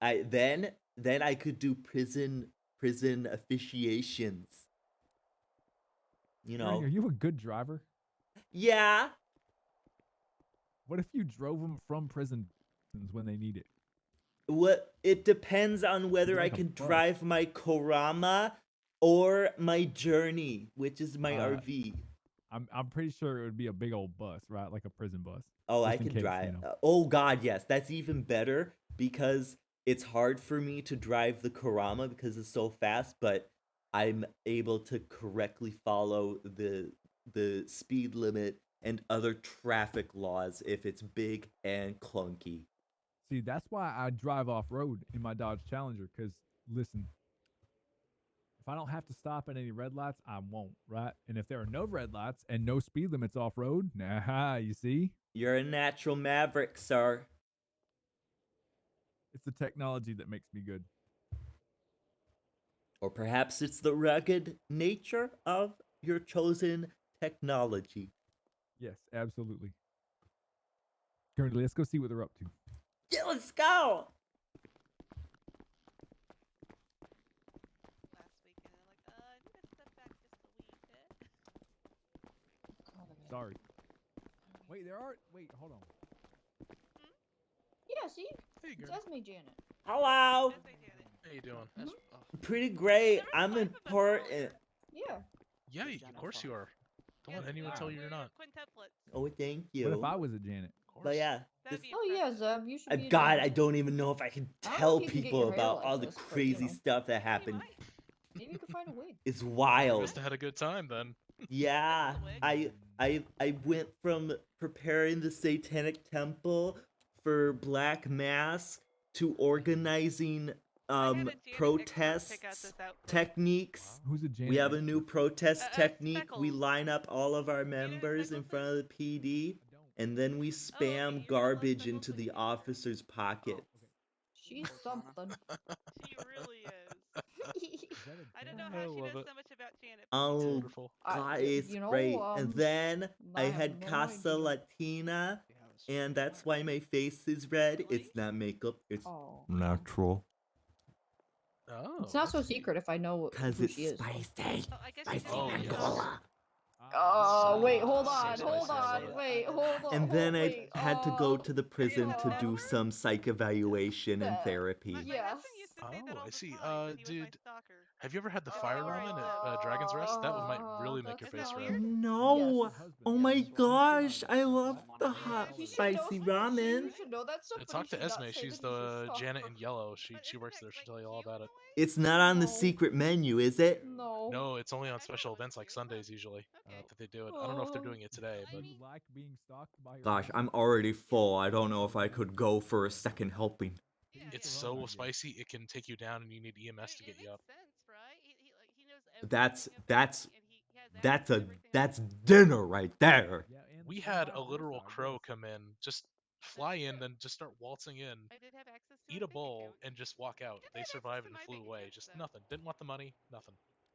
Then I could do prison officiations. You know. Are you a good driver? Yeah. What if you drove them from prisons when they need it? It depends on whether I can drive my Kurama or my Journey, which is my RV. I'm pretty sure it would be a big old bus, right? Like a prison bus. Oh, just I in can case, drive. You know. Oh God, yes, that's even better because it's hard for me to drive the Kurama because it's so fast, but I'm able to correctly follow the speed limit and other traffic laws if it's big and clunky. See, that's why I drive off road in my Dodge Challenger. Because listen, if I don't have to stop at any red lights, I won't, right? And if there are no red lights and no speed limits off road, nah, you see? You're a natural maverick, sir. It's the technology that makes me good. Or perhaps it's the rugged nature of your chosen technology. Yes, absolutely. Currently, let's go see what they're up to. Yeah, let's go! Sorry. Wait, hold on. Yeah, see? Hey, It's girl. Esme Janet. Hello! How you doing? Pretty great. I'm important. Yeah. Yeah, of course you are. Don't let anyone tell you you're not. Oh, thank you. What if I was a Janet? But yeah. Oh yeah, Zeb, you should be. God, I don't even know if I can I don't know tell if you can get people your hair about like all the this, but, crazy stuff that happened. Maybe you could find a wig. It's You wild. must have had a good time then. Yeah, I went from preparing the Satanic Temple for Black Mass to organizing protest techniques. Who's a Janet? We have a new protest technique. We line up all of our members in front of the PD, and then we spam garbage into the officer's pocket. She's something. She really is. I don't know I how she love knows it. so much about Janet. Oh, wonderful. God, it's you know, great. And then I have had no Casa idea. Latina, and that's why my face is red. It's not makeup, it's Oh. natural. Oh. It's not so secret if I know Because who it's she is. spicy. Spicy yes. Angola. Oh, wait, hold So on, spicy, I love it. wait, hold on. And then I wait, had to go to the prison to do some psych evaluation and therapy. Yes. Oh, I see. Dude, have you ever had the fire ramen at Dragon's Rest? That one might really make your face red. No! Oh my gosh, I love the hot You should spicy know, ramen. You should know that stuff. Talk to Esme. She's the Janet in yellow. She works there. She'll tell you all about it. It's not on the secret menu, is it? No. No, it's only on special events like Sundays usually that they do it. I don't know if they're doing it today, but You like being stalked by your Gosh, I'm already full. I don't know if I could go for a second helping. it's so spicy it can take you down, and you need EMS to get you up. That's dinner right there. We had a literal crow come in, just fly in, then just start waltzing in, eat a bowl, and just walk out. They survived and flew away. Just nothing. Didn't want the money. Nothing.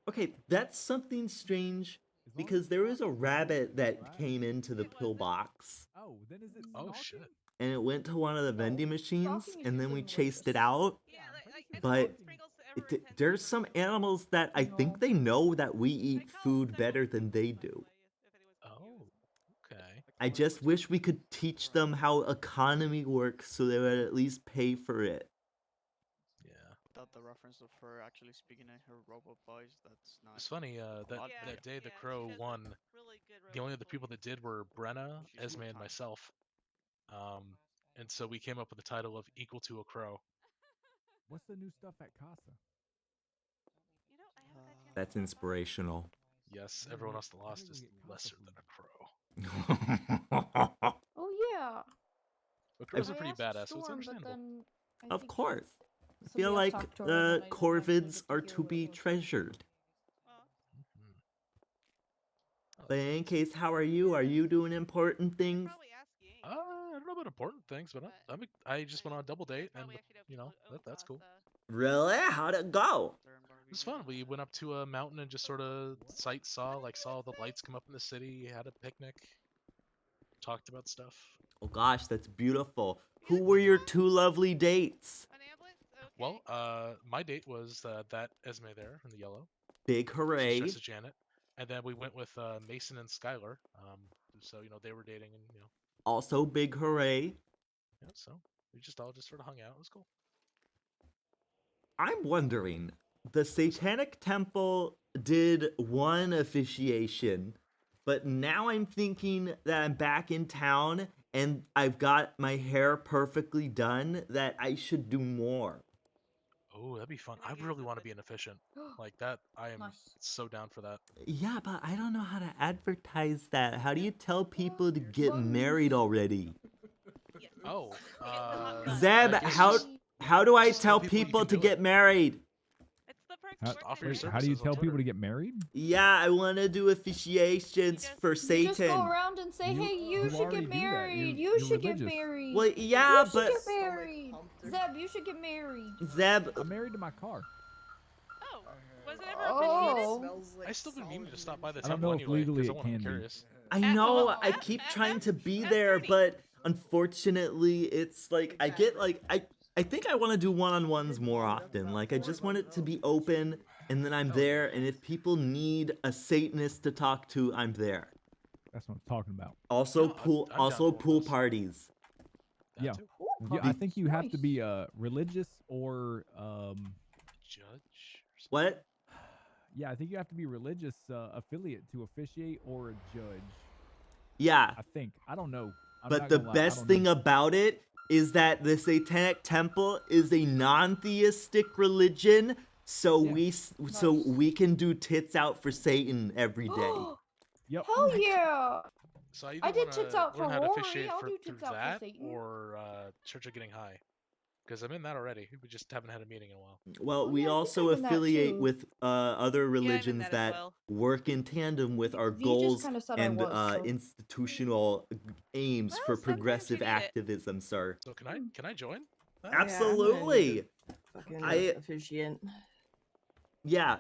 Okay, that's something strange because there was a rabbit that came into the pillbox. Oh, then is it? Oh shit. And it went to one of the vending machines, and then we chased it out. But there's some animals that I think they know that we eat food better than they do. Oh, okay. I just wish we could teach them how economy works so they would at least pay for it. Yeah. Without the reference of her actually speaking in her robot voice, that's not. It's funny, that day the crow won, the only other people that did were Brenna, Esme, and myself. And so we came up with the title of Equal to a Crow. What's the new stuff at Casa? That's inspirational. Yes, everyone else that lost is lesser than a crow. Oh yeah. But crows are I pretty asked badass, so it's Storm, but understandable. then I Of think course. I somebody feel else like talked to her and then I didn't corvids get are hear to what be it was. treasured. Oh, But in any case, how are you? Are you doing important things? I don't know about important things, but I just went on a double date, and you know that's cool. Really? How'd it go? It was fun. We went up to a mountain and just sort of saw the lights come up in the city, had a picnic, talked about stuff. Oh gosh, that's beautiful. Who were your two lovely dates? Well, my date was that Esme there in the yellow. Big hooray. She's dressed as Janet. And then we went with Mason and Skylar. So they were dating, and Also big hooray. Yeah, so we just all sort of hung out. It was cool. I'm wondering, the Satanic Temple did one officiation, but now I'm thinking that I'm back in town and I've got my hair perfectly done, that I should do more. Oh, that'd be fun. I really want to be an officiant. Like that, I am so down for that. Yeah, but I don't know how to advertise that. How do you tell people to get married already? Oh, Zeb, how do I just tell tell people you people can to do get married? How do you tell people to get married? Yeah, I want to do officiations for Satan. You just go around and say, hey, you should get married. You should get married. Well, yeah, you but should get married. Zeb, you should get married. Zeb, I'm married to my car. Was it ever Oh. I still been meaning to stop by the I don't temple know if anyway legally because I it want to can be be. curious. I know I keep trying to be there, but unfortunately, it's like I get like I think I want to do one-on-ones more often. Like I just want it to be open, and then I'm there. And if people need a Satanist to talk to, I'm there. That's what I'm talking about. Also, I'm down for pool parties. Yeah. Yeah, I think you have to be religious or Judge. What? Yeah, I think you have to be religious affiliate to officiate or a judge. Yeah. I think. I don't know. I'm But not the gonna lie, I best don't thing know. about it is that the Satanic Temple is a non-theistic religion, so we can do tits out for Satan every day. Yep. Hell yeah. So I I did tits out for learn how to Rory. officiate I'll through do tits out for that Satan. or Church of Getting High, because I'm in that already. We just haven't had a meeting in a while. Well, we yeah, I think also I'm in that affiliate too. with other religions that as that well. work in tandem with our V just goals kinda said I and was, so. institutional aims Well, for sometimes progressive you need it. activism, sir. So can I join? Absolutely. Fucking I- officiant. Yeah,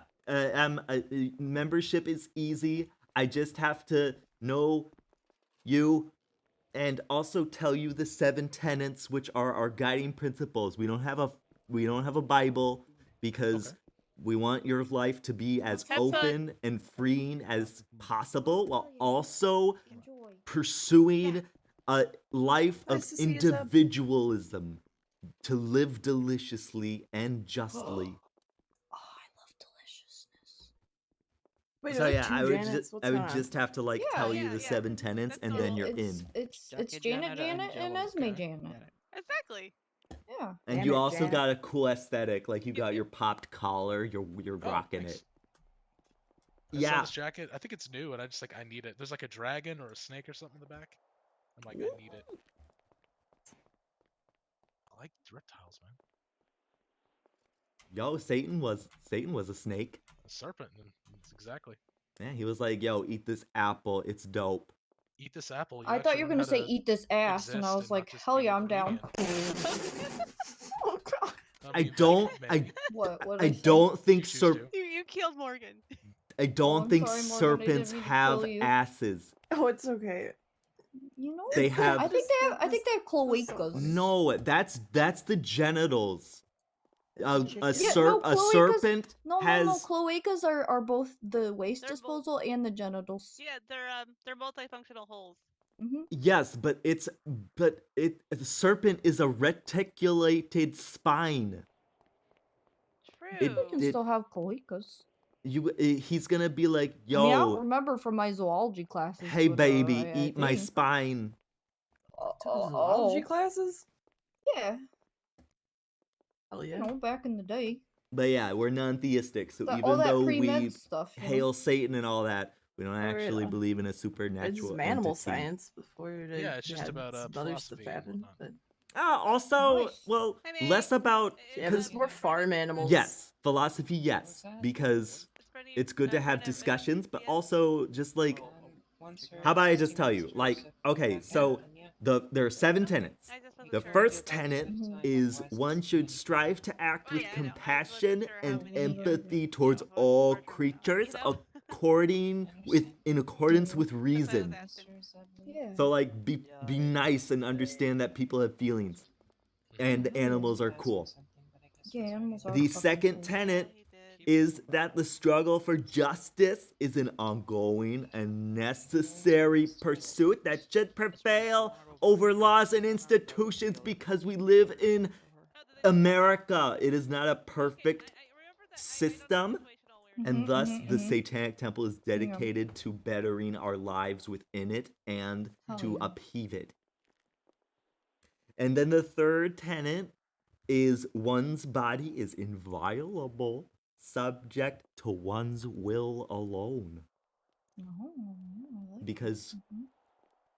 membership is easy. I just have to know you and also tell you the 7 tenets, which are our guiding principles. We don't have a Bible because we want your life to be as Have fun. open and freeing as possible, while also pursuing a life of Nice to see you, Zeb. individualism, to live deliciously and justly. Wait, So are there yeah, two I would Janets? just What's I would going on? just have to like Yeah, tell you yeah, the yeah. 7 tenets, and then you're in. It's Jacket Janet Janet and and Esme Angelica. Janet. Exactly. Yeah. And Damn you it, also Janet. got a cool aesthetic, like you got your popped collar, you're rocking thanks. it. I saw Yeah. this jacket. I think it's new, and I just I need it. There's like a dragon or a snake or something in the back. I'm like, I need it. I like reptiles, man. Yo, Satan was a snake. A serpent, and exactly. Yeah, he was like, yo, eat this apple, it's dope. Eat this apple. I thought you were gonna say eat this ass, and I was like, hell yeah, I'm down. Oh god. I don't What I don't think You killed Morgan. I don't I'm think sorry, Morgan, I serpents didn't mean to have kill you. asses. Oh, it's okay. You know, They have- I think they have cloacas. No, that's the genitals. A Yeah, serpent no, has cloacas are both the waste disposal and the genitals. Yeah, they're multifunctional holes. yes, but the serpent is a reticulated spine. True. They can still have cloacas. He's gonna be like, I mean, I don't yo, remember from my zoology classes. hey but, baby, I eat my think. spine. Zoology classes? Yeah. Hell You know, back in the day. But yeah, we're non-theistic, so All even that though pre-med we stuff, you know? hail Satan and all that, we don't Or, actually believe in a supernatural It's some animal entity. science before the, Yeah, it's just had about, some other philosophy stuff and happen. But Also, well, less about yeah, there's more farm animals. yes, philosophy, yes, because it's good to have discussions, but also just like once or How about I 60 just tell you? monsters, Like, if we okay, back so out, then yeah. there are 7 tenets. The first tenet Mhm. is one should strive to act with compassion and empathy towards all creatures in accordance with reason. Yeah. So like be nice and understand that people have feelings and animals are cool. Yeah, animals are The fucking second cool. tenet is that the struggle for justice is an ongoing and necessary pursuit that should prevail over laws and institutions because we live in America. It is not a perfect system, and thus the Satanic Temple is dedicated to bettering our lives within it and to yeah. upheave it. And then the third tenet is one's body is inviolable, subject to one's will alone. Oh, I like Because, that.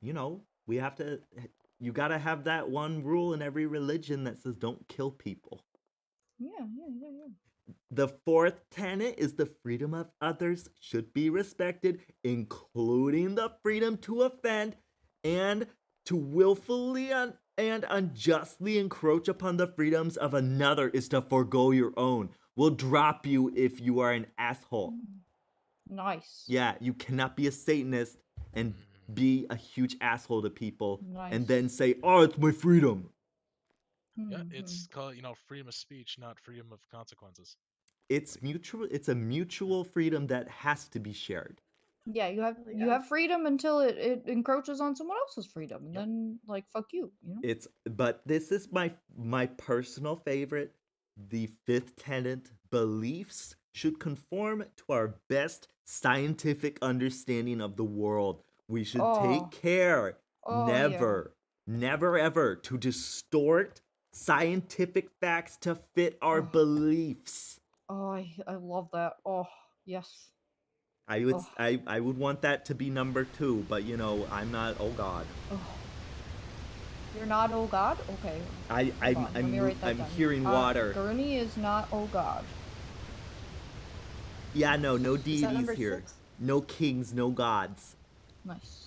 you know, you gotta have that one rule in every religion that says don't kill people. Yeah. The fourth tenet is the freedom of others should be respected, including the freedom to offend and to willfully and unjustly encroach upon the freedoms of another is to forego your own. We'll drop you if you are an asshole. Nice. Yeah, you cannot be a Satanist and be a huge asshole to people and then say, "Oh, it's my freedom." Yeah, it's called, freedom of speech, not freedom of consequences. It's mutual. It's a mutual freedom that has to be shared. Yeah, you have freedom until it encroaches on someone else's freedom, and then like fuck you, you know. But this is my personal favorite. The fifth tenet: beliefs should conform to our best scientific understanding of the world. We should take care never ever to distort scientific facts to fit our beliefs. Oh, I love that. Oh, yes. I would want that to be number 2, but I'm not. Oh God. You're not oh god? Okay. I'm hearing water. Gurney is not oh god. Yeah, no deities number here. 6? No kings, no gods. Nice.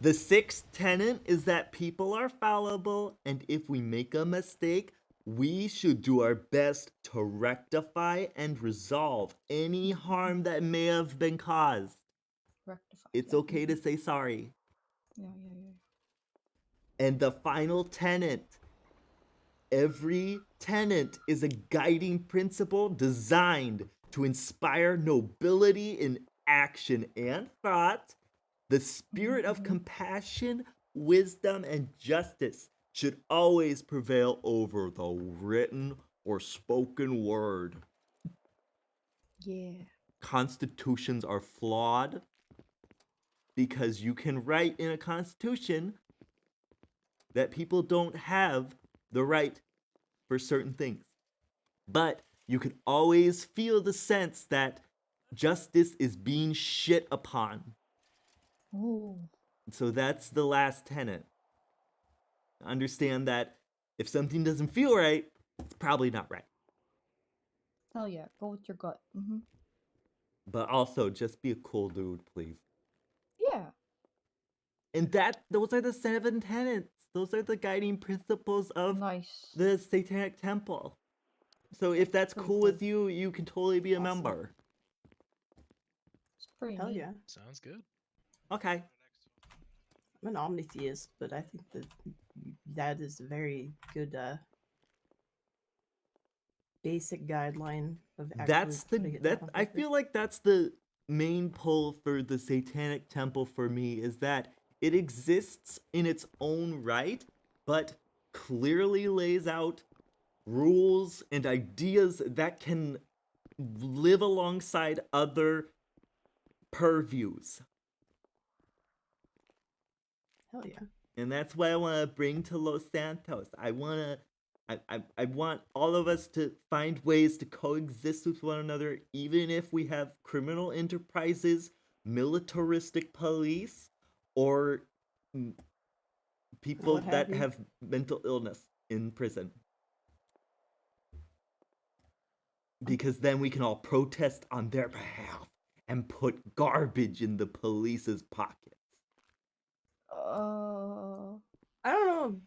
The sixth tenet is that people are fallible, and if we make a mistake, we should do our best to rectify and resolve any harm that may have been caused. Rectify. It's okay to say sorry. Yeah. And the final tenet. Every tenet is a guiding principle designed to inspire nobility in action and thought. The spirit of compassion, wisdom, and justice should always prevail over the written or spoken word. Yeah. Constitutions are flawed because you can write in a constitution that people don't have the right for certain things. But you can always feel the sense that justice is being shit upon. Ooh. So that's the last tenet. Understand that if something doesn't feel right, it's probably not right. Hell yeah, go with your gut. But also, just be a cool dude, please. Yeah. And those are the 7 tenets. Those are the guiding principles of the Satanic Temple. So if that's cool with you, you can totally be a member. It's pretty Hell neat. yeah. Sounds good. Okay. I'm an omnitheist, but I think that is a very good basic guideline of actually I feel like that's the main pull for the Satanic Temple for me, is that it exists in its own right, but clearly lays out rules and ideas that can live alongside other purviews. Hell yeah. And that's what I want to bring to Los Santos. I want all of us to find ways to coexist with one another, even if we have criminal enterprises, militaristic police, or people that have mental illness in prison. Because then we can all protest on their behalf and put garbage in the police's pockets. I don't know.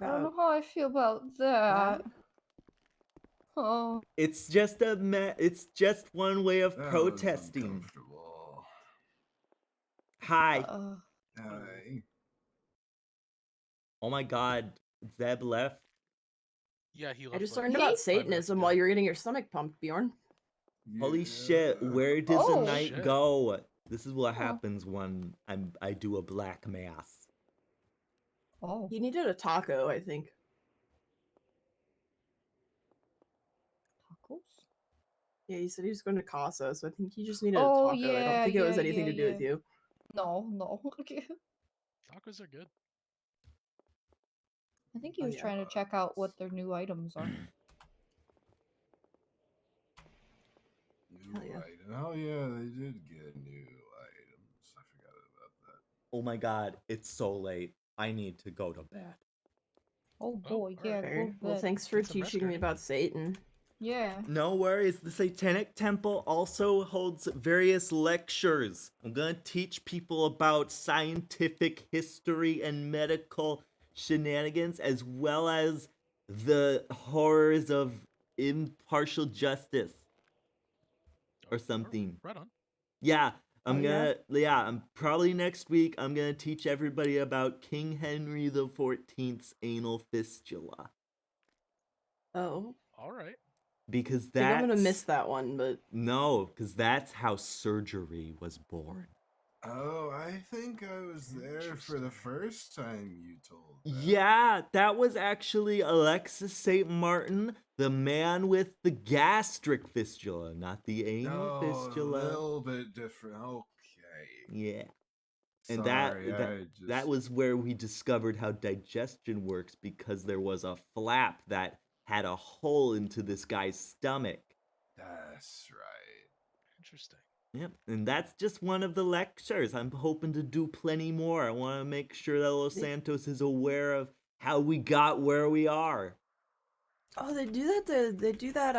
I don't know how I feel about that. Oh. It's just it's just one way of That was protesting. uncomfortable. Hi. Hi. Oh my god, Zeb left. Yeah, he left. I just like learned 5 about minutes Satanism ago. while you're getting your stomach pumped, Bjorn. Holy shit, where does the Oh. night Shit. go? This is what Oh. happens when I do a black mass. Oh. He needed a taco, I think. Tacos? Yeah, he said he was going to Casa, so I think he just needed a Oh, taco. I yeah, don't think it was yeah, anything yeah, to do with you. No. Okay. Tacos are good. I think he Oh, was yeah. trying to check out what their new items are. New item. Oh yeah, they did get new items. I forgot about that. Oh my god, it's so late. I need to go to bed. Oh boy, yeah, go Fair. to Well, bed. thanks for teaching me about Satan. Yeah. No worries. The Satanic Temple also holds various lectures. I'm gonna teach people about scientific history and medical shenanigans, as well as the horrors of impartial justice. Or something. Right on. Yeah, Oh, yeah? I'm probably next week I'm gonna teach everybody about King Henry the 14th's anal fistula. Oh. All right. Because I think I'm that's gonna miss that one, but no, because that's how surgery was born. Oh, I think I was there for the first time you told. Yeah, that was actually Alexis St. Martin, the man with the gastric fistula, not the anal Oh, fistula. a little bit different. Okay. Yeah. And Sorry, I that was where we discovered how digestion works, because there was a flap that had a hole into this guy's stomach. That's right. Interesting. Yep, and that's just one of the lectures. I'm hoping to do plenty more. I want to make sure that Los Santos is aware of how we got where we are. oh, they do that. They do that.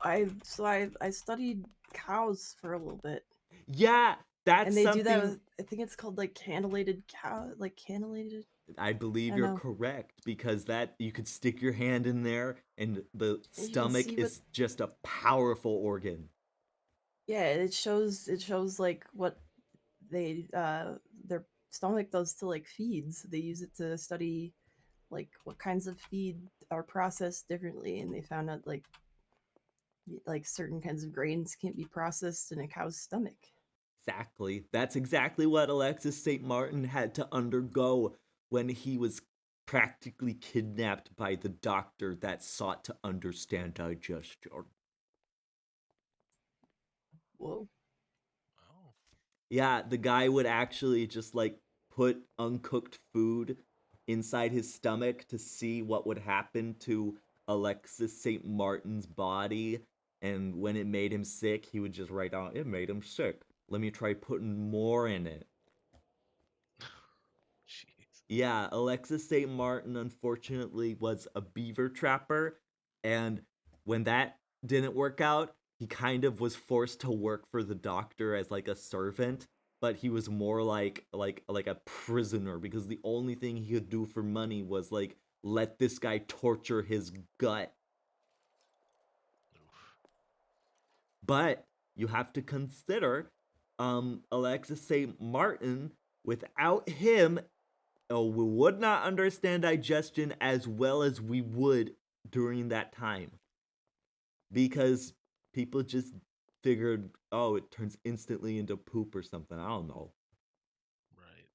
I studied cows for a little bit. Yeah, that's and they something. do that with, I think it's called like cannulated cow, like cannulated. I believe I you're know. correct, because that you could stick your hand in there, and the can stomach see is just a powerful organ. Yeah, it shows like what they their stomach does to like feeds. They use it to study like what kinds of feed are processed differently, and they found out like certain kinds of grains can't be processed in a cow's stomach. Exactly. That's exactly what Alexis St. Martin had to undergo when he was practically kidnapped by the doctor that sought to understand digestion. Whoa. Yeah, the guy would actually just like put uncooked food inside his stomach to see what would happen to Alexis St. Martin's body. And when it made him sick, he would just write down, it made him sick. Let me try putting more in it. Yeah, Alexis St. Martin unfortunately was a beaver trapper, and when that didn't work out, he kind of was forced to work for the doctor as like a servant, but he was more like a prisoner, because the only thing he could do for money was like let this guy torture his gut. But you have to consider Alexis St. Martin, without him, we would not understand digestion as well as we would during that time. Because people just figured, oh, it turns instantly into poop or something. I don't know. Right.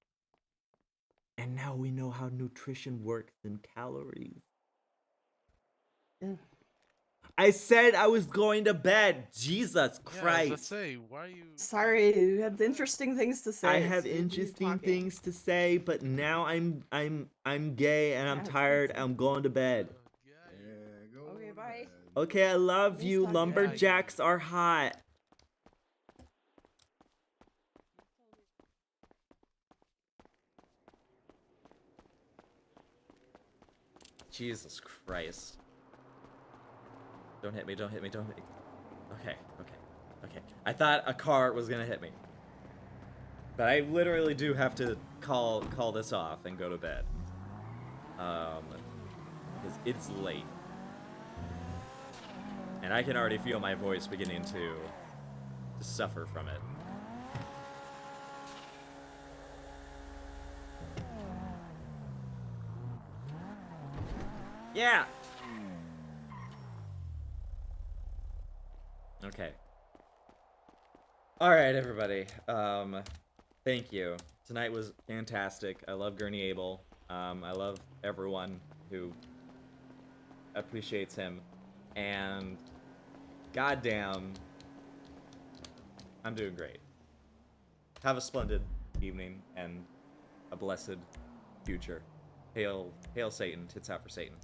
And now we know how nutrition works in calories. Yeah. I said I was going to bed. Jesus Yeah, Christ. let's say, why are you? Sorry, you had interesting things to say. I have so you keep interesting talking. things to say, but now I'm gay and I'm Yeah, it's tired. fancy. I'm going to bed. Okay, bye. Okay, I love Nice you. talking to you. Lumberjacks are hot. Jesus Christ. Don't hit me, don't hit me, don't hit me. Okay, okay, okay. I thought a car was gonna hit me. But I literally do have to call this off and go to bed. Because it's late. And I can already feel my voice beginning to suffer from it. Yeah! Okay. Alright, everybody. Thank you. Tonight was fantastic. I love Gurney Abel. I love everyone who appreciates him. And goddamn, I'm doing great. Have a splendid evening and a blessed future. Hail Satan. Tits out for Satan.